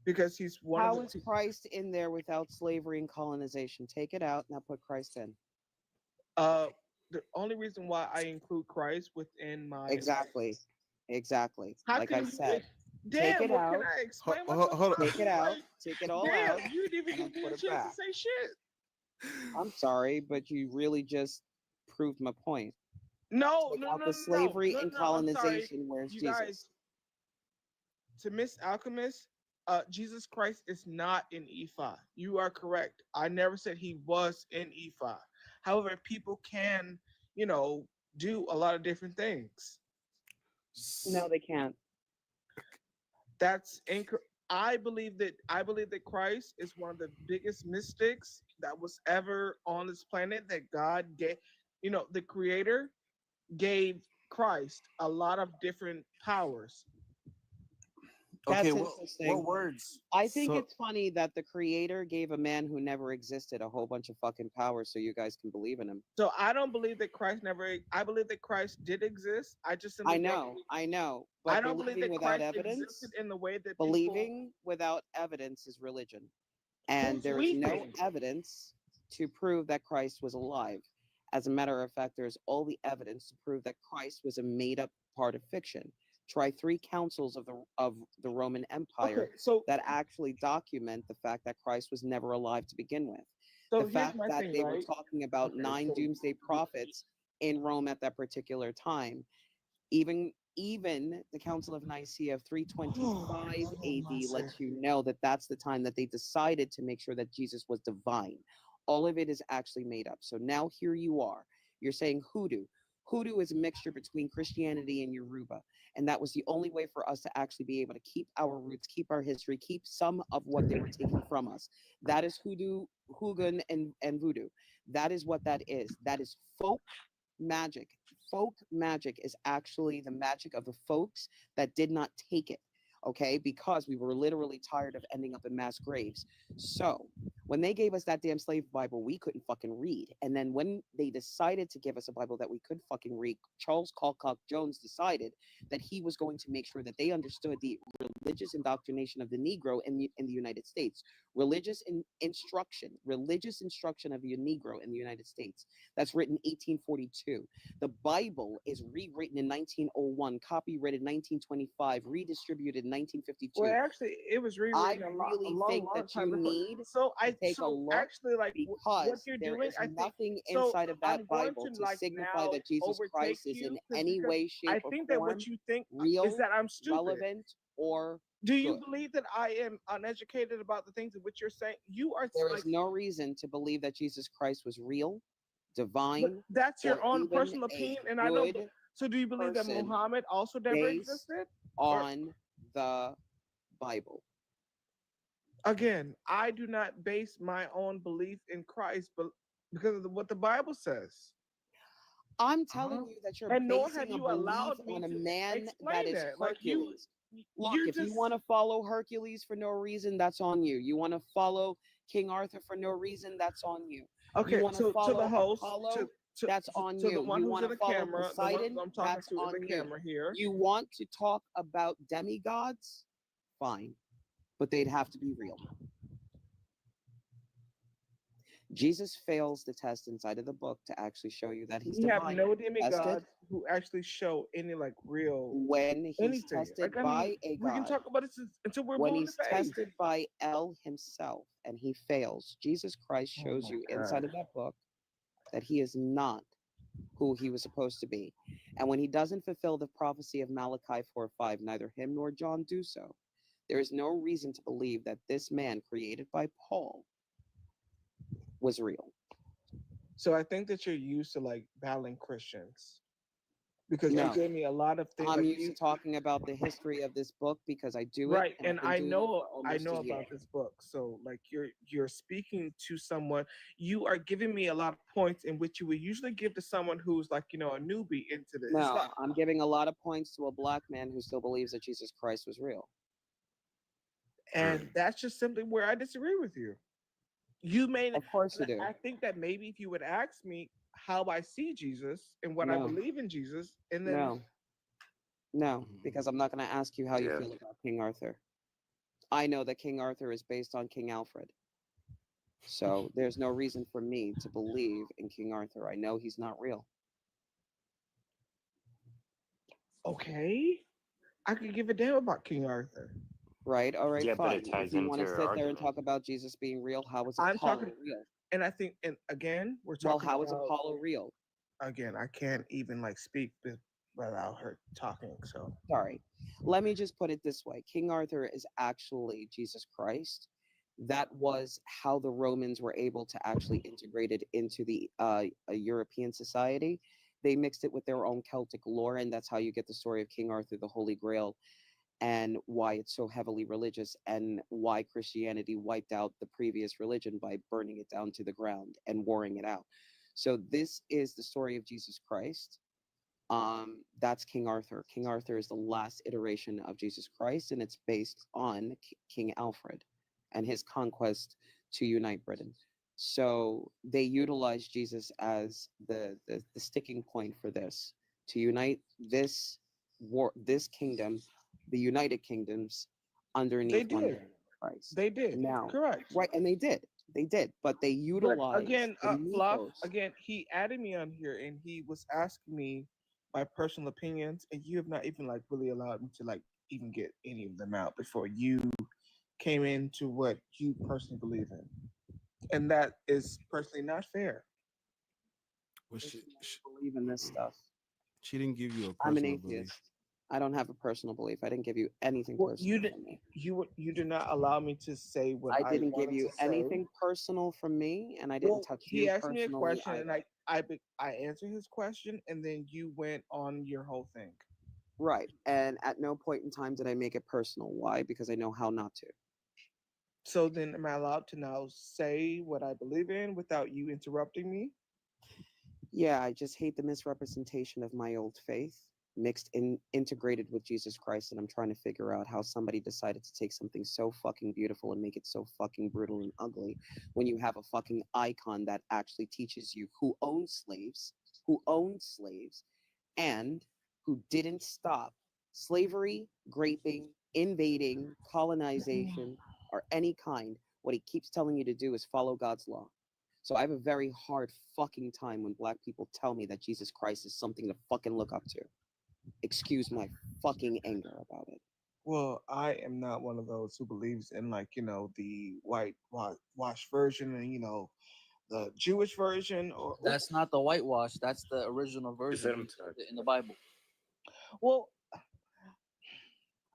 Because he's one How of is Christ in there without slavery and colonization? Take it out, now put Christ in. The only reason why I include Christ within my Exactly. How Like can I you- said. Damn, Take it well, out. can I explain Hold myself? on. Take it out. Take it all Damn, out. you didn't even and give me a put chance it to back. say shit. I'm sorry, but you really just proved my point. No, Take no, out no, the no, slavery no, and no, I'm sorry. colonization. Where's You Jesus? guys, to Miss Alchemist, Jesus Christ is not in Ephah. You are correct. I never said he was in Ephah. However, people can, do a lot of different things. No, they can't. That's incorrect. I believe that Christ is one of the biggest mystics that was ever on this planet. That God gave, the Creator gave Christ a lot of different powers. That's Okay, interesting. what words? I think it's funny that the creator gave a man who never existed a whole bunch of fucking powers so you guys can believe in him. So I don't believe that Christ I believe that Christ did exist. I just simply I know. But I don't believe that without Christ evidence, existed in the way that believing without evidence is religion. And there is no sleeping? evidence to prove that Christ was alive. As a matter of fact, there's all the evidence to prove that Christ was a made-up part of fiction. Try 3 councils of the Roman Empire Okay, so that actually document the fact that Christ was never alive to begin with. So The here's fact my that thing, they were right? talking about Okay, 9 so doomsday prophets in Rome at that particular time. Even the Council of Nicaea of 325 AD lets you know that that's the time that they decided to make sure that Jesus was divine. All of it is actually made up. So now here you are. You're saying hoodoo. Hoodoo is a mixture between Christianity and Yoruba. And that was the only way for us to actually be able to keep our roots, keep our history, keep some of what they were taking from us. That is hoodoo, hooligan, and voodoo. That is what that is. That is folk magic. Folk magic is actually the magic of the folks that did not take it, okay? Because we were literally tired of ending up in mass graves. So when they gave us that damn slave Bible, we couldn't fucking read. And then when they decided to give us a Bible that we could fucking read, Charles Colcock Jones decided that he was going to make sure that they understood the religious indoctrination of the Negro in the United States. Religious instruction of the Negro in the United States. That's written 1842. The Bible is rewritten in 1901, copyrighted 1925, redistributed in 1952. Well, actually, it was rewritten I a really long, think long that time you before. need So I to take a so look actually like what because you're there doing, is I think. nothing So inside of that I'm going Bible to to like signify now that Jesus overtake Christ is you in any because way, shape, I or think that form what you think is real, that I'm stupid. relevant, or Do you good. believe that I am uneducated about the things in which you're saying? You are There like, is no reason to believe that Jesus Christ was real, but divine, that's your or own even personal a opinion, and I know. good So do you believe that person Muhammad also never based existed? on the Bible. Again, I do not base my own belief in Christ, but because of what the Bible says. I'm telling you that you're And nor have basing a you belief allowed me on a to man that explain is that. Like Hercules. Look, you're if you just want to follow Hercules for no reason, that's on you. You want to follow King Arthur for no reason, that's on you. You okay. want to So to the follow host, Apollo, to that's on to the you. one You who's want in to the follow camera, the one Poseidon, I'm talking that's to in on the you. camera here. You want to talk about demigods? Fine, but they'd have to be real. Jesus fails the test inside of the book to actually show you that he's We have divine. no Tested demigods who actually show any like real when he's anything. tested Like I by mean, a we can god, talk about this until we're when blue in he's the face. tested by El himself and he fails, Jesus Christ shows you inside of that book that he is not who he was supposed to be. And when he doesn't fulfill the prophecy of Malachi 4:5, neither him nor John do so. There is no reason to believe that this man created by Paul was real. So I think that you're used to like battling Christians because you No, gave me a lot of things. I'm Like used to talking about the history of this book because I do it, right, and and I've been I doing it know for almost a year. about this book. So like you're speaking to someone. You are giving me a lot of points in which you would usually give to someone who's like a newbie into this. It's No, like, I'm giving a lot of points to a black man who still believes that Jesus Christ was real. and that's just simply where I disagree with you. You made, Of course you do. I think that maybe if you would ask me how I see Jesus and what I No. believe in Jesus, and then No, because I'm not going to ask you how you Yeah. feel about King Arthur. I know that King Arthur is based on King Alfred. So there's no reason for me to believe in King Arthur. I know he's not real. okay, I could give a damn about King Arthur. Right? All right, Yeah, but fine. it ties If you into want to your sit there and argument. talk about Jesus being real, how is I'm Apollo talking real? and I think, and again, we're Well, talking how is about Apollo real? again. I can't even like speak without her talking. So Sorry. Let me just put it this way. King Arthur is actually Jesus Christ. That was how the Romans were able to actually integrate it into the a European society. They mixed it with their own Celtic lore, and that's how you get the story of King Arthur, the Holy Grail, and why it's so heavily religious, and why Christianity wiped out the previous religion by burning it down to the ground and warring it out. So this is the story of Jesus Christ. That's King Arthur. King Arthur is the last iteration of Jesus Christ, and it's based on King Alfred and his conquest to unite Britain. So they utilized Jesus as the sticking point for this, to unite this this kingdom, the United Kingdoms, they underneath one did. Christ. They did. Now, Correct. right, and they did, but they But utilized again, the Fluff, mythos. again, he added me on here and he was asking me my personal opinions, and you have not even like really allowed me to like even get any of them out before you came into what you personally believe in. and that is personally not fair. Well, Believe in this stuff. She didn't give you a I'm an personal atheist. belief. I don't have a personal belief. I didn't give you anything Well, personal from me. you did not allow me to say what I didn't give wanted you to say. anything personal from me, and I didn't Well, touch he you asked me a personally question, either. and I answered his question, and then you went on your whole thing. Right. And at no point in time did I make it personal. Why? Because I know how not to. So then, am I allowed to now say what I believe in without you interrupting me? Yeah, I just hate the misrepresentation of my old faith integrated with Jesus Christ, and I'm trying to figure out how somebody decided to take something so fucking beautiful and make it so fucking brutal and ugly when you have a fucking icon that actually teaches you who owned slaves, and who didn't stop slavery, raping, invading, colonization, or any kind. What he keeps telling you to do is follow God's law. So I have a very hard fucking time when black people tell me that Jesus Christ is something to fucking look up to. Excuse my fucking anger about it. Well, I am not one of those who believes in the whitewash version and the Jewish version or That's not the whitewash. That's the original version in the Bible. Well,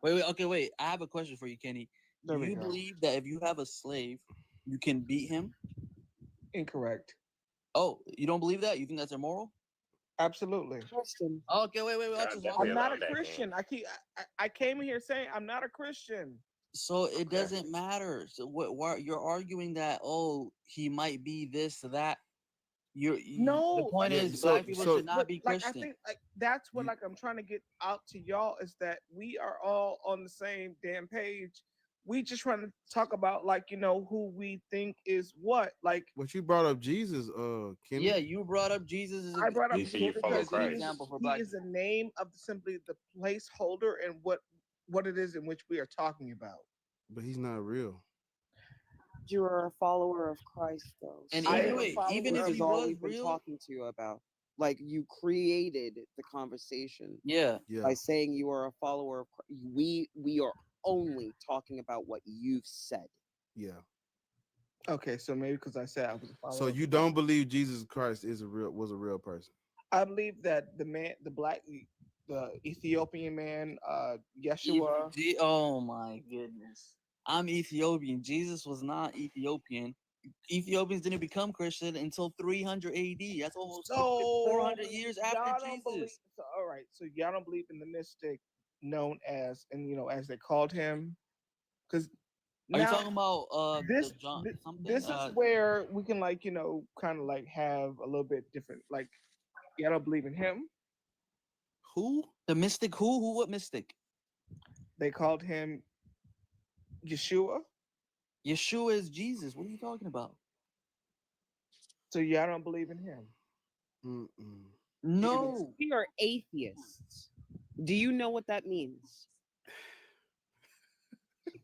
wait. Okay, wait. I have a question for you, Kenny. There Do we you go. believe that if you have a slave, you can beat him? Incorrect. Oh, you don't believe that? You think that's immoral? Absolutely. Christian. Okay, wait. I'm not a Christian. I came here saying I'm not a Christian. So it doesn't matter. So what you're arguing that he might be this or that. No. The point is black people should not be Like Christian. I think that's what I'm trying to get out to y'all is that we are all on the same damn page. We just trying to talk about who we think is what. Like But you brought up Jesus, Kenny. Yeah, you brought up Jesus as I brought up Jesus Jesus because as an example for he black is the name of simply the placeholder and what it is in which we are talking about. But he's not real. You are a follower of Christ, though. And so even if this he is all was we've been real, talking to you about. Like you created the conversation. Yeah. By saying you are a follower of Christ. We are only talking about what you've said. Yeah. Okay, so maybe because I said I was a follower. So you don't believe Jesus Christ was a real person? I believe that the Ethiopian man, Yeshua. Oh my goodness. I'm Ethiopian. Jesus was not Ethiopian. Ethiopians didn't become Christian until 300 AD. That's almost 400 years after Jesus. All right, so y'all don't believe in the mystic known as, and as they called him, because Are you talking about this John something? this is where we can kind of have a little bit different. Like, y'all don't believe in him. Who? The mystic? Who? What mystic? They called him Yeshua. Yeshua is Jesus. What are you talking about? So y'all don't believe in him? No. We are atheists. Do you know what that means?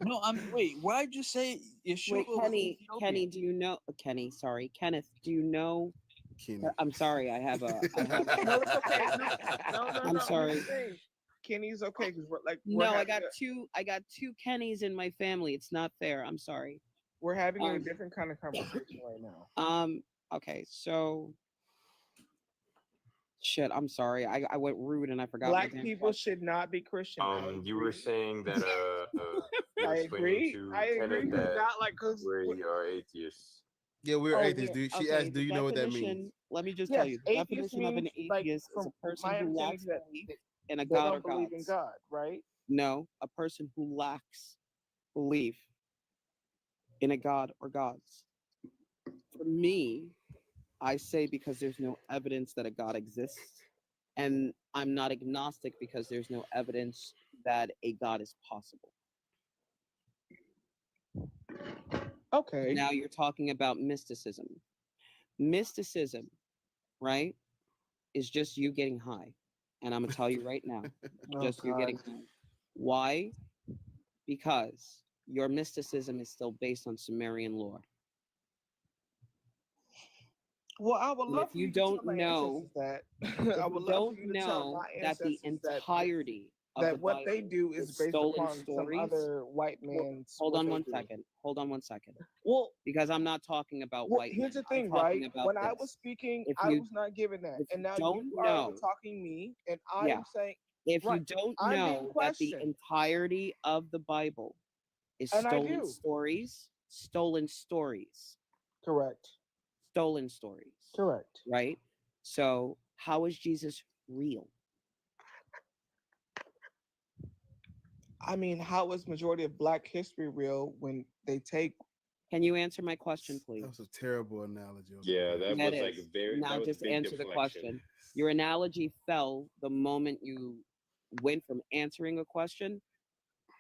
No, wait, why'd you say Yeshua? Wait, Kenny, do you know Kenneth, do you know I'm sorry, I have a No, it's okay. No. I'm sorry. Kenny's okay because I got two Kennys in my family. It's not fair. I'm sorry. We're having a different kind of conversation right now. Okay, so shit, I'm sorry. I went rude and I forgot. Black people should not be Christian. You were saying that you were I explaining agree. to I agree. Kenneth that Not like because we are atheists. Yeah, we're atheists. She asked, "Do you know what that means?" Let me just tell you. The definition of an atheist is a person who lacks belief in a God or believe in gods. God, right? No, a person who lacks belief in a God or gods. For me, I say because there's no evidence that a God exists, and I'm not agnostic because there's no evidence that a God is possible. Okay. Now you're talking about mysticism. Mysticism, right, is just you getting high. And I'm going to tell you right now, just you getting high. Why? Because your mysticism is still based on Sumerian lore. Well, I would love if you don't know that. I would love for you to tell my ancestors that the entirety that what they do is based stolen upon some stories. other white man's. Hold what on they one do. second. Hold on one second. Well, because I'm not talking about well, white here's men. the thing, I'm talking right? about When I this. was speaking, If I you- was not given that, if and you now don't you are know- talking me, and I Yeah. am saying, If you right, don't I'm being know that the questioned. entirety of the Bible is And I stolen do. stories, stolen stories, Correct. stolen stories, Correct. right? So how is Jesus real? I mean, how is majority of Black history real when they take? Can you answer my question, please? That was a terrible analogy. Yeah, that That was like is. very. Now That was just big answer the deflection. question. Your analogy fell the moment you went from answering a question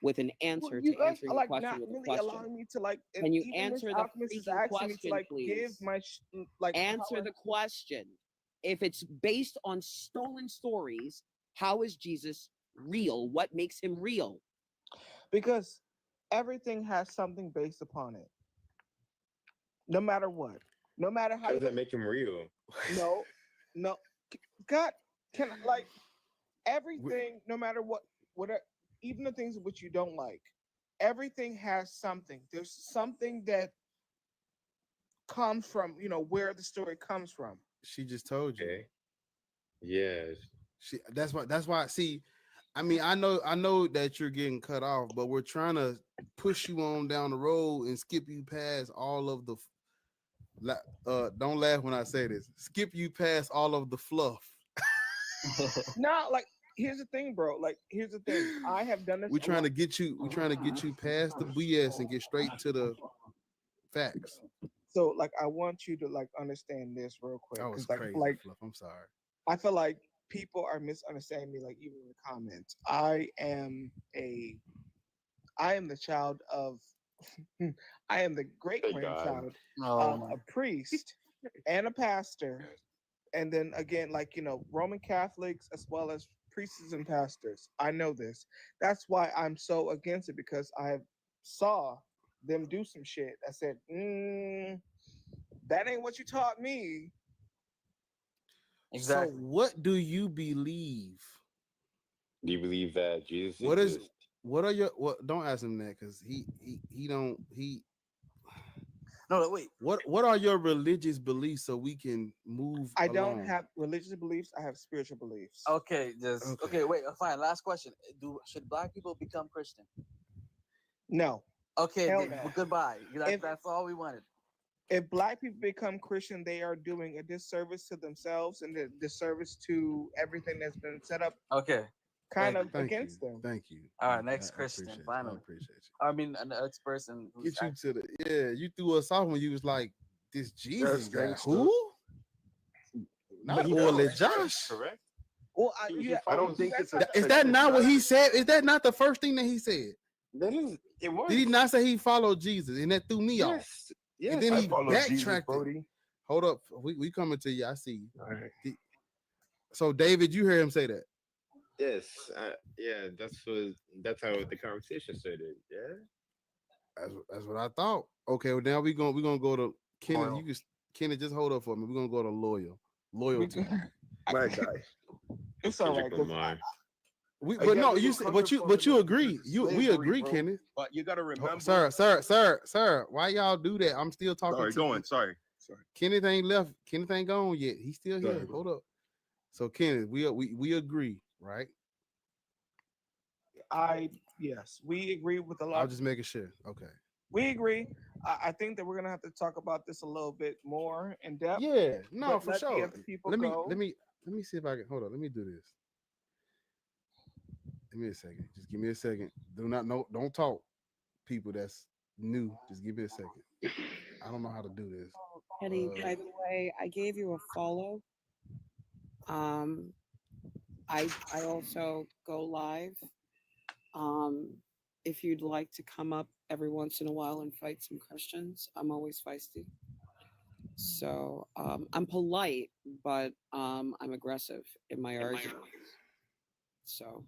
with an answer Well, you to guys answering are a like question not with a really question. allowing me to like. and Can you even this answer the alchemist is freaking asking me to question, like please? give my like Answer the question. If it's based on stolen stories, how is Jesus real? What makes him real? Because everything has something based upon it. No matter what, no matter how. How does that make him real? No, God, can like everything, no matter what, even the things which you don't like, everything has something. There's something that comes from where the story comes from. She just told you. Okay. Yes. That's why. See, I mean, I know that you're getting cut off, but we're trying to push you on down the road and skip you past all of the. Don't laugh when I say this. Skip you past all of the fluff. No, like here's the thing, bro. Like here's the thing. I have done this. We're trying to get you past the BS and get straight to the facts. So like I want you to like understand this real quick. That was 'Cause, crazy, like fluff. I'm sorry. I feel like people are misunderstanding me, like even in the comments. I am the child of I am the great grandchild of a priest and a pastor. And then again, like Roman Catholics as well as priests and pastors. I know this. That's why I'm so against it, because I saw them do some shit. I said, that ain't what you taught me. So what do you believe? Do you believe that Jesus What is exists? what are your what? Don't ask him that because he don't he. No, wait. What are your religious beliefs so we can move? I don't along? have religious beliefs. I have spiritual beliefs. Okay, okay. Wait, fine. Last question. Should Black people become Christian? No. Okay, Hell then, no. goodbye. That's all we wanted. If Black people become Christian, they are doing a disservice to themselves and a disservice to everything that's been set up. Okay. Kind of Thank against you. them. Thank you. All right, Thank you. next I Christian. appreciate you. Finally. I appreciate you. I mean, an next person. Who's Get you to the you threw us off when you was like this Jesus guy. gangster. Who? Not Orly Josh. Correct. Well, I don't think it's a. Is that not what he said? Is that not the first thing that he said? That is. It was. Did he not say he followed Jesus? And that threw me off. Yes. And then I he follow Jesus, backtracked. Bodie. Hold up. We coming to you. I see you. All right. So David, you heard him say that. Yes. Yeah. That's how the conversation started. Yeah. That's what I thought. Okay, well now we're gonna go to Kenneth. Kenneth, just hold up for me. We're gonna go to loyalty. My guy. It's all right. Physical mind. But no, you agree. We agree, bro. Kenneth. But you got to remember, Sir. Why y'all do that? I'm still talking. Sorry, to go you. on. Sorry. Kenneth ain't left. Kenneth ain't gone yet. He's still Go here. ahead. Hold up. So Kenneth, we agree, right? Yes, we agree with a lot. I'll just make sure. Okay. We agree. I think that we're gonna have to talk about this a little bit more in depth. Yeah, no, but for let the sure. other people Let go. me see if I can hold on. Let me do this. Give me a second. Just give me a second. Don't talk, people that's new. Just give me a second. I don't know how to do this. Kenny, by the way, I gave you a follow. I also go live. If you'd like to come up every once in a while and fight some Christians, I'm always feisty. So I'm polite, but I'm aggressive in my arguments. So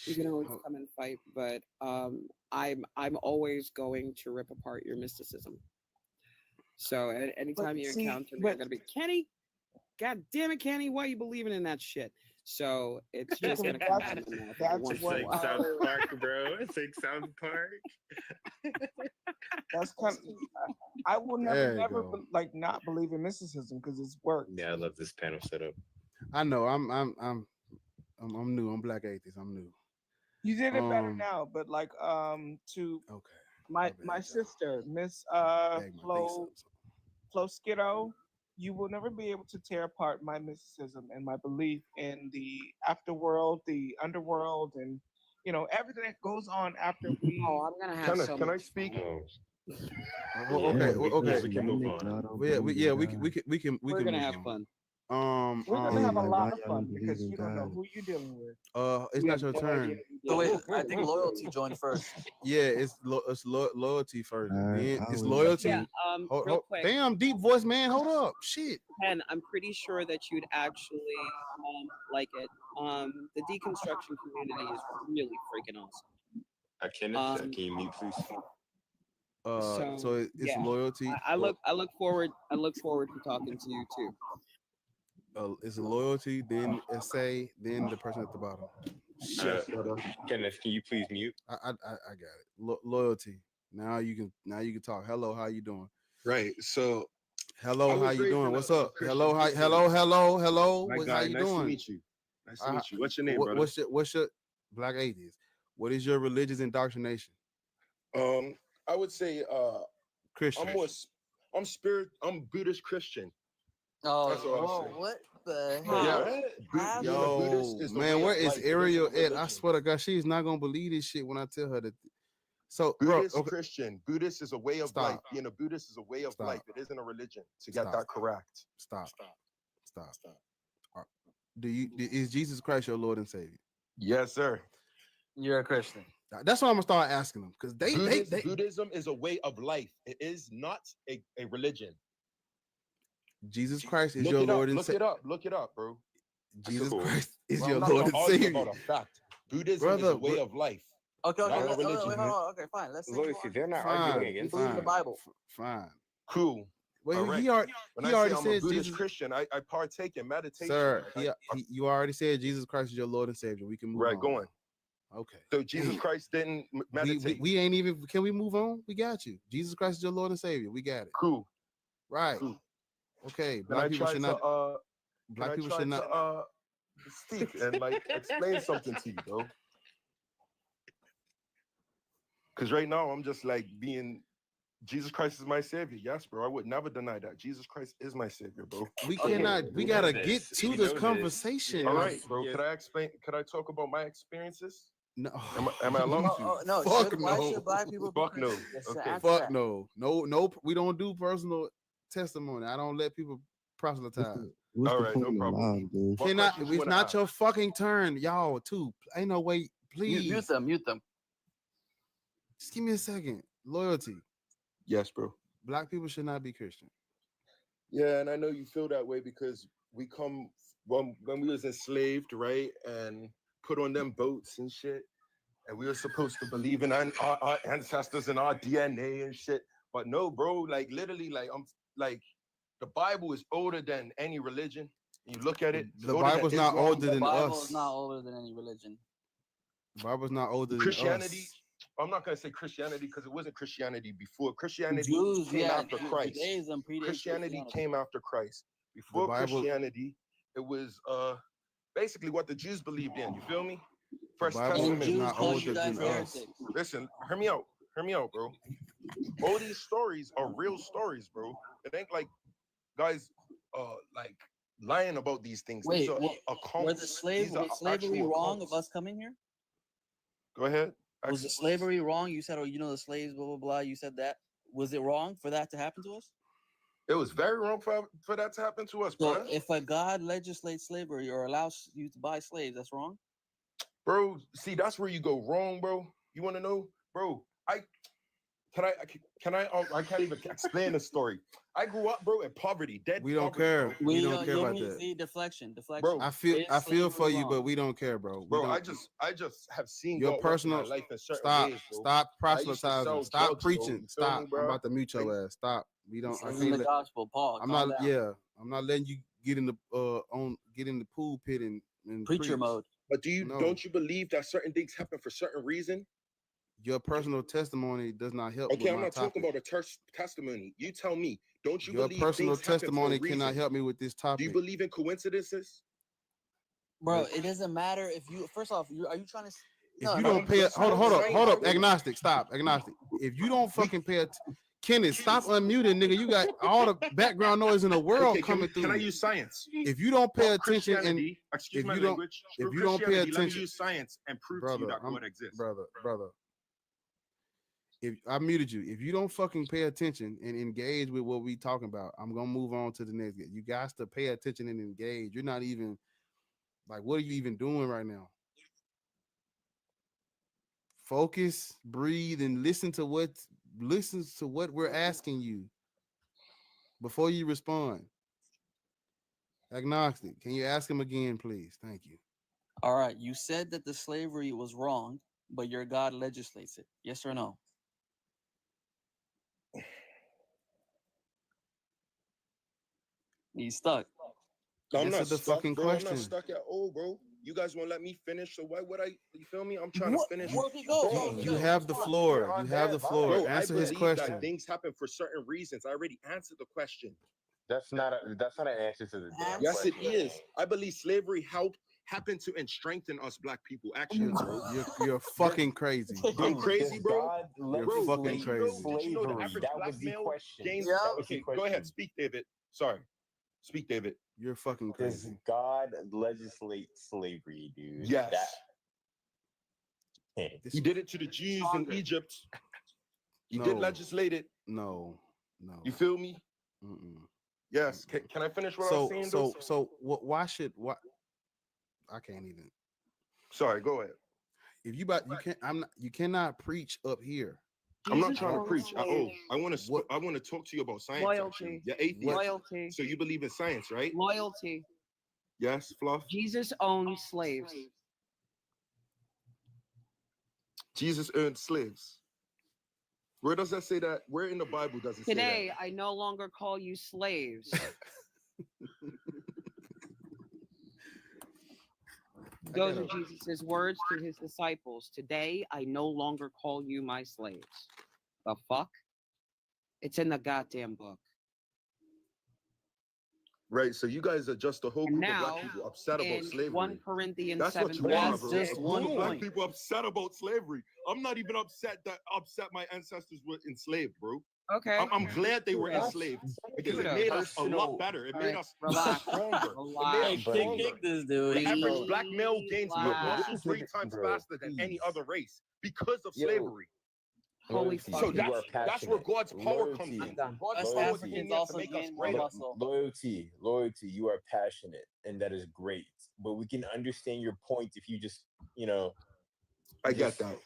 you can always come and fight, but I'm always going to rip apart your mysticism. So anytime you encounter me, I'm gonna be Kenny. God damn it, Kenny! Why are you believing in that shit? So it's You just can- gonna come that's- out of my mouth. that's once It's in a like while. South Park, bro. It's like South Park. That's kind of, I will There never, you never go. like not believe in mysticism because it's worked. Yeah, I love this panel setup. I know. I'm new. I'm black atheist. I'm new. You did it better Um, now, but like to Okay. my sister, Miss Bag my Flo Skiddo, you will never be able to tear apart my mysticism and my belief in the afterworld, the underworld, and you know everything that goes on after we. Oh, I'm gonna have so Can I much speak? Oh, Okay. we, Okay. we can move on. We We're can gonna move have on. fun. We're gonna have a lot of fun because you don't know who you're dealing with. It's You not have your no turn. idea who So you're wait, dealing I think with. loyalty joined first. Yeah, it's loyalty first. Then it's Yeah, loyalty. real quick. Damn, deep voice, man. Hold up. Shit. Ken, I'm pretty sure that you'd actually like it. The deconstruction community is really freaking awesome. Kenneth, can you mute, please? So it's yeah, loyalty. I look forward to talking to you too. It's loyalty, then essay, then the person at the bottom. Kenneth, can you please mute? I got it. Loyalty. Now you can talk. Hello, how you doing? Right. So hello, I how was you raised doing? in What's a up? Christian Hello, household. hello. My How guy, you nice doing? to meet you. Nice to meet you. What's your name, brother? What's your black atheist? What is your religious indoctrination? I would say Christian. I'm Buddhist Christian. Oh, That's what I'll say. what the Yeah. hell? Yo, man, where is Ariel at? I swear to God, she's not gonna believe this shit when I tell her that. So, Buddhist bro, okay. Christian. Buddhist is a way of life. Being a Buddhist is a way of life. It isn't a religion. To get that correct. Stop. Is Jesus Christ your Lord and Savior? Yes, sir. You're a Christian. That's what I'm gonna start asking them because Buddhism is a way of life. It is not a religion. Jesus Christ is your Lord and Savior. Look it up, bro. Jesus Christ is your I'm not Lord and gonna argue Savior. about a fact. Buddhism is a way of life. Okay, not a wait, religion. hold on. Okay, fine. Let's say they're not Fine, arguing against believe in the Bible. Fine. Cool. Wait, All right. he already When I say I'm a said Buddhist Jesus. Christian, I partake in meditation. Sir, Like, you already said Jesus Christ is your Lord and Savior. We can move on. Right, go on. Okay. So Jesus Christ didn't meditate. We ain't even. Can we move on? We got you. Jesus Christ is your Lord and Savior. We got it. Cool. Right. Cool. Okay. Can I try to Black people should not speak and like explain something to you, though. Because right now I'm just like being. Jesus Christ is my savior. Yes, bro. I would never deny that. Jesus Christ is my savior, bro. We cannot. We gotta get to this conversation. All right, bro. Could I explain? Could I talk about my experiences? No. Am I allowed to? No. Fuck Why no. should black people? Fuck no. Okay. Fuck no. No. We don't do personal testimony. I don't let people proselytize. All right, no problem. Cannot. It's not your fucking turn, y'all. Too. Ain't no way. Please Mute them. Just give me a second. Loyalty. Yes, bro. Black people should not be Christian. Yeah, and I know you feel that way because we come when we was enslaved, right, and put on them boats and shit, and we were supposed to believe in our ancestors and our DNA and shit. But no, bro, like literally, like I'm like the Bible is older than any religion. You look at it. The Bible's not older than The Bible us. is not older than any religion. The Bible's not older than Christianity. us. I'm not gonna say Christianity because it wasn't Christianity before. Christianity Jews, came yeah, after Christ. Judaism predates Christianity Christianity. came after Christ. Before Bible- Christianity, it was basically what the Jews believed in. You feel me? First Bible Testament is is not older than us. Listen, hear me out. Hear me out, bro. All these stories are real stories, bro. It ain't like guys like lying about these things. Wait, These are were the slavery actual wrong accounts. of us coming here? Go ahead. Was the slavery wrong? You said, oh, the slaves, blah blah blah. You said that. Was it wrong for that to happen to us? It was very wrong for that to happen to us, So bro. if a God legislates slavery or allows you to buy slaves, that's wrong. Bro, see, that's where you go wrong, bro. You want to know, bro? I can't even explain the story. I grew up, bro, in poverty, dead. We don't poverty, care. bro. We don't care about that. See, deflection. Bro, I feel for you, but we don't care, bro. Bro, I just have seen your God work in personal my life in certain stop. ways, bro. Stop I used to sell proselytizing. Stop drugs, bro. preaching. You feel Stop. me, bro? I'm about to mute your ass. Stop. We don't. I This can't is the gospel, Paul. I'm calm not. down. Yeah. I'm not letting you get in the get in the pool pit and and Preacher preach. mode. But do you No. don't you believe that certain things happen for certain reason? Your personal testimony does not help. Okay, with I'm my not topic. talking about a testimony. You tell me. Don't you Your believe personal things happen for a testimony reason? cannot help me with this Do you topic. believe in coincidences? Bro, it doesn't matter if you. First off, are you trying to? If you don't pay, hold up, agnostic, stop, agnostic. If you don't fucking pay attention, Kenneth, stop unmuting, nigga. You got all the background noise in the world Okay, coming through. Can I use science? If you don't pay Fuck attention and Christianity, excuse if my you don't, language, if screw you don't pay Christianity, let me attention, use science and prove to you that God exists. brother. If I muted you, if you don't fucking pay attention and engage with what we talking about, I'm gonna move on to the next. You guys to pay attention and engage. You're not even like, what are you even doing right now? Focus, breathe, and listen to what we're asking you before you respond. Agnostic, can you ask him again, please? Thank you. All right, you said that the slavery was wrong, but your God legislates it. Yes or no? He's stuck. I'm not Answer the stuck, fucking bro. I'm question. not stuck at all, bro. You guys won't let me finish, so why would I? You feel me? I'm trying to finish. You have the floor. You have the floor. Bro, Answer I his believe question. that things happen for certain reasons. I already answered the question. That's not an answer to the damn Yes, question. it is. I believe slavery happened to and strengthen us black people. Actually, bro. You're fucking crazy. I'm crazy, bro. You're fucking crazy. Did you know the average That black was the male question. gains? That was the Okay, go ahead. question. Speak, David. Sorry. Speak, David. You're fucking Does crazy. God legislate slavery, dude? Yes. He did it to the Jews in Egypt. He did No. legislate it. No. You feel me? Mm-mm. Yes. Can I finish what I was saying? So why I can't even. Sorry, go ahead. If you you cannot preach up here. I'm not trying to preach at all. I want to talk to you about science. Loyalty. Actually. You're atheist. Loyalty. So you believe in science, right? Loyalty. Yes, Fluff. Jesus owned slaves. Jesus earned slaves. Where does that say that? Where in the Bible does it say that? Today, I no longer call you slaves. Those are Jesus' words to his disciples. Today, I no longer call you my slaves. The fuck? It's in the goddamn book. Right, so you guys are just a whole group of Now, black people upset about in slavery. 1 Corinthians That's 7, what you are, That's bro. just one Group of black point. people upset about slavery. I'm not even upset that my ancestors were enslaved, bro. Okay. I'm glad they were Kudos. enslaved because it Kudos. made us a lot better. It All made right, us relax. stronger. Relax. It made us stronger. Kick this dude. The He's average cold. black male gains Relax. muscle 3 times faster than any other race because of Yo. slavery. Holy Loyalty, fuck. So you are that's where passionate. God's power comes Loyalty. in. done. God's West power Africans came in to also make us gain more greater. muscle. Loyalty. You are passionate, and that is great. But we can understand your point if you just, I get that.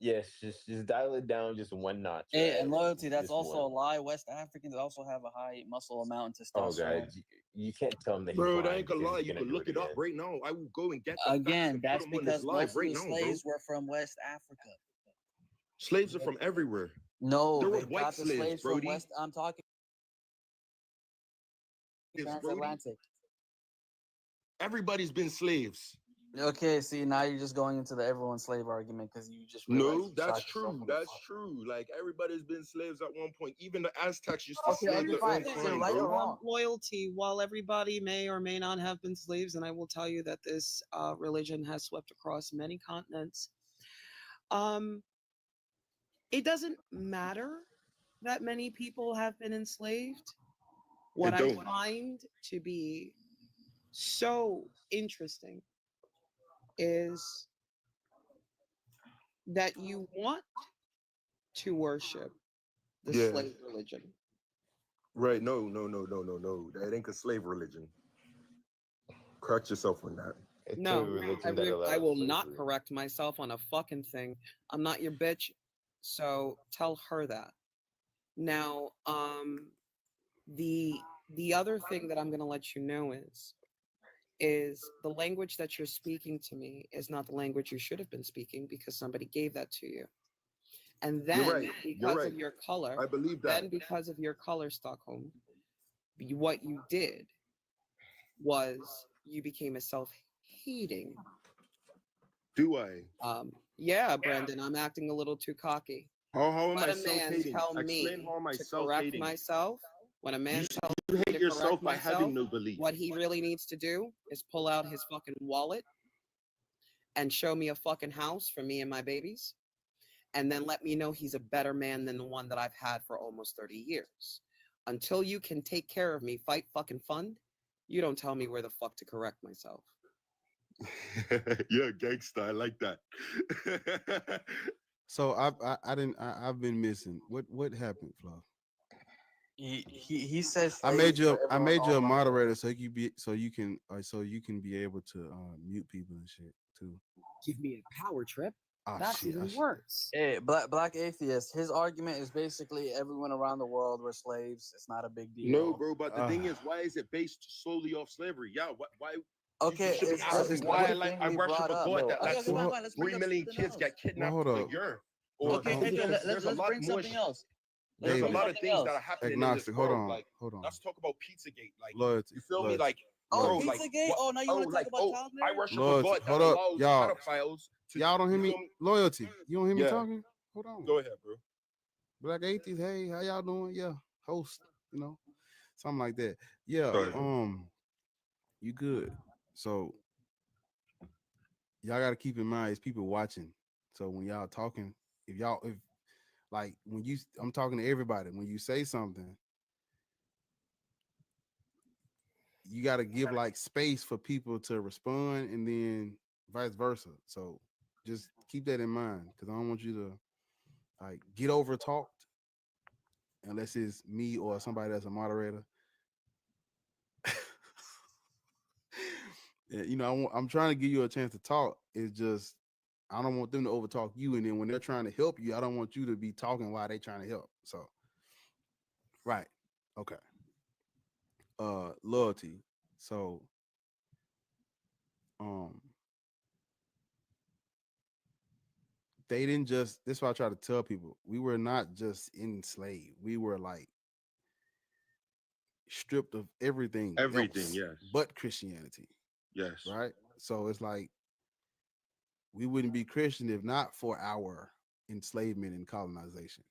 Yes, just dial it down just one notch. Hey, right? and loyalty, that's Just also one. a lie. West Africans also have a high muscle amount and Oh testosterone. god, you can't tell him that he's Bro, lying that ain't gonna because lie. he's You gonna can do look it up again. right now. I will go and get the facts Again, and that's put them on because this live most of right the now, bro. slaves were from West Africa. Slaves are from everywhere. No, There were they white got the slaves, slaves from Brody. West. I'm talking Brody. transatlantic. Everybody's been slaves. Okay, see, now you're just going into the everyone slave argument because you just No, realized you that's shot yourself true. in the That's foot. true. Like everybody's been slaves at one point. Even the Aztecs used to Okay, slave their fine. own Say kind, right or bro. wrong. Loyalty, while everybody may or may not have been slaves, and I will tell you that this religion has swept across many continents. It doesn't matter that many people have been enslaved. What I don't. find to be so interesting is that you want to worship the Yeah. slave religion. Right. No. That ain't a slave religion. Correct yourself on that. It's No, a religion I that allows will not slavery. correct myself on a fucking thing. I'm not your bitch, so tell her that. Now, the other thing that I'm gonna let you know is the language that you're speaking to me is not the language you should have been speaking because somebody gave that to you. And then You're right. because You're of right. your color, I believe that. then because of your color, Stockholm, what you did was you became a heating. Do I? Yeah, Brandon, I'm acting a little too cocky. How am I Let a man self-hating? tell Explain me how am I to correct self-hating? myself. When a man tells You me hate to yourself correct by having myself, no belief. what he really needs to do is pull out his fucking wallet and show me a fucking house for me and my babies, and then let me know he's a better man than the one that I've had for almost 30 years. Until you can take care of me, fight fucking fund, you don't tell me where the fuck to correct myself. Yeah, gangster. I like that. So I've been missing. What happened, Fluff? He says I made you a moderator so you can be able to mute people and shit too. Give me a power trip. Oh, That's shit, even worse. Hey, black atheist. His argument is basically everyone around the world were slaves. It's not a big deal. No, bro. But the thing is, why is it based solely off slavery? Yeah. Why? Okay, you should be asking why I worship a god that lets 3 million kids get kidnapped hold a up. year. Okay, let's there's a lot bring more. something else. There's a lot of things that are happening Agnostic. in this world. Hold on. Let's talk about Pizzagate. Like, Loyalty. you feel me? Loyalty. Like, Oh, bro, Pizzagate. like, Oh, now you want to talk about child marriage? I worship Loyalty. a god that Hold up, allows y'all. pedophiles to. Y'all don't hear you me? feel me? Loyalty. You don't hear me Yeah. talking? Hold on. Go ahead, bro. Black atheist. Hey, how y'all doing? Yeah, host. Something like that. Yeah. Sorry. You good? So y'all got to keep in mind, it's people watching. So when y'all talking, if like when I'm talking to everybody. When you say something, you got to give like space for people to respond, and then vice versa. So just keep that in mind, because I don't want you to like get over talked unless it's me or somebody that's a moderator. Yeah, I'm trying to give you a chance to talk. It's just I don't want them to overtalk you, and then when they're trying to help you, I don't want you to be talking while they're trying to help. So, right, okay. Loyalty. So, they didn't just. This is what I try to tell people. We were not just enslaved. We were like stripped of everything. Everything, else yes. but Christianity. Yes. Right. So it's like we wouldn't be Christian if not for our enslavement and colonization.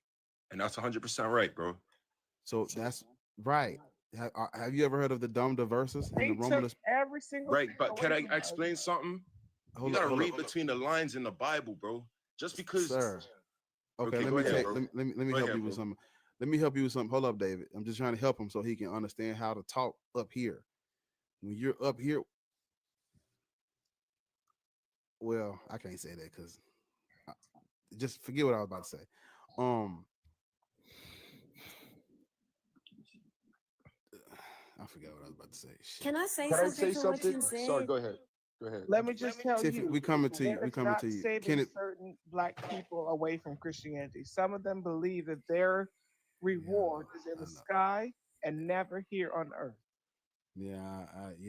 And that's 100% right, bro. So that's right. Have you ever heard of the dumb diverses and They the took Romanist? every single Right, thing but can away I from us. explain something? Hold You up, gotta hold read up. between the lines in the Bible, bro. Just because, Sir. Okay, go let me ahead, bro. let me Go help ahead, you with bro. something. Let me help you with something. Hold up, David. I'm just trying to help him so he can understand how to talk up here. When you're up here, well, I can't say that because just forget what I was about to say. I forgot what I was about to say. Shit. Can I say Can I something say to what something? you said? Sorry, go ahead. Go ahead. Let me just tell Tiffany, you, we coming to you. there We is coming not to you. saving Kenneth, certain black people away from Christianity. Some of them believe that their reward is in the sky and never here on earth. yeah,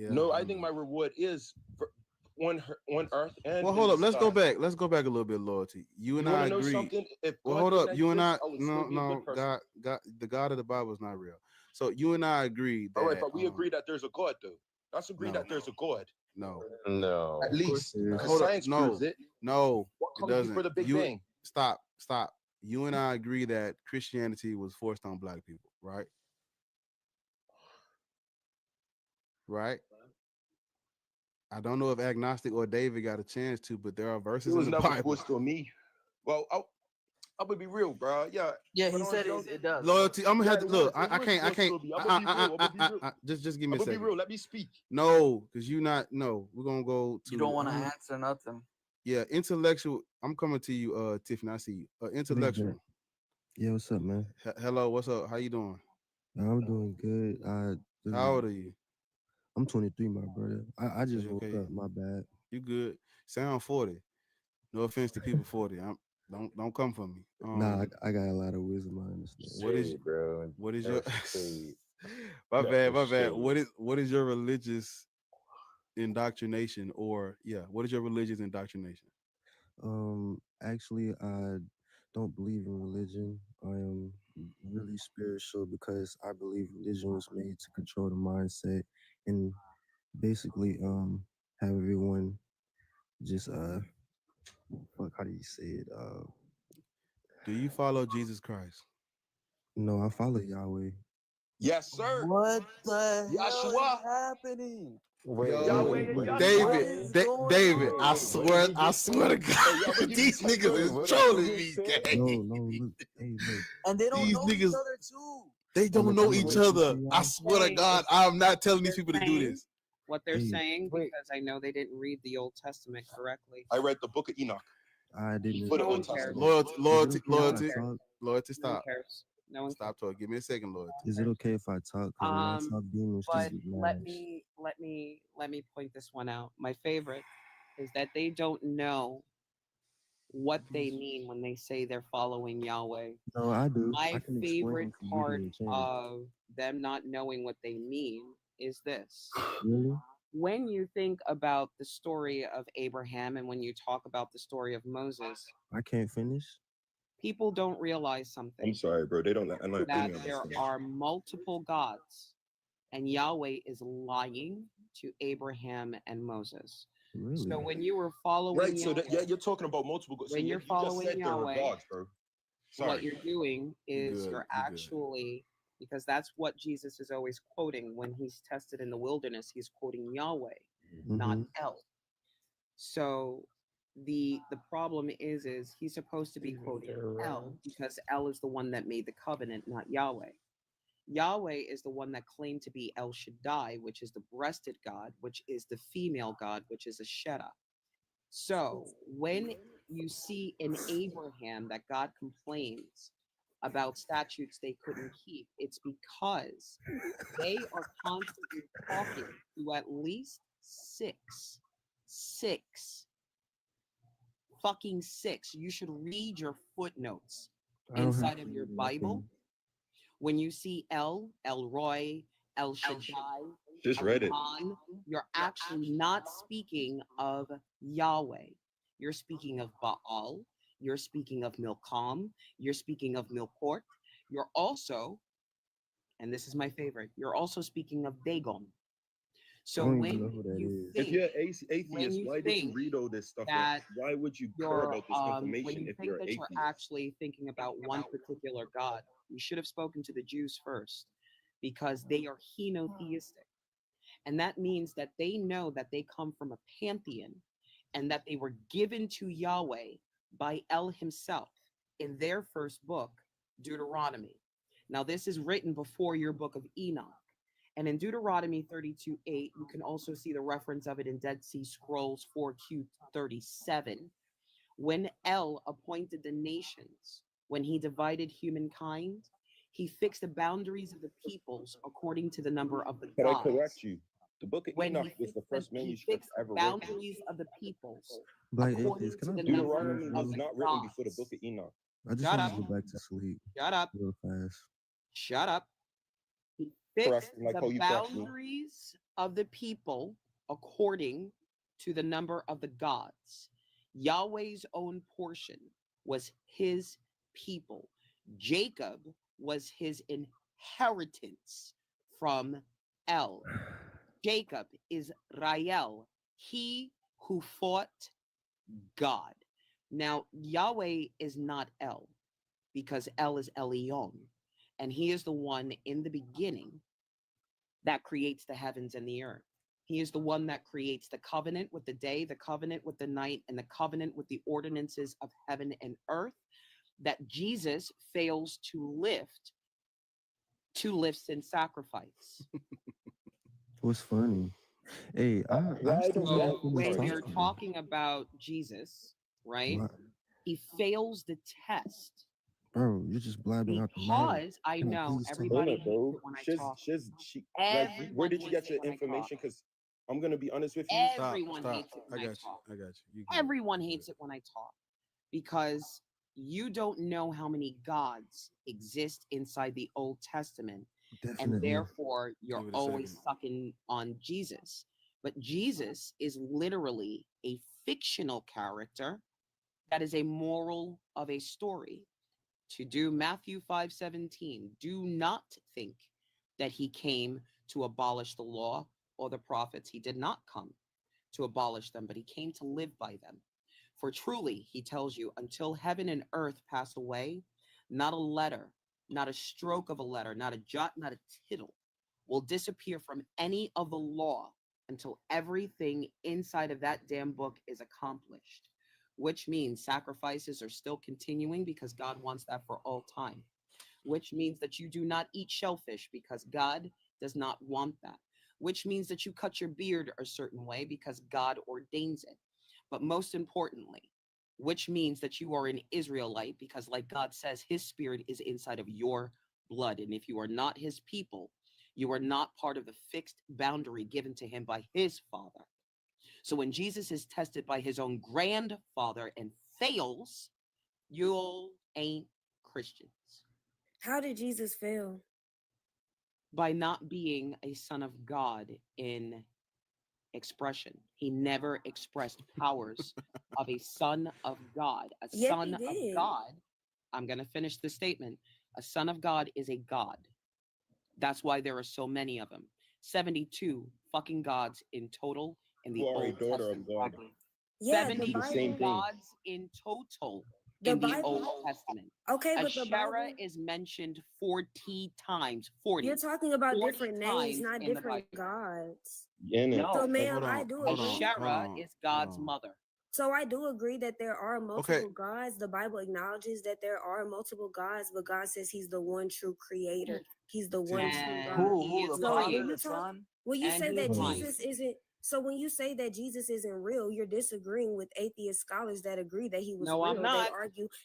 No, I think my reward is on earth and. Well, in hold the up. Let's go sky. back. Let's go back a little bit, Loyalty. You and You I wanna know agree. something? If Well, God hold up. didn't You and I, exist, I would no, still be a no, good person. God, the God of the Bible is not real. So you and I agree that. All right, but we agree that there's a God, though. Let's agree No. that there's a God. No. No. At least, because Hold up. science No. proves it. No. What It comes doesn't. before the Big You Bang? stop. You and I agree that Christianity was forced on black people, right? Right. I don't know if Agnostic or David got a chance to, but there are It verses in was the never Bible. forced on me. Well, I'm gonna be real, bro. Yeah. Yeah, when he I was said young- it does. Loyalty. I'm gonna have to it look. was I can't. forced on me. I'm gonna be real. I'm gonna be real. Just give me I'm a gonna be second. real. Let me speak. No, because you not. No, we're gonna go to. You don't want to answer nothing. Yeah, intellectual. I'm coming to you, Tiffany. I see you. Intellectual. Yeah, what's up, man? Hello, what's up? How you doing? I'm doing good. How old are you? I'm 23, my brother. I just woke Okay. up. My bad. You good? Sound 40. No offense to people 40. Don't come for me. Nah, I got a lot of wisdom. I understand. What is your That's shade. my That bad, is my bad. shade. What is your religious indoctrination, or what is your religious indoctrination? Actually, I don't believe in religion. I am really spiritual because I believe religion was made to control the mindset and basically have everyone just fuck, how do you say it? Do you follow Jesus Christ? No, I follow Yahweh. Yes, sir. What the hell is Yahshua. happening? Yahweh and But David, David, I swear to God, these niggas is trolling me, gang. no, look, hey, look. And they don't These know niggas, each other too. they don't know each other. I swear to God, I'm not telling these people to do this. What they're Hey. saying, because I know they didn't read the Old Testament correctly. I read the book of Enoch. I didn't. For the No one Old cares. Testament. Loyalty, No one stop. cares. No one Stop talking. Give me a second, loyalty. Is it okay if I talk? Because when I talk demons, But just get let mad. me point this one out. My favorite is that they don't know what they mean when they say they're following Yahweh. No, I do. My I can explain favorite to you part in the chat. of them not knowing what they mean is this. Really? When you think about the story of Abraham and when you talk about the story of Moses, I can't finish. people don't realize something. I'm sorry, bro. They don't let me That understand. there are multiple gods, and Yahweh is lying to Abraham and Moses. Really? So when you were following Right, so Yahweh, you're talking about multiple gods. So when you you're just following said there were Yahweh, gods, bro. what Sorry. you're doing is good, you're you good. actually, because that's what Jesus is always quoting when he's tested in the wilderness, he's quoting Yahweh, not El. So the problem is he's supposed to be quoting El because El is the one that made the covenant, not Yahweh. Yahweh is the one that claimed to be El Shaddai, which is the breasted God, which is the female God, which is a Sheta. So when you see in Abraham that God complains about statutes they couldn't keep, it's because they are constantly talking to at least six. You should read your footnotes inside of your Bible. When you see El Roy, El Shaddai, Just read it. Elyon, you're actually not speaking of Yahweh. You're speaking of Baal. You're speaking of Milcom. You're speaking of Milport. You're also, and this is my favorite, you're also speaking of Dagon. So when you think, if you're atheist, why did you read all this stuff? Why would you care about this when information you if think you're that atheist? you're actually thinking about one particular God, you should have spoken to the Jews first, because they are henotheistic. And that means that they know that they come from a pantheon and that they were given to Yahweh by El himself in their first book, Deuteronomy. Now, this is written before your book of Enoch. And in Deuteronomy 32:8, you can also see the reference of it in Dead Sea Scrolls 4Q37. When El appointed the nations, when he divided humankind, he fixed the boundaries of the peoples according to the number of the Can I gods. correct you? The book of When Enoch was the first he manuscript fixed the ever written. boundaries of the peoples Black according atheist, to can I the do this number Deuteronomy of was the not written before the gods. book of Enoch. I just Shut want up. to go back to sleep. Shut up. Real fast. Shut up. He Correct, fixed like how the you correct me. boundaries of the people according to the number of the gods. Yahweh's own portion was his people. Jacob was his inheritance from El. Jacob is Rael, he who fought God. Now, Yahweh is not El, because El is Elyon, and he is the one in the beginning that creates the heavens and the earth. He is the one that creates the covenant with the day, the covenant with the night, and the covenant with the ordinances of heaven and earth that Jesus fails to lift in sacrifice. What's funny? Hey, I'm still So not when finished you're talking. talking about Jesus, right? What? He fails the test. Bro, you're just blabbing out the mouth. Because I Can know please talk? everybody hates it when I talk. Where did you Everyone get hates your it when I information? Because I'm gonna be honest with you. Everyone hates it when I talk. I got you. Everyone hates it when I talk, because you don't know how many gods exist inside the Old Testament, and Definitely. therefore you're Give it a always second. sucking on Jesus. But Jesus is literally a fictional character that is a moral of a story. To do Matthew 5:17, do not think that he came to abolish the law or the prophets. He did not come to abolish them, but he came to live by them. For truly, he tells you, until heaven and earth pass away, not a letter, not a stroke of a letter, not a jot, not a tittle will disappear from any of the law until everything inside of that damn book is accomplished, which means sacrifices are still continuing because God wants that for all time, which means that you do not eat shellfish because God does not want that, which means that you cut your beard a certain way because God ordains it. But most importantly, which means that you are an Israelite because, like God says, his spirit is inside of your blood. And if you are not his people, you are not part of the fixed boundary given to him by his father. So when Jesus is tested by his own grandfather and fails, you ain't Christians. How did Jesus fail? By not being a son of God in expression. He never expressed powers of a son of God. A Yes, son he of did. God, I'm going to finish the statement. A son of God is a God. That's why there are so many of them. 72 fucking gods in total in the You are a Old daughter of Testament. God. Yeah, the 72 Bible. gods in total The in the Bible. Old Testament. Okay, but the Asherah Bible. is mentioned 40 times. 40. You're talking about 40 different names, times not in the different Bible. gods. No. So, ma'am, I do agree. Asherah is God's mother. So I do agree that there are multiple Okay. gods. The Bible acknowledges that there are multiple gods, but God says he's the one true creator. He's the one true God. Who, the So Father, when you the talk, Son, when you and say his that wife. Jesus isn't, so when you say that Jesus isn't real, you're disagreeing with atheist scholars that agree that he was No, real. I'm not.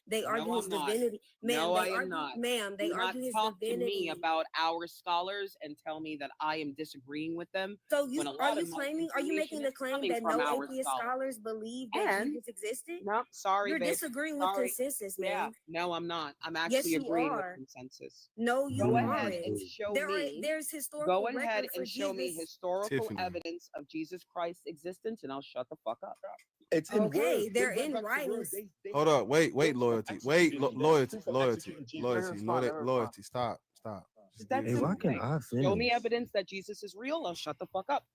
They argue No, his I'm not. divinity. Ma'am, No, they I am argue, not. ma'am, they Do not argue his talk to divinity. me about our scholars and tell me that I am disagreeing with them. So you when a are lot you of my claiming? Are you information making the is claim coming that from no our atheist scholars believe that And- Jesus existed? No, sorry, You're babe. disagreeing with Sorry. consensus, Yeah, man. no, I'm not. I'm Yes, actually you agreeing are. with consensus. No, you Go aren't. ahead and show me. There's historical Go ahead record for and show me Jesus. historical Tiffany. evidence of Jesus Christ's existence, and I'll shut the fuck up. It's in Okay, words. they're They in went back to writings. words. They Hold up. Wait. Loyalty. Wait. executing that. Loyalty. Proof of Loyalty. executing Jesus. Loyalty. Loyalty. Stop. Just That's give me- why can't I Show me finish? evidence that Jesus is real. I'll shut the fuck up.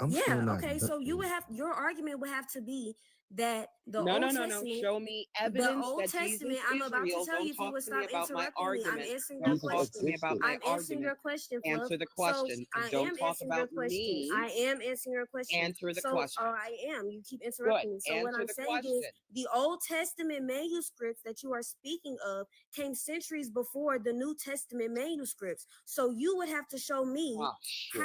I'm still Yeah, not okay. done. So you would have your argument would have to be that the No, Old no, no, no. Testament. Show me The evidence Old that Testament. Jesus I'm is about real. to tell Don't you if you talk would to me stop about my interrupting me. I'm argument. answering your Don't talk question. to me about my I'm answering your argument. question, Fluff. Answer the So question. I And don't am talk answering your about question. me. I am answering your question. Answer the So question. I am. You keep interrupting me. So what Answer I'm the saying is question. the Old Testament manuscripts that you are speaking of came centuries before the New Testament manuscripts. So you would have to show me Oh, shit.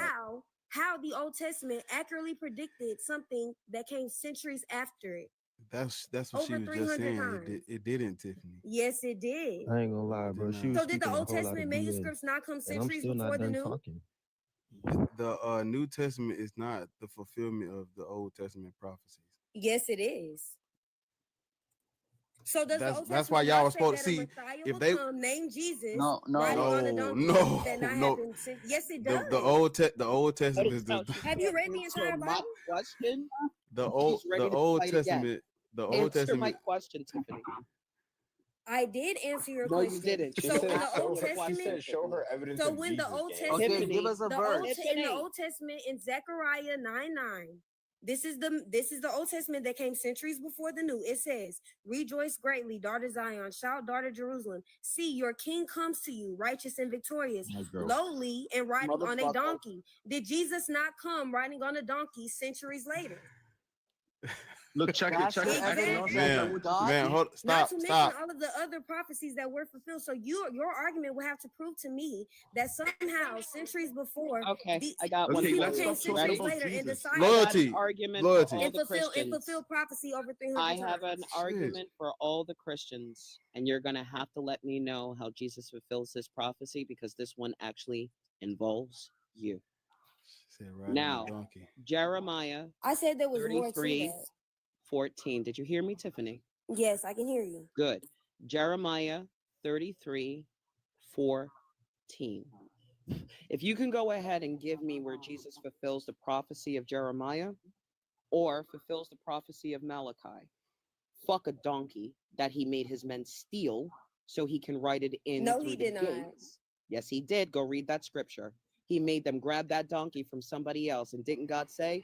how the Old Testament accurately predicted something that came centuries after it. That's what she Over was just 300 saying. times. It didn't, Tiffany. Yes, it did. I ain't gonna lie, bro. She was So did the speaking a Old whole lot of Testament BS, manuscripts not come and I'm centuries still before not the done New? talking. The New Testament is not the fulfillment of the Old Testament prophecies. Yes, it is. So does the Old That's Testament why y'all not was say supposed to that a see Messiah if will they come named Jesus No, riding on a donkey that not no. have been sent? Yes, it does. The Old Testament is the Have you read the entire my Bible? question? the She's ready to Old fight again. Testament. The Old Answer my Testament. question, Tiffany. I did answer your No, question. you didn't. She So said, in the show Old her. She Testament, said, show her evidence so of when the Jesus. Old gang. Testament, Okay, give us a the verse. in the Old Testament in Zechariah 9:9. This is the Old Testament that came centuries before the New. It says, "Rejoice greatly, daughter Zion. Shout, daughter Jerusalem. See, your king comes to you, righteous and victorious, My girl. lowly and riding on a Motherfucker. donkey." Did Jesus not come riding on a donkey centuries later? Look, check it. That's Check the it. I evidence cannot that say the that. Man, hold Not stop, to mention stop. all of the other prophecies that were fulfilled. So your argument would have to prove to me that somehow centuries before, Okay, the, I got these one people for you. came centuries Ready? later and decided I got Loyalty. an argument Loyalty. for all the Christians. fulfill prophecy over 300 I times. have an argument for all the Christians, and you're gonna have to let me know how Jesus fulfills this prophecy because this one actually involves you. Said riding Now, a donkey. Jeremiah I said there was more to 33, that. 14. Did you hear me, Tiffany? Yes, I can hear you. Good. Jeremiah 33, 14. If you can go ahead and give me where Jesus fulfills the prophecy of Jeremiah or fulfills the prophecy of Malachi. Fuck a donkey that he made his men steal so he can write it in No, through he the did not. gates. Yes, he did. Go read that scripture. He made them grab that donkey from somebody else. And didn't God say,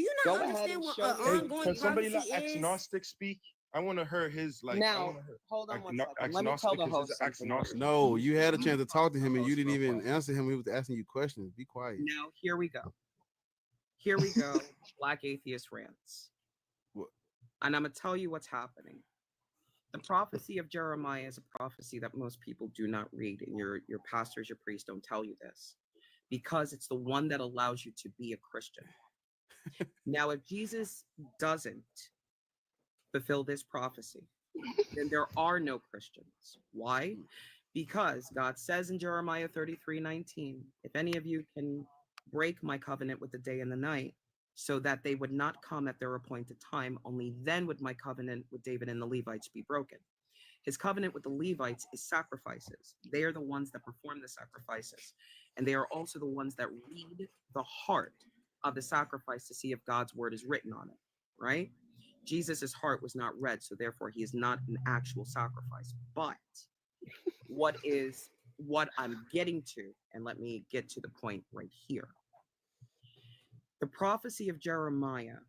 Do you Go not ahead understand and what show me. ongoing Can somebody let prophecy is? ex-Gnostic speak? I want to hear his like. I Now, wanna hear hold on one agno- second. Let me tell the agnostic, 'cause host it's something. real agnostic. quick. No, you had a chance to talk to him and you didn't even answer him. He was asking you questions. Be quiet. Now, here we go. Here we go. Black Atheist Rants. What? And I'm going to tell you what's happening. The prophecy of Jeremiah is a prophecy that most people do not read, and your pastors, your priests don't tell you this, because it's the one that allows you to be a Christian. Now, if Jesus doesn't fulfill this prophecy, then there are no Christians. Why? Because God says in Jeremiah 33:19, if any of you can break my covenant with the day and the night, so that they would not come at their appointed time, only then would my covenant with David and the Levites be broken. His covenant with the Levites is sacrifices. They are the ones that perform the sacrifices. And they are also the ones that read the heart of the sacrifice to see if God's word is written on it, right? Jesus's heart was not read, so therefore he is not an actual sacrifice. But what I'm getting to, and let me get to the point right here. The prophecy of Jeremiah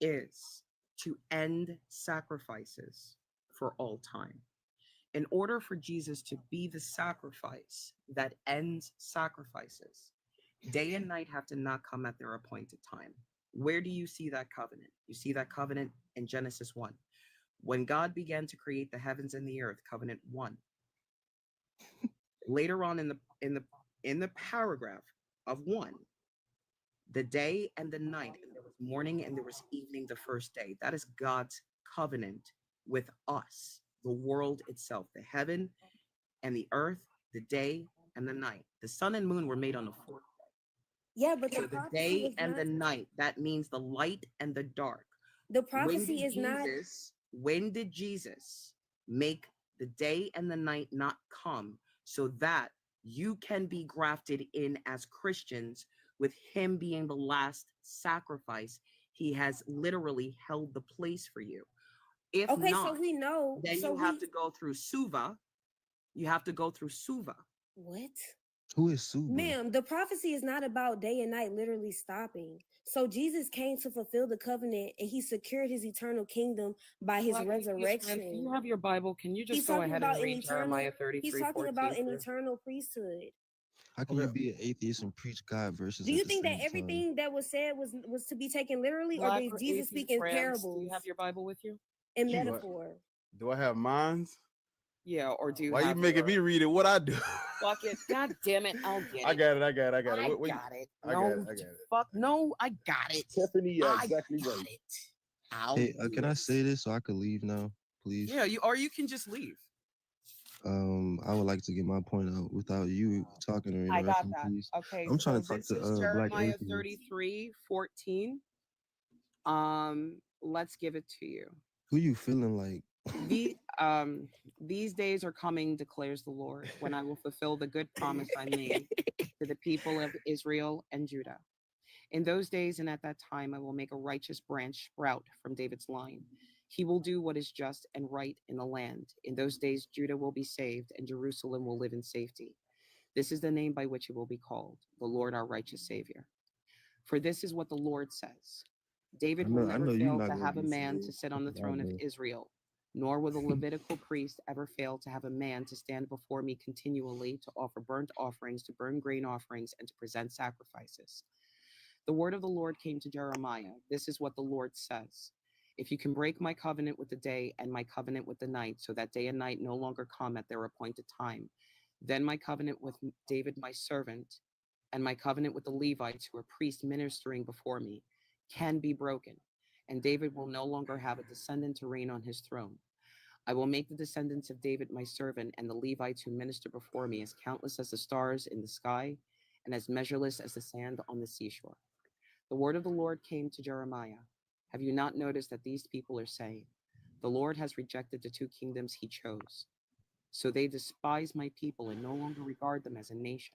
is to end sacrifices for all time. In order for Jesus to be the sacrifice that ends sacrifices, day and night have to not come at their appointed time. Where do you see that covenant? You see that covenant in Genesis 1. When God began to create the heavens and the earth, covenant 1. Later on in the paragraph of 1, the day and the night, and there was morning and there was evening the first day. That is God's covenant with us, the world itself, the heaven and the earth, the day and the night. The sun and moon were made on the fourth day. Yeah, but so the day and the night, that means the light and the dark. The prophecy is not. When did Jesus make the day and the night not come so that you can be grafted in as Christians? With him being the last sacrifice, he has literally held the place for you. If Okay, not, so we know. then so you have to go through Suva. You have to go through Suva. What? Who is Suba? Ma'am, the prophecy is not about day and night literally stopping. So Jesus came to fulfill the covenant and he secured his eternal kingdom by his Black resurrection. Do you have your Bible? Can you just He's go talking ahead about and an read eternal. Jeremiah 33:14? He's talking about an eternal priesthood. How can you be an atheist and preach God versus? Do you at the think that same everything time? that was said was to be taken literally, or Black did or Jesus atheist speak in friends, parables? Do you have your Bible with you? In Do I- metaphor. Do I have minds? Yeah, or do you Why you have making me read it? What I do? Fuck it. God damn it. I'll get it. I got it. I got it. I got it. I got it. I got it. Fuck no, I got it. Tiffany, yeah, I exactly got right. it. I'll Hey, do can I it. say this so I could leave now, please? Yeah, you can just leave. I would like to get my point out without you talking or I got interrupting, that. please. Okay, I'm so trying to talk this to is Black Jeremiah atheists. 33:14. Let's give it to you. Who you feeling like? These days are coming, declares the Lord, when I will fulfill the good promise I made to the people of Israel and Judah. In those days and at that time, I will make a righteous branch sprout from David's line. He will do what is just and right in the land. In those days, Judah will be saved and Jerusalem will live in safety. This is the name by which it will be called, the Lord our righteous Savior. For this is what the Lord says. David will never fail to have a man to sit on the throne of Israel, nor will the Levitical priest ever fail to have a man to stand before me continually to offer burnt offerings, to burn grain offerings, and to present sacrifices. The word of the Lord came to Jeremiah. This is what the Lord says. If you can break my covenant with the day and my covenant with the night, so that day and night no longer come at their appointed time, then my covenant with David my servant and my covenant with the Levites who are priests ministering before me can be broken, and David will no longer have a descendant to reign on his throne. I will make the descendants of David my servant and the Levites who minister before me as countless as the stars in the sky and as measureless as the sand on the seashore. The word of the Lord came to Jeremiah. Have you not noticed that these people are saying, the Lord has rejected the two kingdoms he chose? So they despise my people and no longer regard them as a nation.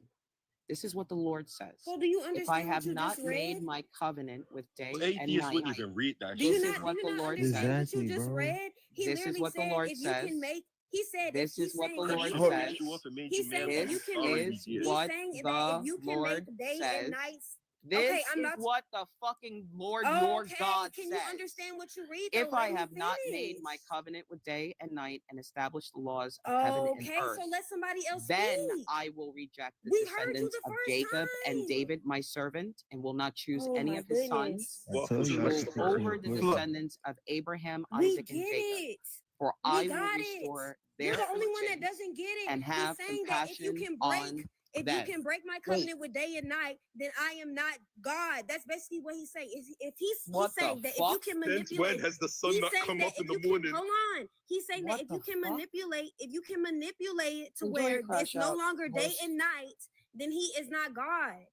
This is what the Lord says. So do you If understand I have what you not just read? made my covenant with day and Atheists night, wouldn't even read that. Do you this not, is what do the you not Lord understand says. what you just read? He This is literally what the said, Lord if you says. can make, he said, This if he's is what saying, the if Lord you Hold can on, says. you off and made he's you saying male. that you This can Already is did. he's what saying that if the you can Lord make day says. and night This I'm is not. what the fucking Lord Oh, your okay. God Can says. you understand what you read? If though? I Let me have not made my finish. covenant with day and night and established the laws of heaven and Okay, earth, so let somebody else then speak. I will reject the We heard you descendants the of first Jacob and time. David, my servant, and will not choose Oh any my of his goodness. sons I told to you not to rule preach on over your the point. descendants of Abraham, We Isaac, and get Jacob. it. For We I will got it. restore You're their the only one that fortunes doesn't get it. and He's have saying that if you compassion can break, on if them. you can break my covenant with day and night, then I am not God. That's basically what he's saying. If he's saying that if you can Since when manipulate, has the sun he's not saying come that up if in the you can morning? hold on. He's saying that if you can manipulate, it to Enjoy where your crash it's no out, longer day host. and night, then he is not God.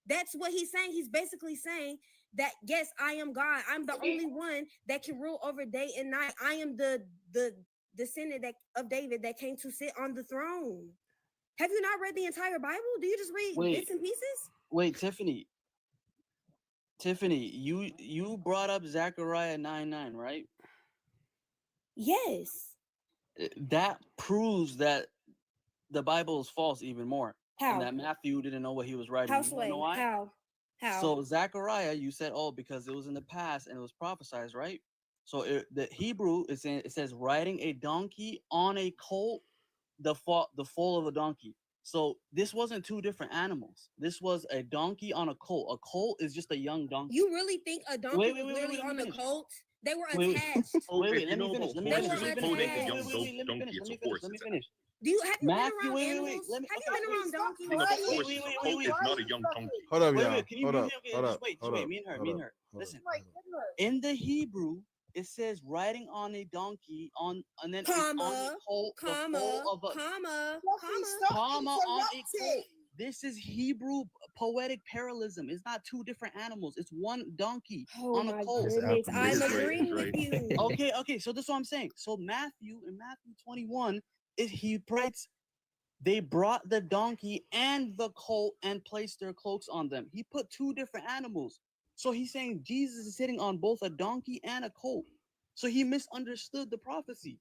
That's what he's saying. He's basically saying that yes, I am God. I'm the only one that can rule over day and night. I am the descendant of David that came to sit on the throne. Have you not read the entire Bible? Do you just read bits and pieces? Wait, Tiffany. You brought up Zechariah 9:9, right? Yes. That proves that the Bible is false even more. How? And that Matthew didn't know what he was writing. How, You wanna Slay? know why? How? So Zechariah, you said, oh, because it was in the past and it was prophesied, right? So the Hebrew is saying, it says riding a donkey on a colt, the foal of a donkey. So this wasn't two different animals. This was a donkey on a colt. A colt is just a young donkey. You really think a donkey was literally on the colt? They were attached. Wait, let me finish. Let me finish. Let me finish. Do you have you Matthew, been around animals? Have you been around donkeys? It's not a young donkey. Hold up, Wait, y'all. can you Hold up. just wait, me and her. Listen, in the Hebrew, it says riding on a donkey and then it's on a colt, the foal of a comma on a colt. This is Hebrew poetic parallelism. It's not two different animals. It's one donkey on a colt. Goodness, I'm agreeing with you. Okay. So that's what I'm saying. So Matthew in Matthew 21, he writes, they brought the donkey and the colt and placed their cloaks on them. He put two different animals. So he's saying Jesus is sitting on both a donkey and a colt. So he misunderstood the prophecy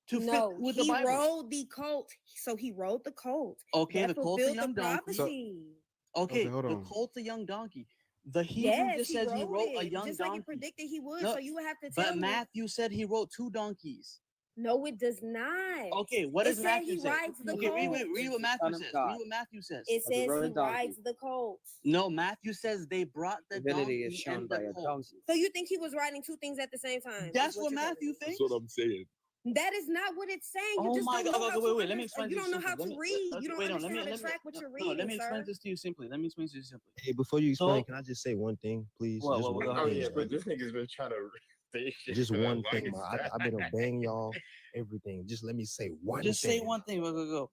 to fit with the Bible. He rode the colt. So he rode the colt. Okay, that the colt's a fulfilled young the donkey. prophecy. Okay, hold the on. colt's a young donkey. The Hebrew just says he wrote a young just donkey. like it predicted he would. No, So you would have to tell but me. Matthew said he wrote two donkeys. No, it does not. Okay, what does Matthew say? Rides the Okay, colt. read what Matthew says. Read what Matthew says. It says he rides the colt. No, Matthew says they brought the Divinity donkey is shown and by the a colt. donkey. So you think he was riding two things at the same time? That's what Matthew thinks. That's what I'm saying. That is not what it's saying. You Oh just my don't know God! how Wait. to Let me explain. You don't know how to read. You don't understand how to track what you're reading, let me explain sir. this to you simply. Hey, before you explain, can I just say one thing, please? What, Just what, one what, Oh thing, yeah, right? but this nigga's been trying to say shit. Just for the one thing, longest man. time. I've been obeying y'all, everything. Just let me say one Just thing. say one thing. Go.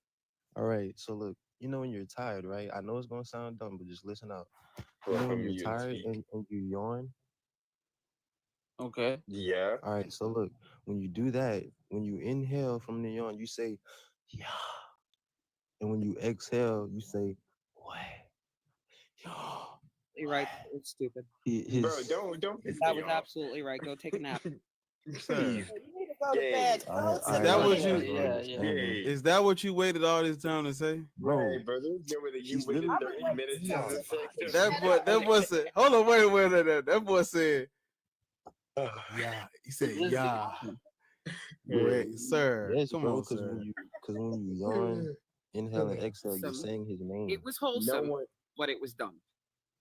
All right. So look, when you're tired, right? I know it's gonna sound dumb, but just listen out. Bro, When you you're tired and you yawn. Okay. Yeah. All right. So look, when you do that, when you inhale from the yawn, you say, yeah. And when you exhale, you say, what? You're right. It's stupid. Bro, don't piss That me was off. absolutely right. Go take a nap. Sir. Gay. Is that what you? Is that what you waited all this time to say, Right, bro. This is whether you waited 30 minutes just to say That boy said. Hold on, wait. That boy said. Yeah, he said, yeah. Wait, sir. Yes, Come bro. on, Because sir. when you yawn, inhale and exhale, you're saying his name. It was wholesome, but it was dumb.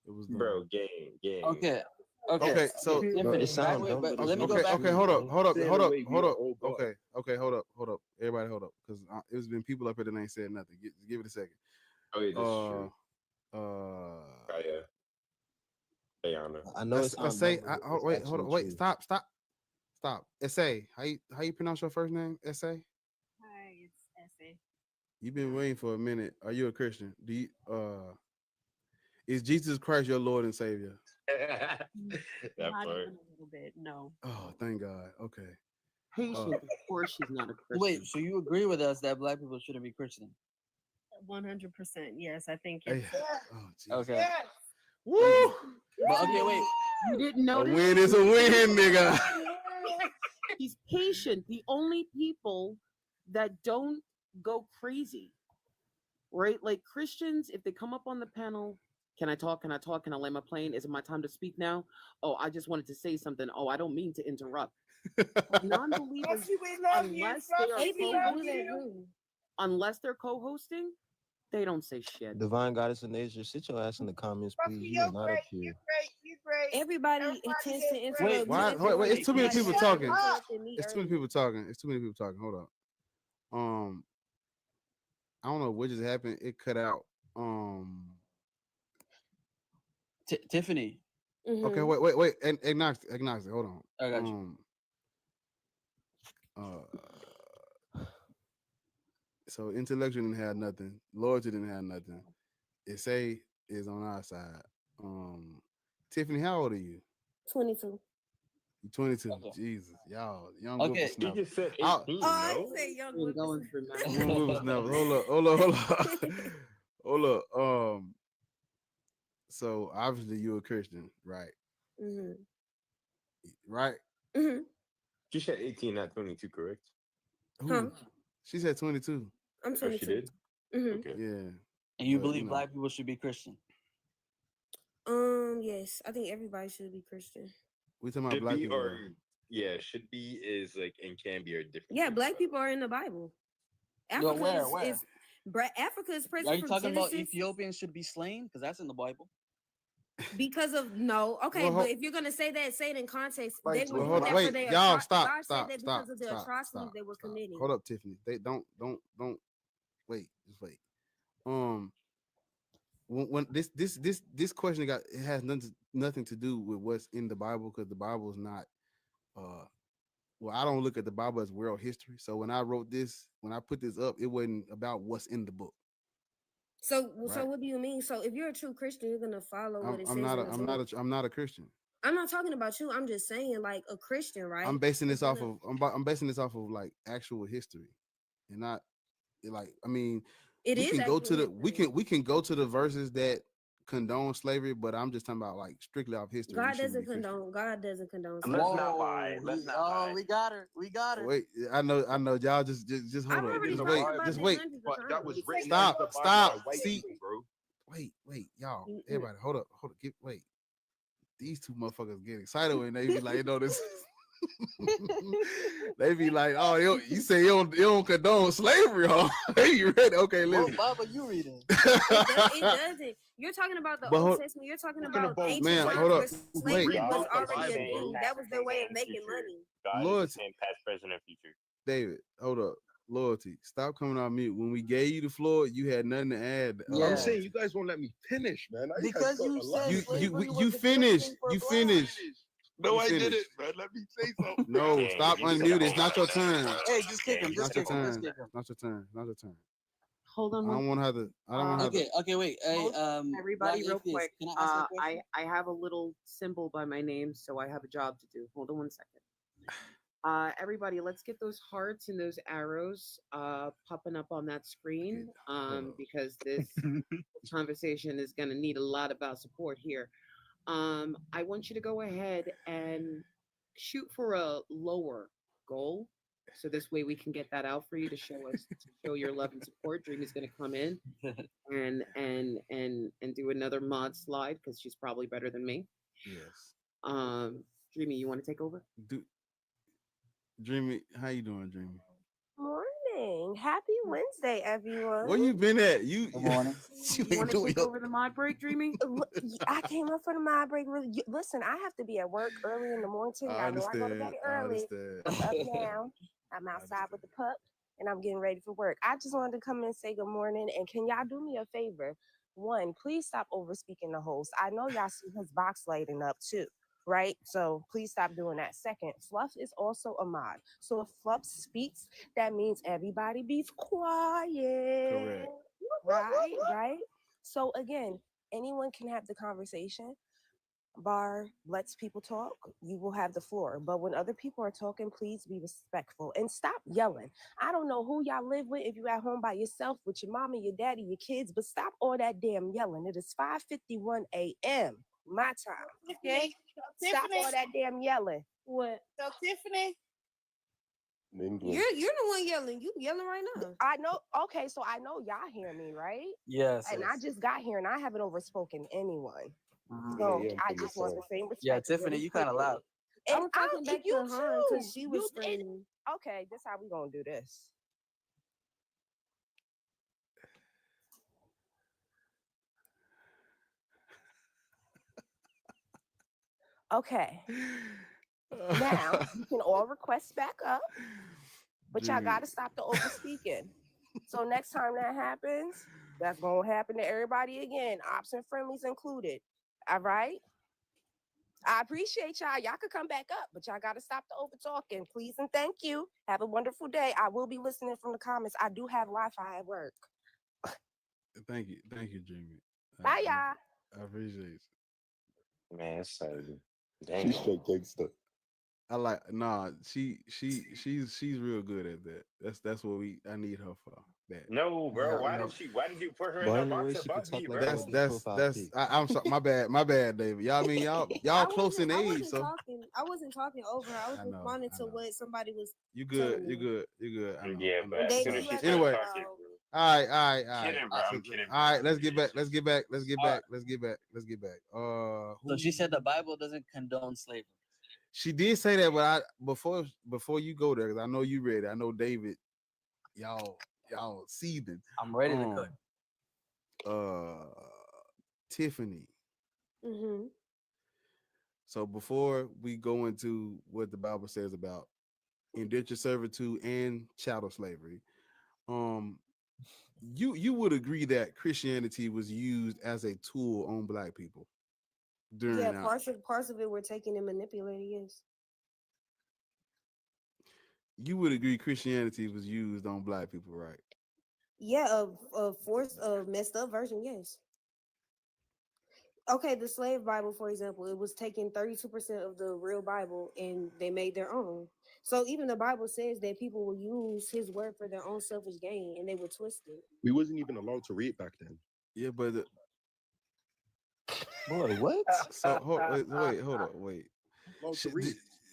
It was bro, game. Okay. So Bro, it sounds dumb, but let me go back. Okay, hold up. Say the way we are all God. Okay, hold up. Everybody, hold up, because there's been people up here that ain't said nothing. Give it a second. Oh yeah, that's true. Oh yeah. Hey, Honor. I know it sounds Say, dumb, but it's wait, actually hold on, wait, true. stop. Essay. How you pronounce your first name? Essay. Hi, it's Essay. You've been waiting for a minute. Are you a Christian? Do you is Jesus Christ your Lord and Savior? That Not part. even a little bit. No. Oh, thank God. Okay. Patient. Of course, she's not a Christian. Wait, so you agree with us that black people shouldn't be Christian? 100%. Yes, I think it's. Okay. Woo! But okay, wait. You didn't A notice? win is a win, nigga. He's patient. The only people that don't go crazy, right? Like Christians, if they come up on the panel, Can I talk? Can I talk? Can I lay my plane? Is it my time to speak now? Oh, I just wanted to say something. Oh, I don't mean to interrupt. Non-believers, unless they're co-hosting, they don't say shit. Divine Goddess of Nature, sit your ass in the comments, please. You are not up here. Everybody tends to interrupt. Wait, it's too many people talking. It's too many people talking. It's too many people talking. Hold up. I don't know what just happened. It cut out. Tiffany. Okay, wait. Agnostic. Hold on. I got you. So intellectual didn't have nothing. Loyalty didn't have nothing. It say is on our side. Tiffany, how old are you? 22. You 22. Okay. Jesus, y'all young. Okay, you just said 18. Oh, I didn't say young. Hold up. So obviously you're a Christian, right? Mm-hmm. Right? Mm-hmm. She said 18, not 22, correct? Huh? She said 22. I'm 22. Oh, she did? Mm-hmm. Okay. Yeah. And you believe black people should be Christian? Yes, I think everybody should be Christian. We talking about Should black be people. or should be is like and can be are different. Yeah, black people are in the Bible. No, where? Africa is present. Are you from talking about Genesis Ethiopians should be slain? Because that's in the Bible. because of no. Okay, Well, but if you're gonna say that, say it in context. Wait, They were hold doing on. that for Wait, their y'all, God stop. said that because of the atrocities they were committing. Hold up, Tiffany. They don't. Wait, just wait. When this question it has nothing to do with what's in the Bible because the Bible is not. Well, I don't look at the Bible as world history. So when I wrote this, when I put this up, it wasn't about what's in the book. So Right. what do you mean? So if you're a true Christian, you're gonna follow what it says. I'm not a Christian. I'm not talking about you. I'm just saying, like a Christian, right? I'm basing this off of like actual history, and not like I mean. It we is can go to actual the we can go to the verses that condone slavery, but I'm just talking about like strictly off history. God doesn't condone slavery. Let's not lie. Let's not lie. We got her. We got her. Wait, I know. Y'all just hold up. Just wait. Just wait. That was written. Stop. See. People, bro. Wait, y'all. Everybody, hold up. Wait. These two motherfuckers get excited when they be like, you know this. They be like, oh, you say you don't condone slavery, huh? You ready? Okay, listen. What Bible you reading? It doesn't. You're talking about the Old Testament. You're talking about ancient times hold up. where slavery Wait. was already a thing. That was their way of making money. God Lord, is the same past, present, and future. David, hold up. Loyalty. Stop coming on mute. When we gave you the floor, you had nothing to add. I'm saying you guys won't let me finish, man. Because you said you finished. You finished. No, I didn't, man. Let me say something. No, stop unmute. It's not your turn. Hey, just kick him. Just kick him. Not your turn. Not your turn. Hold on. I don't want to have to. I don't want to. Okay, wait. Hey, everybody, real Atheist, quick. Can I ask a question? I have a little symbol by my name, so I have a job to do. Hold on 1 second. Everybody, let's get those hearts and those arrows popping up on that screen because this conversation is going to need a lot about support here. I want you to go ahead and shoot for a lower goal, so this way we can get that out for you to show your love and support. Dreamy's going to come in and do another mod slide because she's probably better than me. Yes. Dreamy, you want to take over? Dreamy, how you doing, Dreamy? Morning. Happy Wednesday, everyone. Where you been at? Good morning. You want to take over the mod break, Dreamy? I came up for the mod break. Really, listen, I have to be at work early in the morning. I know I go to bed early. I'm up understand. now. I'm outside with the pup, and I'm getting ready for work. I just wanted to come and say good morning. And can y'all do me a favor? One, please stop over speaking the host. I know y'all see his box lighting up too. Right? So please stop doing that. Second, Fluff is also a mod. So if Fluff speaks, that means everybody be quiet. Correct. Right? So again, anyone can have the conversation. Bar lets people talk, you will have the floor. But when other people are talking, please be respectful and stop yelling. I don't know who y'all live with, if you're at home by yourself with your mama, your daddy, your kids, but stop all that damn yelling. It is 5:51 a.m. my time. Okay? Stop all that damn yelling. What? So Tiffany, You're the one yelling. You yelling right now. I know. Okay, so I know y'all hear me, right? Yes. And I just got here and I haven't overspoken anyone. Mhm. So Yeah, I'm I from the just want the South. same respect. Yeah, Tiffany, really you kind of quickly. loud. I And was talking back you to Han because too. she was You and, screaming. okay, this how we gonna do this. Okay. Now you can all request back up, but y'all Jimmy. gotta stop the over speaking. So next time that happens, that's gonna happen to everybody again. Ops and friendlies included. All right. I appreciate y'all. Y'all could come back up, but y'all gotta stop the over talking, please and thank you. Have a wonderful day. I will be listening from the comments. I do have Wi-Fi at work. Thank you, Jimmy. Bye, y'all. I appreciate it. Man, it's so She's straight gangster. I like she's real good at that. That's what I need her for. That. No, bro. Yeah, Why did you put her in But her only way box she could above talk me, like bro? that with this profile pic. I'm sorry, my bad, David. Y'all mean y'all close in age, so I wasn't talking over her. I was I know, responding to what somebody was you telling good, me. you're good. I know. Yeah, I know. but as David, soon as you she at started Anyway, talking, all right. kidding, bro. I'm kidding. All right, let's get back. Let's get back. Let's get back. So she said the Bible doesn't condone slavery. She did say that, but before you go there, because I know you ready. I know David, y'all seething. I'm ready to cook. Tiffany. Mm-hmm. So before we go into what the Bible says about indentured servitude and chattel slavery, you would agree that Christianity was used as a tool on Black people during Yeah, parts of it were taken and manipulated. Yes. You would agree Christianity was used on Black people, right? Yeah, a forced, messed up version. Yes. Okay, the slave Bible, for example, it was taking 32% of the real Bible and they made their own. So even the Bible says that people will use his word for their own selfish gain and they will twist it. We wasn't even allowed to read back then. Yeah, but boy, what? So hold on, wait.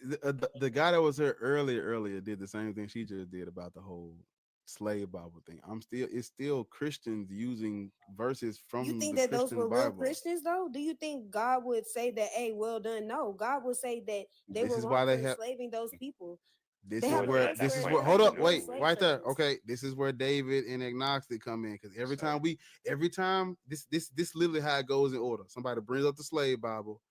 The guy that was here earlier did the same thing she just did about the whole slave Bible thing. It's still Christians using verses from You think the that those Christian were real Bible. Christians though? Do you think God would say that, hey, well done? No, God would say that they This were is wrong why for they have enslaving those people. This They is have where hold up, wait, slave right there. trades. Okay, this is where David and agnostic come in because every time this literally how it goes in order. Somebody brings up the slave Bible,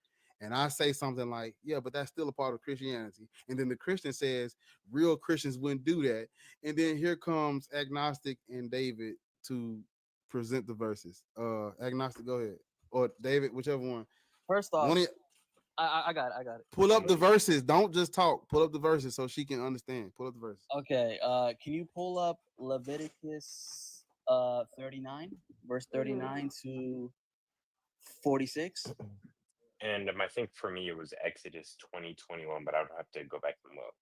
and I say something like, "Yeah, but that's still a part of Christianity," and then the Christian says, "Real Christians wouldn't do that," and then here comes agnostic and David to present the verses. Agnostic, go ahead, or David, whichever one. First off, I got it. Pull up the verses. Don't just talk. Pull up the verses so she can understand. Pull up the verses. Okay. Can you pull up Leviticus 39, verse 39 to 46? And I think for me it was Exodus 20:21, but I would have to go back and look.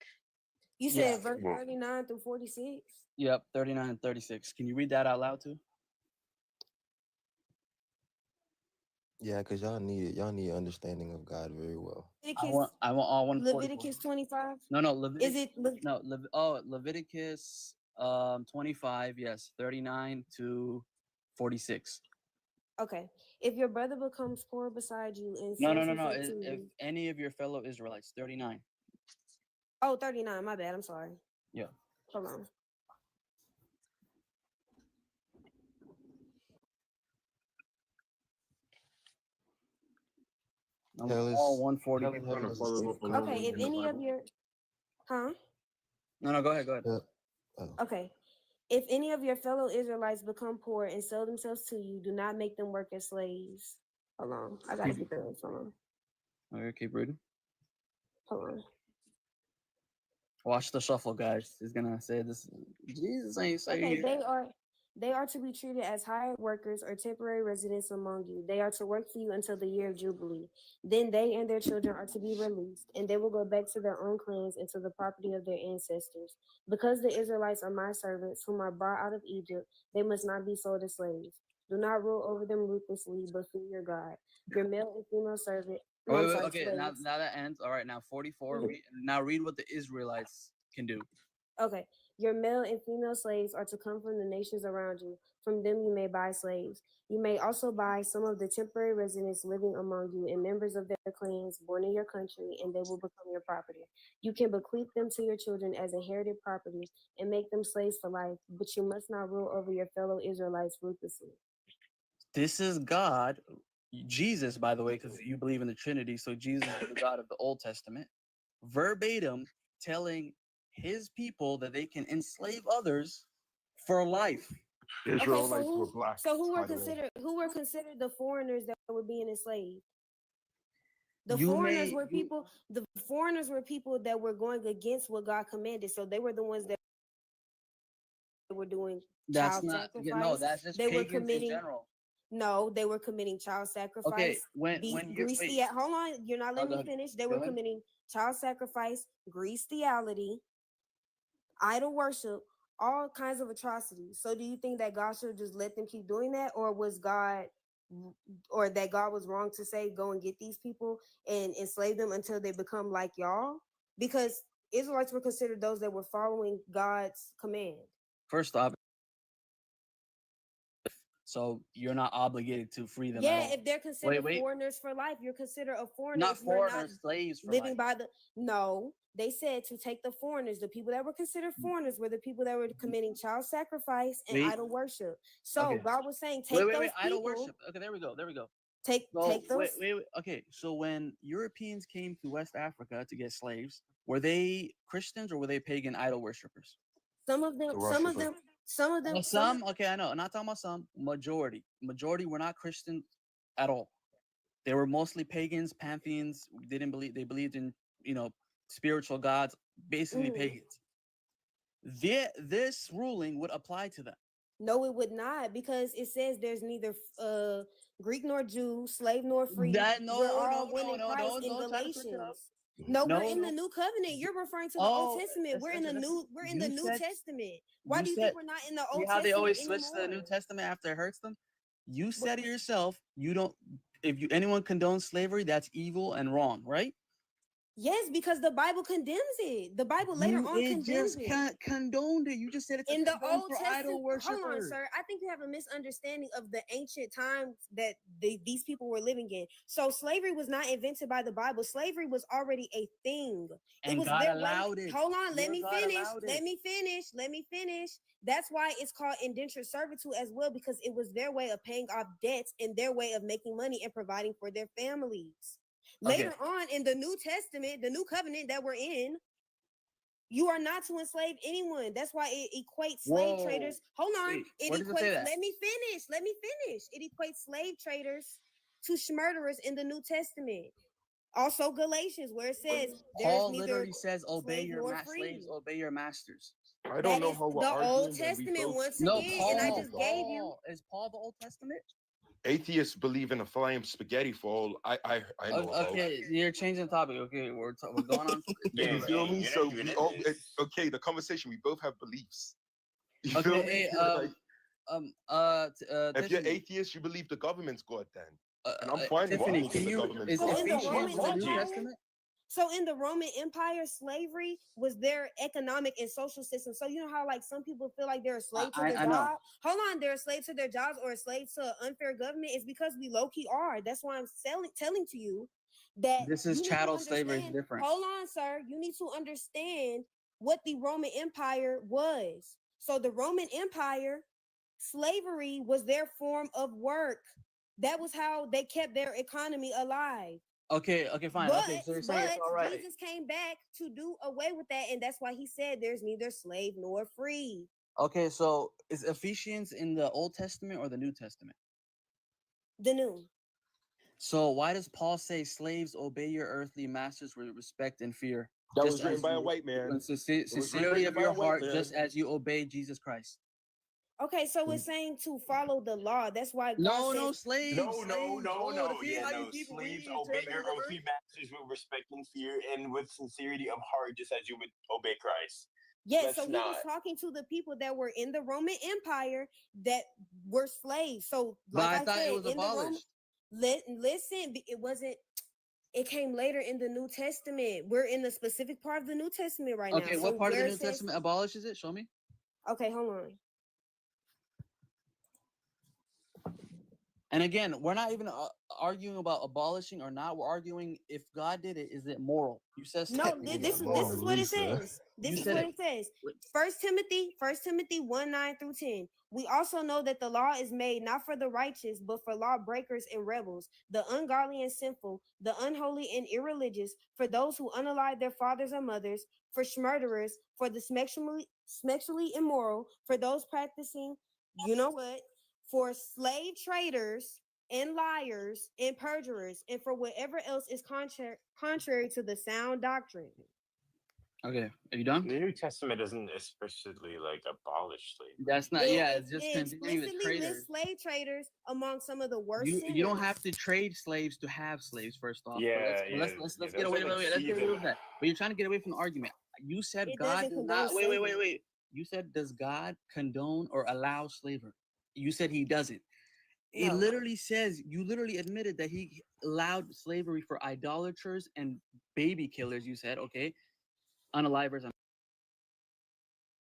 You said verse 39 through 46? Yep, 39 and 36. Can you read that out loud too? Yeah, because y'all need understanding of God very well. I want all 144. Leviticus 25? No, Is it Leviticus 25, yes, 39 to 46. okay? If your brother becomes poor beside you and No. sells himself to If you. any of your fellow Israelites, 39. Oh, 39, my bad. I'm sorry. Yeah. Hold on. All 140. Okay, if any of your No, go ahead. Okay. If any of your fellow Israelites become poor and sell themselves to you, do not make them work as slaves. Hold on. I gotta get there. Hold on. Okay, keep reading. Hold on. Watch the shuffle, guys. He's gonna say this. Jesus ain't saying. Okay, they are to be treated as hired workers or temporary residents among you. They are to work for you until the year of Jubilee. Then they and their children are to be released, and they will go back to their own clans and to the property of their ancestors. Because the Israelites are my servants, whom I brought out of Egypt, they must not be sold as slaves. Do not rule over them ruthlessly, but fear your God. Your male and female servant. Okay, now that ends. All right, now 44. Now read what the Israelites can do. Okay. Your male and female slaves are to come from the nations around you. From them you may buy slaves. You may also buy some of the temporary residents living among you and members of their clans born in your country, and they will become your property. You can bequeath them to your children as inherited property and make them slaves for life, but you must not rule over your fellow Israelites ruthlessly. This is God, Jesus, by the way, because you believe in the Trinity. So Jesus is the God of the Old Testament, verbatim telling his people that they can enslave others for life. Okay, so who were considered the foreigners that were being enslaved? The foreigners were people that were going against what God commanded. So they were the ones that were doing child sacrifice. No, that's just they were pagans committing in general. No, they were committing child sacrifice. Okay, when you're hold on, you're not letting me finish. They were committing child sacrifice, bestiality, idol worship, all kinds of atrocities. So do you think that God should just let them keep doing that, or that God was wrong to say go and get these people and enslave them until they become like y'all? Because Israelites were considered those that were following God's command. First off, so you're not obligated to free them. Yeah, if they're considered foreigners for life, you're considered a foreigner. Not foreigners, slaves for living life. by the. No, they said to take the foreigners. The people that were considered foreigners were the people that were committing child sacrifice and idol worship. So God was saying, take those people. Idol worship. Okay, there we go. Take those. Okay, so when Europeans came to West Africa to get slaves, were they Christians or were they pagan idol worshippers? Some of them. Okay, I know. I'm not talking about some. Majority were not Christian at all. They were mostly pagans, pantheons. They believed in, spiritual gods, basically pagans. This ruling would apply to them. No, it would not, because it says there's neither Greek nor Jew, slave nor free. We're in the new covenant. You're referring to the Old Testament. We're in the New Testament. Why do you think we're not in the Old Testament? How they always switch to the New Testament after it hurts them? You said it yourself. Anyone condones slavery, that's evil and wrong, right? Yes, because the Bible condemns it. The Bible later on condemns it. Condoned it. You just said it's in the Old for Testament. Idol worshipers. Hold on, sir. I think you have a misunderstanding of the ancient times that these people were living in. So slavery was not invented by the Bible. Slavery was already a thing. And it was God allowed it. Hold on, let me finish. That's why it's called indentured servitude as well, because it was their way of paying off debts and their way of making money and providing for their families. Later on in the New Testament, the new covenant that we're in, you are not to enslave anyone. That's why it equates slave traders. Hold on. Let me finish. It equates slave traders to murderers in the New Testament. Also Galatians, where it says Paul literally says, obey your slaves, obey your masters. I don't know how the Old Testament once again, and I just gave you. Is Paul the Old Testament? Atheists believe in a flying spaghetti for all I know. Okay, you're changing the topic. Okay, we're going on. You feel me? So the conversation. We both have beliefs. You feel me? If you're atheist, you believe the government's God, then, and I'm fine Tiffany, with the government's God. So in the Roman Empire, slavery was their economic and social system. So you know how like some people feel like they're a slave to their job? Hold on, they're a slave to their jobs or a slave to an unfair government. It's because we low-key are. That's why I'm telling to you that this is chattel slavery is different. Hold on, sir. You need to understand what the Roman Empire was. So the Roman Empire, slavery was their form of work. That was how they kept their economy alive. Okay, fine. So you're saying it's all right. Jesus came back to do away with that, and that's why he said there's neither slave nor free. Okay, so is Ephesians in the Old Testament or the New Testament? The New. So why does Paul say slaves obey your earthly masters with respect and fear? That was written by a white man. Sincerity of your heart, just as you obey Jesus Christ. Okay, so it's saying to follow the law. That's why God says, Slaves slaves. slaves obey your earthly masters with respect and fear and with sincerity of heart, just as you would obey Christ. Yes, so he was talking to the people that were in the Roman Empire that were slaves. So, like I thought it was abolished. Listen, it wasn't. It came later in the New Testament. We're in the specific part of the New Testament right Okay, now. what So part of the where New it says, Testament abolishes it? Show me. okay, hold on. And again, we're not even arguing about abolishing or not. We're arguing if God did it, is it moral? You said No, technically this it's moral. is what it says. This You is said what it. it says. First Timothy 1:9-10. We also know that the law is made not for the righteous, but for lawbreakers and rebels, the ungodly and sinful, the unholy and irreligious, for those who unalive their fathers or mothers, for murderers, for the sexually immoral, for those practicing, you know what, for slave traders and liars and perjurers, and for whatever else is contrary to the sound doctrine. Okay, are you done? The New Testament doesn't explicitly like abolish slavery. That's not. Yeah, it's just It continuing the explicitly traders. lists slave traders among some of the worst You sinners. don't have to trade slaves to have slaves. First off, Yeah, but let's yeah, get away. those are Let's like get away heathen. with that. But you're trying to get away from the argument. You said It God doesn't does condone not. Wait. slavery. You said does God condone or allow slavery? You said He doesn't. It No. literally says you literally admitted that He allowed slavery for idolaters and baby killers. You said okay, unalivers.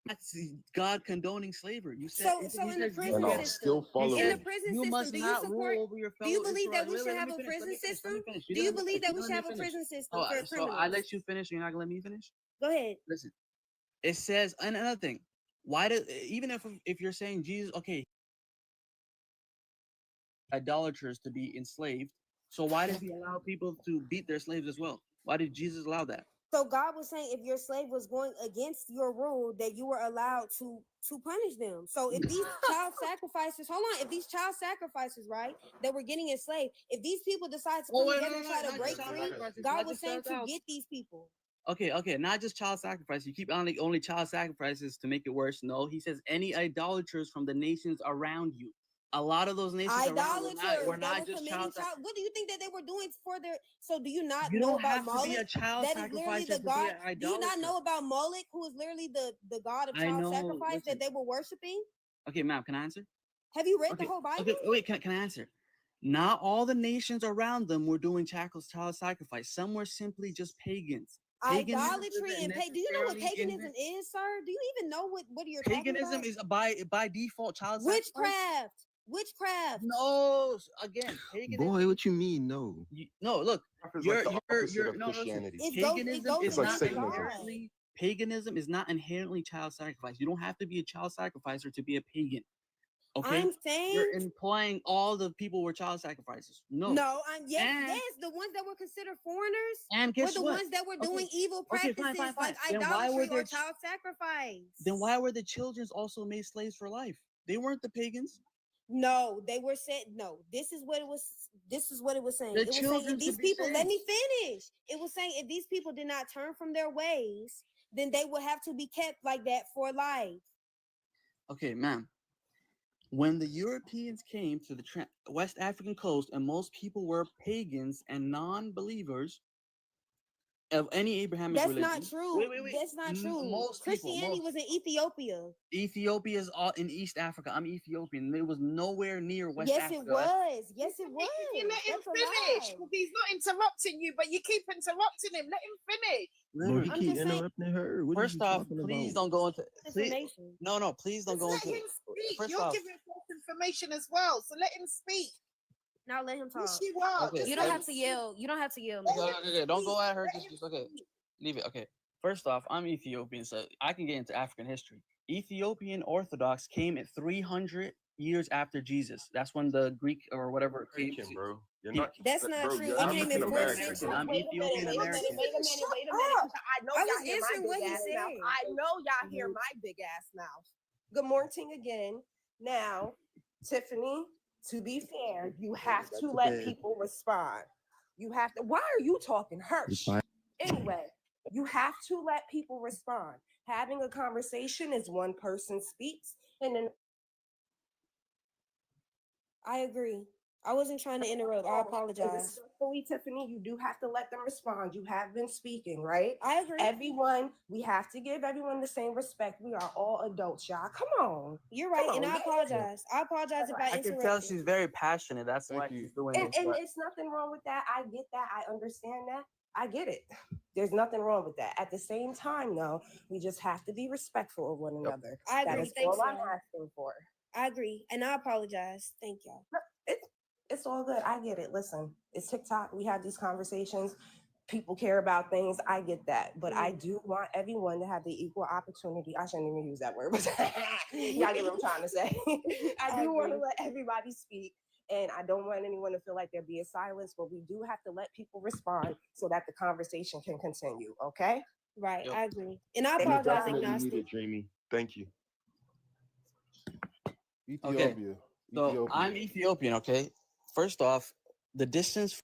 That's God condoning slavery. You said So in the you prison must- system, he in the said, prison you system, must do you not support? rule over your Do you fellow believe that we Israelites. should Wait, have let a me finish, prison system? Let me finish. Do you let me believe finish, that we let should me have a finish. prison system So, for so criminals? I let you finish. You're not gonna let me finish. Go ahead. Listen, it says and another thing. Why do even if you're saying Jesus, okay, idolaters to be enslaved, so why did He allow people to beat their slaves as well? Why did Jesus allow that? So God was saying if your slave was going against your rule, that you were allowed to punish them. So if these child sacrifices, hold on, if these child sacrifices, right, that were getting enslaved, if these people decide to come together and try to break free, God was saying to get these people. Okay, not just child sacrifice. You keep only child sacrifices to make it worse. No, He says any idolaters from the nations around you. A lot of those nations Idolaters around were that not were just committing child. what do you think that they were doing for their? So do you not You know don't about have to be Moloch? a child That is literally sacrificer the to be God. an Do you not idolater. know about Moloch, who is literally the god of I child know. sacrifice Listen. that they were worshiping? Okay, ma'am, can I answer? Have you read the whole Bible? Okay, wait, can I answer? Not all the nations around them were doing child sacrifice. Some were simply just pagans. Idolatry and do you know what paganism is, sir? Do you even know what you're paganism talking is by default child about? sacrifice. Witchcraft. No, again, paganism. Boy, what you mean? No. No, look, you're no, Christianity. paganism is like not Satanism. inherently paganism is not inherently child sacrifice. You don't have to be a child sacrificer to be a pagan. Okay, I'm saying you're implying all the people were child sacrificers. No, yes, the ones that were considered foreigners and were guess the what? ones that were doing evil Okay, practices fine. like Then why were idolatry or there child sacrifice. Then why were the children also made slaves for life? They weren't the pagans. No, they were said no. This is what it was. This is what it was saying. The It was saying children if these should be people, let saved. me finish. It was saying if these people did not turn from their ways, then they would have to be kept like that for life. Okay, ma'am. When the Europeans came to the West African coast and most people were pagans and non-believers of any Abrahamic That's religion. not true. That's not true. Most Christianity was in Ethiopia. Ethiopia is all in East Africa. I'm Ethiopian. It was nowhere near West Yes, Africa. it was. Yes, it was. You let him That's a finish. lie. He's not interrupting you, but you keep interrupting him. Let him finish. Bro, he I'm keep just saying- interrupting her. What First are you off, talking please about? don't go into Information. No, please don't Just go let into him speak. First You're off, giving false information as well, so let him speak. Now let him talk. Yes, you are. Okay, Just You let don't him have to speak. yell. You don't have to yell. Okay, don't go at her. Just okay. Leave it. Okay. First off, I'm Ethiopian, so I can get into African history. Ethiopian Orthodox came at 300 years after Jesus. That's when the Greek or whatever came. Bro. You're not, That's not bro, true. you're It I'm came African in Ethiopian 4th American. century. American. I'm Ethiopian American. Wait a minute. I know I y'all was hear my answering what big he ass said. mouth. I know y'all hear my big ass mouth. Good morning again. Now, Tiffany, to be fair, you have to let people respond. You have to. Why are you talking? Hush. Anyway, you have to let people respond. Having a conversation is one person speaks, and then I agree. I wasn't trying to interrupt. I apologize. Respectfully, Tiffany, you do have to let them respond. You have been speaking, right? I agree. Everyone, we have to give everyone the same respect. We are all adults, y'all. Come on. You're right, Come and on. I apologize. I apologize if I I can tell interrupted. she's very passionate. That's why she's doing And, this. and but- it's nothing wrong with that. I get that. I understand that. I get it. There's nothing wrong with that. At the same time, though, we just have to be respectful of one another. I That agree. is Thanks, all I'm y'all. asking for. I agree, and I apologize. Thank y'all. It's all good. I get it. Listen, it's TikTok. We have these conversations. People care about things. I get that. But I do want everyone to have the equal opportunity. I shouldn't even use that word, but y'all get what I'm trying to say. I do want to let everybody speak. And I don't want anyone to feel like they're being silenced, but we do have to let people respond so that the conversation can continue. Okay? Right. I agree. And I You apologize, definitely need Agnostic. it, Dreamy. Thank you. Okay. So I'm Ethiopian, okay? First off, the distance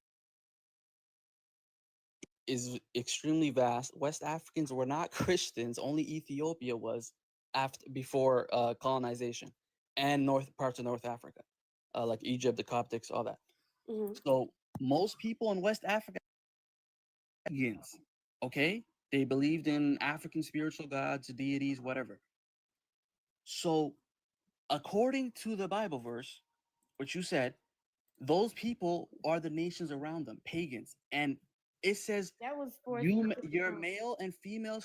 is extremely vast. West Africans were not Christians, only Ethiopia was before colonization, and parts of North Africa, like Egypt, the Coptics, all that. So most people in West Africa, pagans, okay? They believed in African spiritual gods, deities, whatever. So according to the Bible verse, which you said, those people are the nations around them, pagans. And it says that was for your male and female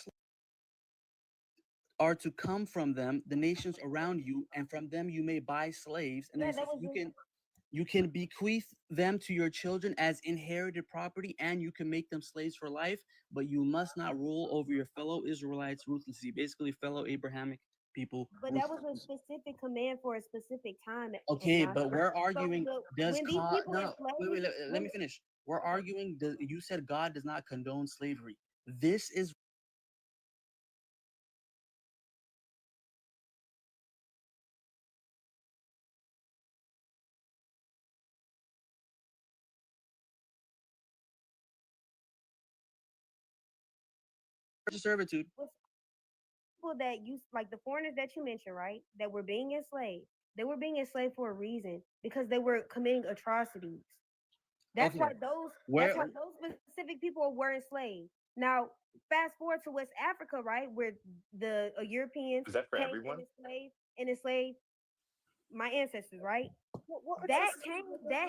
are to come from them, the nations around you, and from them you may buy slaves. And then it says you can bequeath them to your children as inherited property, and you can make them slaves for life, but you must not rule over your fellow Israelites ruthlessly. Basically, fellow Abrahamic people. But that was a specific command for a specific time. Okay, but we're arguing. Does when these God? people No, enslaved- wait, let me finish. We're arguing. You said God does not condone slavery. This is servitude. People that you like the foreigners that you mentioned, right? That were being enslaved. They were being enslaved for a reason because they were committing atrocities. That's Okay. why those. Where- That's why those specific people were enslaved. Now, fast forward to West Africa, right, where the Europeans Is that for came everyone? and enslaved my ancestors, right? What That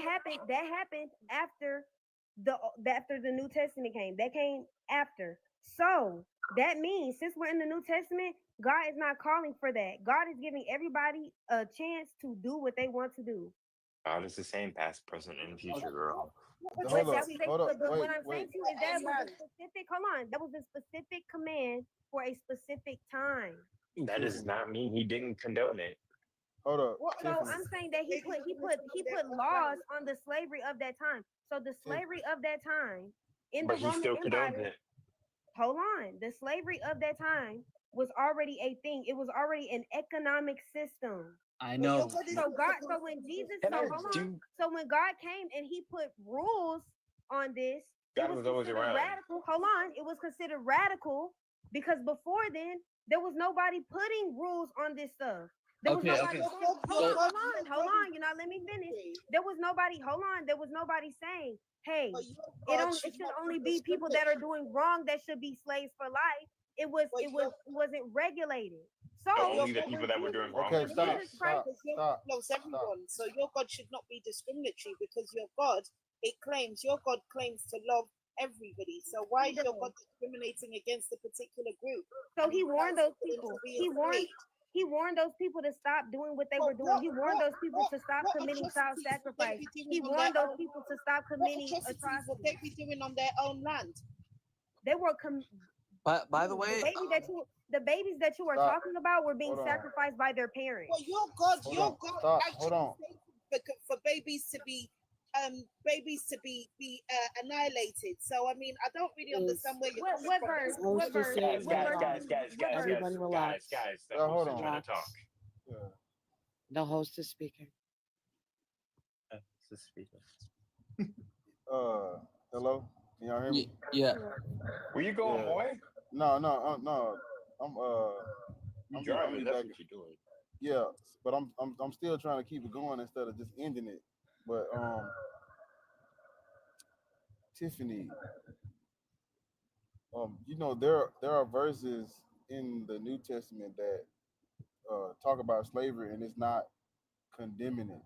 happened after the New Testament came. That came after. So that means since we're in the New Testament, God is not calling for that. God is giving everybody a chance to do what they want to do. It's the same past, present, and future, girl. What I'm saying to you is that was a specific. Hold on, that was a specific command for a specific time. That does not mean he didn't condone it. Hold up. So I'm saying that he put laws on the slavery of that time. So the slavery of that time in the But he Roman still condoned Empire. it. Hold on, the slavery of that time was already a thing. It was already an economic system. I know. So when Jesus, so when God came and he put rules on this, God was always considered around. radical. Hold on, it was considered radical because before then there was nobody putting rules on this stuff. There was nobody saying, hold on, you know, let me finish. There was nobody saying, hey, it should only be people that are doing wrong that should be slaves for life. It wasn't regulated. So Only the people that were doing wrong. Okay, stop. Loves everyone. So your God should not be discriminatory because your God claims to love everybody. So why is your God discriminating against a particular group? So he warned those people. He warned those people to stop doing what they were doing. He warned those people to stop committing child sacrifice. He warned those people to stop committing atrocities. What they be doing on their own land? They were by the way, the babies that you are talking about were being sacrificed by their parents. Well, your God actually for babies to be annihilated. So I mean, I don't really understand where you're coming from. What verse? Guys, hold on. trying to talk. The host is speaking. Hello? Can y'all hear me? Yeah. Where you going, boy? No. I'm driving. be That's back. what you're doing. Yeah, but I'm still trying to keep it going instead of just ending it. But Tiffany, you know there are verses in the New Testament that talk about slavery, and it's not condemning it.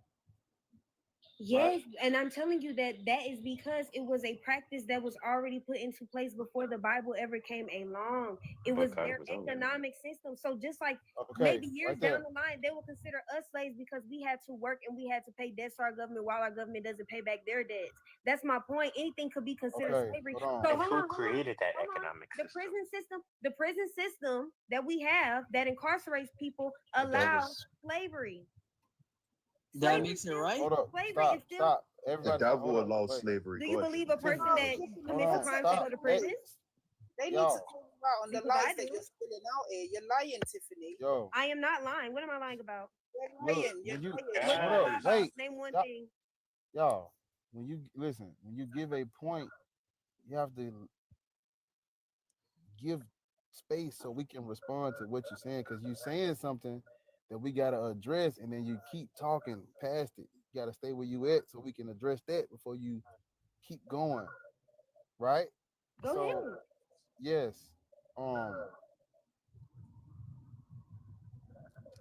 Yes, and I'm telling you that that is because it was a practice that was already put into place before the Bible ever came along. It was God their was on there. economic system. So just like Okay, maybe years right there. down the line, they will consider us slaves because we had to work and we had to pay debts to our government while our government doesn't pay back their debts. That's my point. Anything could be considered Okay, slavery. hold on. So And hold who on, hold on, created that hold on. economic The system? prison system that we have that incarcerates people The allows devil's slavery. That makes it right. Hold up. Slavery Stop. is still. Stop. The Everybody, hold devil up. allows Wait. slavery. Do Go you ahead, believe Tiffany. a person No, that Tiffany, commits a on. crime they should Stop. go to need to, prison? they need to Yo, call you out on the Because I lies that do. you're spilling out here. You're lying, Tiffany. yo, I am not lying. What am I lying about? You're look. lying. You're When you lying. What hold did I up. lie about? Wait. Name one Stop. thing. Y'all. When you listen, when you give a point, you have to give space so we can respond to what you're saying, because you're saying something that we gotta address, and then you keep talking past it. You gotta stay where you at so we can address that before you keep going, right? Go So ahead. yes,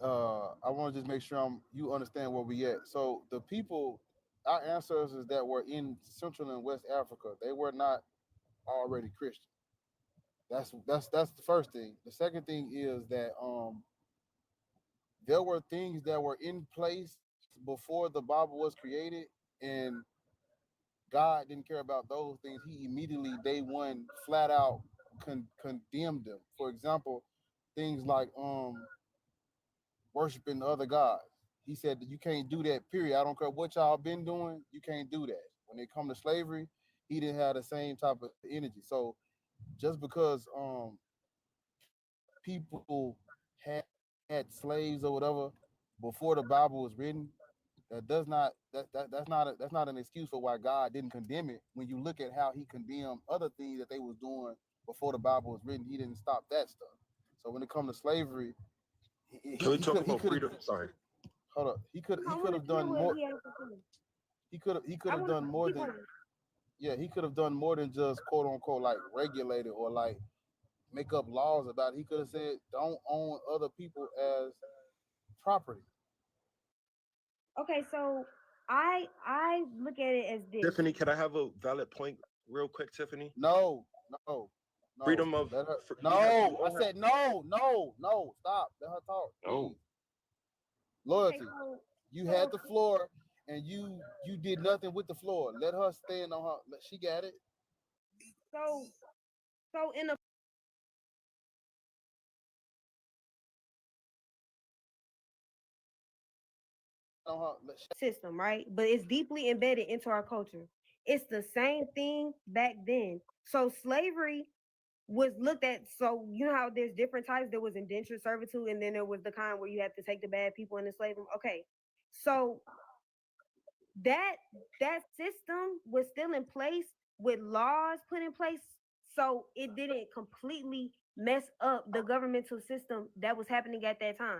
I want to just make sure you understand where we at. So the people, our ancestors that were in Central and West Africa, they were not already Christian. That's the first thing. The second thing is that there were things that were in place before the Bible was created, and God didn't care about those things. He immediately day one flat out condemned them. For example, things like worshiping other gods. He said that you can't do that, period. I don't care what y'all been doing, you can't do that. When it come to slavery, he didn't have the same type of energy. So just because people had slaves or whatever before the Bible was written, that does not that's not an excuse for why God didn't condemn it. When you look at how he condemned other things that they was doing before the Bible was written, he didn't stop that stuff. So when it comes to slavery, Can we he talk could about freedom? Sorry. hold up. He could have Hear done what more. he has to say. He could I have want done to more keep than on. yeah, he could have done more than just quote unquote like regulate it or like make up laws about it. He could have said don't own other people as property. Okay, so I look at it as this. Tiffany, can I have a valid point real quick, Tiffany? No, no, no. Freedom of Let her, you have, no. you I all have, said no, no, no. Stop. Let her talk. Oh, Please. Loyalty. Okay, so You had the floor and you did nothing with the floor. Let her stand on her. She got it. so so in a On her. system, right? But it's deeply embedded into our culture. It's the same thing back then. So slavery was looked at. So you know how there's different types. There was indentured servitude, and then there was the kind where you have to take the bad people and enslave them. Okay, so that that system was still in place with laws put in place, so it didn't completely mess up the governmental system that was happening at that time.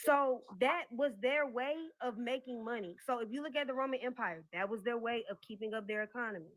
So that was their way of making money. So if you look at the Roman Empire, that was their way of keeping up their economy.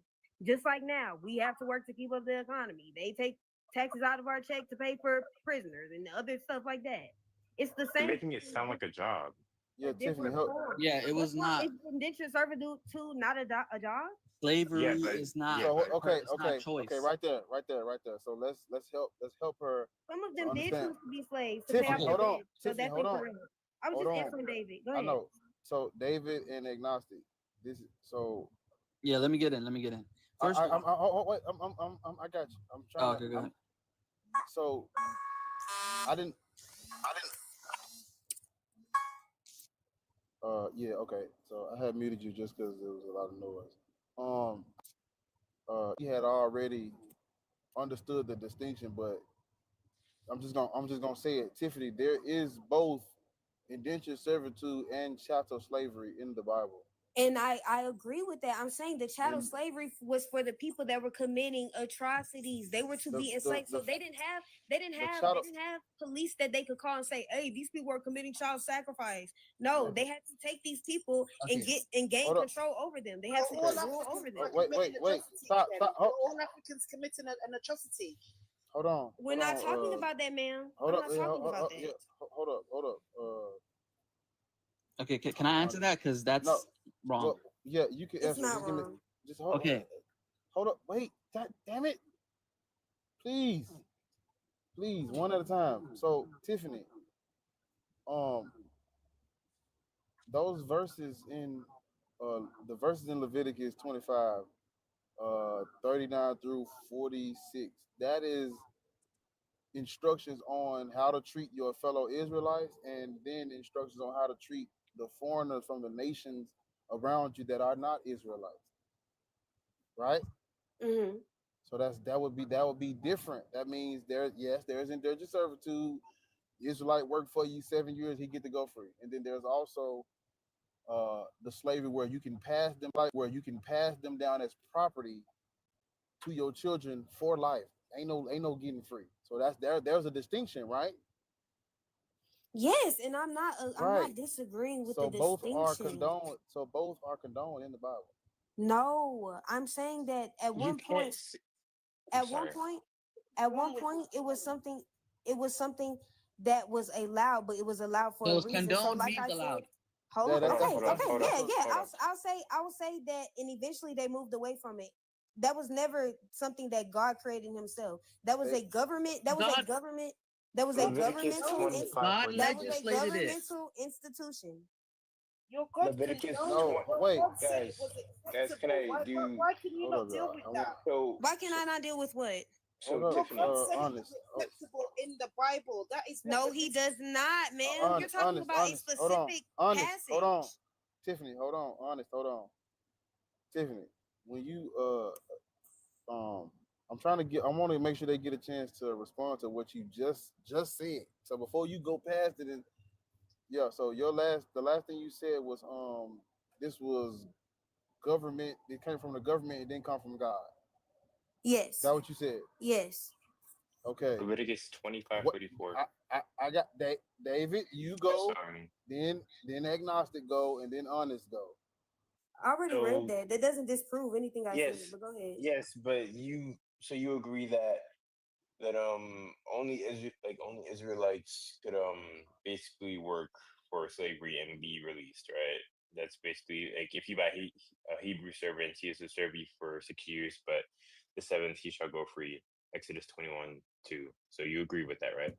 Just like now, we have to work to keep up the economy. They take taxes out of our check to pay for prisoners and other stuff like that. It's the you're same making it sound like a job. Yeah, Tiffany, different help. form. Yeah, it was not. Is indentured servitude too not a job? Slavery Yeah, but is not. So okay, It's not choice. right there, right there, right there. So let's help her Some of to them did understand. choose to be slaves to pay Tiffany, off hold their on. debts. So Tiffany, that's hold on. incorrect. I was Hold just on. answering David. Go I ahead. know. So David and agnostic. This is so. Yeah, let me get in. First of all, Wait. I got you. I'm oh, trying okay, to. go ahead. So I didn't. Yeah. Okay. So I had muted you just because there was a lot of noise. He had already understood the distinction, but I'm just gonna say it, Tiffany. There is both indentured servitude and chattel slavery in the Bible. And I agree with that. I'm saying the chattel slavery was for the people that were committing atrocities. They were to be enslaved. So they didn't have police that they could call and say, hey, these people are committing child sacrifice. No, they had to take these people and gain control over them. They had to rule over them. Wait. Stop. All Africans committing an atrocity. Hold on. We're not talking about that, ma'am. Hold We're up. not talking about that. Yeah, hold up. Okay, can I answer that? Because that's wrong. Well, yeah, you can It's answer. not Just give me. wrong. Just hold. Okay. Hold up. Wait. God damn it. Please, one at a time. So, Tiffany, those verses in the verses in Leviticus 25, 39 through 46. That is instructions on how to treat your fellow Israelites, and then instructions on how to treat the foreigners from the nations around you that are not Israelites. Right? Mm-hmm. So that would be different. That means there is indentured servitude. The Israelite worked for you 7 years, he get to go free. And then there's also the slavery where you can pass them down as property to your children for life. Ain't no getting free. So there's a distinction, right? Yes, and I'm not disagreeing with the distinction. Both are condoned in the Bible. No, I'm saying that at one point it was something that was allowed, but it was allowed for a reason. So like I said, hold on. I will say that, and eventually they moved away from it. That was never something that God created himself. That was a government. That was a governmental institution. Your God Leviticus guys, can I do? Why can you not deal with that? Why can I not deal with what? So your God said honest. it's acceptable in the Bible. That is no, he does not, man. You're talking about a specific passage. Hold on, Tiffany. Hold on. Tiffany, when you I want to make sure they get a chance to respond to what you just said. So before you go past it, so the last thing you said was this was government. It came from the government. It didn't come from God. Yes. Is that what you said? Yes. Okay. Leviticus 25:34. I got David. You go. Then agnostic go, and then honest go. I already read that. That doesn't disprove anything I said. But go ahead. Yes, but you agree that only Israelites could basically work for slavery and be released, right? That's basically like if you buy a Hebrew servant, he has to serve you for 6 years, but the seventh he shall go free. Exodus 21:2. So you agree with that, right?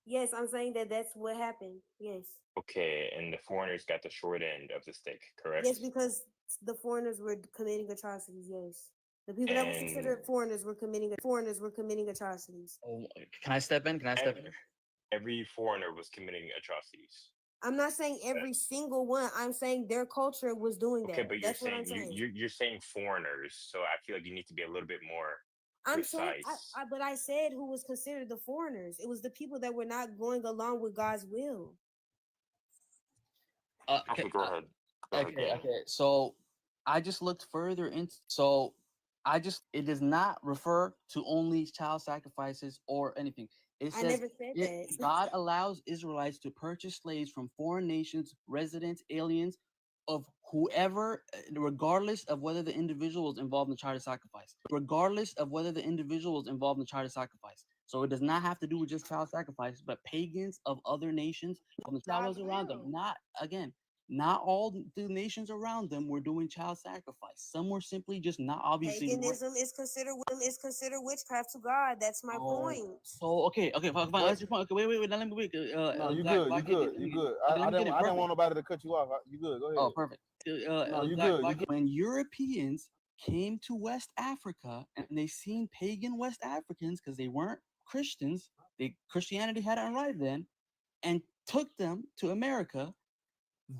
Yes, I'm saying that that's what happened. Yes. Okay, and the foreigners got the short end of the stick, correct? Yes, because the foreigners were committing atrocities. Yes, the people that were considered foreigners were committing atrocities. Oh, can I step in? Every foreigner was committing atrocities. I'm not saying every single one. I'm saying their culture was doing that. Okay, but that's what I'm saying. You're saying foreigners, so I feel like you need to be a little bit more precise. But I said who was considered the foreigners. It was the people that were not going along with God's will. Okay, go ahead. Okay. So I just looked further into. It does not refer to only child sacrifices or anything. It says I never said that. God allows Israelites to purchase slaves from foreign nations, residents, aliens, of whoever, regardless of whether the individual was involved in the child sacrifice. So it does not have to do with just child sacrifice, but pagans of other nations, child around them. Not all the nations around them were doing child sacrifice. Some were simply just not obviously. Paganism is considered witchcraft to God. That's my point. So okay, fine. That's your point. Okay, wait. Now let me wait. No, you good. I didn't want nobody to cut you off. You good? Go ahead. Oh, perfect. No, you good. When Europeans came to West Africa and they seen pagan West Africans because they weren't Christians, Christianity hadn't arrived then, and took them to America.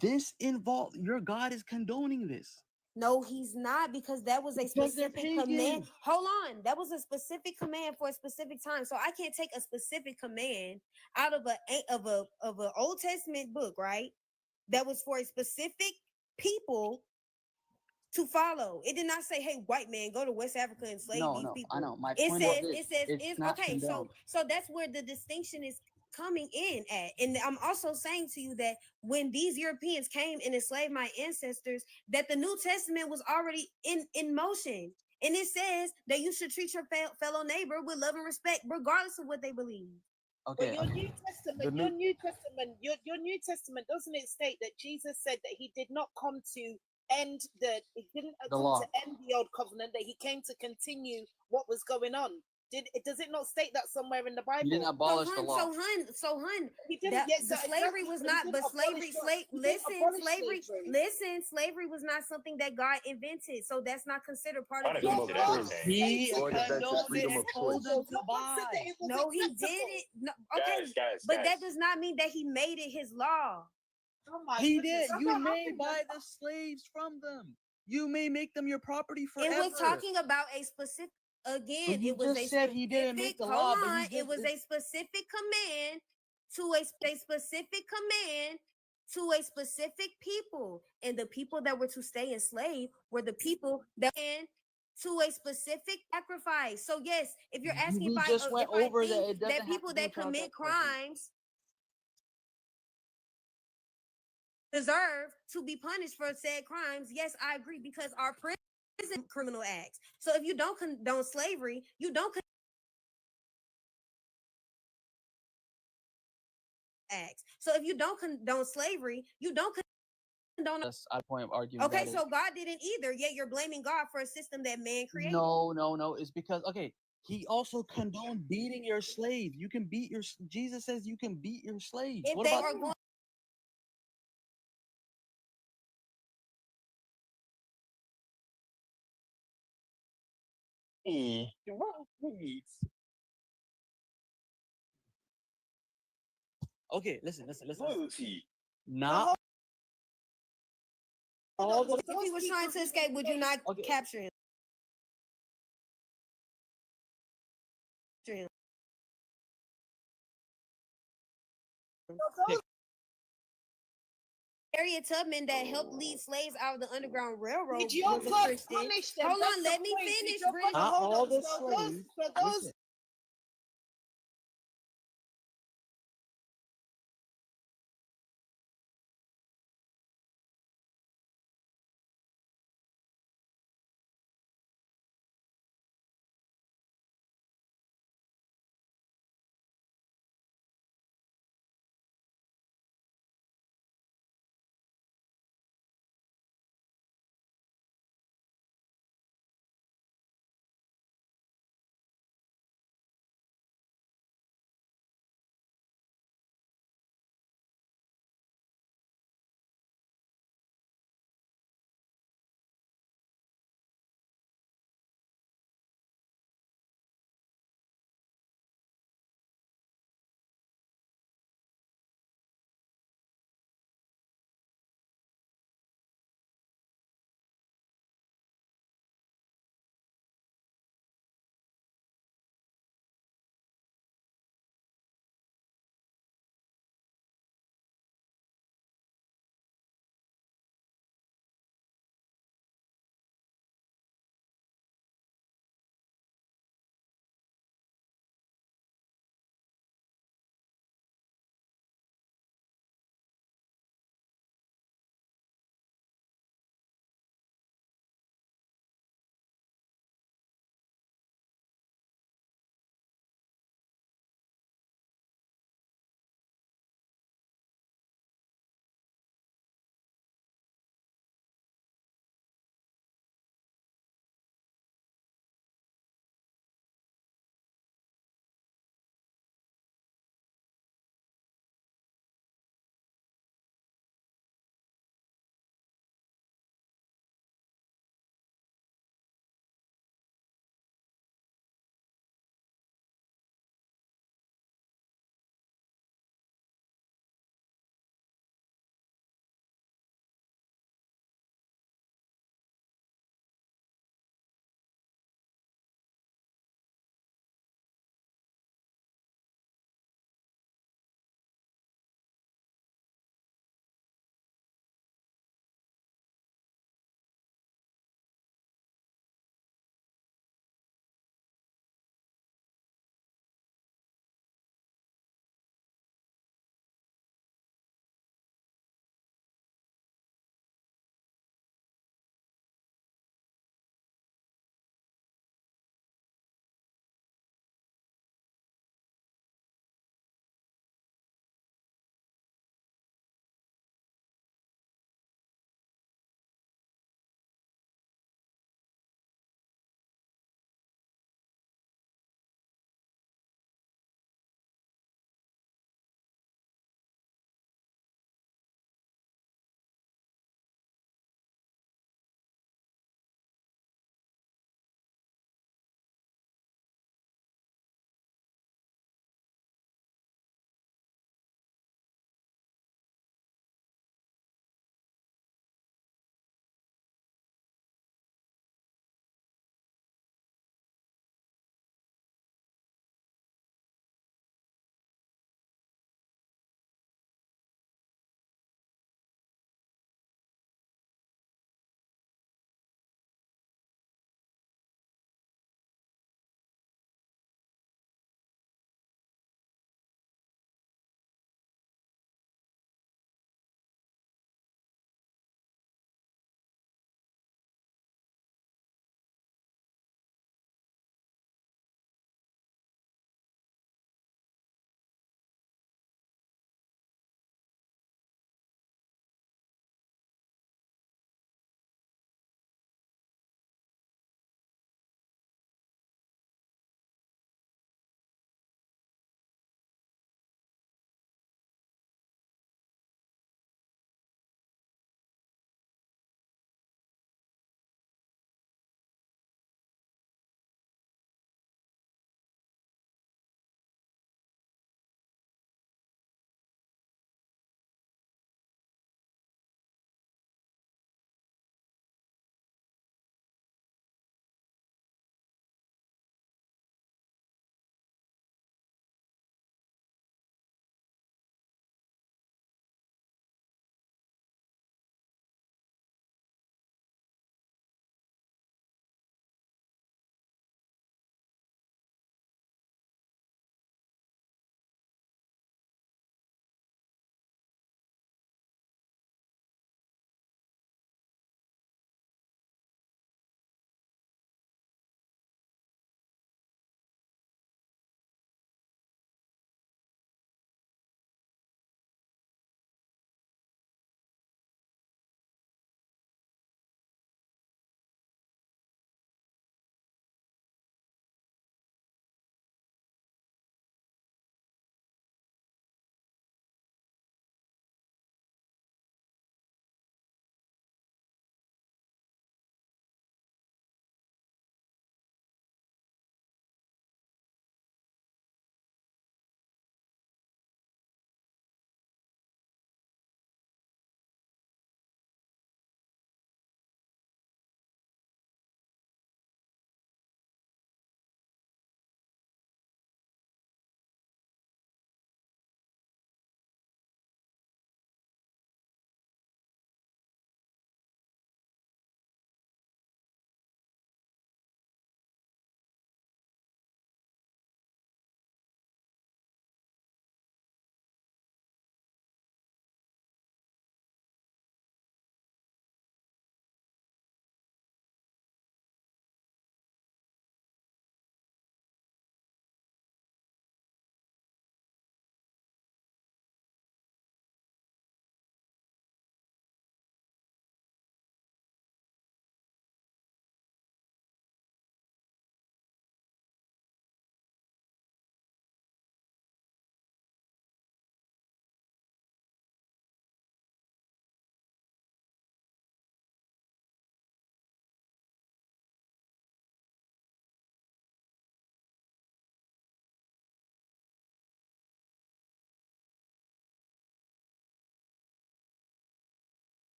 This involved your God is condoning this. No, he's not, because that was a specific command. Hold on, that was a specific command for a specific time. So I can't take a specific command out of a Old Testament book, right? That was for a specific people to follow. It did not say, "Hey, white man, go to West Africa and slave these people." I know. My It point says, is this, it's not okay. condemned. So that's where the distinction is coming in at. And I'm also saying to you that when these Europeans came and enslaved my ancestors, that the New Testament was already in motion. And it says that you should treat your fellow neighbor with love and respect, regardless of what they believe. Okay. But your New Testament, your New Testament, doesn't it state that Jesus said that he did not come to end he didn't come law. to end the old covenant, that he came to continue what was going on? Does it not state that somewhere in the Bible? He didn't abolish the law. So hun, He didn't. that, Yes, the slavery was not, but slavery, slavery was not something that God invented. So that's not considered part of the law. He freedom told them to buy. No, he didn't. No, okay, but that does not mean that he made it his law. He did. You may buy the slaves from them. You may make them your property forever. It was talking about a specific. Again, But it was just a said he didn't make the law, but he it was a specific command to a specific command to a specific people, and the people that were to stay enslaved were the people that to a specific sacrifice. So yes, if you're asking We if just went over that it doesn't that have people to do that with child commit sacrifice. crimes deserve to be punished for said crimes, yes, I agree, because our prison criminal acts. So if you don't condone slavery, you don't acts. So if you don't condone slavery, you don't condone. That's our point of argument. Okay, so God didn't either. Yet you're blaming God for a system that man created. No. It's because he also condoned beating your slave. You can beat your. Jesus says you can beat your slaves. If What they about are going. Okay, listen. Loyalty. Not all the. If he was trying to escape, would you not capture him? Harriet Tubman that helped lead slaves out of the Underground Railroad Did your was a God Christian. punish them? Hold That's on, the let me point. Did finish, your Brittany. God- Not hold all on. the So those- slaves. so those Listen.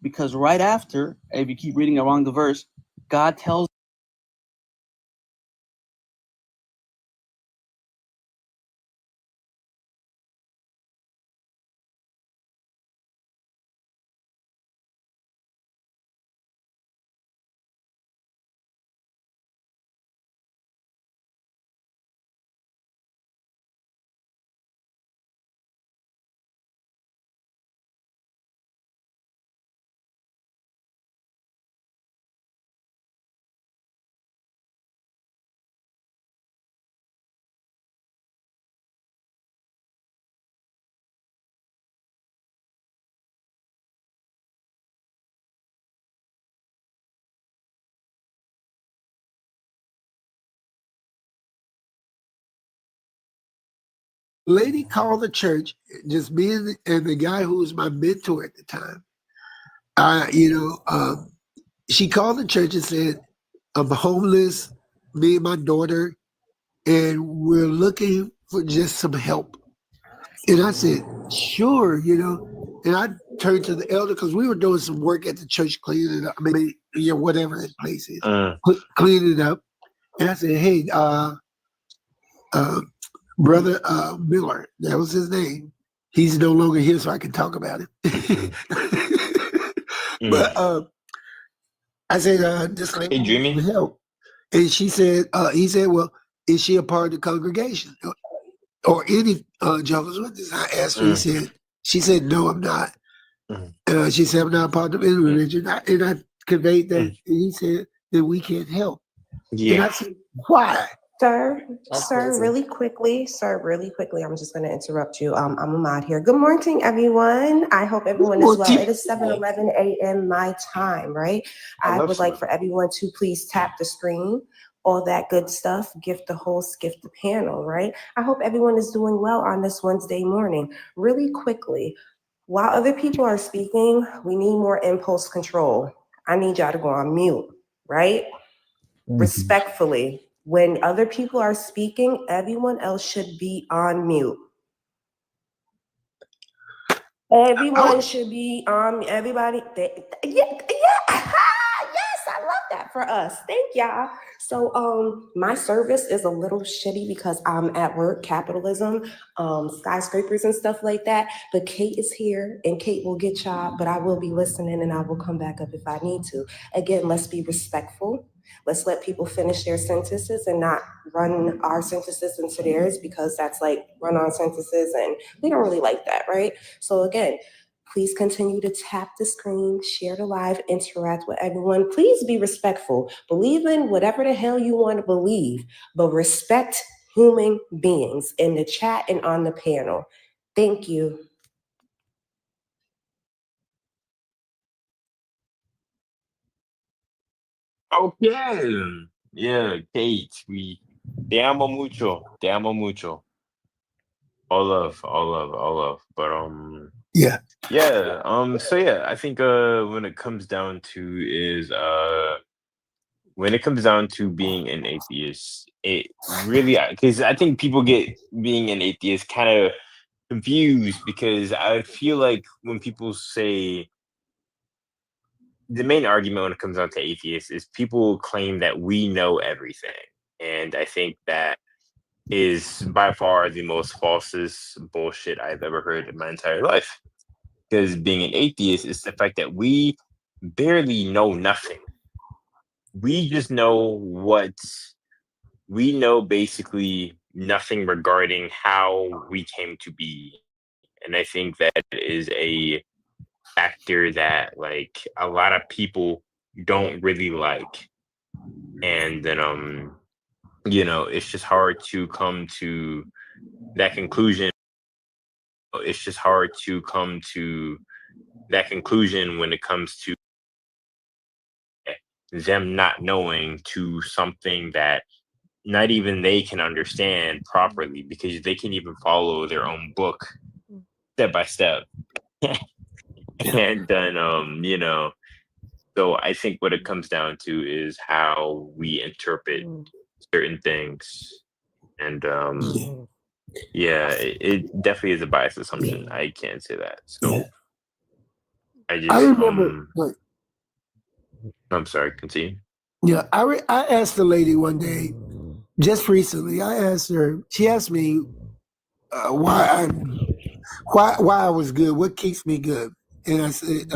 because right after, if you keep reading along the verse, God tells Lady called the church, just me and the guy who was my mentor at the time. She called the church and said, I'm homeless, me and my daughter, and we're looking for just some help. And I said, sure, and I turned to the elder because we were doing some work at the church, cleaning it up. Whatever that place is, cleaning it up. And I said, hey, Brother Miller, that was his name. He's no longer here, so I can talk about it. But I said, this lady needs some help. And he said, well, is she a part of the congregation or any Jehovah's Witness? I asked her, she said, no, I'm not. She said, I'm not a part of any religion. And I conveyed that. And he said that we can't help. And I said, why? Sir, really quickly, I'm just going to interrupt you. I'm Ahmad here. Good morning, everyone. I hope everyone is well. It is 7:11 a.m. my time, right? I would like for everyone to please tap the screen, all that good stuff, gift the host, gift the panel, right? I hope everyone is doing well on this Wednesday morning. Really quickly, while other people are speaking, we need more impulse control. I need y'all to go on mute, right? Respectfully. When other people are speaking, everyone else should be on mute. Everyone should be on, everybody. Yes, I love that for us. Thank y'all. So my service is a little shitty because I'm at work, capitalism, skyscrapers and stuff like that. But Kate is here and Kate will get y'all, but I will be listening and I will come back up if I need to. Again, let's be respectful. Let's let people finish their sentences and not run our sentences into theirs, because that's like run-on sentences and we don't really like that, right? So again, please continue to tap the screen, share the live, interact with everyone. Please be respectful. Believe in whatever the hell you want to believe, but respect human beings in the chat and on the panel. Thank you. Okay. Yeah, Kate, te amo mucho. All love. But yeah. So yeah, I think when it comes down to being an atheist, it really, because I think people get being an atheist kind of confused, because I feel like when people say, the main argument when it comes down to atheists is people claim that we know everything. And I think that is by far the most falsest bullshit I've ever heard in my entire life. Because being an atheist is the fact that we barely know nothing. We just know basically nothing regarding how we came to be. And I think that is a factor that like a lot of people don't really like. And then it's just hard to come to that conclusion. It's just hard to come to that conclusion when it comes to them not knowing to something that not even they can understand properly, because they can even follow their own book step by step. And then so I think what it comes down to is how we interpret certain things. And it definitely is a biased assumption. I can't say that. So I I just remember. I'm sorry, continue. Yeah, I asked the lady one day, just recently. I asked her. She asked me why I was good. What keeps me good? And I said,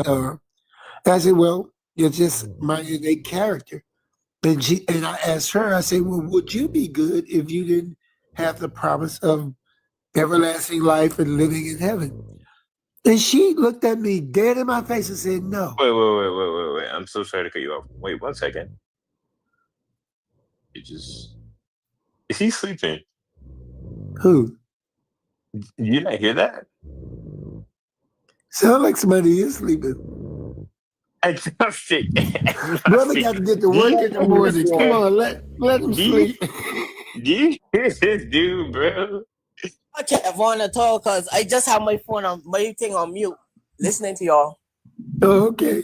well, it's just my innate character. And I asked her. I said, well, would you be good if you didn't have the promise of everlasting life and living in heaven? And she looked at me dead in my face and said, no. Wait. I'm so sorry to cut you off. Wait 1 second. Is he sleeping? Who? Did you not hear that? Sound like somebody is sleeping. Agnostic. Brother got to get to work in the morning. Come on, let him sleep. Do you hear this dude, bro? I can't want to talk because I just have my phone on my thing on mute, listening to y'all. Oh, okay.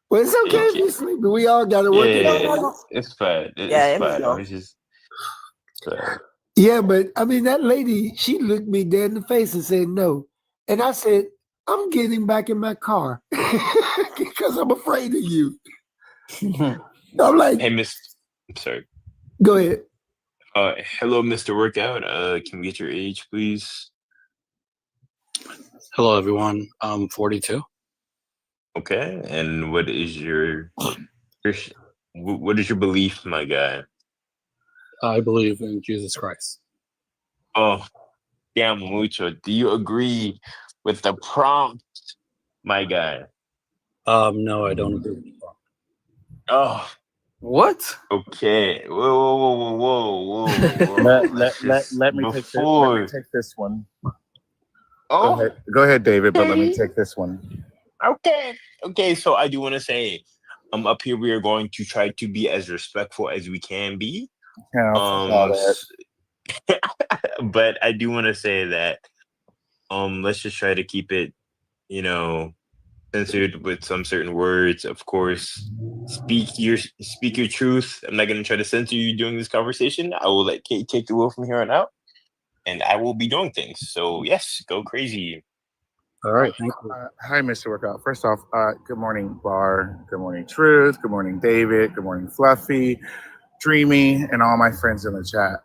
Well, it's okay if you're sleeping. We all got to work in the morning. It's fine. Yeah, It's fine. I was just. Yeah, but I mean, that lady, she looked me dead in the face and said no. And I said, I'm getting back in my car because I'm afraid of you. I'm like, hey, I'm sorry. Go ahead. Hello, Mr. Workout. Can we get your age, please? Hello, everyone. I'm 42. Okay, and what is your belief, my guy? I believe in Jesus Christ. Oh, damn, mucho. Do you agree with the prompt, my guy? No, I don't agree with the prompt. Oh, what? Okay. Whoa. Let me take this one. Oh, Go ahead, David. But let me take this one. Okay. So I do want to say, up here we are going to try to be as respectful as we can be. But I do want to say that, let's just try to keep it, censored with some certain words. Of course, speak your truth. I'm not going to try to censor you during this conversation. I will let Kate take the wheel from here on out, and I will be doing things. So yes, go crazy. All right, thank you. Hi, Mr. Workout. First off, good morning, Bar. Good morning, Truth. Good morning, David. Good morning, Fluffy, Dreamy, and all my friends in the chat.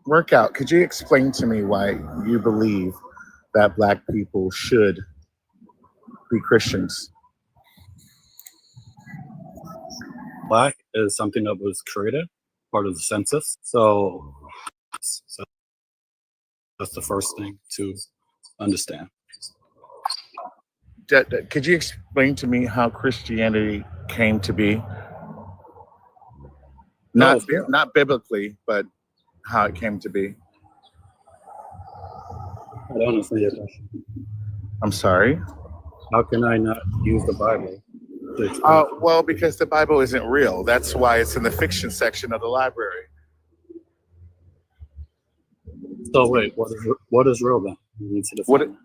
Workout, could you explain to me why you believe that Black people should be Christians? Black is something that was created, part of the census. So that's the first thing to understand. Could you explain to me how Christianity came to be? Not biblically, but how it came to be. I don't understand your question. I'm sorry? How can I not use the Bible? Well, because the Bible isn't real. That's why it's in the fiction section of the library. So wait, what is real then? You need to define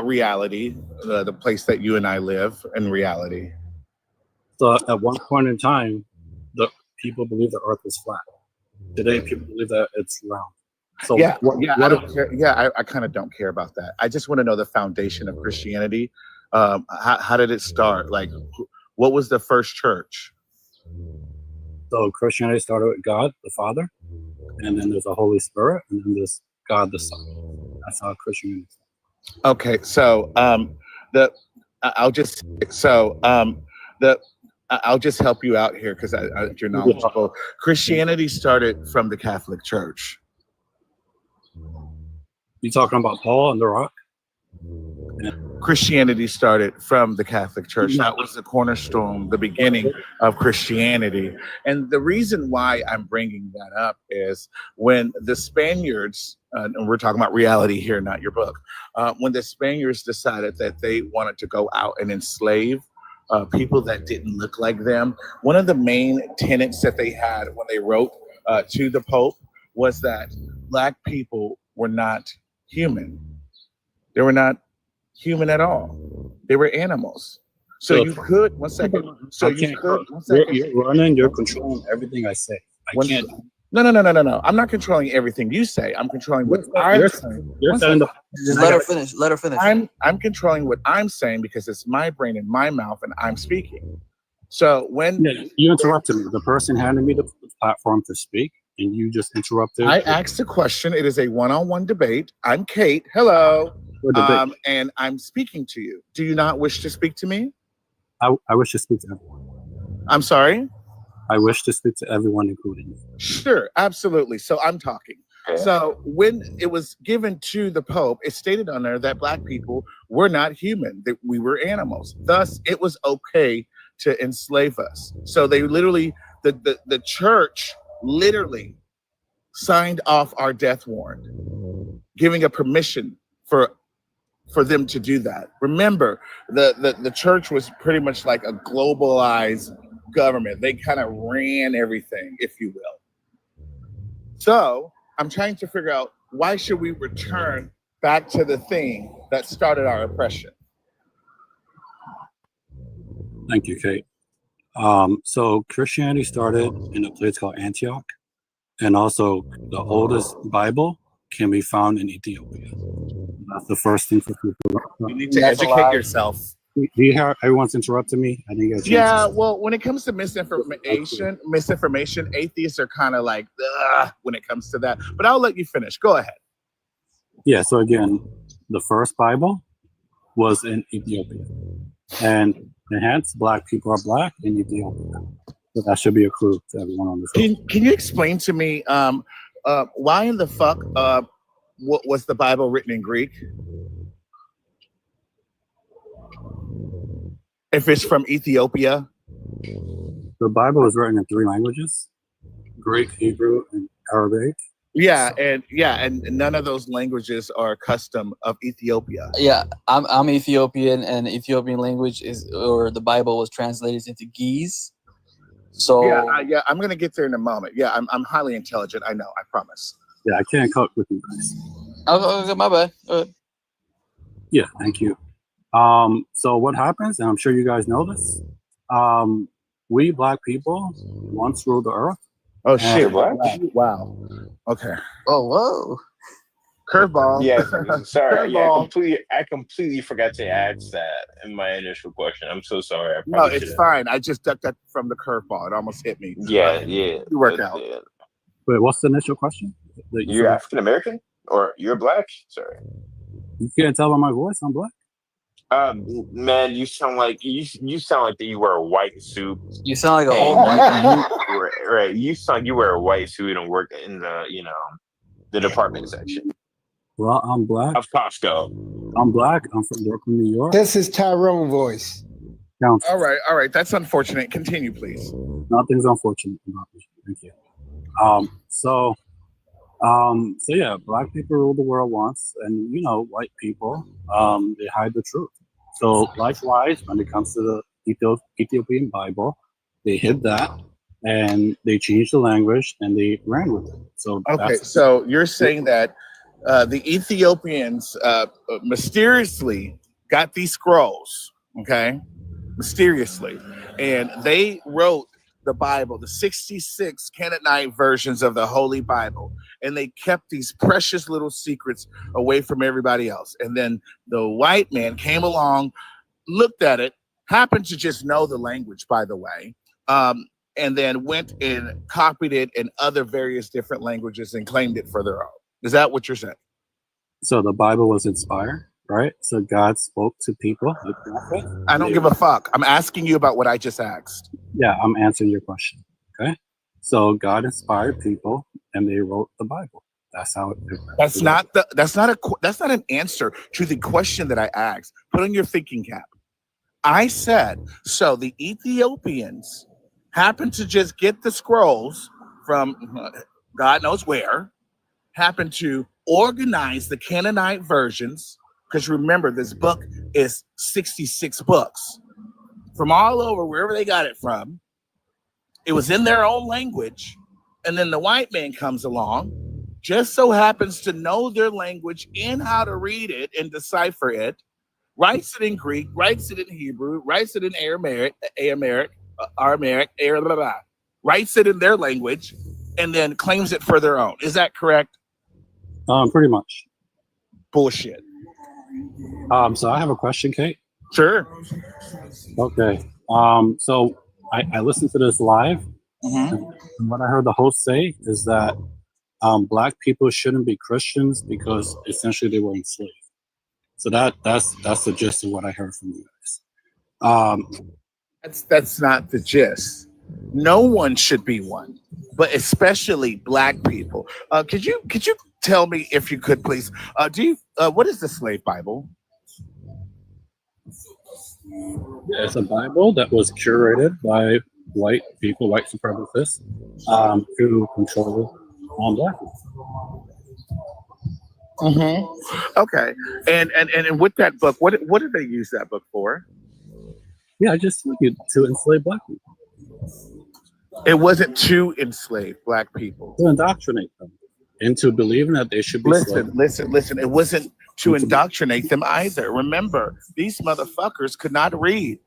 reality, the place that you and I live in reality. So at one point in time, the people believe the earth is flat. Today, people believe that it's round. So I don't care. Yeah, I kind of don't care about that. I just want to know the foundation of Christianity. How did it start? Like, what was the first church? So Christianity started with God, the Father, and then there's the Holy Spirit, and then there's God, the Son. That's how Christianity started. Okay, so I'll just help you out here because you're knowledgeable. Christianity started from the Catholic Church. You talking about Paul and the Rock? Christianity started from the Catholic Church. That was the cornerstone, the beginning of Christianity. And the reason why I'm bringing that up is when the Spaniards, and we're talking about reality here, not your book, when the Spaniards decided that they wanted to go out and enslave people that didn't look like them, one of the main tenets that they had when they wrote to the Pope was that Black people were not human. They were not human at all. They were animals. So you could, one second. So you could, one second. You're running, you're controlling everything I say. I can't No. I'm not controlling everything you say. I'm controlling what I'm saying. You're saying Just let her finish. Let her finish. I'm controlling what I'm saying because it's my brain and my mouth and I'm speaking. So when you interrupted me, the person handed me the platform to speak, and you just interrupted. I asked a question. It is a one-on-one debate. I'm Kate. Hello. And I'm speaking to you. Do you not wish to speak to me? I wish to speak to everyone. I'm sorry? I wish to speak to everyone, including you. Sure, absolutely. So I'm talking. So when it was given to the Pope, it stated on there that Black people were not human, that we were animals. Thus, it was okay to enslave us. So they literally, the church literally signed off our death warrant, giving a permission for them to do that. Remember, the church was pretty much like a globalized government. They kind of ran everything, if you will. So I'm trying to figure out, why should we return back to the thing that started our oppression? Thank you, Kate. So Christianity started in a place called Antioch, and also the oldest Bible can be found in Ethiopia. That's the first thing for people. You need to educate yourself. Do you hear everyone's interrupting me? I didn't get a chance. Yeah, well, when it comes to misinformation, atheists are kind of like, when it comes to that. But I'll let you finish. Go ahead. Yeah, so again, the first Bible was in Ethiopia. And hence, Black people are Black in Ethiopia. So that should be a clue to everyone on this. Can you explain to me why in the fuck was the Bible written in Greek? If it's from Ethiopia? The Bible is written in 3 languages: Greek, Hebrew, and Arabic. Yeah, and none of those languages are custom of Ethiopia. Yeah, I'm Ethiopian, and Ethiopian language the Bible was translated into Ge'ez. So yeah, I'm gonna get there in a moment. Yeah, I'm highly intelligent. I know. I promise. Yeah, I can't cope with you guys. Okay, my bad. Yeah, thank you. So what happens, and I'm sure you guys know this, we Black people once ruled the earth. Oh shit! Wow. Okay. Oh whoa. Curveball. Yeah, sorry. Curveball. Yeah, I completely forgot to ask that in my initial question. I'm so sorry. No, it's fine. I just ducked that from the curveball. It almost hit me. Yeah. You work out. Wait, what's the initial question? You're African American or you're Black? Sorry. You can't tell by my voice I'm Black. Man, you sound like you sound like you wear a white suit. You sound like a whole right. You sound like you wear a white suit and work in the the department section. Well, I'm Black. Of Costco. I'm Black. I'm from Brooklyn, New York. This is Tyrone voice. All right. That's unfortunate. Continue, please. Nothing's unfortunate about this. Thank you. So yeah, Black people rule the world once, and white people, they hide the truth. So likewise, when it comes to the Ethiopian Bible, they hid that, and they changed the language, and they ran with it. So okay, so you're saying that the Ethiopians mysteriously got these scrolls, okay, mysteriously, and they wrote the Bible, the 66 Canaanite versions of the Holy Bible, and they kept these precious little secrets away from everybody else. And then the white man came along, looked at it, happened to just know the language, by the way, and then went and copied it in other various different languages and claimed it for their own. Is that what you're saying? So the Bible was inspired, right? So God spoke to people. I don't give a fuck. I'm asking you about what I just asked. Yeah, I'm answering your question. Okay. So God inspired people, and they wrote the Bible. That's how it. That's not an answer to the question that I asked. Put on your thinking cap. I said, so the Ethiopians happened to just get the scrolls from God knows where, happened to organize the Canaanite versions, because remember, this book is 66 books from all over, wherever they got it from. It was in their own language. And then the white man comes along, just so happens to know their language and how to read it and decipher it, writes it in Greek, writes it in Hebrew, writes it in Aramaic, writes it in their language, and then claims it for their own. Is that correct? Pretty much. Bullshit. So I have a question, Kate. Sure. Okay. So I listened to this live, and what I heard the host say is that black people shouldn't be Christians because essentially they were enslaved. So that's the gist of what I heard from you guys. That's not the gist. No one should be one, but especially black people. Could you tell me, if you could, please? What is the slave Bible? It's a Bible that was curated by white people, white supremacists, to control black people. Okay, and with that book, what did they use that book for? Yeah, just to enslave black people. It wasn't to enslave black people. To indoctrinate them into believing that they should be. Listen. It wasn't to indoctrinate them either. Remember, these motherfuckers could not read.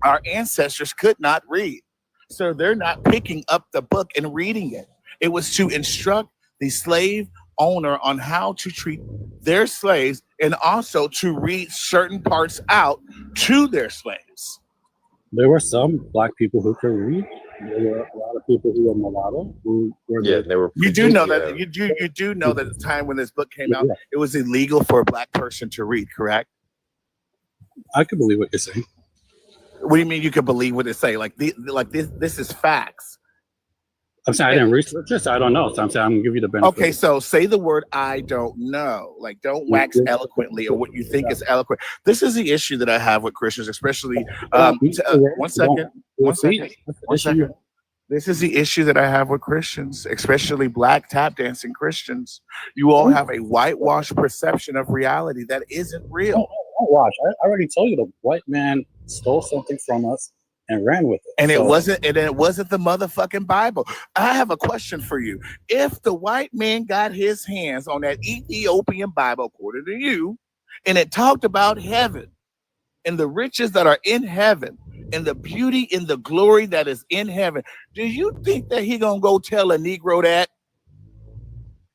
Our ancestors could not read, so they're not picking up the book and reading it. It was to instruct the slave owner on how to treat their slaves, and also to read certain parts out to their slaves. There were some black people who could read. There were a lot of people who were mulatto who were. Yeah, they were. You do know that. You do know that at the time when this book came out, it was illegal for a black person to read. Correct? I could believe what you're saying. What do you mean you can believe what they say? Like this is facts. I'm saying I didn't research this. I don't know. So I'm saying I'm gonna give you the benefit. Okay, so say the word "I don't know." Like, don't wax eloquently or what you think is eloquent. This is the issue that I have with Christians, especially. One second. This is the issue that I have with Christians, especially black tap dancing Christians. You all have a whitewashed perception of reality that isn't real. Watch. I already told you the white man stole something from us and ran with it. And it wasn't the motherfucking Bible. I have a question for you. If the white man got his hands on that Ethiopian Bible, according to you, and it talked about heaven and the riches that are in heaven and the beauty and the glory that is in heaven, do you think that he gonna go tell a Negro that?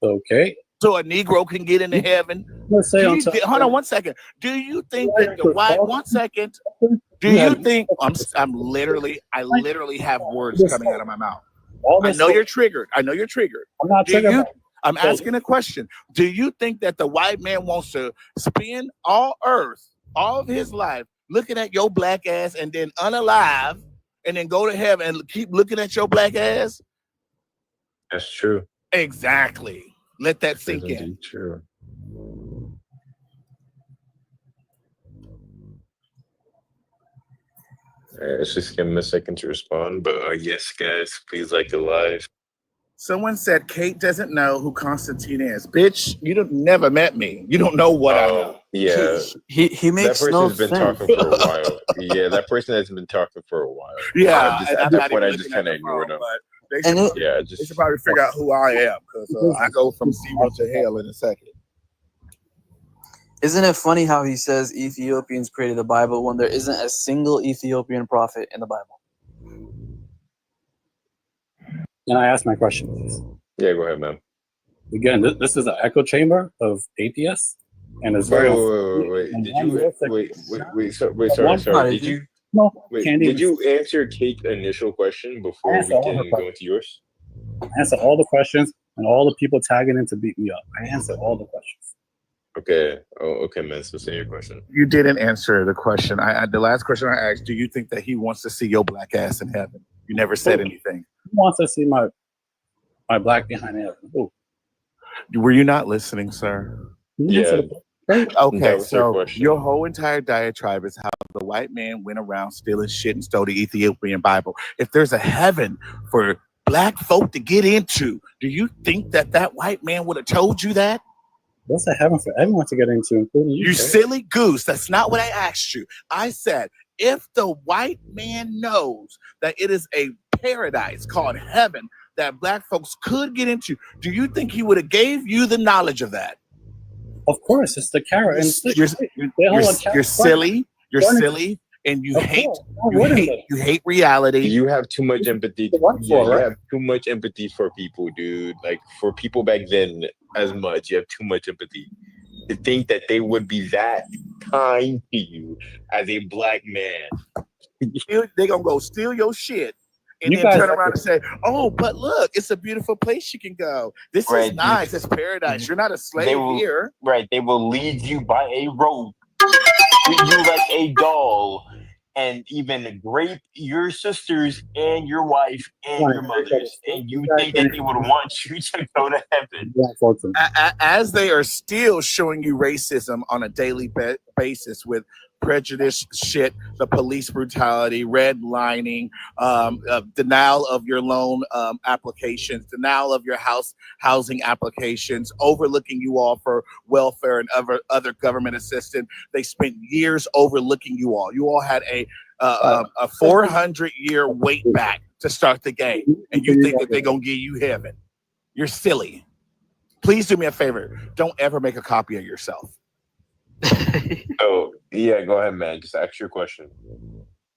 Okay. So a Negro can get into heaven? Hold on one second. Do you think that the white? One second. Do you think I literally have words coming out of my mouth? I know you're triggered. I'm not triggered. I'm asking a question. Do you think that the white man wants to spend all earth, all of his life, looking at your black ass and then unalive and then go to heaven and keep looking at your black ass? That's true. Exactly. Let that sink in. True. Let's just give him a second to respond. But yes, guys, please like the live. Someone said Kate doesn't know who Constantine is. Bitch, you don't never met me. You don't know what I know. Yeah. He makes that no person's been sense. talking for a while. Yeah, that person has been talking for a while. Yeah. At that point, I just kind of ignored them. They should probably figure out who I am, because I go from zero to hell in a second. Isn't it funny how he says Ethiopians created the Bible when there isn't a single Ethiopian prophet in the Bible? Can I ask my question, please? Yeah, go ahead, man. Again, this is an echo chamber of atheists, and it's very. Wait. Sorry. Did you? No. Did you answer Kate's initial question before we can go into yours? I answer all the questions, and all the people tagging in to beat me up. I answer all the questions. Okay. Oh, okay, man. So say your question. You didn't answer the question. The last question I asked, do you think that he wants to see your black ass in heaven? You never said anything. Who wants to see my black behind heaven? Who? Were you not listening, sir? Yeah. Okay, so your whole entire diatribe is how the white man went around stealing shit and stole the Ethiopian Bible. If there's a heaven for black folk to get into, do you think that white man would have told you that? What's a heaven for everyone to get into, including you? You silly goose. That's not what I asked you. I said, if the white man knows that it is a paradise called heaven that black folks could get into, do you think he would have gave you the knowledge of that? Of course, it's the carrot. You're silly. You're silly. and you hate wouldn't. you hate reality. You have too much empathy. Yeah, you have too much empathy for people, dude. Like for people back then, as much. You have too much empathy to think that they would be that kind to you as a black man. They're gonna go steal your shit and You then guys turn like around to- and say, "Oh, but look, it's a beautiful place you can go. This Right, is nice. It's paradise. You're not a They slave will, here." right? They will lead you by a rope, treat you like a doll, and even rape your sisters and your wife and your mothers. And you think that they would want you to go to heaven? As they are still showing you racism on a daily basis with prejudice shit, the police brutality, redlining, denial of your loan applications, denial of your housing applications, overlooking you all for welfare and other government assistance. They spent years overlooking you all. You all had a 400-year wait back to start the game, and you think that they're gonna give you heaven. You're silly. Please do me a favor. Don't ever make a copy of yourself. Oh, yeah, go ahead, man. Just ask your question.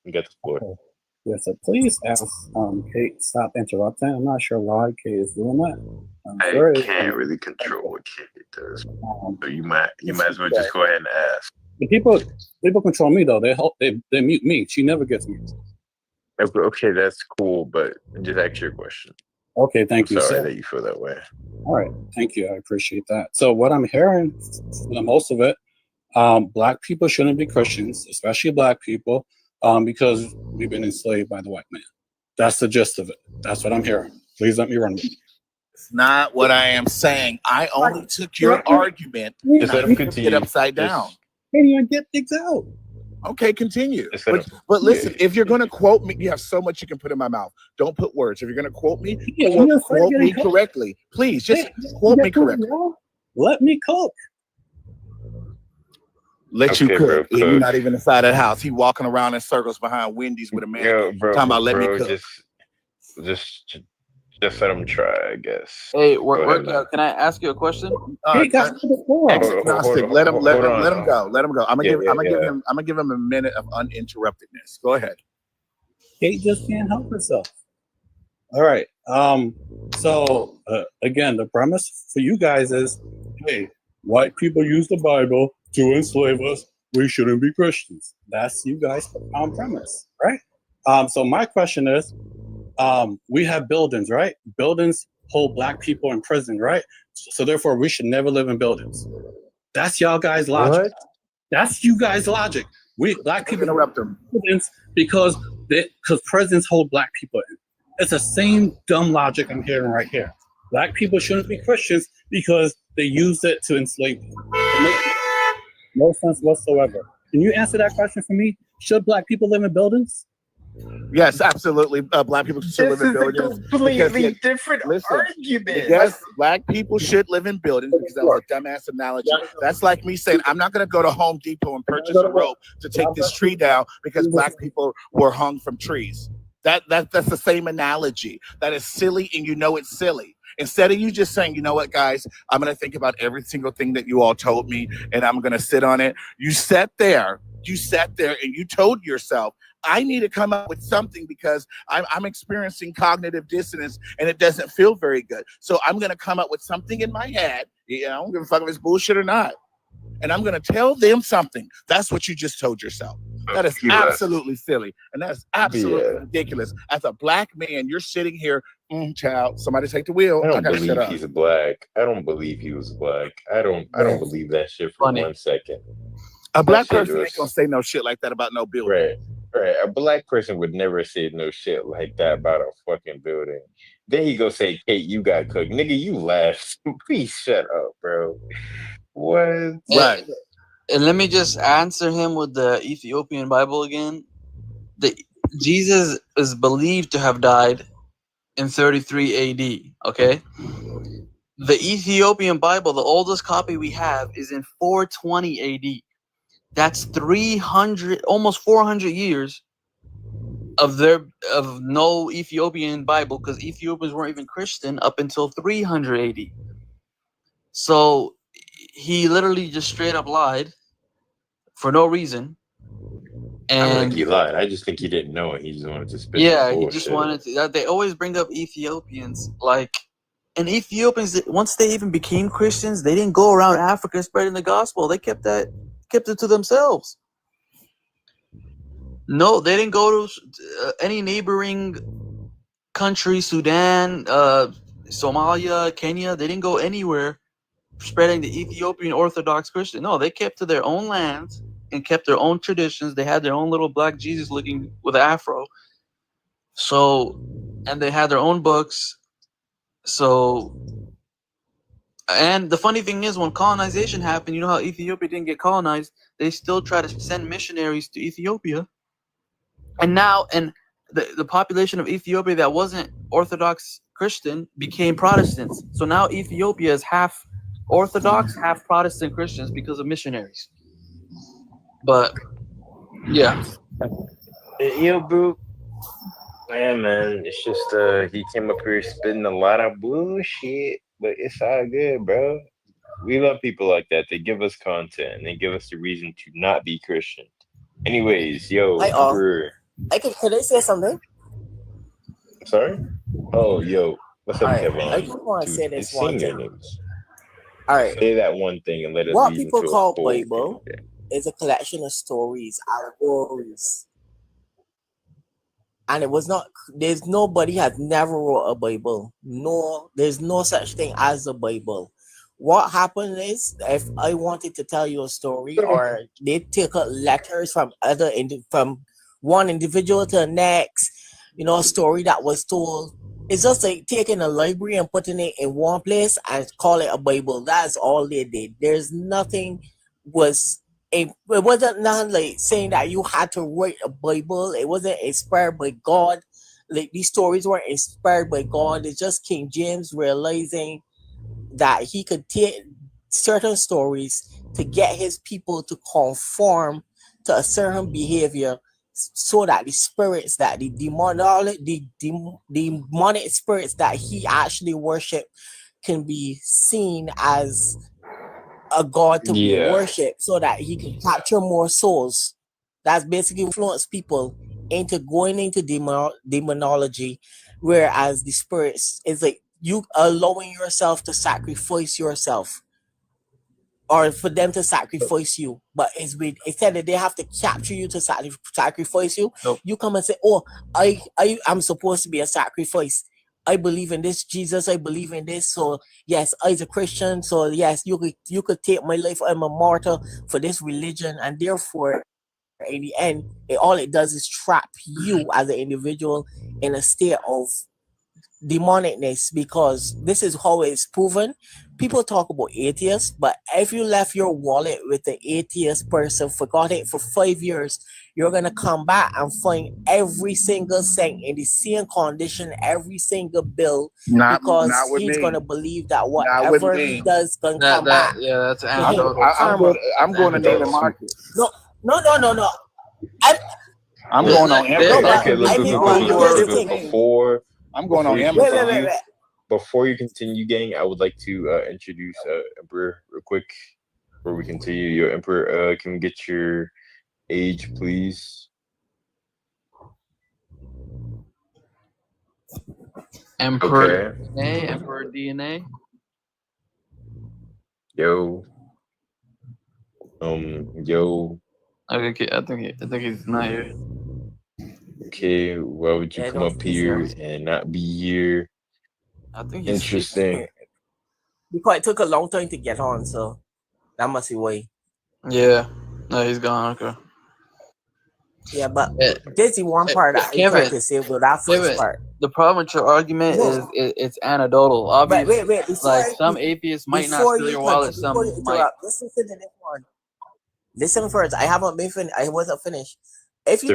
You get the floor. Yes, so please ask Kate stop interrupting. I'm not sure why Kate is doing that. I can't really control what Kate does. So you might as well just go ahead and ask. The people control me though. They mute me. She never gets muted. Okay, that's cool, but just ask your question. Okay, thank you. Sorry So, that you feel that way. all right, thank you. I appreciate that. So what I'm hearing, for the most of it, black people shouldn't be Christians, especially black people, because we've been enslaved by the white man. That's the gist of it. That's what I'm hearing. Please let me run with it. It's not what I am saying. I only took your argument and Just I let him flipped it continue. upside down. Can't even get things out. Okay, continue. Just let him- But listen, if you're going to quote me, you have so much you can put in my mouth. Don't put words. If you're going to quote me, quote me correctly. Please, just quote me correctly. Let me cook. Let you Okay, cook. bro, And you're cook. not even inside that house. He walking around in circles behind Wendy's with a man. Yo, bro, talking about let me bro, cook. just let him try, I guess. Hey, Go ahead, man. workout. Can I ask you a question? Ex-agnostic. Let him go. Let him go. I'm Yeah, gonna give him a minute of uninterruptedness. Go ahead. Kate just can't help herself. All right. So again, the premise for you guys is, hey, white people use the Bible to enslave us. We shouldn't be Christians. That's you guys' premise, right? So my question is, we have buildings, right? Buildings hold black people in prison, right? So therefore, we should never live in buildings. That's y'all guys' logic. What? That's you guys' logic. We black people interrupt them because prisons hold black people in. It's the same dumb logic I'm hearing right here. Black people shouldn't be Christians because they used it to enslave them. It makes no sense whatsoever. Can you answer that question for me? Should black people live in buildings? Yes, absolutely. Black people should live in buildings. Completely different argument. Yes, black people should live in buildings because that was a dumbass analogy. That's like me saying I'm not going to go to Home Depot and purchase a rope to take this tree down because black people were hung from trees. That's the same analogy. That is silly, and you know it's silly. Instead of you just saying, you know what, guys, I'm going to think about every single thing that you all told me, and I'm going to sit on it. You sat there, and you told yourself, I need to come up with something because I'm experiencing cognitive dissonance, and it doesn't feel very good. So I'm going to come up with something in my head. I don't give a fuck if it's bullshit or not. And I'm going to tell them something. That's what you just told yourself. That is absolutely silly. And that's absolutely ridiculous. As a black man, you're sitting here, child, somebody take the wheel. I I don't gotta shut believe up. he's black. I don't believe he was black. I don't believe that shit for 1 second. A black That shit person ain't was- gonna say no shit like that about no building. Right. A black person would never say no shit like that about a fucking building. Then he go say, Kate, you got cooked. Nigga, you laughed. Please shut up, bro. What? Right. And let me just answer him with the Ethiopian Bible again. Jesus is believed to have died in 33 AD, okay? The Ethiopian Bible, the oldest copy we have, is in 420 AD. That's 300, almost 400 years of no Ethiopian Bible, because Ethiopians weren't even Christian up until 300 AD. So he literally just straight up lied for no reason. I don't think And he lied. I just think he didn't know it. He just wanted to spit yeah, some he just bullshit. wanted to. They always bring up Ethiopians, like, and Ethiopians, once they even became Christians, they didn't go around Africa spreading the gospel. They kept it to themselves. No, they didn't go to any neighboring country, Sudan, Somalia, Kenya. They didn't go anywhere spreading the Ethiopian Orthodox Christian. No, they kept to their own lands and kept their own traditions. They had their own little black Jesus looking with an afro. So, and they had their own books. So, and the funny thing is, when colonization happened, you know how Ethiopia didn't get colonized? They still try to send missionaries to Ethiopia. And now, the population of Ethiopia that wasn't Orthodox Christian became Protestants. So now Ethiopia is half Orthodox, half Protestant Christians because of missionaries. But yeah, Yo, bro. Yeah, man. It's just he came up here spitting a lot of bullshit, but it's all good, bro. We love people like that. They give us content and they give us the reason to not be Christian. Anyways, yo, Hi all. Emperor. Could I say something? Sorry? Oh, yo. What's up, All right. Kevin? I just want to Dude, say it's this one saying your thing. names. All right. Say that one thing and let it What lead people into a call whole Bible thing. is a collection of stories, allegories. And it was not, there's nobody has never wrote a Bible. No, there's no such thing as a Bible. What happened is, if I wanted to tell you a story, or they take out letters from from one individual to the next, you know, a story that was told, it's just like taking a library and putting it in one place and call it a Bible. That's all they did. There's nothing it wasn't nothing like saying that you had to write a Bible. It wasn't inspired by God. Like, these stories weren't inspired by God. It's just King James realizing that he could take certain stories to get his people to conform to a certain behavior, so that the spirits that the demonic spirits that he actually worshiped can be seen as a god to be worshipped, so that he can capture more souls. That's basically influence people into going into demonology, whereas the spirits is like you allowing yourself to sacrifice yourself, or for them to sacrifice you. But it's with, instead that they have to capture you to sacrifice you, you come and say, oh, I'm supposed to be a sacrifice. I believe in this Jesus. I believe in this. So yes, I'm a Christian. So yes, you could take my life. I'm a martyr for this religion, and therefore, in the end, all it does is trap you as an individual in a state of demonicness, because this is how it's proven. People talk about atheists, but if you left your wallet with the atheist person, forgot it for 5 years, you're gonna come back and find every single cent in the same condition, every single bill, because not with he's me. gonna believe that Not with whatever me. he does gonna come back. Yeah, that's to him. I'm going to name and market. No. I'm going on Amazon. Okay, look. Before I'm going on you Amazon. continue, before you continue, gang, I would like to introduce Emperor real quick before we continue. Yo, Emperor, can we get your age, please? Emperor DNA, Emperor DNA. Yo. Yo. Okay, I think he's not here. Okay, why would you come up here and not be here? I think he's interesting. Because it took a long time to get on, so that must be why. Yeah, no, he's gone. Okay. Yeah, but this is one part that I tried to say, but that first part. The problem with your argument is it's anecdotal. Obviously, wait. Like some atheists might not steal your wallet. Some might. Listen to the next one. Listen first. I haven't been finished. I wasn't finished. If you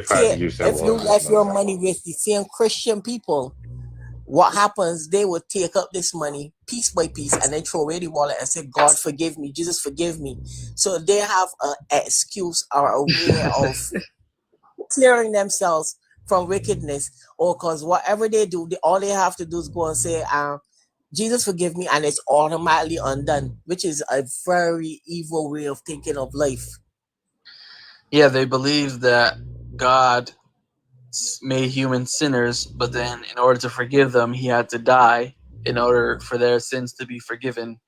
left your money with the same Christian people, what happens? They would take up this money piece by piece and then throw away the wallet and say, "God forgive me, Jesus forgive me." So they have an excuse or a way of clearing themselves from wickedness, or because whatever they do, all they have to do is go and say, "Jesus forgive me," and it's automatically undone, which is a very evil way of thinking of life. Yeah, they believe that God made humans sinners, but then in order to forgive them, he had to die in order for their sins to be forgiven.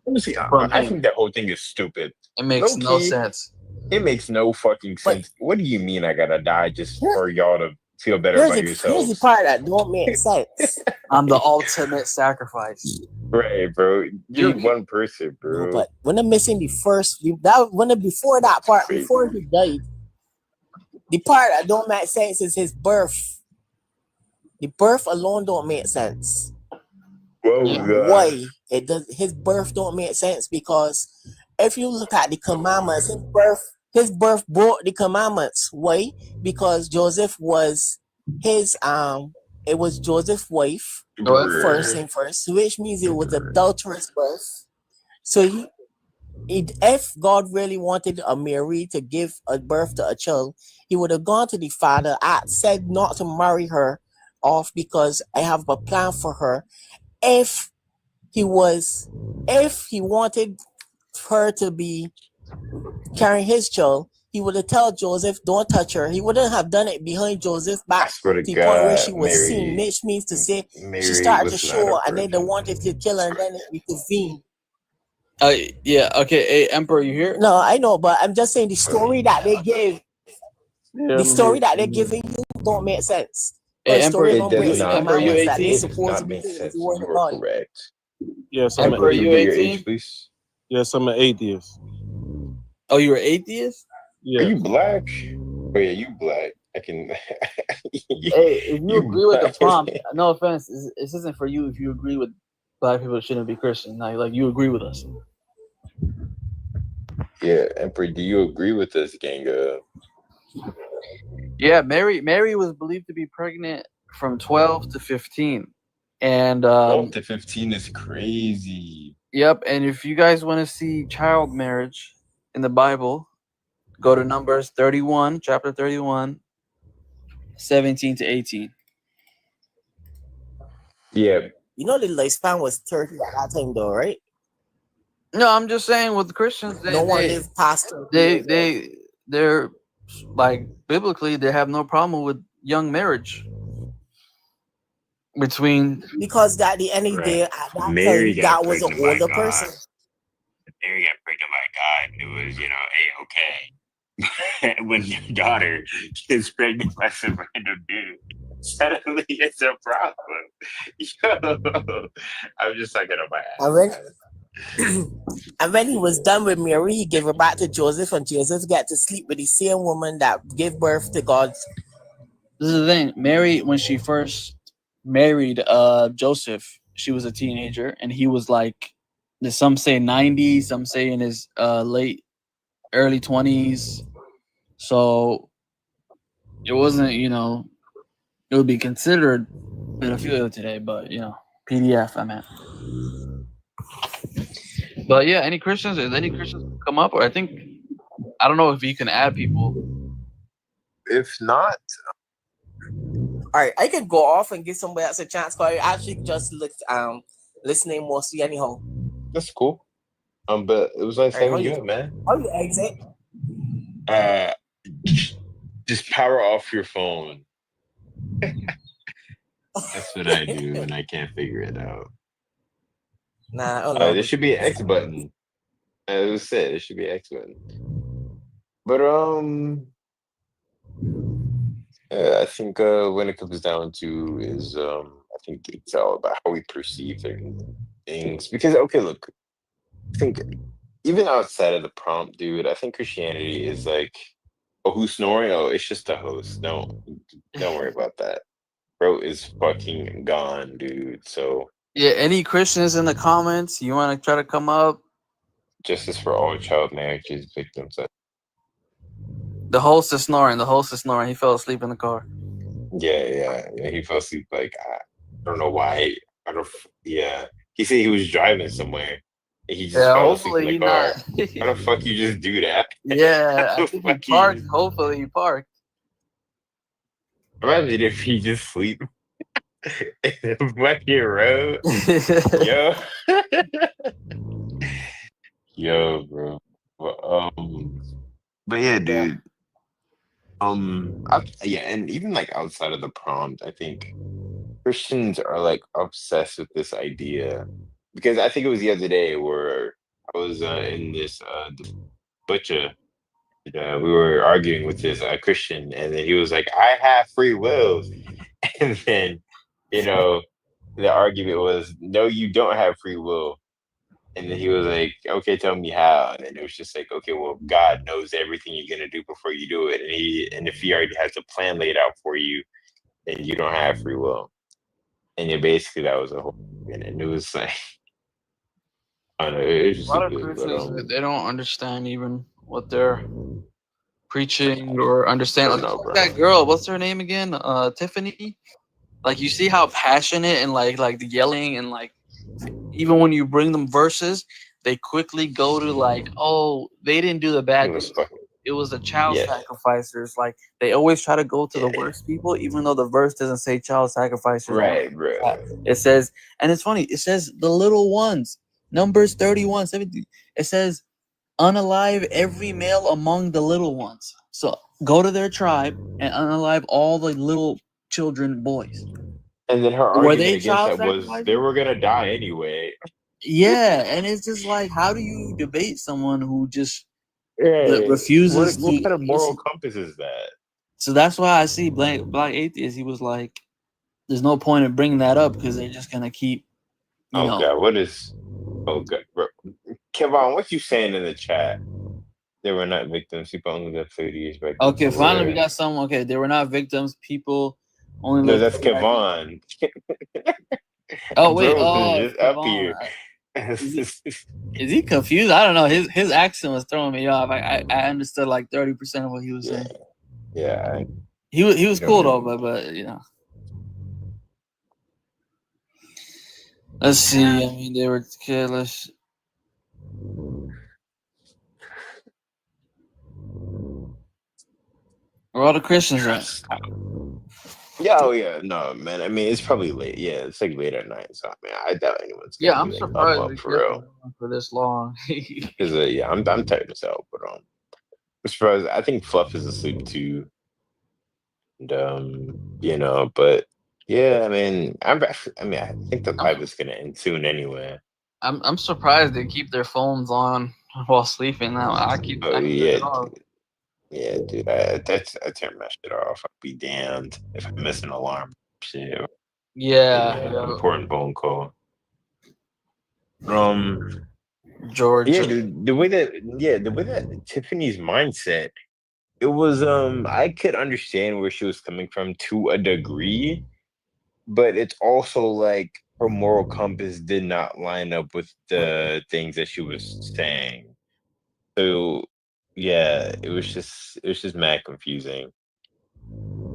Honestly, From I him. think that whole thing is stupid. It makes Low no key, sense. it makes no fucking sense. What do you mean I gotta die just for y'all to feel better Here's about the yourselves? part that don't make sense. I'm the ultimate sacrifice. Right, bro. You're Dude. one person, bro. No, but when I'm missing the first, before that part, before he died, the part that don't make sense is his birth. The birth alone don't make sense. Why it does? His birth don't make sense because if you look at the commandments, his birth brought the commandments. Why? Because Joseph was his it was Joseph's wife first, which means it was adulterous birth. So if God really wanted a Mary to give a birth to a child, he would have gone to the father, said not to marry her off because I have a plan for her. If he wanted her to be carrying his child, he would have told Joseph, don't touch her. He wouldn't have done it behind Joseph's back to the point where she was seen, which means to say she started to show and then they wanted to kill her and then it intervened. Yeah, okay. Hey, Emperor, you here? No, I know, but I'm just saying the story that they gave, the story that they're giving you don't make sense. Hey, The Emperor, story don't break the Emperor, you commandments that they 18? supposedly do is the word of God. Yes, I'm Emperor, an you 18? Please. Yes, I'm an atheist. Oh, you're an atheist? Yeah. Are you black? Oh yeah, you black. I can. Hey, if you agree with the prompt, no offense, this isn't for you. If you agree with black people shouldn't be Christian, like you agree with us. Yeah, Emperor, do you agree with this, Ganga? Yeah, Mary was believed to be pregnant from 12 to 15, and 12 to 15 is crazy. Yep, and if you guys want to see child marriage in the Bible, go to Numbers 31, chapter 31, 17 to 18. Yeah. You know the lifespan was 30 at that time though, right? No, I'm just saying with Christians, No one lived past 30 they're like biblically they have no problem with young marriage between because at the end of the day, at that Mary time, got that was an pregnant by older God. person. Mary got pregnant by God. It was, hey, okay. When your daughter gets pregnant by some random dude, suddenly it's a problem. Yo, I'm just talking on my ass. And when he was done with Mary, he gave her back to Joseph, and Joseph got to sleep with the same woman that gave birth to God. This is the thing. Mary, when she first married Joseph, she was a teenager, and he was like, some say 90, some say in his early 20s. So it wasn't, it would be considered pedophilia today, but PDF, I meant. But yeah, any Christians come up, or I don't know if you can add people. If not, all right, I could go off and give somebody else a chance, but I actually just listening mostly anyhow. That's cool. But it was nice having you, man. How you exit? Just power off your phone. That's what I do when I can't figure it out. Nah, there should be an X button. As I said, there should be an X button. But I think when it comes down to is I think it's all about how we perceive things. Because look, I think even outside of the prompt, dude, I think Christianity is like, oh, who's snoring? Oh, it's just the host. Don't worry about that. Bro is fucking gone, dude. So yeah, any Christians in the comments, you want to try to come up? Justice for all child marriages victims. The host is snoring. He fell asleep in the car. Yeah. He fell asleep. Like I don't know why. He said he was driving somewhere. And he just fell asleep in the car. How the fuck you just do that? Yeah, I think he parked. Hopefully he parked. Imagine if he just sleep in the fucking road. Yo, bro. But yeah, dude. Yeah, and even like outside of the prompt, I think Christians are like obsessed with this idea because I think it was the other day where I was in this the butcher. We were arguing with this Christian, and then he was like, "I have free will," and then you know the argument was, "No, you don't have free will." And then he was like, "Okay, tell me how." And then it was just like, "Okay, well, God knows everything you're gonna do before you do it, and if He already has a plan laid out for you, then you don't have free will." And then basically that was a whole, and it was like, I don't know, it was A just lot of stupid, but Christians they don't understand even what they're preaching or understand. I Like, don't know, just like bro. that girl, what's her name again? Tiffany. Like you see how passionate and like the yelling and like even when you bring them verses, they quickly go to like, oh, they didn't do the It bad was thing. fucking, It was the child yeah, sacrificers. Like they always try to go to the yeah, worst people, even though the verse doesn't say child sacrificers. right, bro. It says, and it's funny. It says the little ones. Numbers 31:17. It says, unalive every male among the little ones. So go to their tribe and unalive all the little children, boys. And then her Were argument they against child that was they sacrificers? were gonna die anyway. Yeah, and it's just like, how do you debate someone who just Right. refuses What to kind of moral listen? compass is that? So that's why I see black atheists. He was like, "There's no point in bringing that up because they're just gonna keep, you Oh know." God, what is? Oh God, bro. Kevon, what you saying in the chat? They were not victims. People only lived 30 years back then. Okay, So finally we where? got some. Okay, they were not victims. People only No, lived that's 30 back then. Kevon. Oh wait, Bro is oh, it's just up Kevon. here. Is he confused? I don't know. His accent was throwing me off. I understood like 30% of what he was saying. Yeah. He was You cool know, though, but you know. Let's see. I mean, they were careless. Where all the Christians at? yeah, oh yeah, no, man. I mean, it's probably late. Yeah, it's like late at night. So I mean, I doubt anyone's gonna Yeah, be I'm like surprised up we for kept real. it going for this long. Because yeah, I'm tired as hell. But I'm surprised. I think Fluff is asleep too. And but yeah, I mean, I think the live is gonna end soon anyway. I'm surprised they keep their phones on while sleeping. Now I Oh keep yeah, it off. dude. I turn my shit off. I'll be damned if I miss an alarm. Shit, or Yeah. important phone call. George. Yeah, dude. The way that Tiffany's mindset, it was I could understand where she was coming from to a degree, but it's also like her moral compass did not line up with the things that she was saying. So yeah, it was just mad confusing.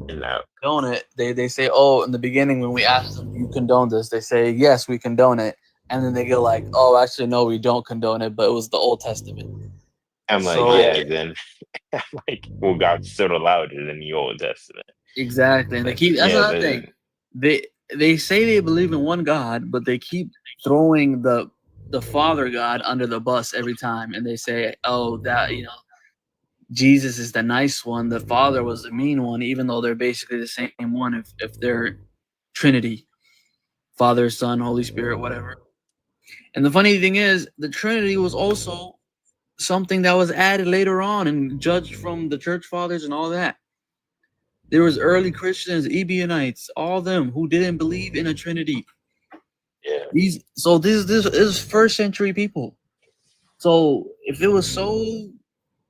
And that Condone it. They say, oh, in the beginning when we asked them, you condone this? They say, yes, we condone it. And then they go like, oh, actually, no, we don't condone it, but it was the Old Testament. I'm like, So yeah, then I'm like, well, God still allowed it in the Old Testament. exactly, and they keep. That's another thing. They say they believe in one God, but they keep throwing the Father God under the bus every time, and they say, oh, that Jesus is the nice one, the Father was the mean one, even though they're basically the same one if they're Trinity, Father, Son, Holy Spirit, whatever. And the funny thing is, the Trinity was also something that was added later on and judged from the church fathers and all that. There was early Christians, Ebionites, all them who didn't believe in a Trinity. Yeah. This is first century people. So if it was so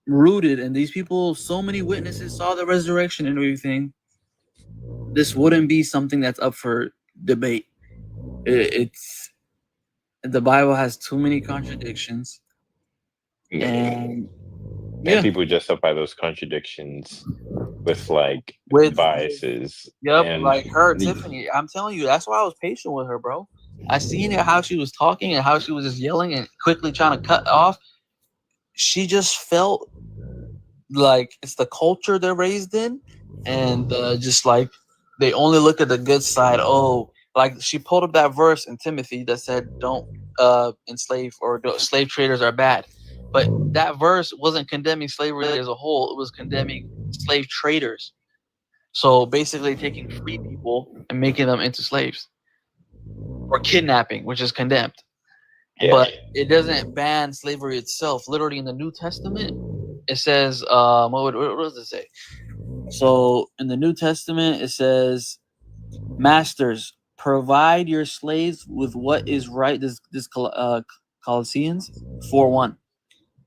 rooted and these people, so many witnesses saw the resurrection and everything, this wouldn't be something that's up for debate. It's the Bible has too many contradictions, and people justify those contradictions with like with biases. Yep, And like her, Tiffany. I'm telling you, that's why I was patient with her, bro. I seen it how she was talking and how she was just yelling and quickly trying to cut off. She just felt like it's the culture they're raised in, and just like they only look at the good side. Oh, like she pulled up that verse in Timothy that said, "Don't enslave or slave traders are bad." But that verse wasn't condemning slavery as a whole. It was condemning slave traders. So basically taking free people and making them into slaves. Or kidnapping, which is condemned. But it doesn't ban slavery itself. Literally in the New Testament, it says, what does it say? So in the New Testament, it says, masters, provide your slaves with what is right. This Colossians 4:1.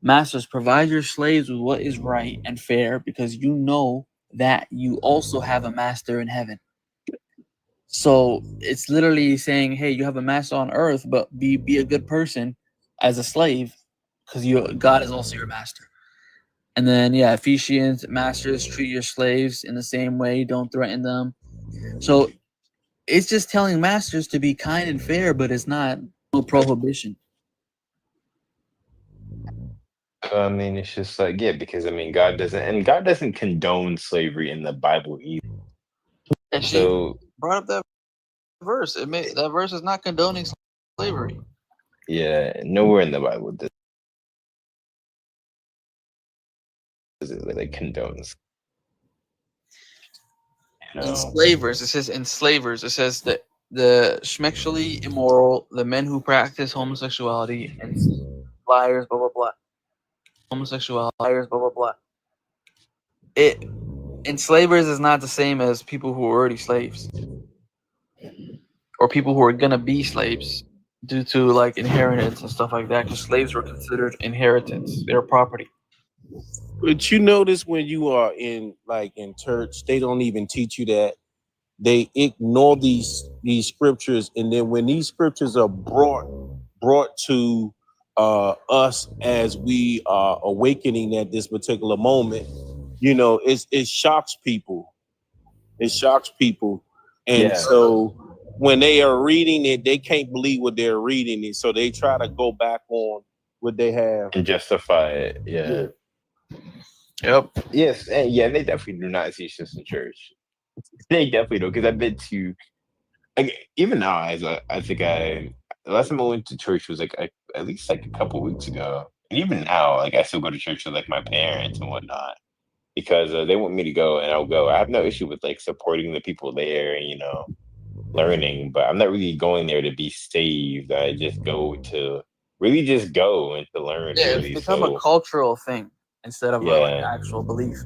Masters, provide your slaves with what is right and fair, because you know that you also have a master in heaven. So it's literally saying, hey, you have a master on earth, but be a good person as a slave, because God is also your master. And then Ephesians, masters, treat your slaves in the same way, don't threaten them. So it's just telling masters to be kind and fair, but it's not no prohibition. I mean, it's just like, because I mean, God doesn't condone slavery in the Bible either. And she brought up that verse. That verse is not condoning slavery. Yeah, nowhere in the Bible does it like condones. Enslavers. It says enslavers. It says that the sexually immoral, the men who practice homosexuality, and liars, blah blah blah. Homosexuality, liars, blah blah blah. Enslavers is not the same as people who are already slaves, or people who are gonna be slaves due to like inheritance and stuff like that. Because slaves were considered inheritance, their property. But you notice when you are in church, they don't even teach you that. They ignore these scriptures, and then when these scriptures are brought to us as we are awakening at this particular moment, it shocks people. It shocks people, and so when they are reading it, they can't believe what they're reading, and so they try to go back on what they have and justify it. Yeah. Yep. Yes, and they definitely do not teach this in church. They definitely don't, because I've been to, even now, the last time I went to church was at least a couple weeks ago. And even now, I still go to church with my parents and whatnot, because they want me to go, and I'll go. I have no issue with supporting the people there and learning, but I'm not really going there to be saved. I just go to really just go and to learn. Yeah, really. it's become a cultural thing instead of an actual belief.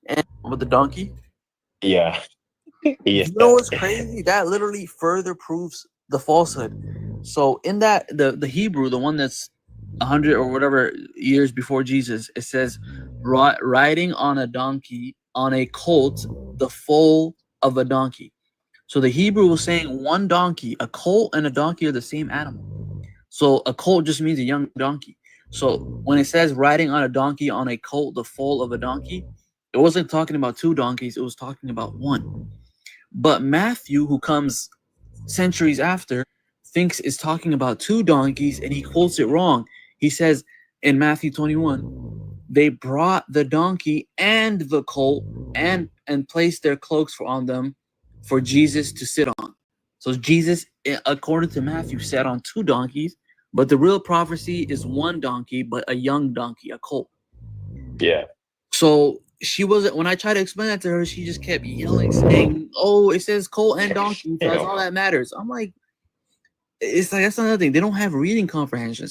And with the donkey, yeah. You know what's crazy? That literally further proves the falsehood. So in that the Hebrew, the one that's 100 or whatever years before Jesus, it says riding on a donkey, on a colt, the foal of a donkey. So the Hebrew was saying one donkey, a colt and a donkey are the same animal. So a colt just means a young donkey. So when it says riding on a donkey, on a colt, the foal of a donkey, it wasn't talking about two donkeys, it was talking about one. But Matthew, who comes centuries after, thinks it's talking about two donkeys, and he quotes it wrong. He says in Matthew 21, they brought the donkey and the colt and placed their cloaks on them for Jesus to sit on. So Jesus, according to Matthew, sat on two donkeys, but the real prophecy is one donkey, but a young donkey, a colt. Yeah. So she wasn't, when I tried to explain that to her, she just kept yelling, saying, oh, it says colt and donkey, so that's all that matters. I'm like, it's like, that's another thing. They don't have reading comprehension.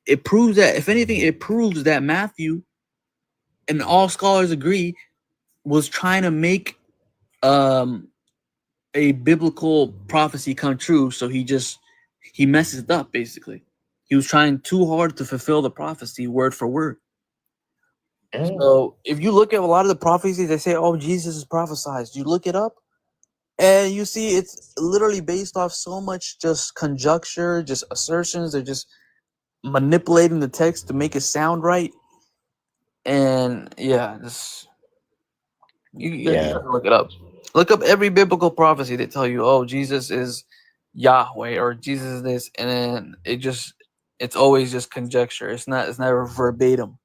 It proves that, if anything, it proves that Matthew, and all scholars agree, was trying to make a biblical prophecy come true. So he messes it up, basically. He was trying too hard to fulfill the prophecy word for word. So if you look at a lot of the prophecies, they say, oh, Jesus is prophesied. You look it up, and you see it's literally based off so much just conjecture, just assertions. They're just manipulating the text to make it sound right. And you have to look it up. Look up every biblical prophecy. They tell you, oh, Jesus is Yahweh, or Jesus is this, and then it's always just conjecture. It's never verbatim.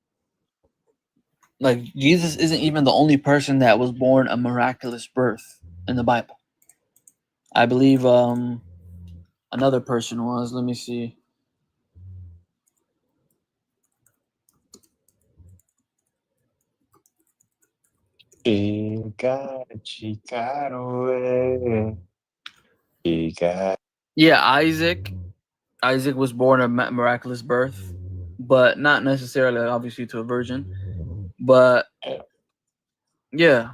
Like, Jesus isn't even the only person that was born a miraculous birth in the Bible. I believe another person was. Let me see. Yeah, Isaac was born a miraculous birth, but not necessarily, obviously, to a virgin. But yeah,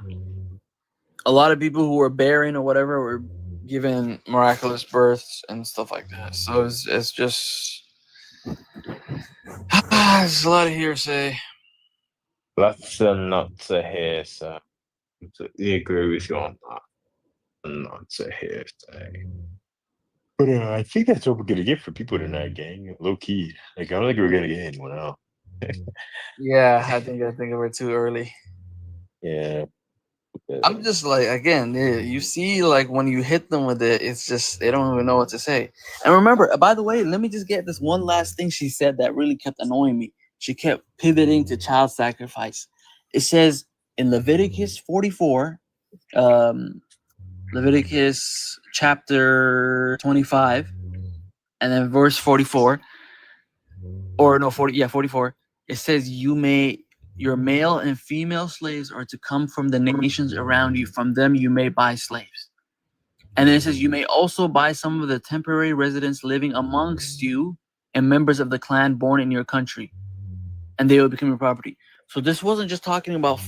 a lot of people who were barren or whatever were given miraculous births and stuff like that. So it's just there's a lot of hearsay. Lots not to hear, so I completely agree with you on that. Not to hearsay. But I think that's what we're gonna get for people tonight, gang. Low key. Like I don't think we're gonna get anyone else. Yeah, I think we're too early. Yeah. I'm just like, again, you see, like when you hit them with it, it's just they don't even know what to say. And remember, by the way, let me just get this one last thing she said that really kept annoying me. She kept pivoting to child sacrifice. It says in Leviticus 44, Leviticus chapter 25, and then verse 44, or no, 44. It says your male and female slaves are to come from the nations around you. From them you may buy slaves. And then it says you may also buy some of the temporary residents living amongst you and members of the clan born in your country, and they will become your property. So this wasn't just talking about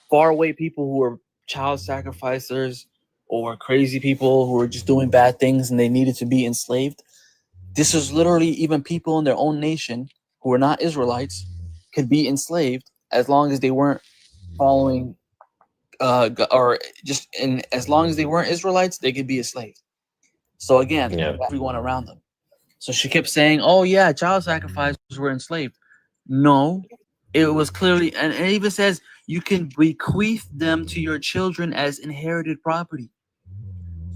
far away people who were child sacrificers or crazy people who were just doing bad things and they needed to be enslaved. This is literally even people in their own nation who were not Israelites could be enslaved as long as they weren't following, or just as long as they weren't Israelites, they could be a slave. So again, everyone around them. So she kept saying, "Oh yeah, child sacrificers were enslaved." No, it was clearly, and it even says you can bequeath them to your children as inherited property.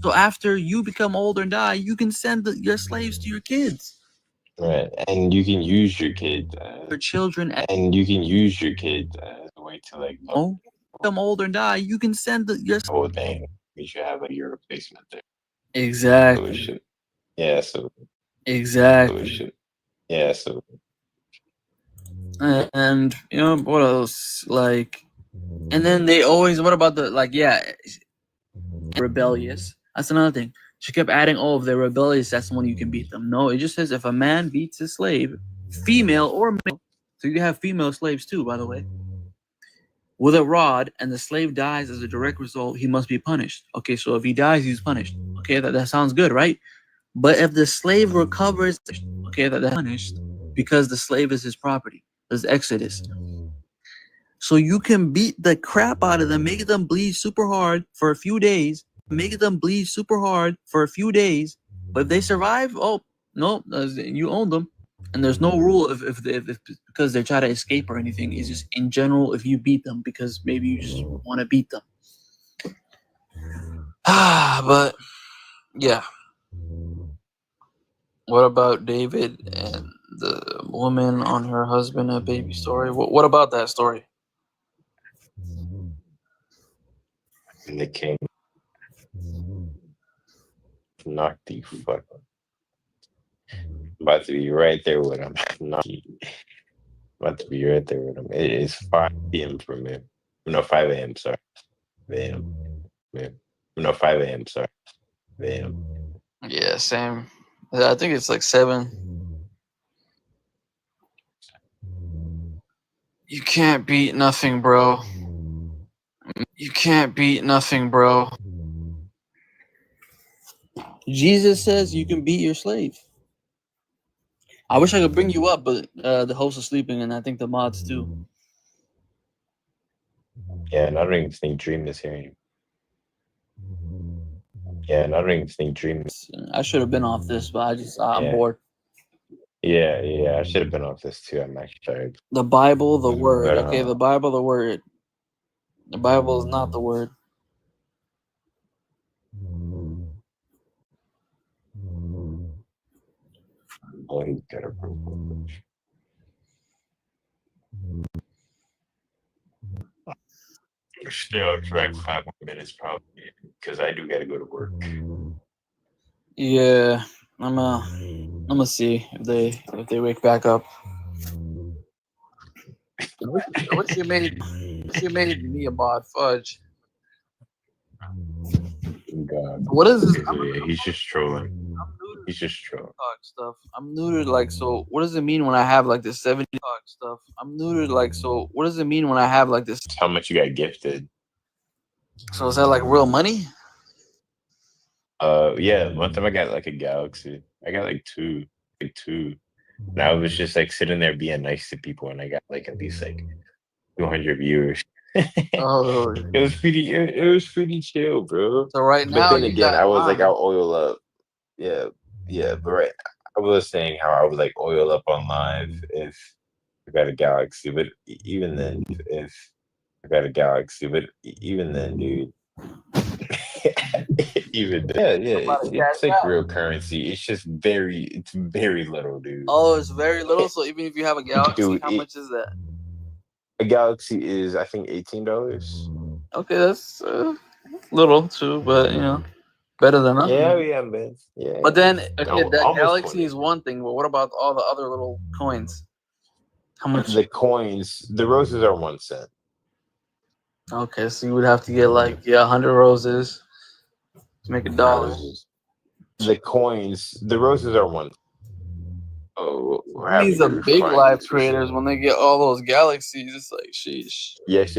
So after you become older and die, you can send your slaves to your kids. Right, and you can use your kids as Your children, as a way to like become older and die, you can send your whole thing. We should have like your replacement there. Exactly. Yeah, so Exactly. Yeah, so And you know what else? Like, and then they always, what about the rebellious? That's another thing. She kept adding, "Oh, if they're rebellious, that's when you can beat them." No, it just says if a man beats a slave, female or male, so you have female slaves too, by the way, with a rod, and the slave dies as a direct result, he must be punished. Okay, so if he dies, he's punished. Okay, that sounds good, right? But if the slave recovers, okay, that's punished because the slave is his property. There's Exodus. So you can beat the crap out of them, make them bleed super hard for a few days, but if they survive, oh, no, you own them. And there's no rule if because they try to escape or anything. It's just in general, if you beat them because maybe you just want to beat them. But yeah. What about David and the woman on her husband a baby story? What about that story? and the king knocked the fuck. About to be right there with him. About to be right there with him. It is 5 p.m. for me. No, 5 a.m. Sorry, 5 a.m. No, 5 a.m. Sorry, 5 a.m. Yeah, same. I think it's like 7. You can't beat nothing, bro. You can't beat nothing, bro. Jesus says you can beat your slave. I wish I could bring you up, but the host is sleeping, and I think the mods too. Yeah, and I don't even think Dream is hearing. Yeah, and I don't even think Dream. I should have been off this, but I'm bored. Yeah, I should have been off this too. I'm actually tired. The Bible, the word. But, Okay, the Bible, the word. The Bible is not the word. Oh, he's got a problem. Still, for like 5 more minutes probably, because I do got to go to work. Yeah, I'm gonna see if they wake back up. I wish you made me a mod. Fudge. God. What is this? Yeah, he's just trolling. He's just trolling. TikTok stuff. I'm new to like. So what does it mean when I have like this 70 TikTok stuff? I'm new to like. So what does it mean when I have like this? How much you got gifted? So is that like real money? Yeah. One time I got like a Galaxy. I got like two. And I was just like sitting there being nice to people, and I got like at least like 200 viewers. Oh, It was pretty. It was pretty chill, bro. so right But now then you again, got I was like, mine. I'll oil up. Yeah, yeah. But right, I was saying how I would like oil up on live if I got a Galaxy. But even then, if I got a Galaxy, but even then, dude. Even then, yeah, it's like real currency. It's very little, dude. Oh, it's very little. So even if you have a Galaxy, Dude, how much is that? a Galaxy is I think $18. Okay, that's little too, but you know, better than nothing. Yeah, man. Yeah. But then, okay, that Almost Galaxy 20. is one thing, but what about all the other little coins? How much? The coins, the roses are 1 cent. Okay, so you would have to get like 100 roses to make $1. Roses. The coins, the roses are 1. Oh, we're having These are to big find live this creators. receipt. When they get all those galaxies, it's like sheesh. Yes.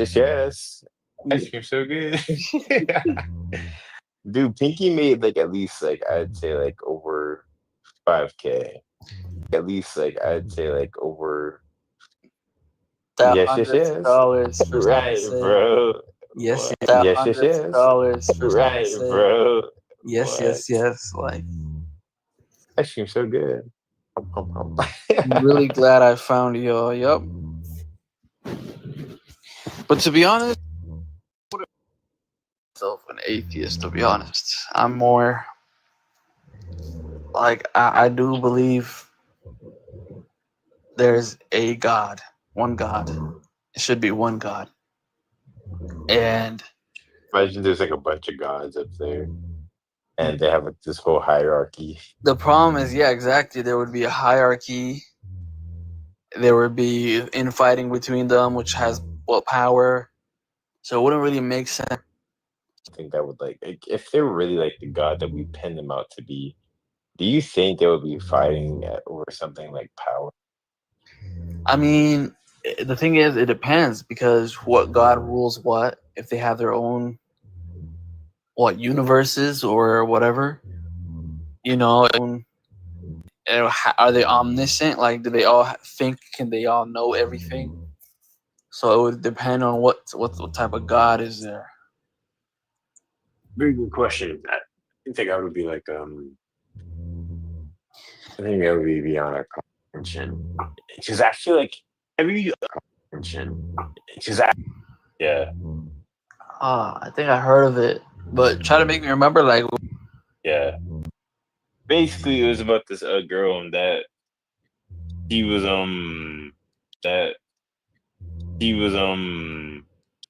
Ice cream so good. Dude, Pinky made like at least like I'd say like over 5K. At least like I'd say like over. That Yes. hundreds of dollars for Right, say. bro. Yes, What? that Yes. hundreds of dollars for Right, say. bro. Yes, What? yes. Like, Ice cream so good. I'm really glad I found y'all. Yup. But to be honest, I'm myself an atheist. To be honest, I'm more like I do believe there's a God, one God. It should be one God. And Imagine there's like a bunch of gods up there, and they have like this whole hierarchy. the problem is, yeah, exactly. There would be a hierarchy. There would be infighting between them, which has what power. So it wouldn't really make sense. I think that would like if they were really like the god that we pin them out to be. Do you think they would be fighting over something like power? I mean, the thing is, it depends because what God rules what. If they have their own universes or whatever, are they omniscient? Like, do they all think? Can they all know everything? So it would depend on what type of God is there. Very good question. I think I would be like I think that would be beyond our comprehension. Because I feel like every comprehension. Because yeah. I think I heard of it, but try to make me remember. Like, yeah. Basically, it was about this girl that she was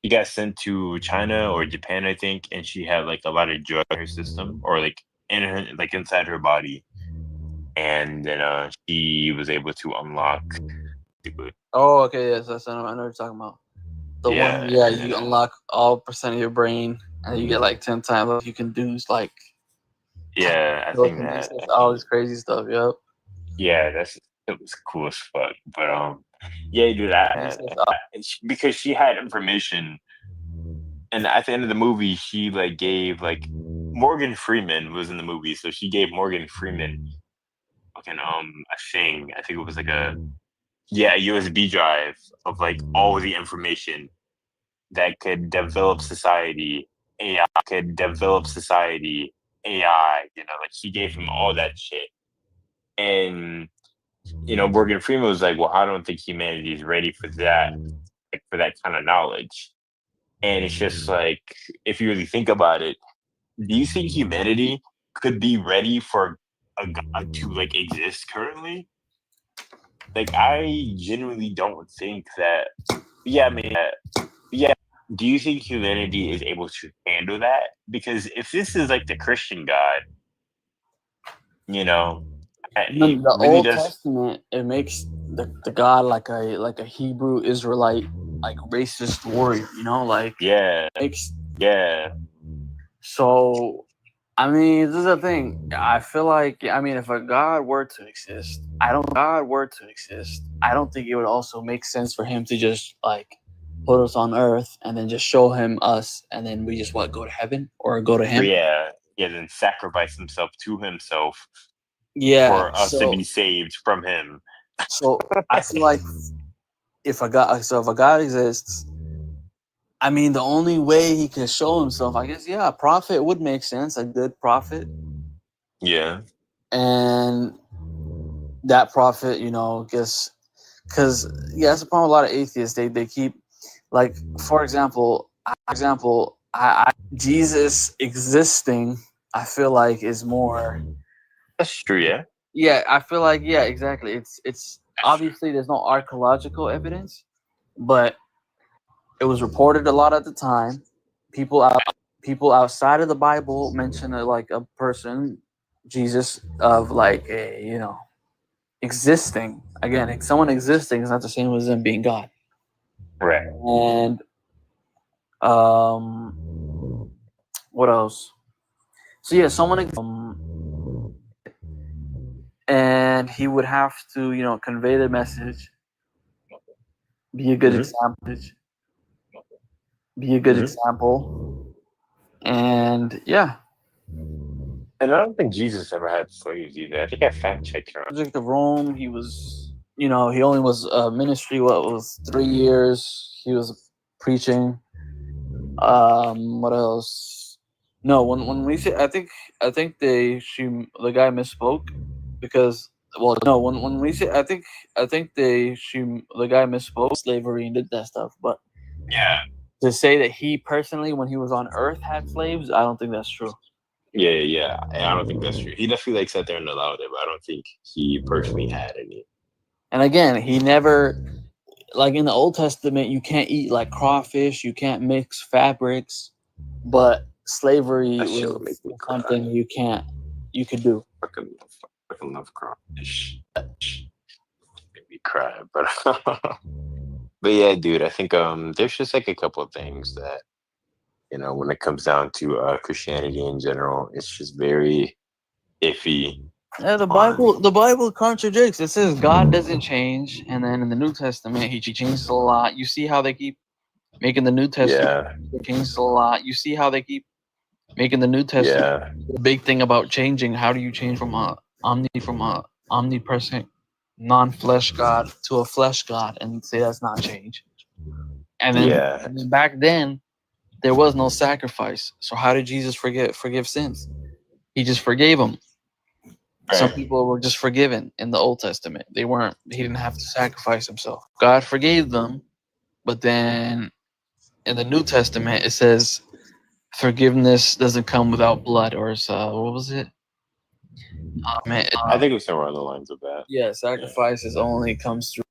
she got sent to China or Japan, I think, and she had like a lot of drugs in her system or like in her like inside her body, and then she was able to unlock. oh, okay, yes, I know what you're talking about. The one, yeah, you unlock all % of your brain, and you get like 10 times. Like, you can do like, yeah, I think that all this crazy stuff. Yep. Yeah, it was cool as fuck. But yeah, dude, because she had information, and at the end of the movie, she like gave like Morgan Freeman was in the movie, so she gave Morgan Freeman fucking a thing. I think it was like a USB drive of like all the information that could develop society. AI could develop society. AI, like she gave him all that shit, and Morgan Freeman was like, well, I don't think humanity is ready for that, like, for that kind of knowledge. And it's just like, if you really think about it, do you think humanity could be ready for a god to like exist currently? Like, I genuinely don't think that. Yeah, I mean, yeah. Do you think humanity is able to handle that? Because if this is like the Christian God, In the Old Testament, it makes the God like a Hebrew Israelite like racist warrior. Like yeah. So, I mean, this is the thing. I feel like, I mean, if a God were to exist, I don't think it would also make sense for him to just like put us on Earth and then just show him us, and then we just go to heaven or go to him. Yeah, then sacrifice himself to himself Yeah. for us to be saved from him. So I feel like if a God exists, I mean, the only way he could show himself, I guess, a prophet would make sense, a good prophet. Yeah. And that prophet, because that's the problem with a lot of atheists. They keep, like, for example, Jesus existing, I feel like is more. That's true, yeah. Yeah, I feel like, exactly. It's obviously there's no archaeological evidence, but it was reported a lot at the time. People outside of the Bible mention like a person, Jesus, of like a existing. Again, someone existing is not the same as them being God. Right. And what else? So yeah, and he would have to convey the message, be a good example, and And I don't think Jesus ever had slaves either. I think I fact checked her. Subject of Rome. He was, he only was ministry. What was 3 years? He was preaching. What else? No, when we say, I think the guy misspoke, because when we say, I think the guy misspoke slavery and did that stuff, but yeah, to say that he personally, when he was on Earth, had slaves, I don't think that's true. Yeah. I don't think that's true. He definitely sat there and allowed it, but I don't think he personally had any. And again, he never, like in the Old Testament, you can't eat like crawfish, you can't mix fabrics, but slavery was something you could do. Fucking love crawfish. Make me cry, but but yeah, dude, I think there's just like a couple of things that when it comes down to Christianity in general, it's just very iffy. Yeah, the Bible contradicts. It says God doesn't change, and then in the New Testament, he changes a lot. You see how they keep making the New Testament changes a lot. You see how they keep making the New Testament the big thing about changing. How do you change from a omnipresent, non-flesh God to a flesh God, and say that's not change? And then back then, there was no sacrifice. So how did Jesus forgive sins? He just forgave them. Some people were just forgiven in the Old Testament. He didn't have to sacrifice himself. God forgave them, but then in the New Testament it says forgiveness doesn't come without blood, or what was it? I think it was somewhere on the lines of that. Yeah, sacrifices only comes through.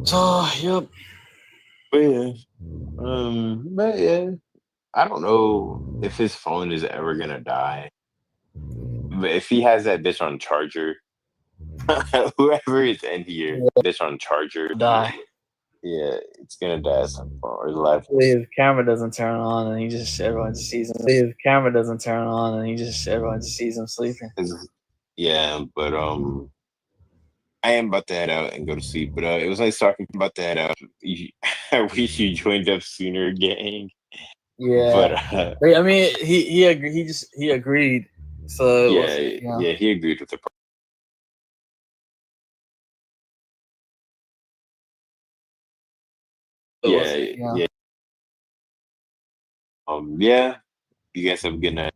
So, yep. But yeah, I don't know if his phone is ever gonna die. But if he has that bitch on charger, whoever is in here, bitch on charger, die. Yeah, it's gonna die at some point. Or life. His camera doesn't turn on, and everyone just sees him. His camera doesn't turn on, and everyone just sees him sleeping. Yeah, but I am about to head out and go to sleep. But it was nice talking about that. I wish you joined up sooner, gang. Yeah, but I mean, he agreed. He agreed. So yeah, he agreed with the. Yeah. Yeah. You guys have a good night.